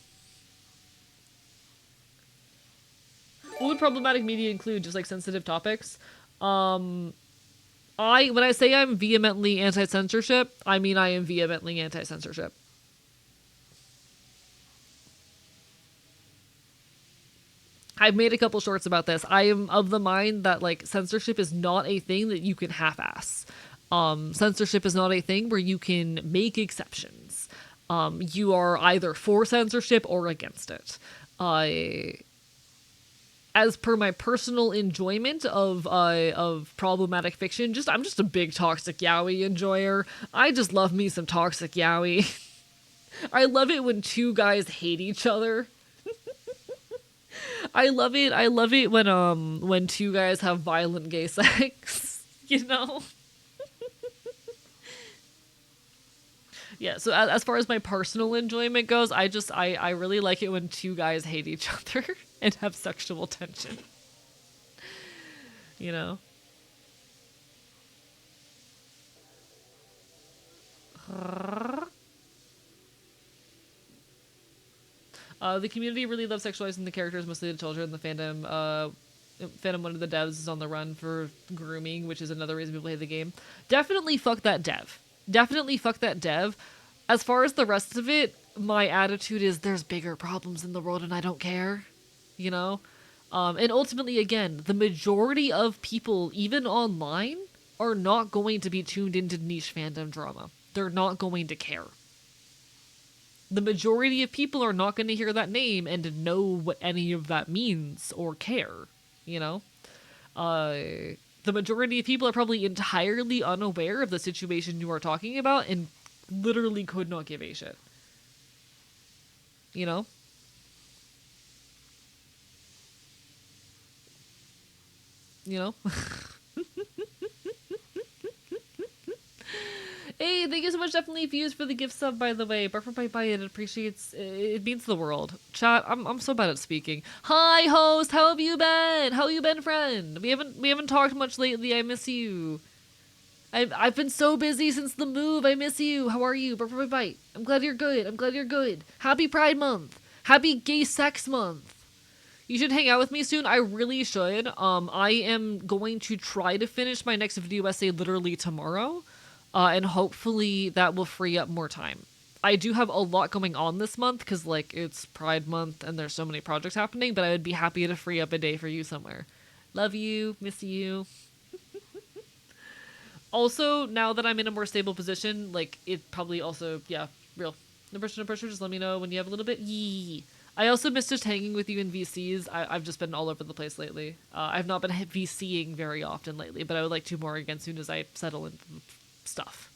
What would problematic media include? Just like sensitive topics? When I say I'm vehemently anti-censorship, I mean I am vehemently anti-censorship. I've made a couple shorts about this. I am of the mind that like censorship is not a thing that you can half-ass. Censorship is not a thing where you can make exceptions. You are either for censorship or against it. As per my personal enjoyment of problematic fiction, I'm just a big toxic yaoi enjoyer. I just love me some toxic yaoi. I love it when two guys hate each other. I love it when two guys have violent gay sex, you know? Yeah, so as far as my personal enjoyment goes, I really like it when two guys hate each other and have sexual tension. You know? The community really loves sexualizing the characters, mostly the children. The fandom, one of the devs is on the run for grooming, which is another reason people hate the game. Definitely fuck that dev. Definitely fuck that dev. As far as the rest of it, my attitude is there's bigger problems in the world and I don't care. You know? And ultimately, again, the majority of people, even online, are not going to be tuned into niche fandom drama. They're not going to care. The majority of people are not going to hear that name and know what any of that means or care, you know? The majority of people are probably entirely unaware of the situation you are talking about and literally could not give a shit. You know? You know? Hey, thank you so much, definitely views for the gift sub, by the way. Barford by it appreciates, it means the world. Chat, I'm so bad at speaking. Hi, host, how have you been? How you been, friend? We haven't talked much lately, I miss you. I've been so busy since the move, I miss you. How are you? Barford by bite. I'm glad you're good, I'm glad you're good. Happy Pride Month. Happy Gay Sex Month. You should hang out with me soon. I really should. I am going to try to finish my next video essay literally tomorrow. And hopefully that will free up more time. I do have a lot going on this month because, like, it's Pride Month and there's so many projects happening, but I would be happy to free up a day for you somewhere. Love you. Miss you. Also, now that I'm in a more stable position, like, it probably also, yeah, real. No pressure, just let me know when you have a little bit. Yee. I also missed just hanging with you in VCs. I've just been all over the place lately. I've not been VCing very often lately, but I would like to more again soon as I settle into stuff.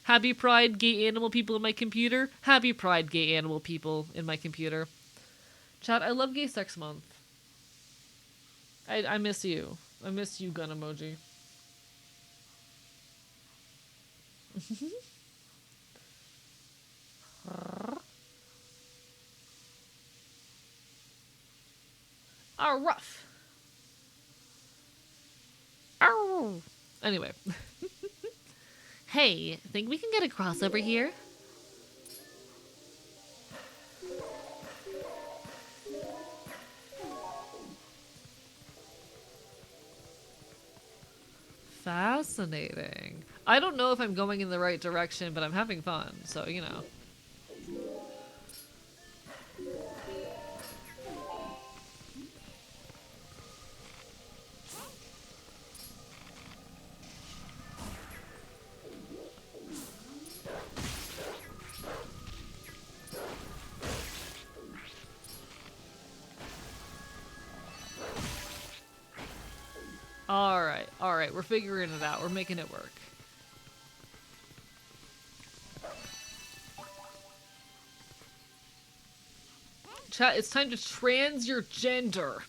Happy Pride, gay animal people in my computer. Happy Pride, gay animal people in my computer. Chat, I love Gay Sex Month. I miss you. I miss you, gun emoji. are rough. Ow. Anyway. Hey, think we can get across over here? Fascinating. I don't know if I'm going in the right direction, but I'm having fun, so you know. Alright, we're figuring it out. We're making it work. Chat, it's time to trans your gender.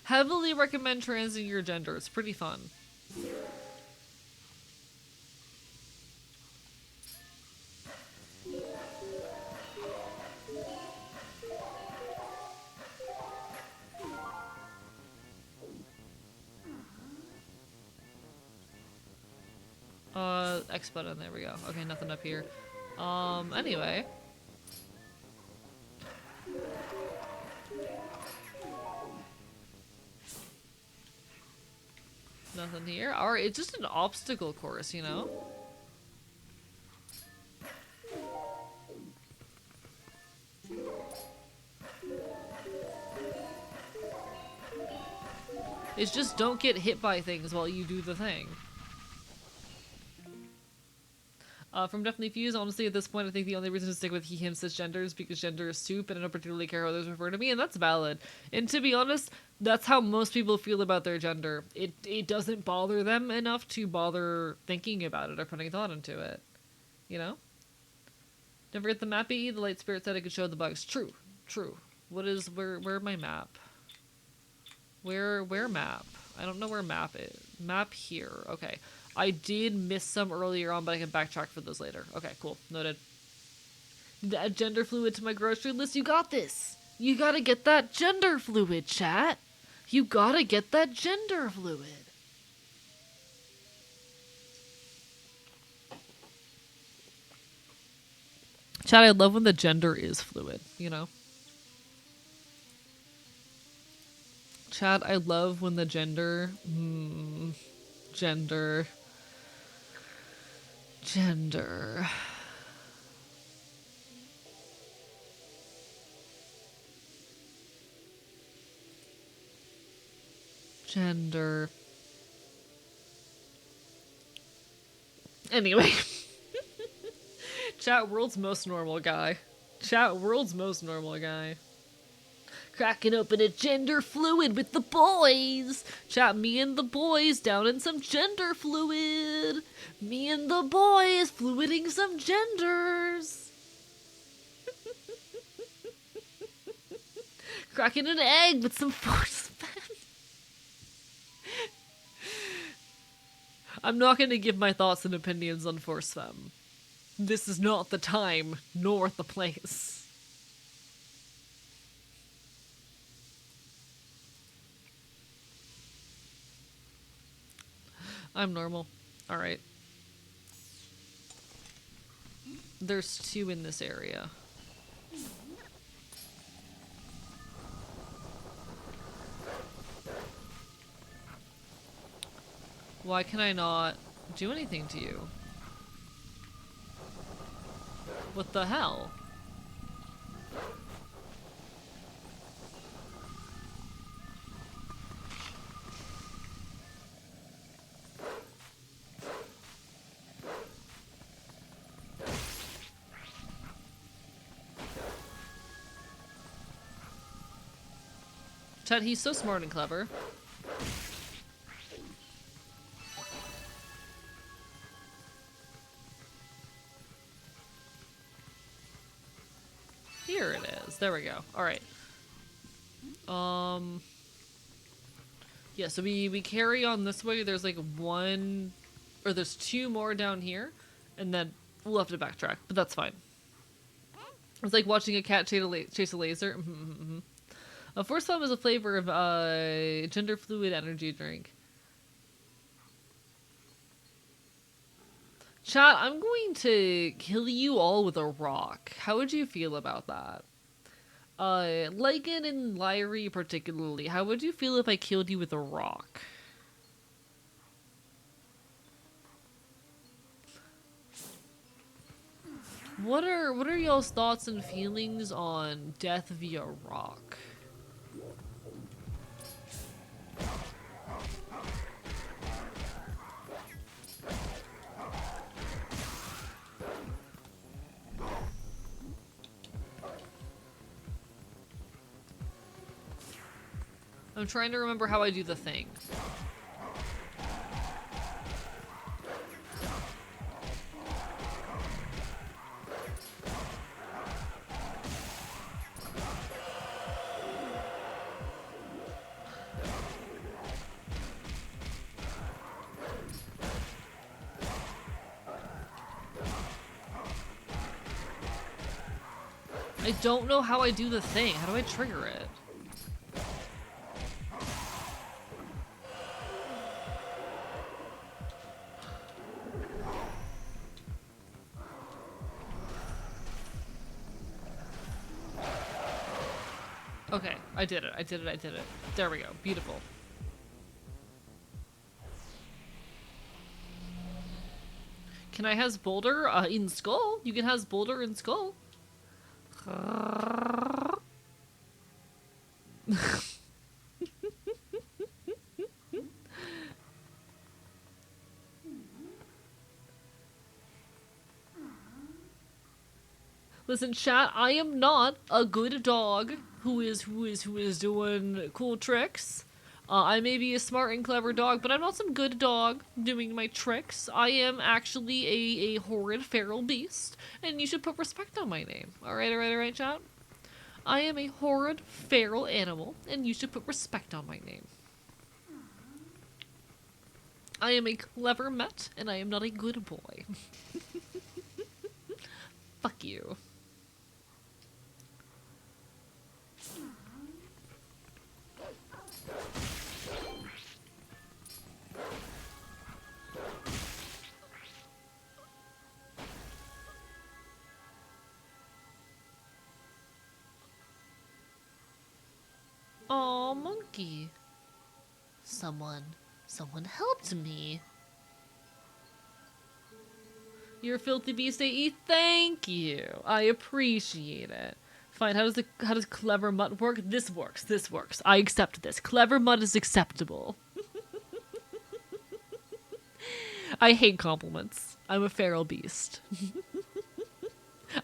Heavily recommend transing your gender. It's pretty fun. X button, there we go. Okay, nothing up here. Anyway. Nothing here. Alright, it's just an obstacle course, you know? It's just don't get hit by things while you do the thing. From Definitely Fused, honestly, at this point, I think the only reason to stick with he, him, cisgender is because gender is soup, and I don't particularly care how others refer to me, and that's valid. And to be honest, that's how most people feel about their gender. It doesn't bother them enough to bother thinking about it or putting thought into it. You know? Don't forget the map AE, the light spirit said I could show the bugs. True. True. Where my map? Where map? I don't know where map is. Map here. Okay. I did miss some earlier on, but I can backtrack for those later. Okay, cool. Noted. Add gender fluid to my grocery list. You got this. You gotta get that gender fluid, chat. You gotta get that gender fluid. Chat, I love when the gender is fluid, you know? Chat, I love when the gender... Gender... Anyway. Chat, world's most normal guy. Chat, world's most normal guy. Cracking open a gender fluid with the boys. Chat, me and the boys down in some gender fluid. Me and the boys fluiding some genders. Cracking an egg with some force fed. I'm not going to give my thoughts and opinions on Force Femme. This is not the time, nor the place. I'm normal. Alright. There's 2 in this area. Why can I not do anything to you? What the hell? Chad, he's so smart and clever. Here it is. There we go. Alright. Yeah, so we carry on this way. There's like one... Or there's 2 more down here. And then we'll have to backtrack. But that's fine. It's like watching a cat chase a laser. Force Bomb is a flavor of gender fluid energy drink. Chat, I'm going to kill you all with a rock. How would you feel about that? Lycan and Lyrie particularly, how would you feel if I killed you with a rock? What are y'all's thoughts and feelings on death via rock? I'm trying to remember how I do the thing. I don't know how I do the thing. How do I trigger it? Okay, I did it. I did it. I did it. There we go. Beautiful. Can I has Boulder in Skull? You can has Boulder in Skull. Listen, chat, I am not a good dog who is doing cool tricks. I may be a smart and clever dog, but I'm not some good dog doing my tricks. I am actually a horrid feral beast, and you should put respect on my name. Alright, chat? I am a horrid feral animal, and you should put respect on my name. I am a clever mutt, and I am not a good boy. Fuck you. Aw, monkey. Someone helped me. You're a filthy beast, AE. Thank you. I appreciate it. Fine, how does clever mutt work? This works. I accept this. Clever mutt is acceptable. I hate compliments. I'm a feral beast.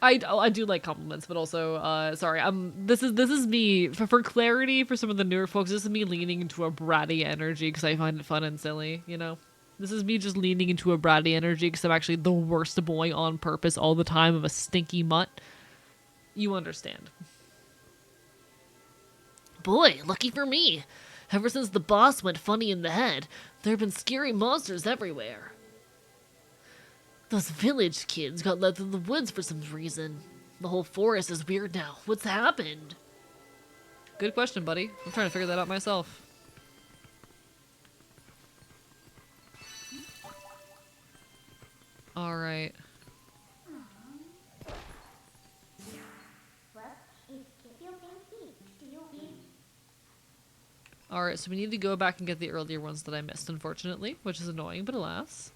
I do like compliments, but also, sorry, this is me, for clarity, for some of the newer folks, this is me leaning into a bratty energy because I find it fun and silly, you know? This is me just leaning into a bratty energy because I'm actually the worst boy on purpose all the time of a stinky mutt. You understand. Boy, lucky for me. Ever since the boss went funny in the head, there have been scary monsters everywhere. Those village kids got led through the woods for some reason. The whole forest is weird now. What's happened? Good question, buddy. I'm trying to figure that out myself. Alright. Alright, so we need to go back and get the earlier ones that I missed, unfortunately, which is annoying, but alas.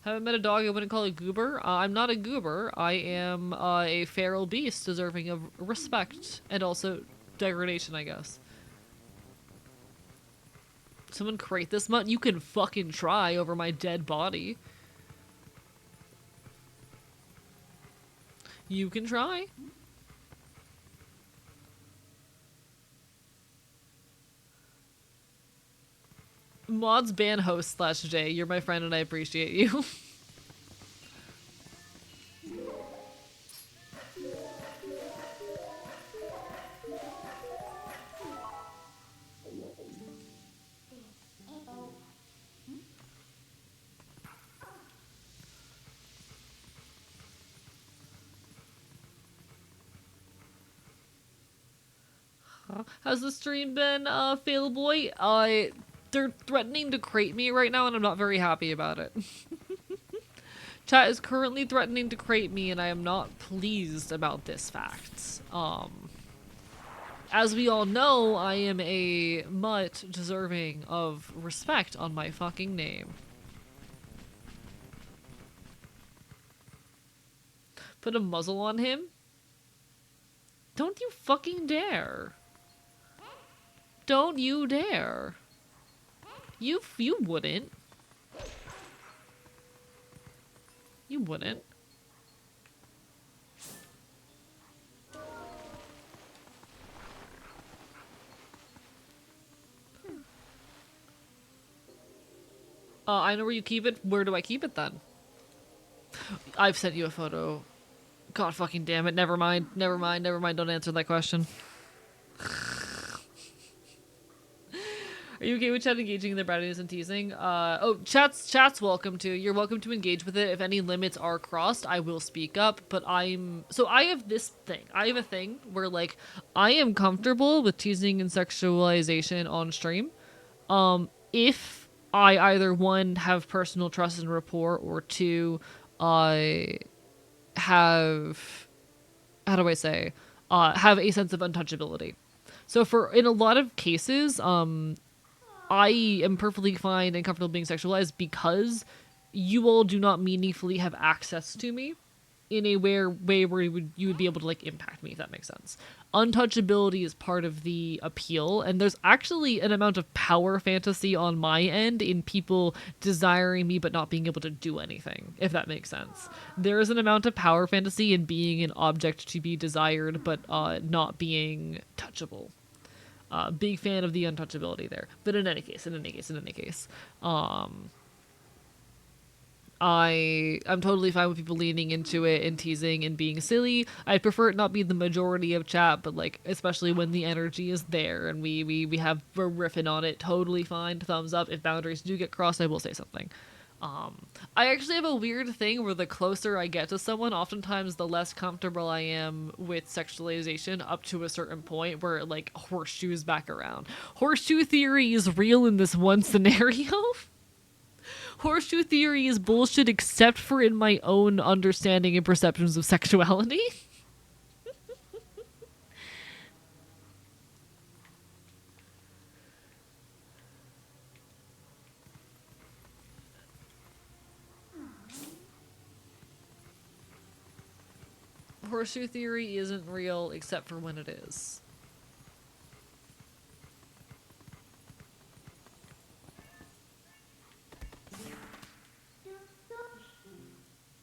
Haven't met a dog I wouldn't call a goober. I'm not a goober. I am a feral beast deserving of respect and also degradation, I guess. Someone crate this mutt? You can fucking try over my dead body. You can try. Mods ban host /J. You're my friend and I appreciate you. Has the stream been, Fail Boy? They're threatening to crate me right now, and I'm not very happy about it. Chat is currently threatening to crate me, and I am not pleased about this fact. As we all know, I am a mutt deserving of respect on my fucking name. Put a muzzle on him? Don't you fucking dare. Don't you dare. You wouldn't. You wouldn't. I know where you keep it. Where do I keep it then? I've sent you a photo. God fucking damn it. Never mind. Never mind. Never mind. Don't answer that question. Are you okay with chat engaging in their brattiness and teasing? Oh, chat's welcome to. You're welcome to engage with it. If any limits are crossed, I will speak up. But I have this thing. I have a thing where, like, I am comfortable with teasing and sexualization on stream. If I either, one, have personal trust and rapport, or two, I have, how do I say, have a sense of untouchability. So in a lot of cases, I am perfectly fine and comfortable being sexualized because you all do not meaningfully have access to me in a way where you would be able to, like, impact me, if that makes sense. Untouchability is part of the appeal, and there's actually an amount of power fantasy on my end in people desiring me but not being able to do anything, if that makes sense. There is an amount of power fantasy in being an object to be desired but not being touchable. Big fan of the untouchability there. But in any case, I'm totally fine with people leaning into it and teasing and being silly. I prefer it not be the majority of chat, but, like, especially when the energy is there and we're riffing on it, totally fine. Thumbs up. If boundaries do get crossed, I will say something. I actually have a weird thing where the closer I get to someone, oftentimes the less comfortable I am with sexualization up to a certain point where it, like, horseshoes back around. Horseshoe theory is real in this one scenario. Horseshoe theory is bullshit except for in my own understanding and perceptions of sexuality. Horseshoe theory isn't real except for when it is.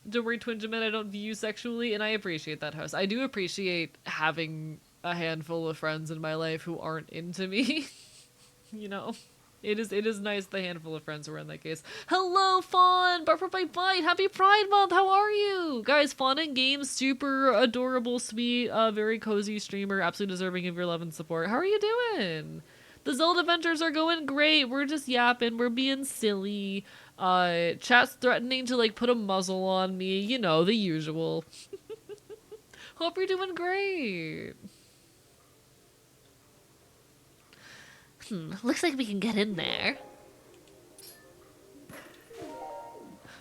Don't worry, Twinjamin, I don't view you sexually, and I appreciate that, host. I do appreciate having a handful of friends in my life who aren't into me. You know? It is nice, the handful of friends who are in that case. Hello, Fawn! Barford by Bite! Happy Pride Month! How are you? Guys, Fawn in Games, super adorable, sweet, very cozy streamer, absolutely deserving of your love and support. How are you doing? The Zelda adventures are going great. We're just yapping. We're being silly. Chat's threatening to, like, put a muzzle on me. You know, the usual. Hope you're doing great. Looks like we can get in there.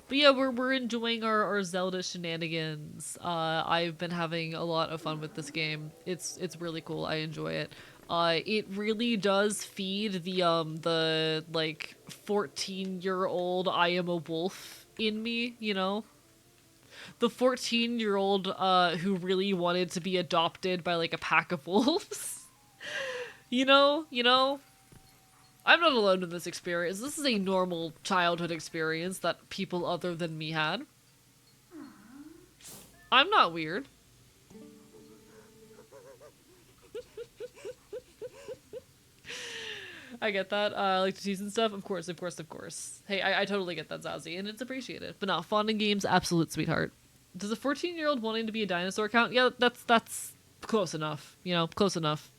But yeah, we're enjoying our Zelda shenanigans. I've been having a lot of fun with this game. It's really cool. I enjoy it. It really does feed the like 14-year-old I am a wolf in me, you know? The 14-year-old who really wanted to be adopted by, like, a pack of wolves. You know? I'm not alone in this experience. This is a normal childhood experience that people other than me had. I'm not weird. I get that. I like to tease and stuff. Of course. Hey, I totally get that, Zazie, and it's appreciated. But no, Fawn in Games, absolute sweetheart. Does a 14-year-old wanting to be a dinosaur count? Yeah, that's close enough. You know, close enough.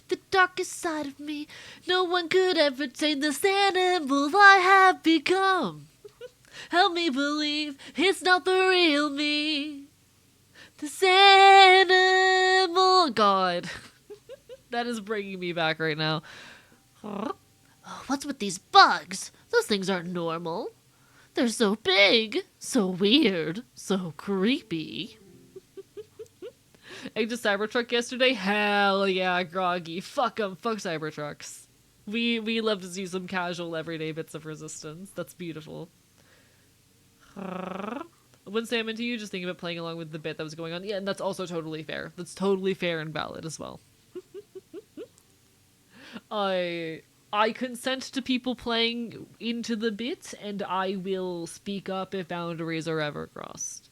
The darkest side of me, no one could ever tame this animal I have become. Help me believe it's not the real me. This animal. God. That is bringing me back right now. What's with these bugs? Those things aren't normal. They're so big, so weird, so creepy. Ate a Cybertruck yesterday? Hell yeah, Groggy. Fuck 'em. Fuck Cybertrucks. We love to see some casual everyday bits of resistance. That's beautiful. I wouldn't say I'm into you, just thinking about playing along with the bit that was going on. Yeah, and that's also totally fair. That's totally fair and valid as well. I consent to people playing into the bit, and I will speak up if boundaries are ever crossed.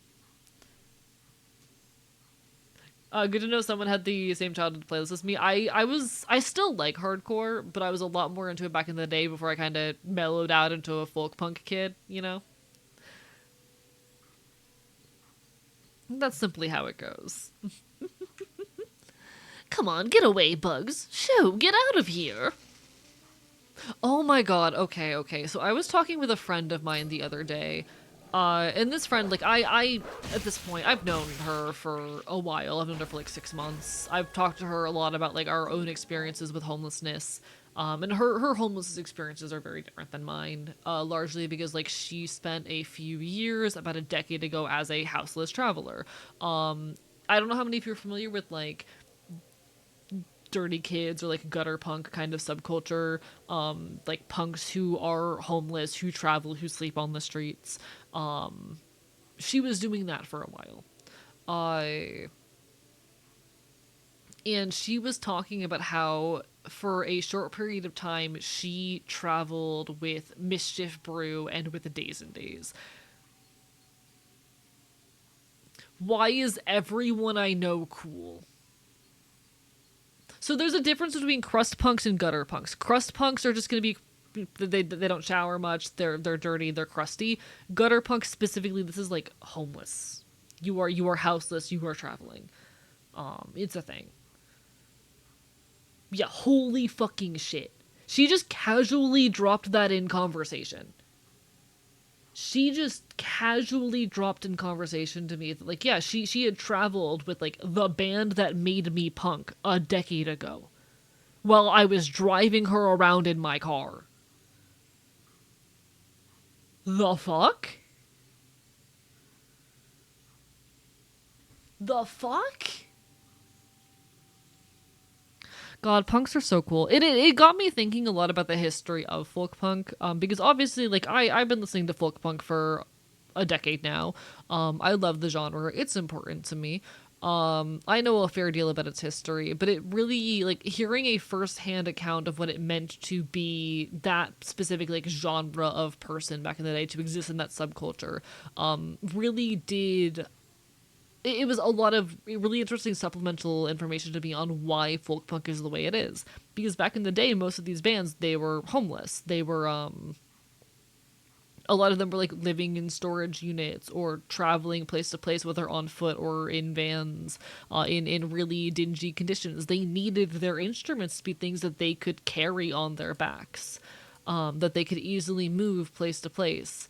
Good to know someone had the same childhood playlist as me. I still like hardcore, but I was a lot more into it back in the day before I kind of mellowed out into a folk punk kid, you know? That's simply how it goes. Come on, get away, bugs. Shoo, get out of here. Oh my god, okay. So I was talking with a friend of mine the other day, and this friend, like, I, at this point, I've known her for a while. I've known her for, like, 6 months. I've talked to her a lot about, like, our own experiences with homelessness, and her homelessness experiences are very different than mine, largely because, like, she spent a few years, about a decade ago, as a houseless traveler. I don't know how many of you are familiar with, like, dirty kids or like gutter punk kind of subculture, like punks who are homeless, who travel, who sleep on the streets. She was doing that for a while. And she was talking about how for a short period of time she traveled with Mischief Brew and with the Days and Days. Why is everyone I know cool? So there's a difference between crust punks and gutter punks. Crust punks are just going to be, they don't shower much, they're dirty, they're crusty. Gutter punks specifically, this is like homeless. You are houseless, you are traveling. It's a thing. Yeah, holy fucking shit. She just casually dropped that in conversation. She just casually dropped in conversation to me that, like, yeah, she had traveled with, like, the band that made me punk a decade ago while I was driving her around in my car. The fuck? The fuck? God, punks are so cool. It got me thinking a lot about the history of folk punk, because obviously, like, I've been listening to folk punk for a decade now. I love the genre. It's important to me. I know a fair deal about its history, but it really, like, hearing a first-hand account of what it meant to be that specific, like, genre of person back in the day, to exist in that subculture, really did... It was a lot of really interesting supplemental information to me on why folk punk is the way it is. Because back in the day, most of these bands, they were homeless. They were, a lot of them were, like, living in storage units or traveling place to place, whether on foot or in vans, in really dingy conditions. They needed their instruments to be things that they could carry on their backs, that they could easily move place to place.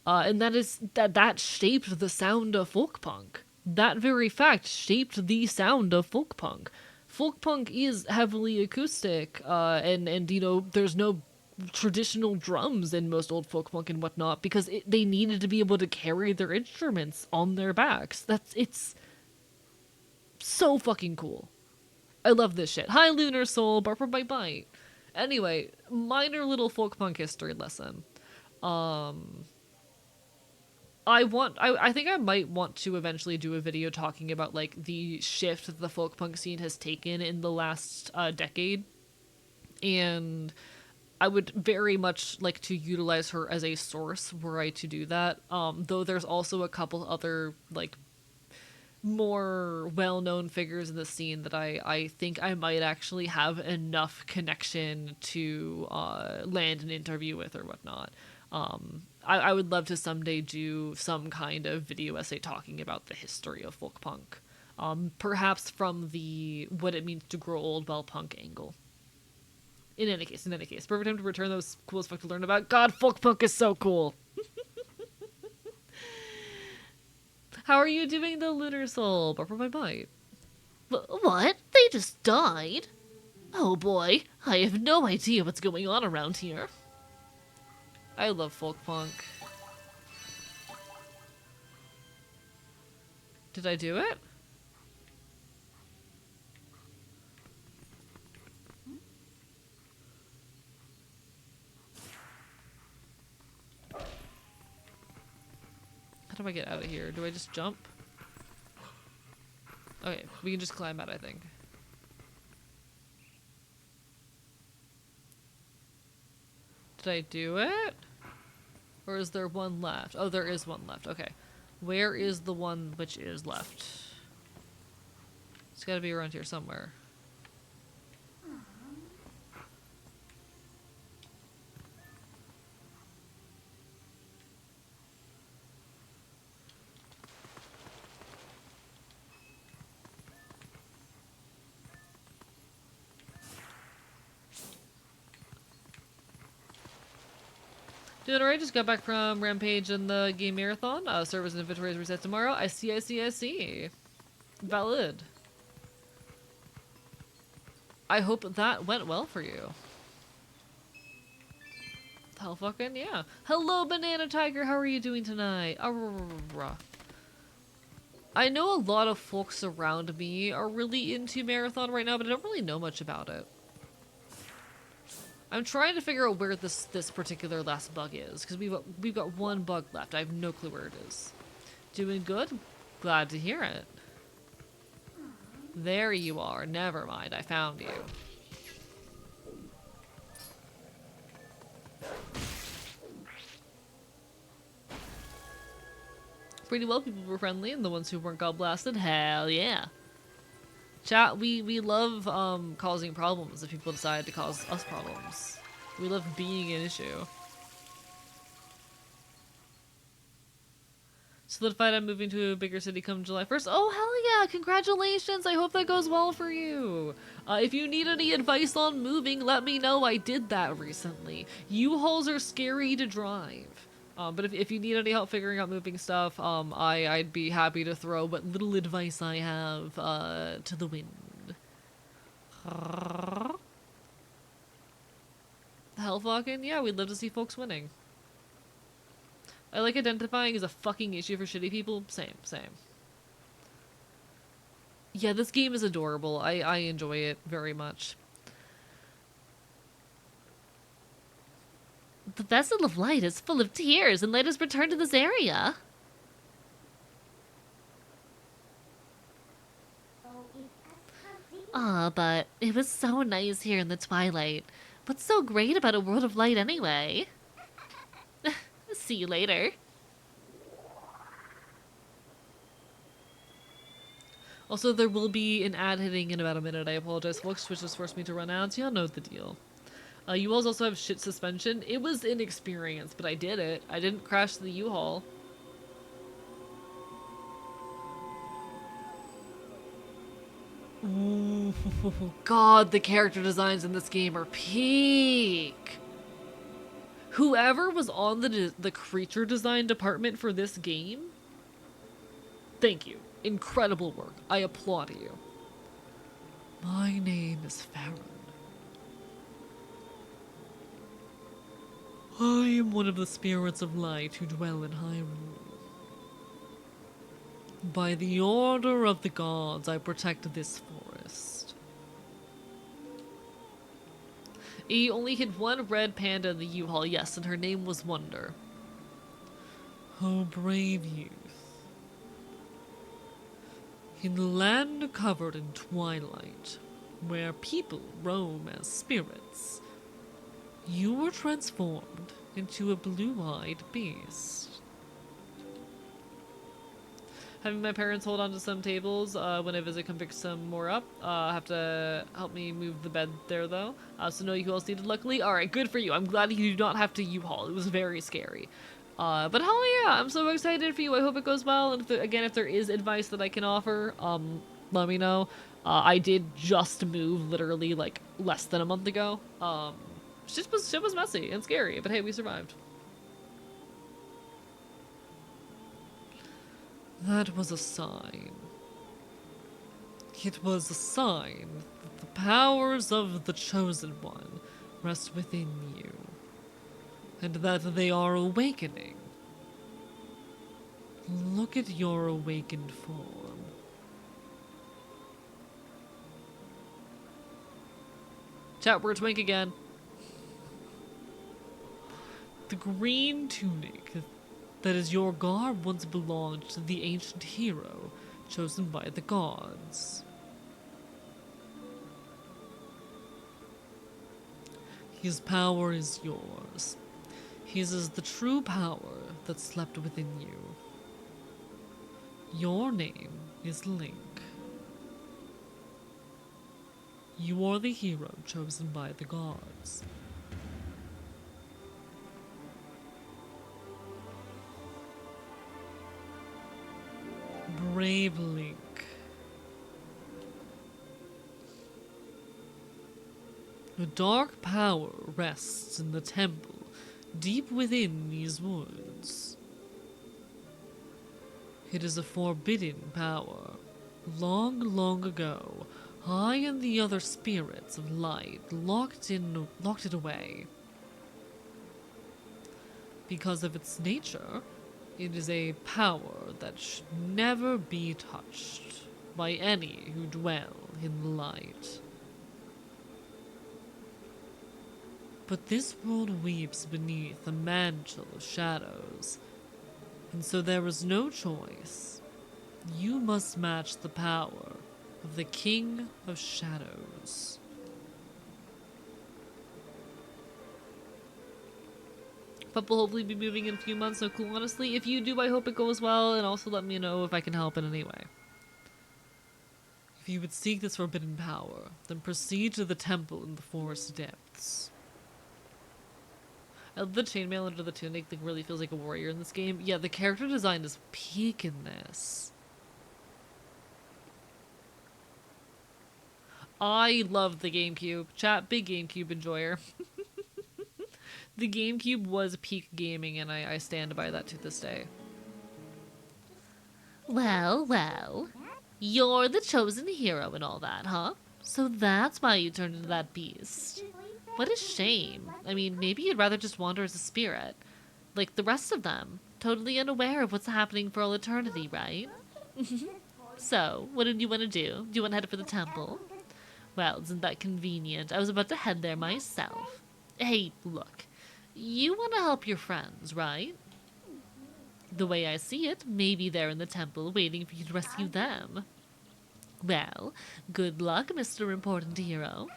And that shaped the sound of folk punk. That very fact shaped the sound of folk punk. Folk punk is heavily acoustic, and you know, there's no traditional drums in most old folk punk and whatnot because they needed to be able to carry their instruments on their backs. It's so fucking cool. I love this shit. Hi, Lunar Soul, Barper Bite Bite. Anyway, minor little folk punk history lesson. I think I might want to eventually do a video talking about, like, the shift that the folk punk scene has taken in the last decade. And I would very much like to utilize her as a source were I to do that. Though there's also a couple other, like, more well-known figures in the scene that I think I might actually have enough connection to land an interview with or whatnot. I would love to someday do some kind of video essay talking about the history of folk punk. Perhaps from the what it means to grow old while punk angle. In any case, perfect time to return those cool as fuck to learn about. God, folk punk is so cool. How are you doing, the Lunar Soul? But for my bite. What? They just died? Oh boy, I have no idea what's going on around here. I love folk punk. Did I do it? How do I get out of here? Do I just jump? Okay, we can just climb out, I think. Did I do it? Or is there one left? Oh, there is one left. Okay. Where is the one which is left? It's gotta be around here somewhere. Dude, alright, just got back from Rampage and the game marathon. Service and inventory is reset tomorrow. I see. Valid. I hope that went well for you. Hell fucking yeah. Hello, Banana Tiger, how are you doing tonight? I know a lot of folks around me are really into marathon right now, but I don't really know much about it. I'm trying to figure out where this particular last bug is, because we've got one bug left. I have no clue where it is. Doing good? Glad to hear it. There you are. Never mind, I found you. Pretty well, people were friendly, and the ones who weren't got blasted, hell yeah. Chat, we love causing problems if people decide to cause us problems. We love being an issue. Solidified, I'm moving to a bigger city come July 1st. Oh, hell yeah! Congratulations! I hope that goes well for you! If you need any advice on moving, let me know. I did that recently. U-Hauls are scary to drive. But if you need any help figuring out moving stuff, I'd be happy to throw what little advice I have to the wind. Hell fucking yeah, we'd love to see folks winning. I like identifying as a fucking issue for shitty people. Same. Yeah, this game is adorable. I enjoy it very much. The vessel of light is full of tears, and let us return to this area. Ah, but it was so nice here in the Twilight. What's so great about a world of light anyway? See you later. Also, there will be an ad hitting in about a minute. I apologize, folks. Twitch just forced me to run ads. Y'all know the deal. You also have shit suspension. It was an experience, but I did it. I didn't crash the U-Haul. Ooh, God, the character designs in this game are peak. Whoever was on the creature design department for this game, thank you. Incredible work. I applaud you. My name is Farron. I am one of the spirits of light who dwell in Hyrule. By the order of the gods, I protect this forest. He only hit one red panda in the U-Haul, yes, and her name was Wonder. Oh, brave youth. In the land covered in twilight, where people roam as spirits, you were transformed into a blue-eyed beast. Having my parents hold on to some tables when I visit can pick some more up. Have to help me move the bed there, though. So no U-Haul needed, luckily. Alright, good for you. I'm glad you do not have to U-Haul. It was very scary. But hell yeah, I'm so excited for you. I hope it goes well. And if there is advice that I can offer, let me know. I did just move literally like less than a month ago. Shit was messy and scary, but hey, we survived. That was a sign. It was a sign that the powers of the Chosen One rest within you, and that they are awakening. Look at your awakened form. Chat, we're twink again. The green tunic that is your garb once belonged to the ancient hero chosen by the gods. His power is yours. His is the true power that slept within you. Your name is Link. You are the hero chosen by the gods. Brave Link. A dark power rests in the temple deep within these woods. It is a forbidden power. Long, long ago, I and the other spirits of light locked it away. Because of its nature, it is a power that should never be touched by any who dwell in the light. But this world weeps beneath a mantle of shadows, and so there is no choice. You must match the power of the King of Shadows. But we'll hopefully be moving in a few months, so cool, honestly. If you do, I hope it goes well, and also let me know if I can help in any way. If you would seek this forbidden power, then proceed to the temple in the forest depths. The chainmail under the tunic like, really feels like a warrior in this game. Yeah, the character design is peak in this. I love the GameCube. Chat, big GameCube enjoyer. The GameCube was peak gaming, and I stand by that to this day. Well, well. You're the chosen hero and all that, huh? So that's why you turned into that beast. What a shame. I mean, maybe you'd rather just wander as a spirit. Like the rest of them. Totally unaware of what's happening for all eternity, right? So, what did you want to do? Do you want to head for the temple? Well, isn't that convenient? I was about to head there myself. Hey, look. You want to help your friends, right? The way I see it, maybe they're in the temple waiting for you to rescue them. Well, good luck, Mr. Important Hero.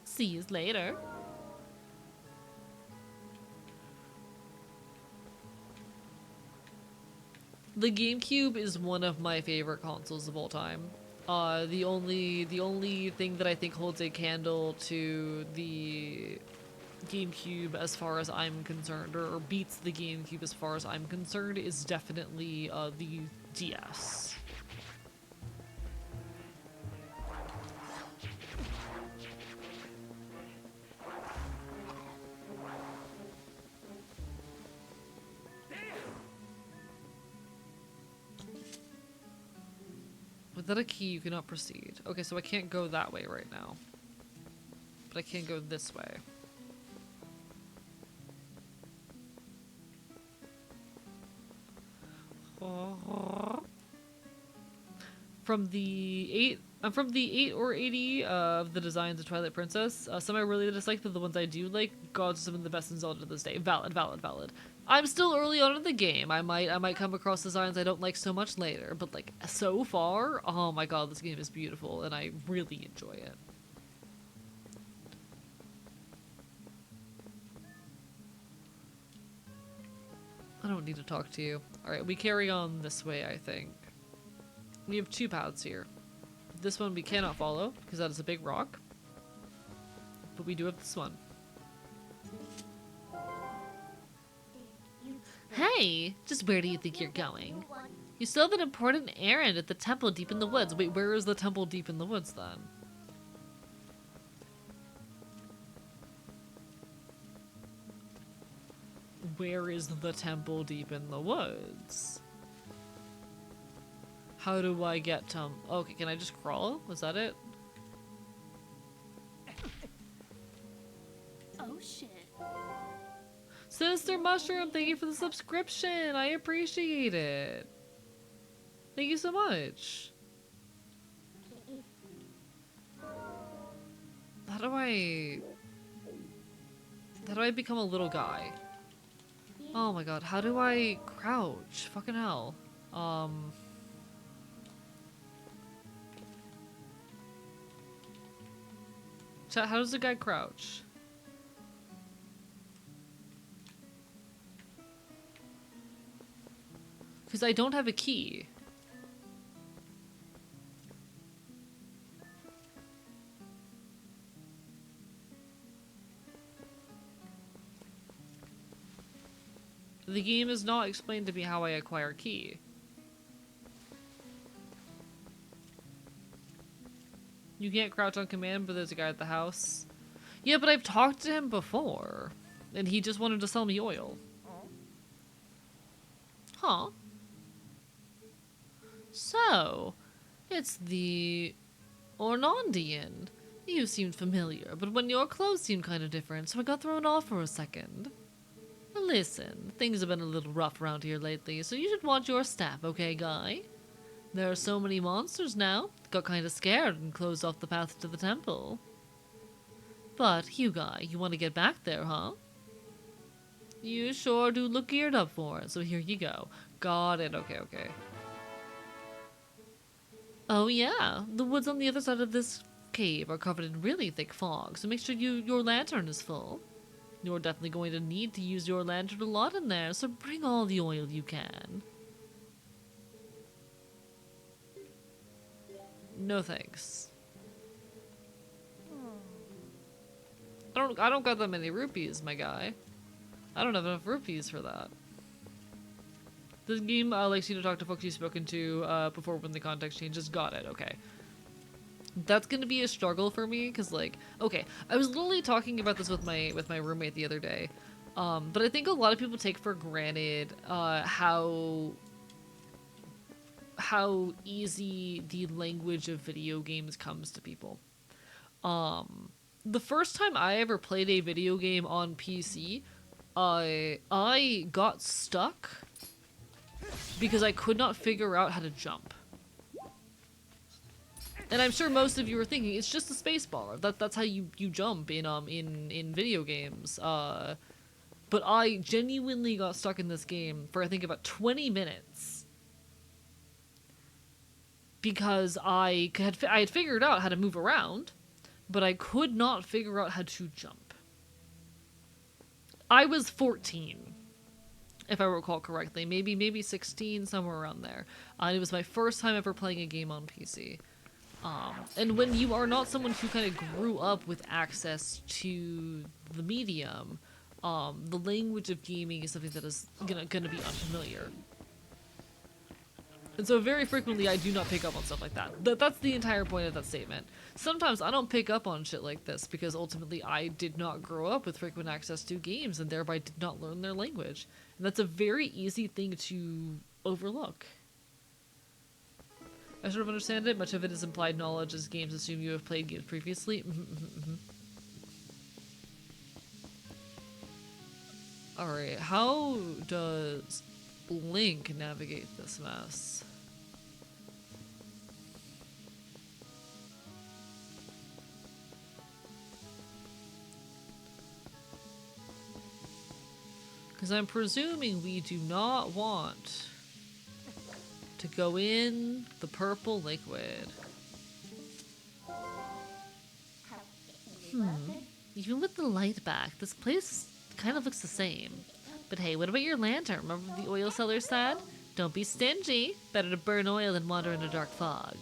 See you later. The GameCube is one of my favorite consoles of all time. The only thing that I think holds a candle to the GameCube as far as I'm concerned, or beats the GameCube as far as I'm concerned, is definitely the DS. Without a key, you cannot proceed. Okay, so I can't go that way right now. But I can go this way. From the 8 or 80 of the designs of Twilight Princess. Some I really dislike, but the ones I do like, God, some of the best in Zelda to this day. Valid, valid, valid. I'm still early on in the game. I might come across designs I don't like so much later, but like so far, oh my God, this game is beautiful, and I really enjoy it. I don't need to talk to you. Alright, we carry on this way, I think. We have two paths here. This one we cannot follow, because that is a big rock. But we do have this one. Hey, just where do you think you're going? You still have an important errand at the temple deep in the woods. Wait, where is the temple deep in the woods, then? Where is the temple deep in the woods? How do I get to... Okay, can I just crawl? Was that it? Oh shit. Sister Mushroom, thank you for the subscription. I appreciate it. Thank you so much. How do I become a little guy? Oh my god, how do I crouch? Fucking hell. Chat, how does the guy crouch? Because I don't have a key. The game has not explained to me how I acquire key. You can't crouch on command, but there's a guy at the house. Yeah, but I've talked to him before, and he just wanted to sell me oil. Huh. So, it's the Ornondian. You seemed familiar, but when your clothes seemed kind of different, so I got thrown off for a second. Listen, things have been a little rough around here lately, so you should watch your step, okay, guy? There are so many monsters now. Got kind of scared and closed off the path to the temple. But, you guy, you want to get back there, huh? You sure do look geared up for it, so here you go. Got it, okay, okay. Oh yeah, the woods on the other side of this cave are covered in really thick fog, so make sure your lantern is full. You're definitely going to need to use your lantern a lot in there, so bring all the oil you can. No thanks. I don't got that many rupees, my guy. I don't have enough rupees for that. This game likes you to talk to folks you've spoken to before when the context changes. Got it, okay. That's gonna be a struggle for me, because, like, okay, I was literally talking about this with my roommate the other day, but I think a lot of people take for granted how easy the language of video games comes to people. The first time I ever played a video game on PC, I got stuck because I could not figure out how to jump. And I'm sure most of you are thinking it's just a spacebar. That's how you jump in video games. But I genuinely got stuck in this game for I think about 20 minutes because I had figured out how to move around, but I could not figure out how to jump. I was 14, if I recall correctly, maybe 16, somewhere around there. It was my first time ever playing a game on PC. And when you are not someone who kind of grew up with access to the medium, the language of gaming is something that is gonna be unfamiliar. And so very frequently I do not pick up on stuff like that. That's the entire point of that statement. Sometimes I don't pick up on shit like this because ultimately I did not grow up with frequent access to games and thereby did not learn their language. And that's a very easy thing to overlook. I sort of understand it. Much of it is implied knowledge as games assume you have played games previously. Alright, how does Link navigate this mess? Because I'm presuming we do not want to go in the purple liquid. Even with the light back, this place kind of looks the same. But hey, what about your lantern? Remember what the oil seller said? Don't be stingy. Better to burn oil than wander in a dark fog.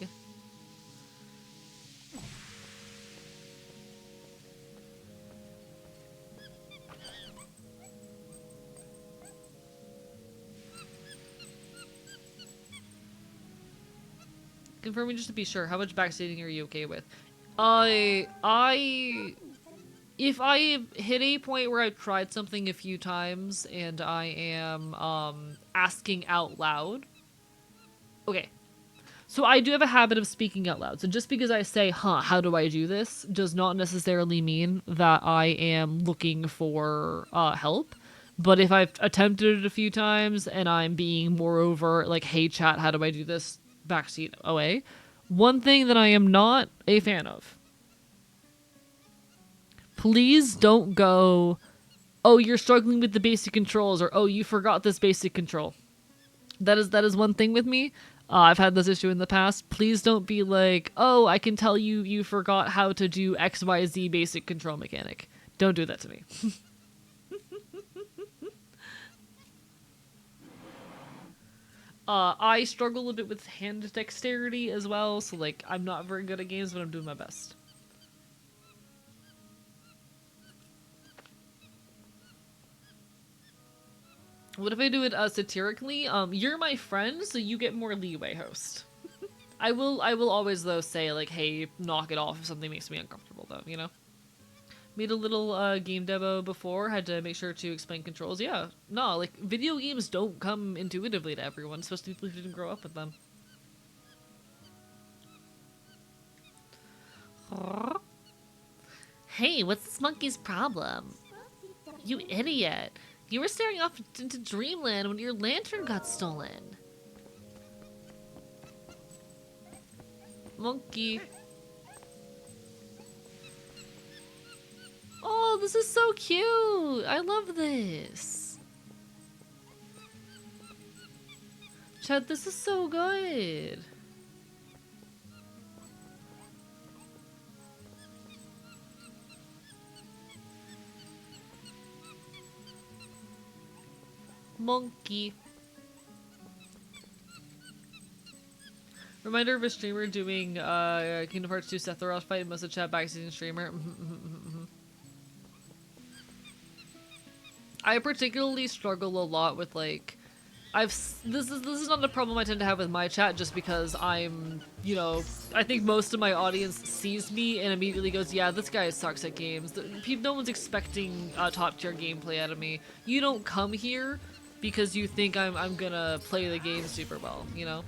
Confirming just to be sure, how much backstating are you okay with? If I hit a point where I've tried something a few times and I am asking out loud. Okay. So I do have a habit of speaking out loud. So just because I say, how do I do this, does not necessarily mean that I am looking for help. But if I've attempted it a few times and I'm being more overt, like, hey chat, how do I do this? Backseat away. One thing that I am not a fan of. Please don't go, oh, you're struggling with the basic controls, or oh, you forgot this basic control. That is one thing with me. I've had this issue in the past. Please don't be like, oh, I can tell you forgot how to do XYZ basic control mechanic. Don't do that to me. I struggle a bit with hand dexterity as well, so like I'm not very good at games, but I'm doing my best. What if I do it satirically? You're my friend, so you get more leeway, host. I will always though say like, hey, knock it off if something makes me uncomfortable though, you know? Made a little game demo before, had to make sure to explain controls. Yeah, no, like video games don't come intuitively to everyone, especially people who didn't grow up with them. Hey, what's this monkey's problem? You idiot. You were staring off into dreamland when your lantern got stolen. Monkey. Oh, this is so cute! I love this. Chad, this is so good. Monkey. Reminder of a streamer doing Kingdom Hearts 2 Sephiroth fight, must have chat backseating streamer. I particularly struggle a lot with like this is not a problem I tend to have with my chat, just because I'm, you know, I think most of my audience sees me and immediately goes, yeah, this guy sucks at games. No one's expecting top tier gameplay out of me. You don't come here because you think I'm gonna play the game super well, you know?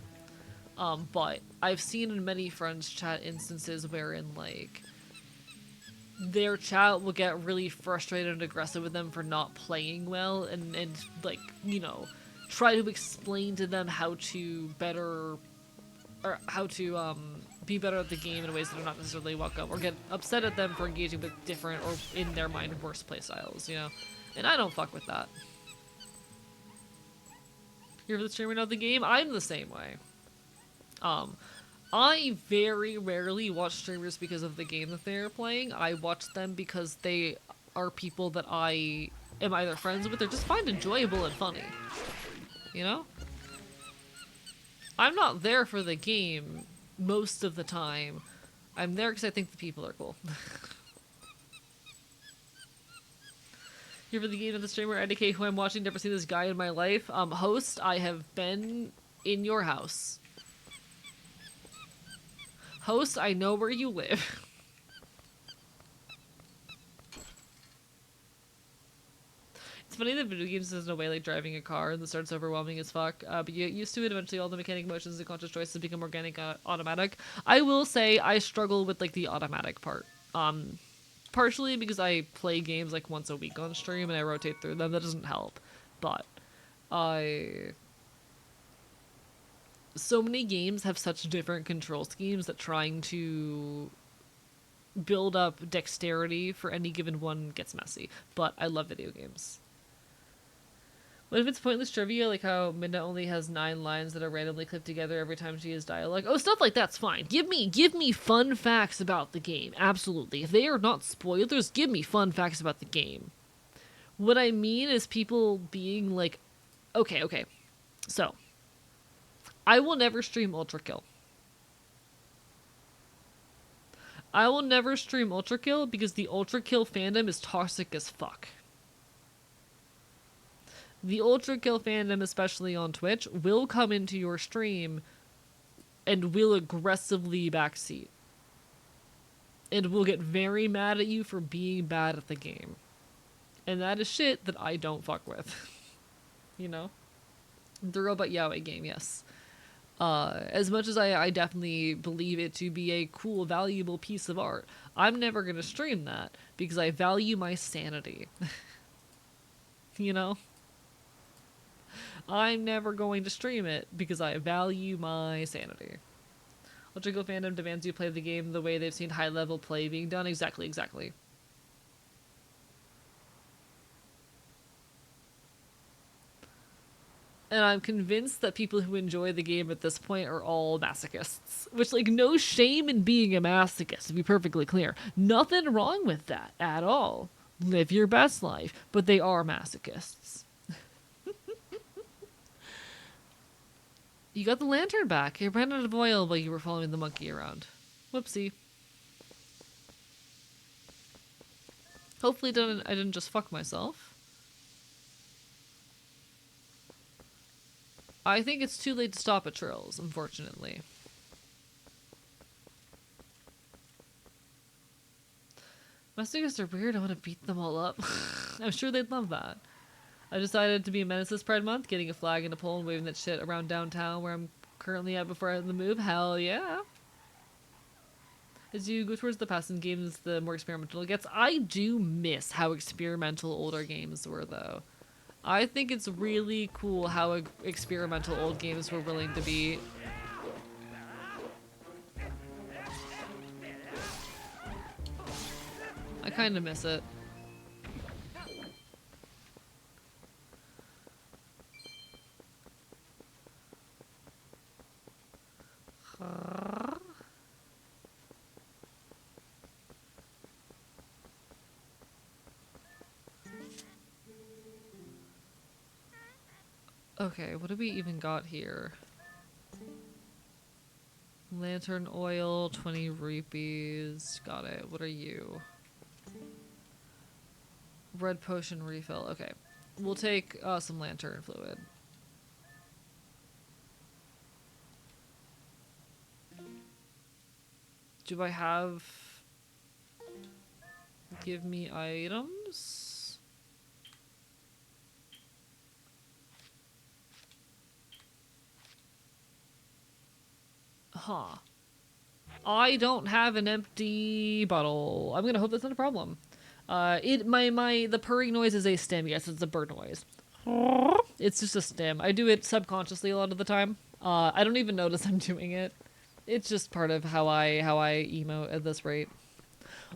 But I've seen in many friends chat instances wherein like their chat will get really frustrated and aggressive with them for not playing well, and like, you know, try to explain to them how to better, or how to be better at the game in ways that are not necessarily welcome, or get upset at them for engaging with different, or in their mind, worse playstyles, you know? And I don't fuck with that. You're the streamer of the game? I'm the same way. I very rarely watch streamers because of the game that they're playing. I watch them because they are people that I am either friends with or just find enjoyable and funny. You know? I'm not there for the game most of the time. I'm there because I think the people are cool. Here for the game of the streamer, indicate who I'm watching, never seen this guy in my life. Host, I have been in your house. Host, I know where you live. It's funny that video games is in a way like driving a car and it starts overwhelming as fuck, but you get used to it. Eventually all the mechanic motions and conscious choices become organic, automatic. I will say I struggle with like the automatic part. Partially because I play games like once a week on stream and I rotate through them. That doesn't help. But so many games have such different control schemes that trying to build up dexterity for any given one gets messy. But I love video games. What if it's pointless trivia, like how Midna only has 9 lines that are randomly clipped together every time she has dialogue? Oh, stuff like that's fine. Give me fun facts about the game. Absolutely. If they are not spoilers, give me fun facts about the game. What I mean is people being like, okay. So, I will never stream Ultra Kill. I will never stream Ultra Kill because the Ultra Kill fandom is toxic as fuck. The Ultra Kill fandom, especially on Twitch, will come into your stream and will aggressively backseat. And will get very mad at you for being bad at the game. And that is shit that I don't fuck with. You know? The Robot Yaoi game, yes. As much as I definitely believe it to be a cool, valuable piece of art, I'm never going to stream that because I value my sanity. You know? I'm never going to stream it because I value my sanity. Electrical fandom demands you play the game the way they've seen high-level play being done. Exactly, exactly. And I'm convinced that people who enjoy the game at this point are all masochists. Which, like, no shame in being a masochist, to be perfectly clear. Nothing wrong with that at all. Live your best life. But they are masochists. You got the lantern back. It ran out of oil while you were following the monkey around. Whoopsie. Hopefully I didn't just fuck myself. I think it's too late to stop at Trills, unfortunately. Masochists are weird. I want to beat them all up. I'm sure they'd love that. I decided to be a menace this Pride Month, getting a flag and a pole and waving that shit around downtown where I'm currently at before I had the move. Hell yeah. As you go towards the past in games, the more experimental it gets. I do miss how experimental older games were, though. I think it's really cool how experimental old games were willing to be. I kind of miss it. Okay, what do we even got here? Lantern oil, 20 rupees. Got it. What are you? Red potion refill. Okay. We'll take some lantern fluid. Do I have... Give me items? Huh. I don't have an empty bottle. I'm gonna hope that's not a problem. The purring noise is a stim. Yes, it's a bird noise. It's just a stim. I do it subconsciously a lot of the time. I don't even notice I'm doing it. It's just part of how I emote at this rate.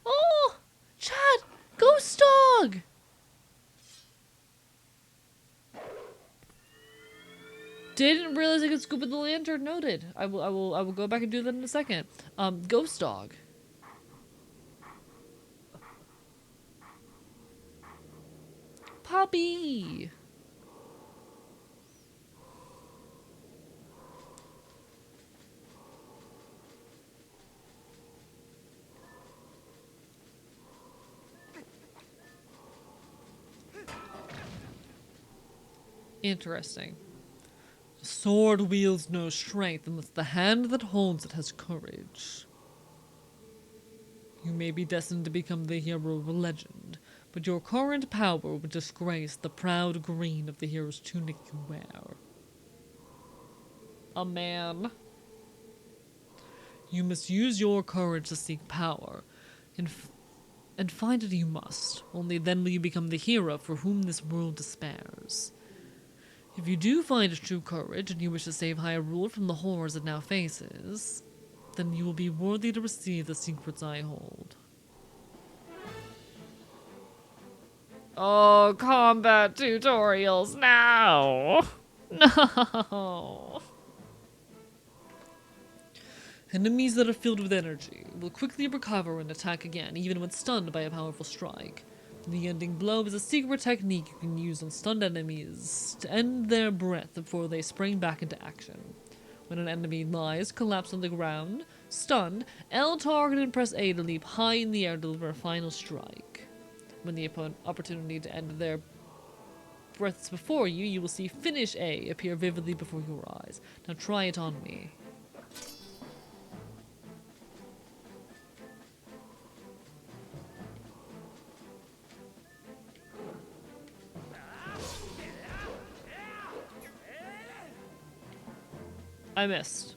Oh, Chad, ghost dog. Didn't realize I could scoop with the lantern. Noted. I will go back and do that in a second. Ghost dog. Puppy. Interesting. The sword wields no strength unless the hand that holds it has courage. You may be destined to become the hero of a legend, but your current power would disgrace the proud green of the hero's tunic you wear. A man. You must use your courage to seek power, and find it you must. Only then will you become the hero for whom this world despairs. If you do find true courage and you wish to save Hyrule from the horrors it now faces, then you will be worthy to receive the secrets I hold. Oh, combat tutorials now! No! Enemies that are filled with energy will quickly recover and attack again, even when stunned by a powerful strike. The ending blow is a secret technique you can use on stunned enemies to end their breath before they spring back into action. When an enemy lies collapsed on the ground, stunned, L target and press A to leap high in the air to deliver a final strike. When the opportunity to end their breaths before you, you will see Finish A appear vividly before your eyes. Now try it on me. I missed.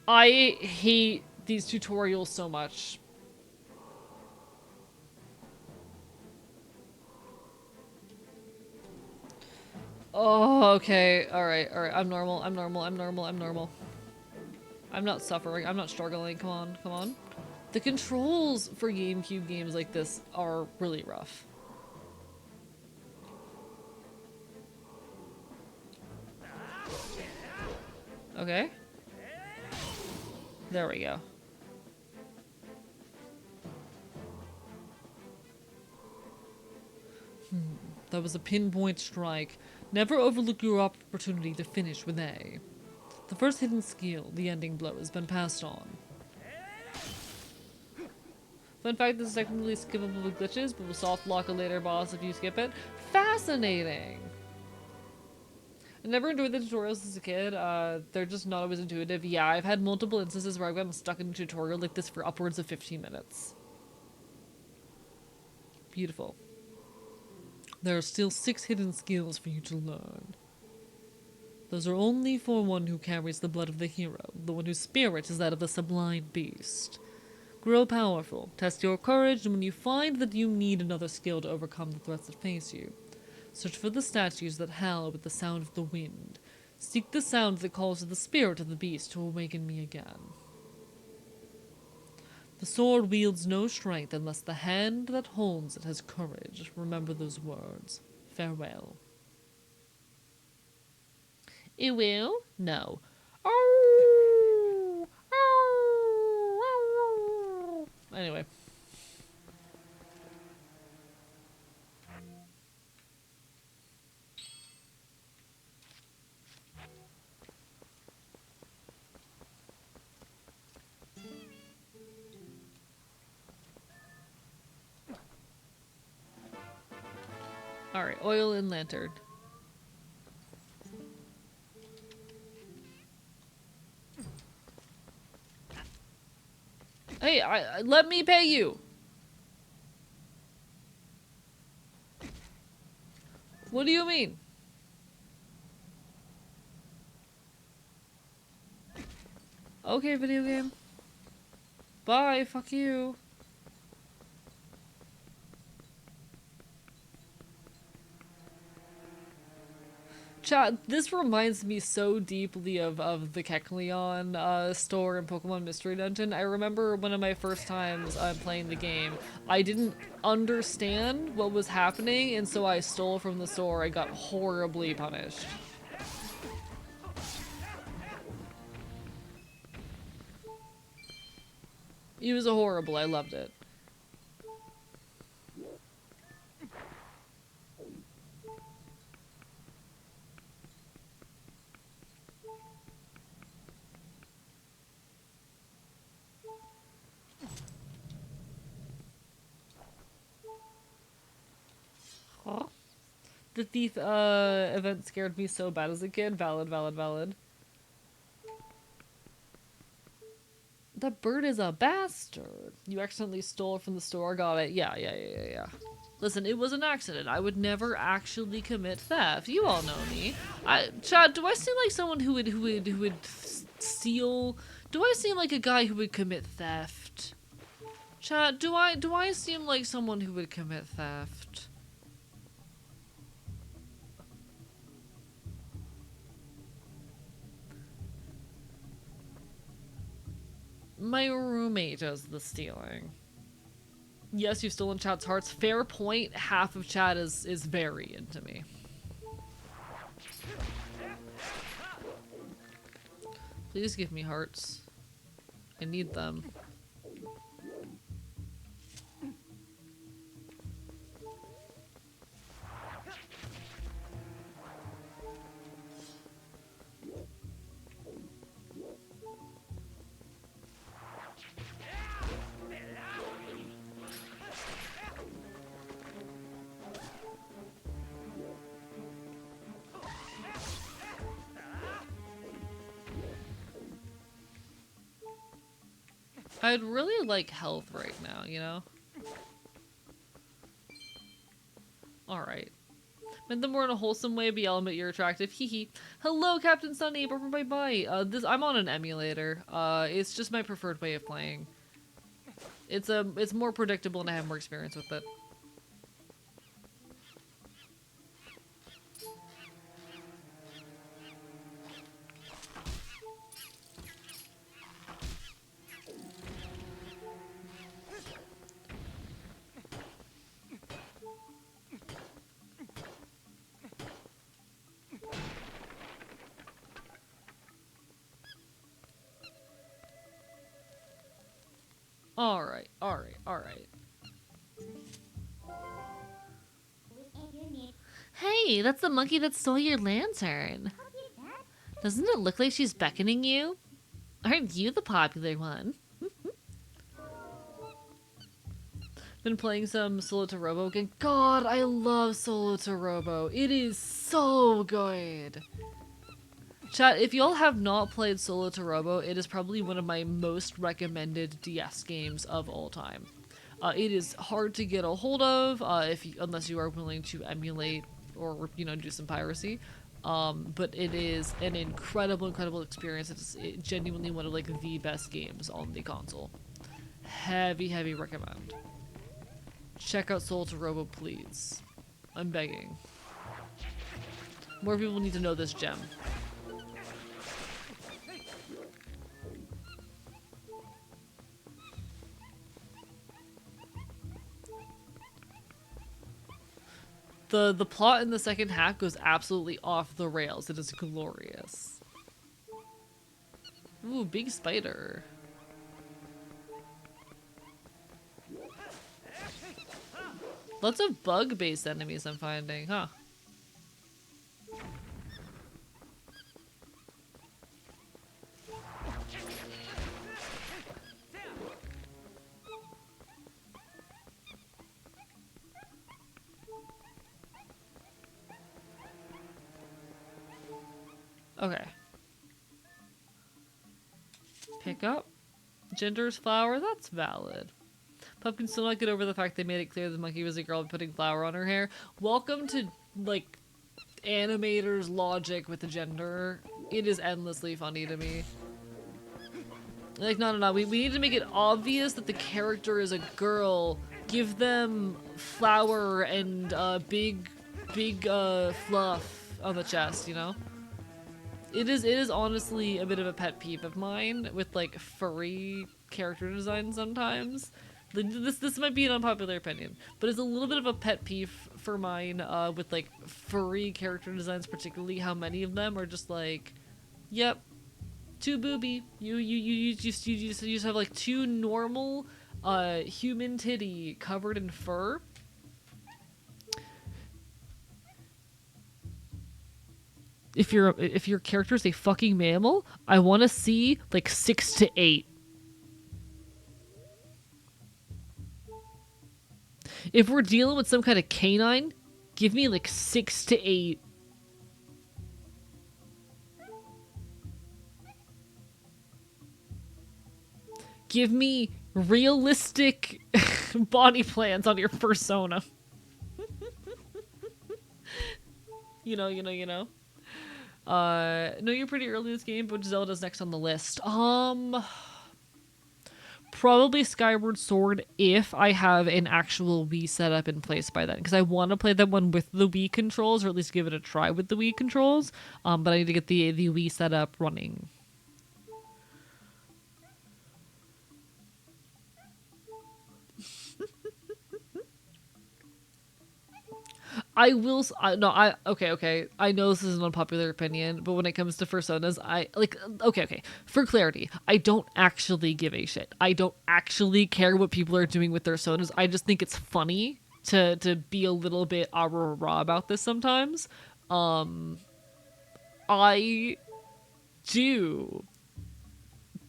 I hate these tutorials so much. Oh, okay. Alright, alright. I'm normal. I'm normal. I'm normal. I'm normal. I'm not suffering. I'm not struggling. Come on. Come on. The controls for GameCube games like this are really rough. Okay. There we go. That was a pinpoint strike. Never overlook your opportunity to finish with A. The first hidden skill, the ending blow, has been passed on. Fun fact, this is technically skippable with glitches, but will soft lock a later boss if you skip it. Fascinating! I never enjoyed the tutorials as a kid. They're just not always intuitive. Yeah, I've had multiple instances where I've gotten stuck in a tutorial like this for upwards of 15 minutes. Beautiful. There are still 6 hidden skills for you to learn. Those are only for one who carries the blood of the hero, the one whose spirit is that of the sublime beast. Grow powerful, test your courage, and when you find that you need another skill to overcome the threats that face you, search for the statues that howl with the sound of the wind. Seek the sound that calls to the spirit of the beast to awaken me again. The sword wields no strength unless the hand that holds it has courage. Remember those words. Farewell. It will? No. Anyway. Alright, oil and lantern. Hey, let me pay you! What do you mean? Okay, video game. Bye, fuck you. Chat, this reminds me so deeply of the Kecleon store in Pokemon Mystery Dungeon. I remember one of my first times playing the game, I didn't understand what was happening, and so I stole from the store. I got horribly punished. It was horrible. I loved it. The thief event scared me so bad as a kid. Valid, valid, valid. That bird is a bastard. You accidentally stole from the store. Got it. Yeah. Listen, it was an accident. I would never actually commit theft. You all know me. Chad, do I seem like someone who would steal? Do I seem like a guy who would commit theft? Chad, do I seem like someone who would commit theft? My roommate does the stealing. Yes, you've stolen chat's hearts. Fair point. Half of chat is very into me. Please give me hearts. I need them. I'd really like health right now, you know? Alright. Meant them more in a wholesome way, but I'll admit you're attractive. Hee hee. Hello, Captain Sunny. Bye bye. I'm on an emulator. It's just my preferred way of playing. It's more predictable and I have more experience with it. Alright. Hey, that's the monkey that stole your lantern. Doesn't it look like she's beckoning you? Aren't you the popular one? Been playing some Solo to Robo again. God, I love Solo to Robo. It is so good. Chat, if y'all have not played Solo to Robo, it is probably one of my most recommended DS games of all time. It is hard to get a hold of unless you are willing to emulate or do some piracy. But it is an incredible experience. It's genuinely one of like the best games on the console. Heavy recommend. Check out Solo to Robo, please. I'm begging. More people need to know this gem. The plot in the second half goes absolutely off the rails. It is glorious. Ooh, big spider. Lots of bug-based enemies I'm finding, huh? Okay. Pick up. Ginger's flower, that's valid. Pumpkin still not get over the fact they made it clear the monkey was a girl putting flour on her hair. Welcome to, like, animators' logic with the gender. It is endlessly funny to me. Like, no. We need to make it obvious that the character is a girl. Give them flour and big fluff on the chest, you know? It is honestly a bit of a pet peeve of mine with like furry character design sometimes. This might be an unpopular opinion, but it's a little bit of a pet peeve for mine with like furry character designs, particularly how many of them are just like, yep, too booby. You just have like two normal human titty covered in fur. If your character is a fucking mammal, I want to see like 6 to 8. If we're dealing with some kind of canine, give me like 6 to 8. Give me realistic body plans on your persona. You know. No, you're pretty early in this game, but Zelda's next on the list. Probably Skyward Sword if I have an actual Wii setup in place by then, because I want to play that one with the Wii controls, or at least give it a try with the Wii controls. But I need to get the Wii setup running. Okay. I know this is an unpopular opinion, but when it comes to personas, okay. For clarity, I don't actually give a shit. I don't actually care what people are doing with their sonas. I just think it's funny to be a little bit raw about this sometimes. I do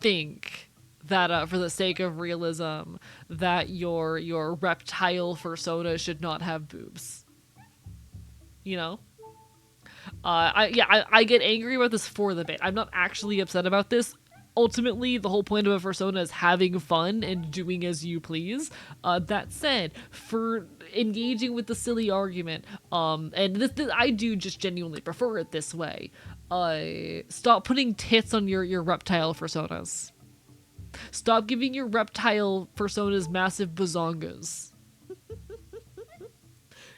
think that for the sake of realism, that your reptile persona should not have boobs. You know? I get angry about this for the bit. I'm not actually upset about this ultimately, the whole point of a persona is having fun and doing as you please. That said, for engaging with the silly argument, and this I do just genuinely prefer it this way. Stop putting tits on your reptile personas. Stop giving your reptile personas massive bazongas.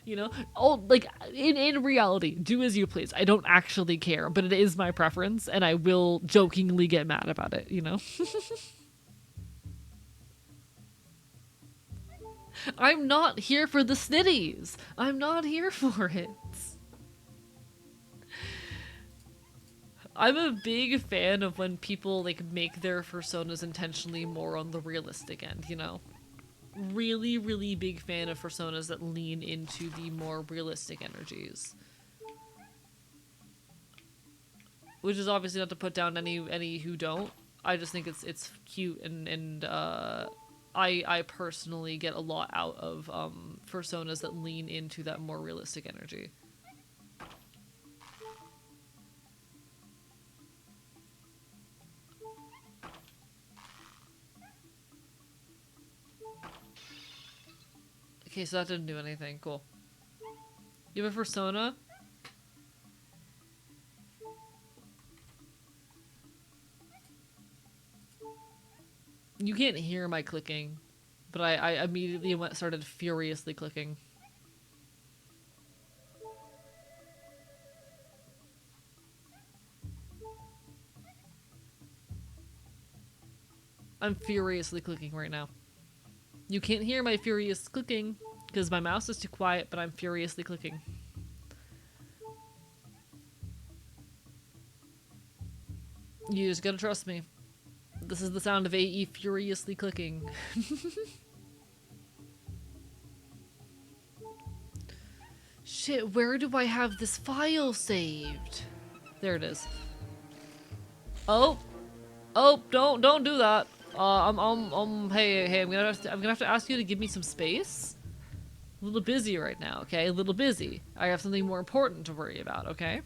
You know, oh, like in reality, do as you please. I don't actually care, but it is my preference, and I will jokingly get mad about it. You know, I'm not here for the snitties. I'm not here for it. I'm a big fan of when people like make their personas intentionally more on the realistic end. You know. Really big fan of personas that lean into the more realistic energies, which is obviously not to put down any who don't. I just think it's cute, and I personally get a lot out of personas that lean into that more realistic energy. Okay, so that didn't do anything. Cool. You have a persona? You can't hear my clicking, but I immediately started furiously clicking. I'm furiously clicking right now. You can't hear my furious clicking because my mouse is too quiet, but I'm furiously clicking. You just gotta trust me. This is the sound of AE furiously clicking. Shit, where do I have this file saved? There it is. Oh, don't do that. Hey, I'm gonna have to ask you to give me some space. A little busy right now, okay? A little busy. I have something more important to worry about, okay?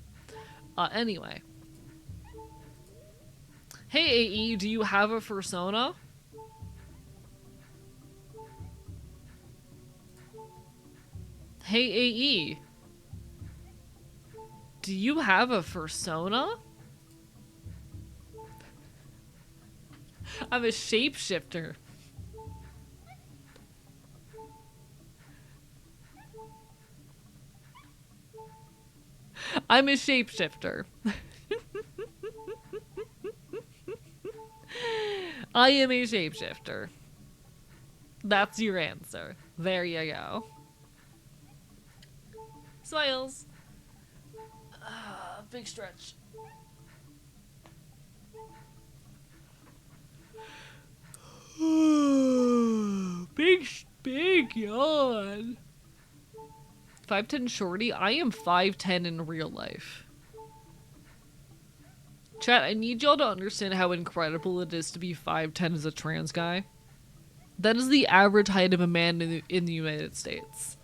Anyway. Hey, AE, do you have a persona? Hey, AE. Do you have a persona? I'm a shapeshifter. I'm a shapeshifter. I am a shapeshifter. That's your answer. There you go. Smiles. Big stretch. Big yawn. 5'10" shorty? I am 5'10" in real life. Chat, I need y'all to understand how incredible it is to be 5'10" as a trans guy. That is the average height of a man in the United States.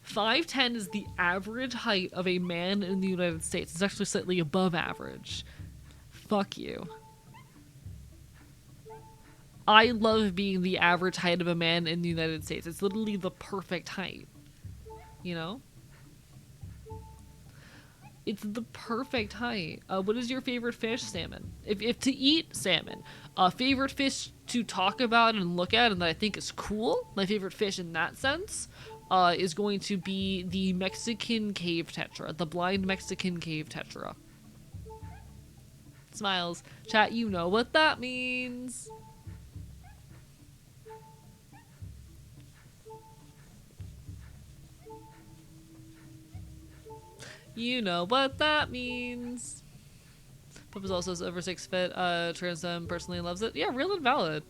5'10" is the average height of a man in the United States. It's actually slightly above average. Fuck you. I love being the average height of a man in the United States. It's literally the perfect height. You know? It's the perfect height. What is your favorite fish? Salmon. If to eat, salmon. Favorite fish to talk about and look at and that I think is cool, my favorite fish in that sense, is going to be the Mexican cave tetra. The blind Mexican cave tetra. Smiles. Chat, you know what that means. You know what that means. Puppa's also over 6 foot. Trans personally loves it. Yeah, real and valid.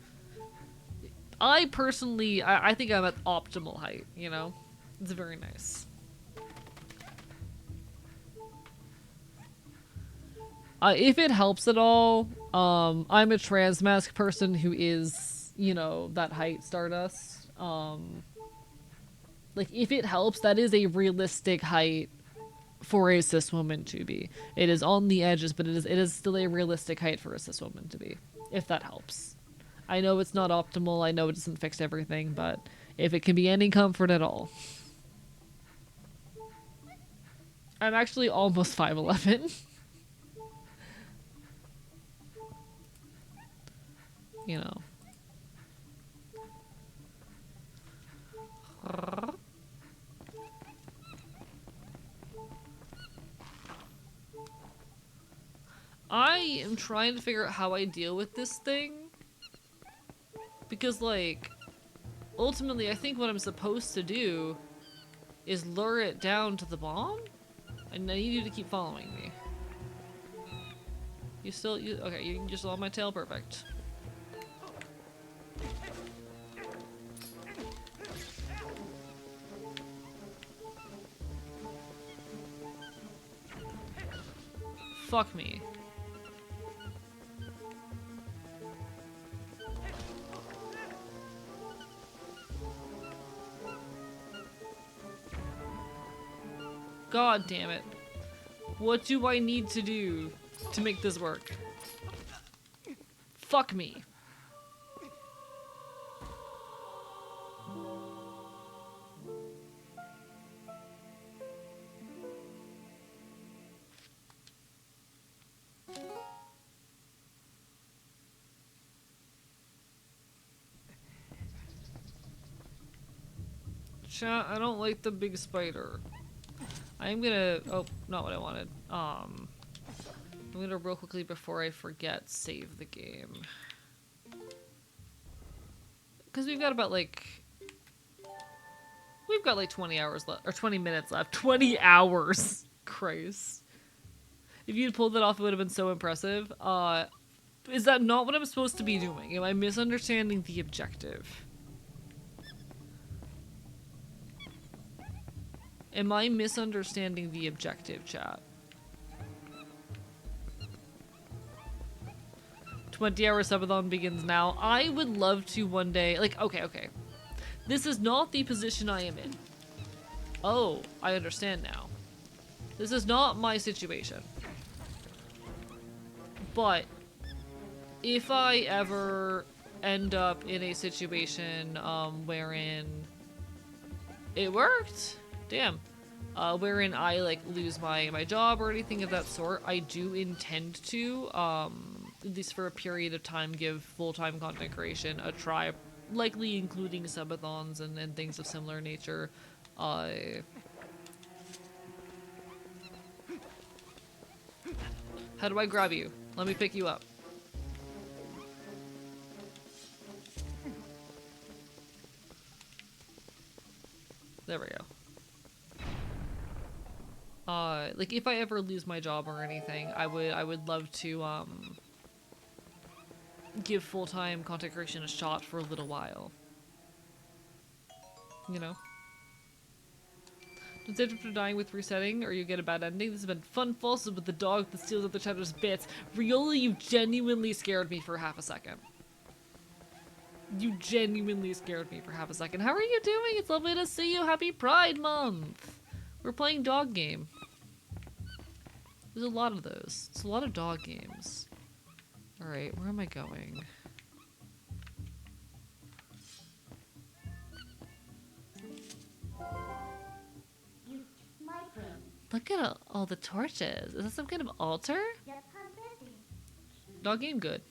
I personally, I think I'm at optimal height, you know? It's very nice. If it helps at all, I'm a trans mask person who is, you know, that height Stardust. Like, if it helps, that is a realistic height for a cis woman to be. It is on the edges, but it is still a realistic height for a cis woman to be, if that helps. I know it's not optimal, I know it doesn't fix everything, but if it can be any comfort at all. I'm actually almost 5'11". You know. I am trying to figure out how I deal with this thing. Because, like, ultimately, I think what I'm supposed to do is lure it down to the bomb? And I need you to keep following me. Okay, you can just on my tail, perfect. Fuck me. God damn it. What do I need to do to make this work? Fuck me. Chat, I don't like the big spider. I'm gonna, oh, not what I wanted. I'm gonna real quickly before I forget save the game. Cause we've got about like, we've got like 20 hours left, or 20 minutes left. 20 hours! Christ. If you'd pulled that off, it would have been so impressive. Is that not what I'm supposed to be doing? Am I misunderstanding the objective? Am I misunderstanding the objective, chat? 20-hour subathon begins now. I would love to one day, like, okay. This is not the position I am in. Oh, I understand now. This is not my situation. But if I ever end up in a situation wherein it worked, damn, wherein I like lose my job or anything of that sort, I do intend to at least for a period of time give full-time content creation a try, likely including subathons and things of similar nature. How do I grab you? Let me pick you up. There we go. Like if I ever lose my job or anything, I would love to give full-time content creation a shot for a little while. You know? Instead of dying with resetting or you get a bad ending, this has been fun falses with the dog that steals other chapters' bits. Riola, you genuinely scared me for half a second. You genuinely scared me for half a second. How are you doing? It's lovely to see you. Happy Pride Month! We're playing dog game. There's a lot of those. It's a lot of dog games. Alright, where am I going? Look at all the torches. Is this some kind of altar? Dog game good.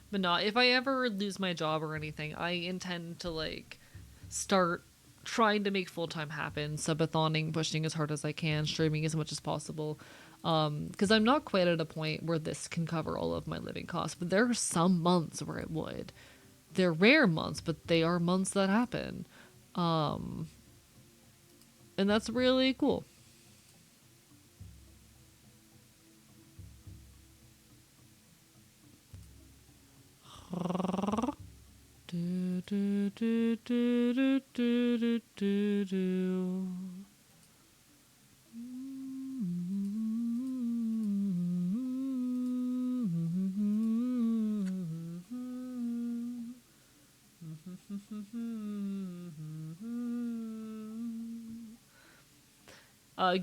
But not if I ever lose my job or anything, I intend to like start trying to make full-time happen, subathoning, pushing as hard as I can, streaming as much as possible. Because I'm not quite at a point where this can cover all of my living costs, but there are some months where it would. They're rare months, but they are months that happen. And that's really cool. Do, do, do, do, do, do, do, do.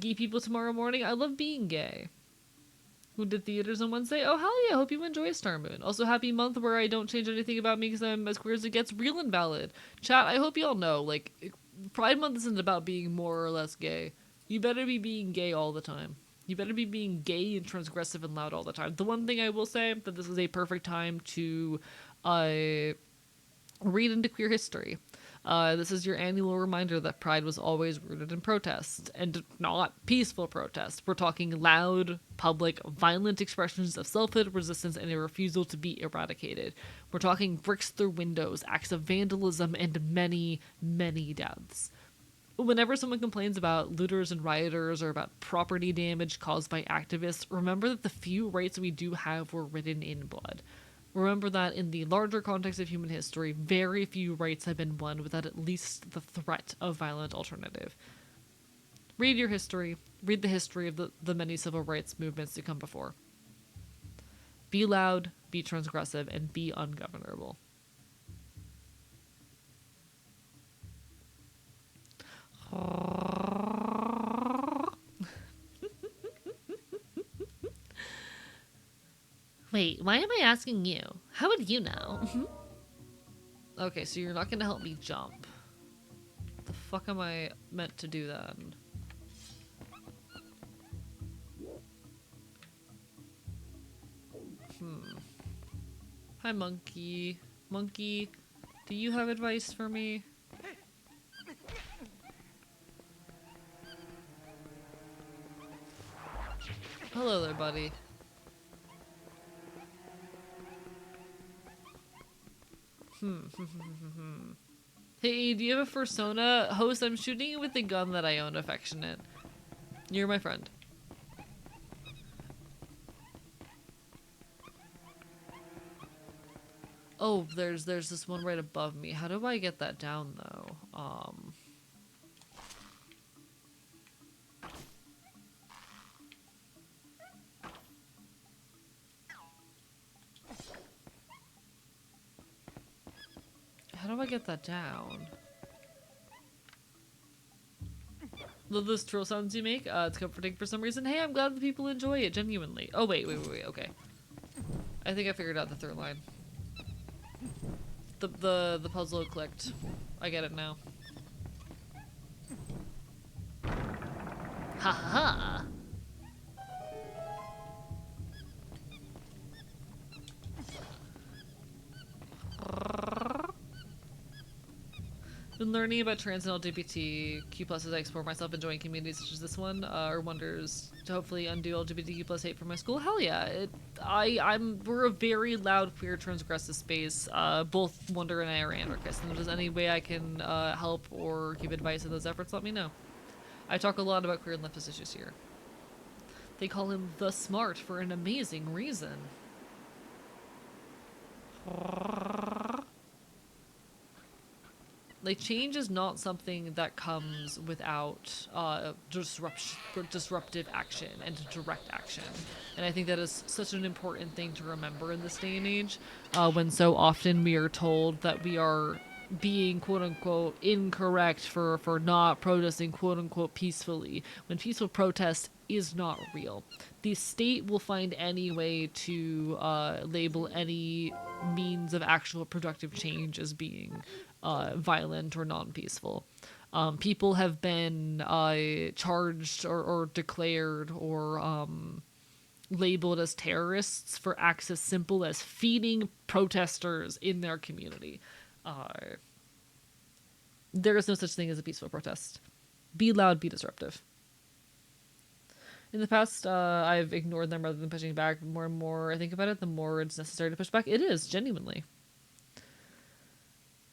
Gay people tomorrow morning. I love being gay. Who did theaters on Wednesday? Oh, hell yeah. Hope you enjoy Star Moon. Also, happy month where I don't change anything about me because I'm as queer as it gets. Real and valid. Chat, I hope y'all know, like, Pride Month isn't about being more or less gay. You better be being gay all the time. You better be being gay and transgressive and loud all the time. The one thing I will say, that this is a perfect time to read into queer history. This is your annual reminder that Pride was always rooted in protest, and not peaceful protest. We're talking loud, public, violent expressions of selfhood, resistance, and a refusal to be eradicated. We're talking bricks through windows, acts of vandalism, and many, many deaths. Whenever someone complains about looters and rioters or about property damage caused by activists, remember that the few rights we do have were written in blood. Remember that in the larger context of human history, very few rights have been won without at least the threat of violent alternative. Read your history. Read the history of the many civil rights movements to come before. Be loud, be transgressive, and be ungovernable. Wait, why am I asking you? How would you know? Okay, so you're not gonna help me jump. The fuck am I meant to do then? Hi, monkey. Monkey, do you have advice for me? Hello there, buddy. Hey, do you have a persona? Host, I'm shooting you with the gun that I own, affectionate. You're my friend. Oh, there's this one right above me. How do I get that down, though? How do I get that down? Love those troll sounds you make. It's comforting for some reason. Hey, I'm glad that people enjoy it, genuinely. Oh, wait, okay. I think I figured out the third line. The puzzle clicked. I get it now. Ha ha! Been learning about trans and LGBTQ+ as I explore myself, enjoying communities such as this one, or wonders to hopefully undo LGBTQ+ hate from my school. Hell yeah! We're a very loud, queer, transgressive space. Both Wonder and I are anarchists, and if there's any way I can help or give advice in those efforts, let me know. I talk a lot about queer and leftist issues here. They call him the Smart for an amazing reason. Like, change is not something that comes without disruptive action and direct action. And I think that is such an important thing to remember in this day and age, when so often we are told that we are being quote-unquote incorrect for not protesting quote-unquote peacefully, when peaceful protest is not real. The state will find any way to label any means of actual productive change as being violent or non-peaceful. People have been charged or declared or labeled as terrorists for acts as simple as feeding protesters in their community. There is no such thing as a peaceful protest. Be loud, be disruptive. In the past, I've ignored them rather than pushing back. More and more I think about it, the more it's necessary to push back. It is, genuinely.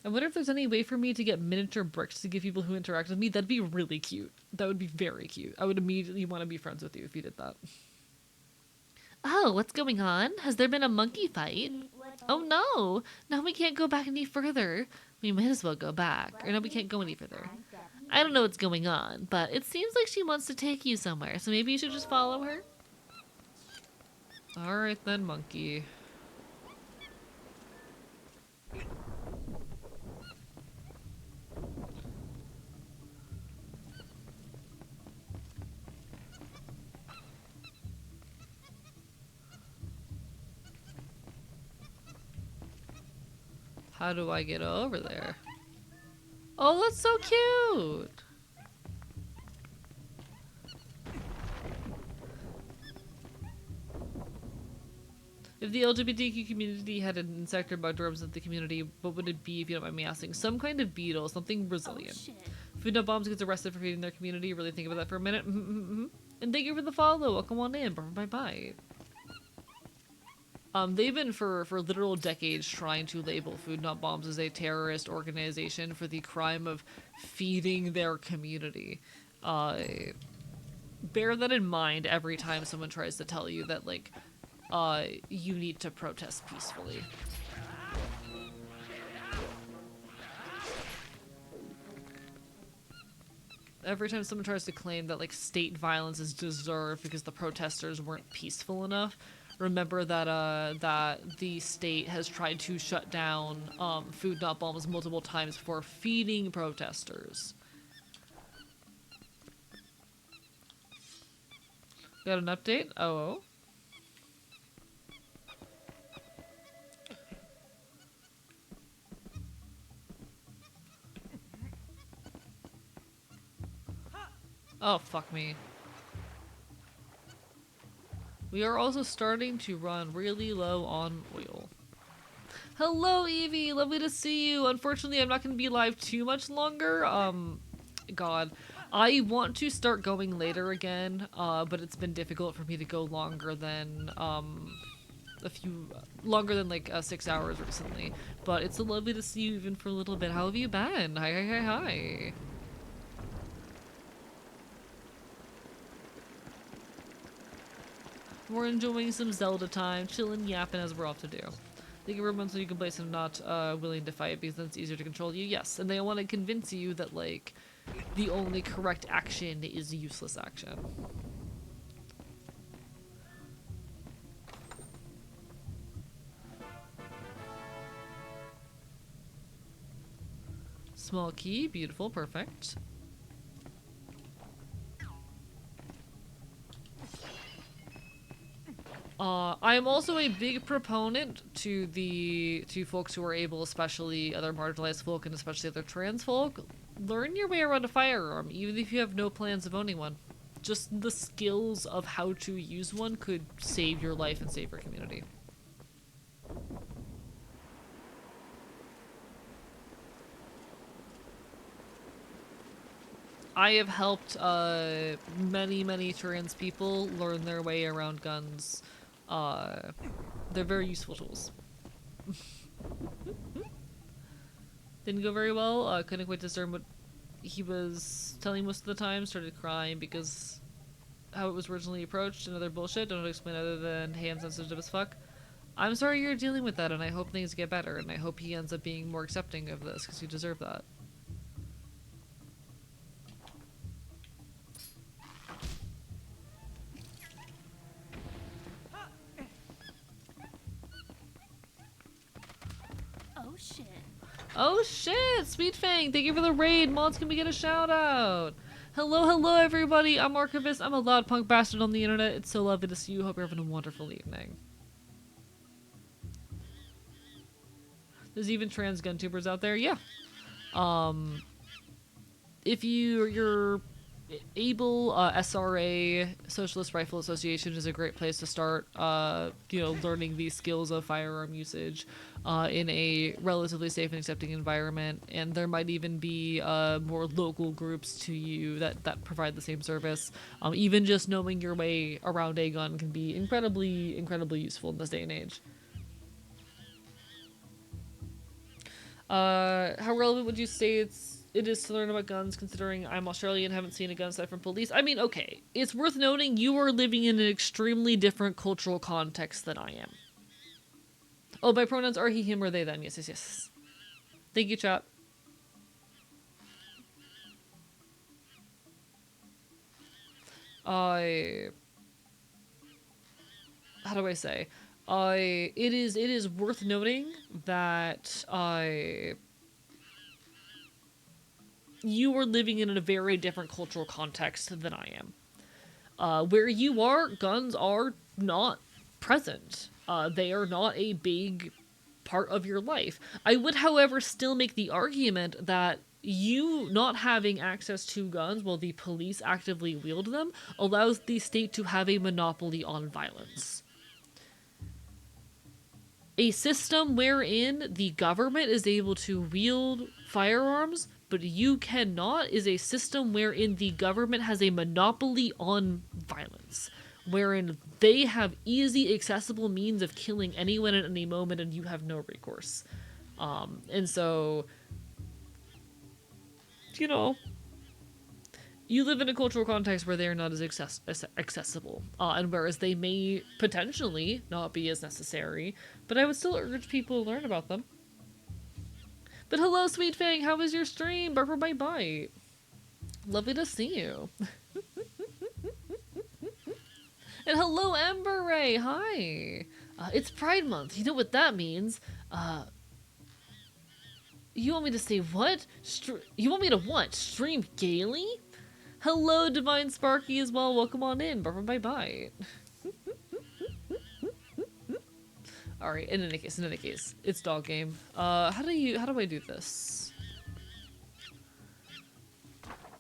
I wonder if there's any way for me to get miniature bricks to give people who interact with me. That'd be really cute. That would be very cute. I would immediately want to be friends with you if you did that. Oh, what's going on? Has there been a monkey fight? Oh no! Now we can't go back any further. We might as well go back. Or no, we can't go any further. I don't know what's going on, but it seems like she wants to take you somewhere, so maybe you should just follow her? Alright then, monkey. How do I get over there? Oh, that's so cute! If the LGBTQ community had an insect or bug to represent the community, what would it be if you don't mind me asking? Some kind of beetle, something Brazilian. Oh, shit. Food Not Bombs gets arrested for feeding their community. Really think about that for a minute. And thank you for the follow. Welcome on in. Bye bye. They've been for literal decades trying to label Food Not Bombs as a terrorist organization for the crime of feeding their community. Bear that in mind every time someone tries to tell you that, like, you need to protest peacefully. Every time someone tries to claim that, like, state violence is deserved because the protesters weren't peaceful enough, remember that that the state has tried to shut down Food Not Bombs multiple times for feeding protesters. Got an update? Oh. Oh, fuck me. We are also starting to run really low on oil. Hello, Evie! Lovely to see you! Unfortunately, I'm not going to be live too much longer. God. I want to start going later again, but it's been difficult for me to go longer than, like 6 hours recently. But it's so lovely to see you even for a little bit. How have you been? Hi. We're enjoying some Zelda time, chilling, yapping as we're off to do. They give everyone so you can play some not willing to fight because then it's easier to control you. Yes, and they want to convince you that, like, the only correct action is useless action. Small key, beautiful, perfect. I am also a big proponent to folks who are able, especially other marginalized folk and especially other trans folk. Learn your way around a firearm, even if you have no plans of owning one. Just the skills of how to use one could save your life and save your community. I have helped many trans people learn their way around guns. They're very useful tools. Didn't go very well. Couldn't quite discern what he was telling most of the time. Started crying because how it was originally approached and other bullshit. Don't know how to explain other than, hey, I'm sensitive as fuck. I'm sorry you're dealing with that, and I hope things get better, and I hope he ends up being more accepting of this, because you deserve that. Oh shit! Sweet Fang, thank you for the raid! Mods, can we get a shout out? Hello everybody, I'm Archivist, I'm a loud punk bastard on the internet. It's so lovely to see you, hope you're having a wonderful evening. There's even trans gun tubers out there, yeah. If you're able, SRA, Socialist Rifle Association is a great place to start, learning these skills of firearm usage in a relatively safe and accepting environment. And there might even be more local groups to you that provide the same service. Even just knowing your way around a gun can be incredibly useful in this day and age. How relevant would you say it is to learn about guns, considering I'm Australian and haven't seen a gun sight from police? I mean, okay, it's worth noting you are living in an extremely different cultural context than I am. Oh, my pronouns are he, him, or they, them. Yes. Thank you, chat. How do I say? It is worth noting that you are living in a very different cultural context than I am. Where you are, guns are not present. They are not a big part of your life. I would, however, still make the argument that you not having access to guns while the police actively wield them allows the state to have a monopoly on violence. A system wherein the government is able to wield firearms, but you cannot, is a system wherein the government has a monopoly on violence, wherein they have easy, accessible means of killing anyone at any moment and you have no recourse. And so, you know, you live in a cultural context where they are not as accessible, and whereas they may potentially not be as necessary, but I would still urge people to learn about them. But hello, Sweet Fang, how was your stream? Barber Bite Bite. Lovely to see you. And hello, Ember Ray, hi. It's Pride Month, you know what that means. You want me to say what? You want me to what? Stream gaily? Hello, Divine Sparky as well. Welcome on in. Barber Bite Bite. Alright, in any case, it's dog game. How do I do this?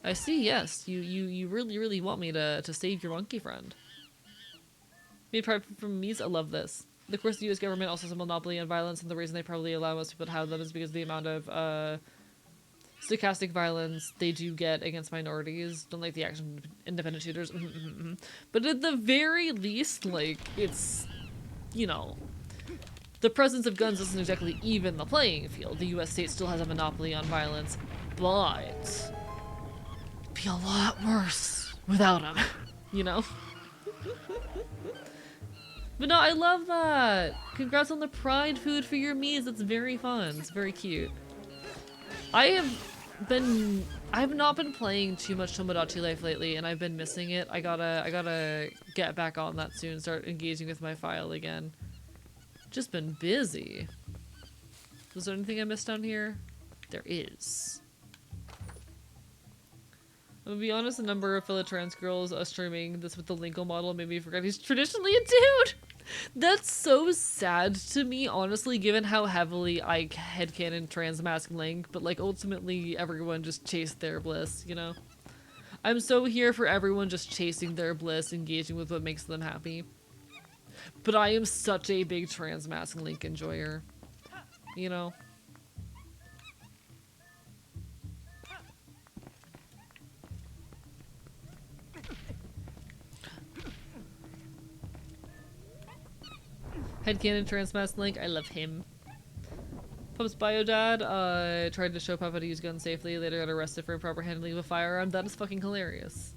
I see, yes. You really want me to save your monkey friend. Made pride from me's, I love this. Of course, the US government also has a monopoly on violence, and the reason they probably allow most people to have them is because of the amount of, stochastic violence they do get against minorities. Don't like the action of independent shooters. But at the very least, like, it's, you know, the presence of guns doesn't exactly even the playing field. The US state still has a monopoly on violence, but it'd be a lot worse without them, you know? But no, I love that! Congrats on the pride food for your me's, that's very fun, it's very cute. I have not been playing too much Tomodachi Life lately, and I've been missing it. I gotta get back on that soon, start engaging with my file again. Just been busy. Was there anything I missed down here? There is. I'm gonna be honest, the number of fellow trans girls streaming this with the Lincoln model made me forget he's traditionally a dude! That's so sad to me, honestly, given how heavily I headcanon trans mask Link, but like ultimately everyone just chased their bliss, you know? I'm so here for everyone just chasing their bliss, engaging with what makes them happy. But I am such a big trans mask Link enjoyer, you know? Headcanon Transmask Link, I love him. Pup's bio dad, tried to show Pup how to use guns safely, later got arrested for improper handling of a firearm. That is fucking hilarious.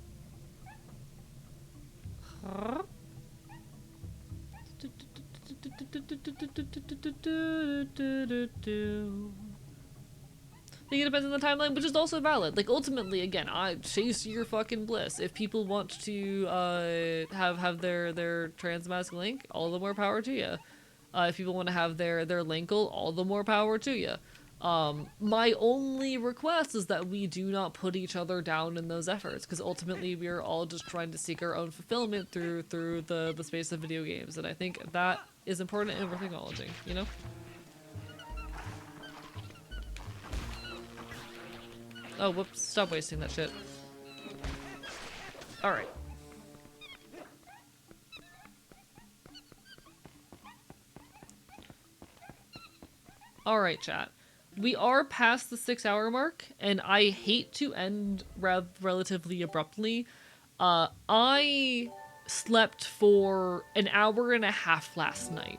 Huh? I think it depends on the timeline, which is also valid. Like, ultimately, again, I chase your fucking bliss. If people want to have their transmask Link, all the more power to you. If people want to have their Linkle, all the more power to you. My only request is that we do not put each other down in those efforts, because ultimately we are all just trying to seek our own fulfillment through the space of video games, and I think that is important and worth acknowledging, you know? Oh, whoops, stop wasting that shit. Alright. Alright, chat. We are past the 6-hour mark, and I hate to end relatively abruptly. I slept for an hour and a half last night.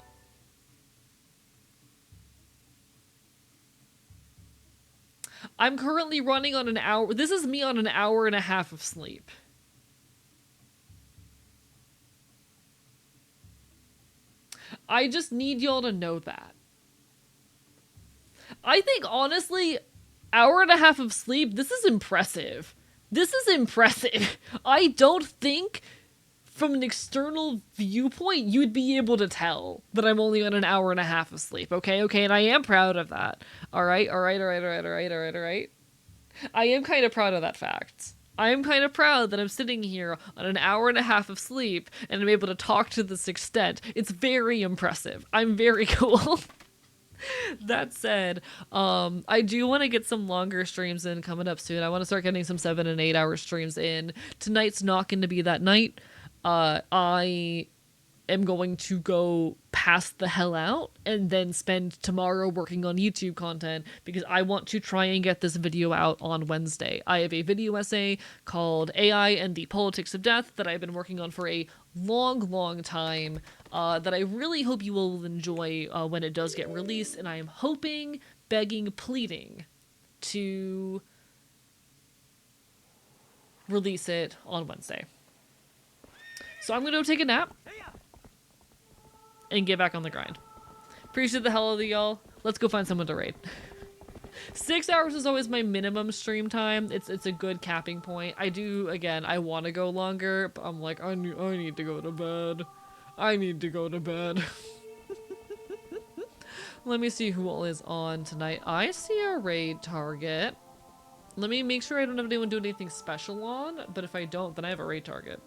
I'm currently running on an hour. This is me on an hour and a half of sleep. I just need y'all to know that. I think, honestly, hour and a half of sleep, this is impressive. This is impressive. I don't think, from an external viewpoint, you'd be able to tell that I'm only on an hour and a half of sleep, okay? Okay, and I am proud of that. Alright. I am kind of proud of that fact. I am kind of proud that I'm sitting here on an hour and a half of sleep and I'm able to talk to this extent. It's very impressive. I'm very cool. That said, I do want to get some longer streams in coming up soon. I want to start getting some 7 and 8 hour streams in. Tonight's not going to be that night. I am going to go pass the hell out and then spend tomorrow working on YouTube content because I want to try and get this video out on Wednesday. I have a video essay called AI and the Politics of Death that I've been working on for a long time that I really hope you will enjoy when it does get released, and I am hoping, begging, pleading to release it on Wednesday. So I'm going to go take a nap and get back on the grind. Appreciate the hell of y'all. Let's go find someone to raid. 6 hours is always my minimum stream time. It's a good capping point. I want to go longer, but I'm like, I need to go to bed. I need to go to bed. Let me see who all is on tonight. I see a raid target. Let me make sure I don't have anyone doing anything special on, but if I don't, then I have a raid target.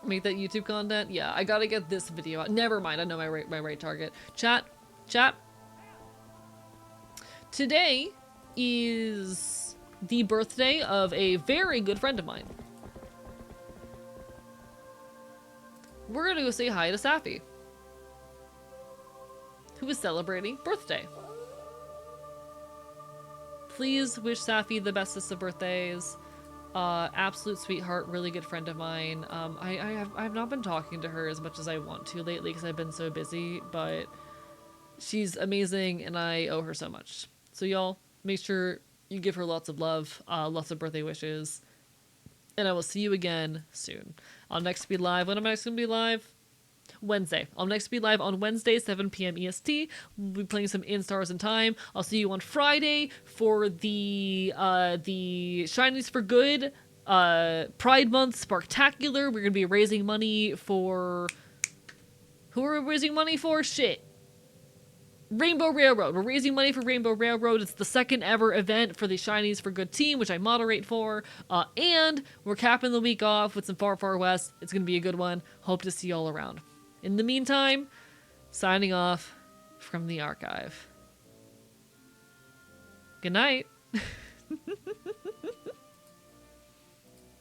Make that YouTube content? Yeah, I gotta get this video out. Never mind, I know my right target. Chat. Today is the birthday of a very good friend of mine. We're gonna go say hi to Safi, who is celebrating birthday. Please wish Safi the bestest of birthdays. Absolute sweetheart, really good friend of mine. I've not been talking to her as much as I want to lately because I've been so busy, but she's amazing and I owe her so much. So y'all, make sure you give her lots of love, lots of birthday wishes, and I will see you again soon. I'll next be live. When am I next gonna be live? Wednesday. I'll next be live on Wednesday, 7 p.m. EST. We'll be playing some In Stars in Time. I'll see you on Friday for the Shinies for Good Pride Month Sparktacular. We're gonna be raising money for... Who are we raising money for? Shit. Rainbow Railroad. We're raising money for Rainbow Railroad. It's the second ever event for the Shinies for Good team, which I moderate for. And we're capping the week off with some Far Far West. It's gonna be a good one. Hope to see y'all around. In the meantime, signing off from the archive. Good night.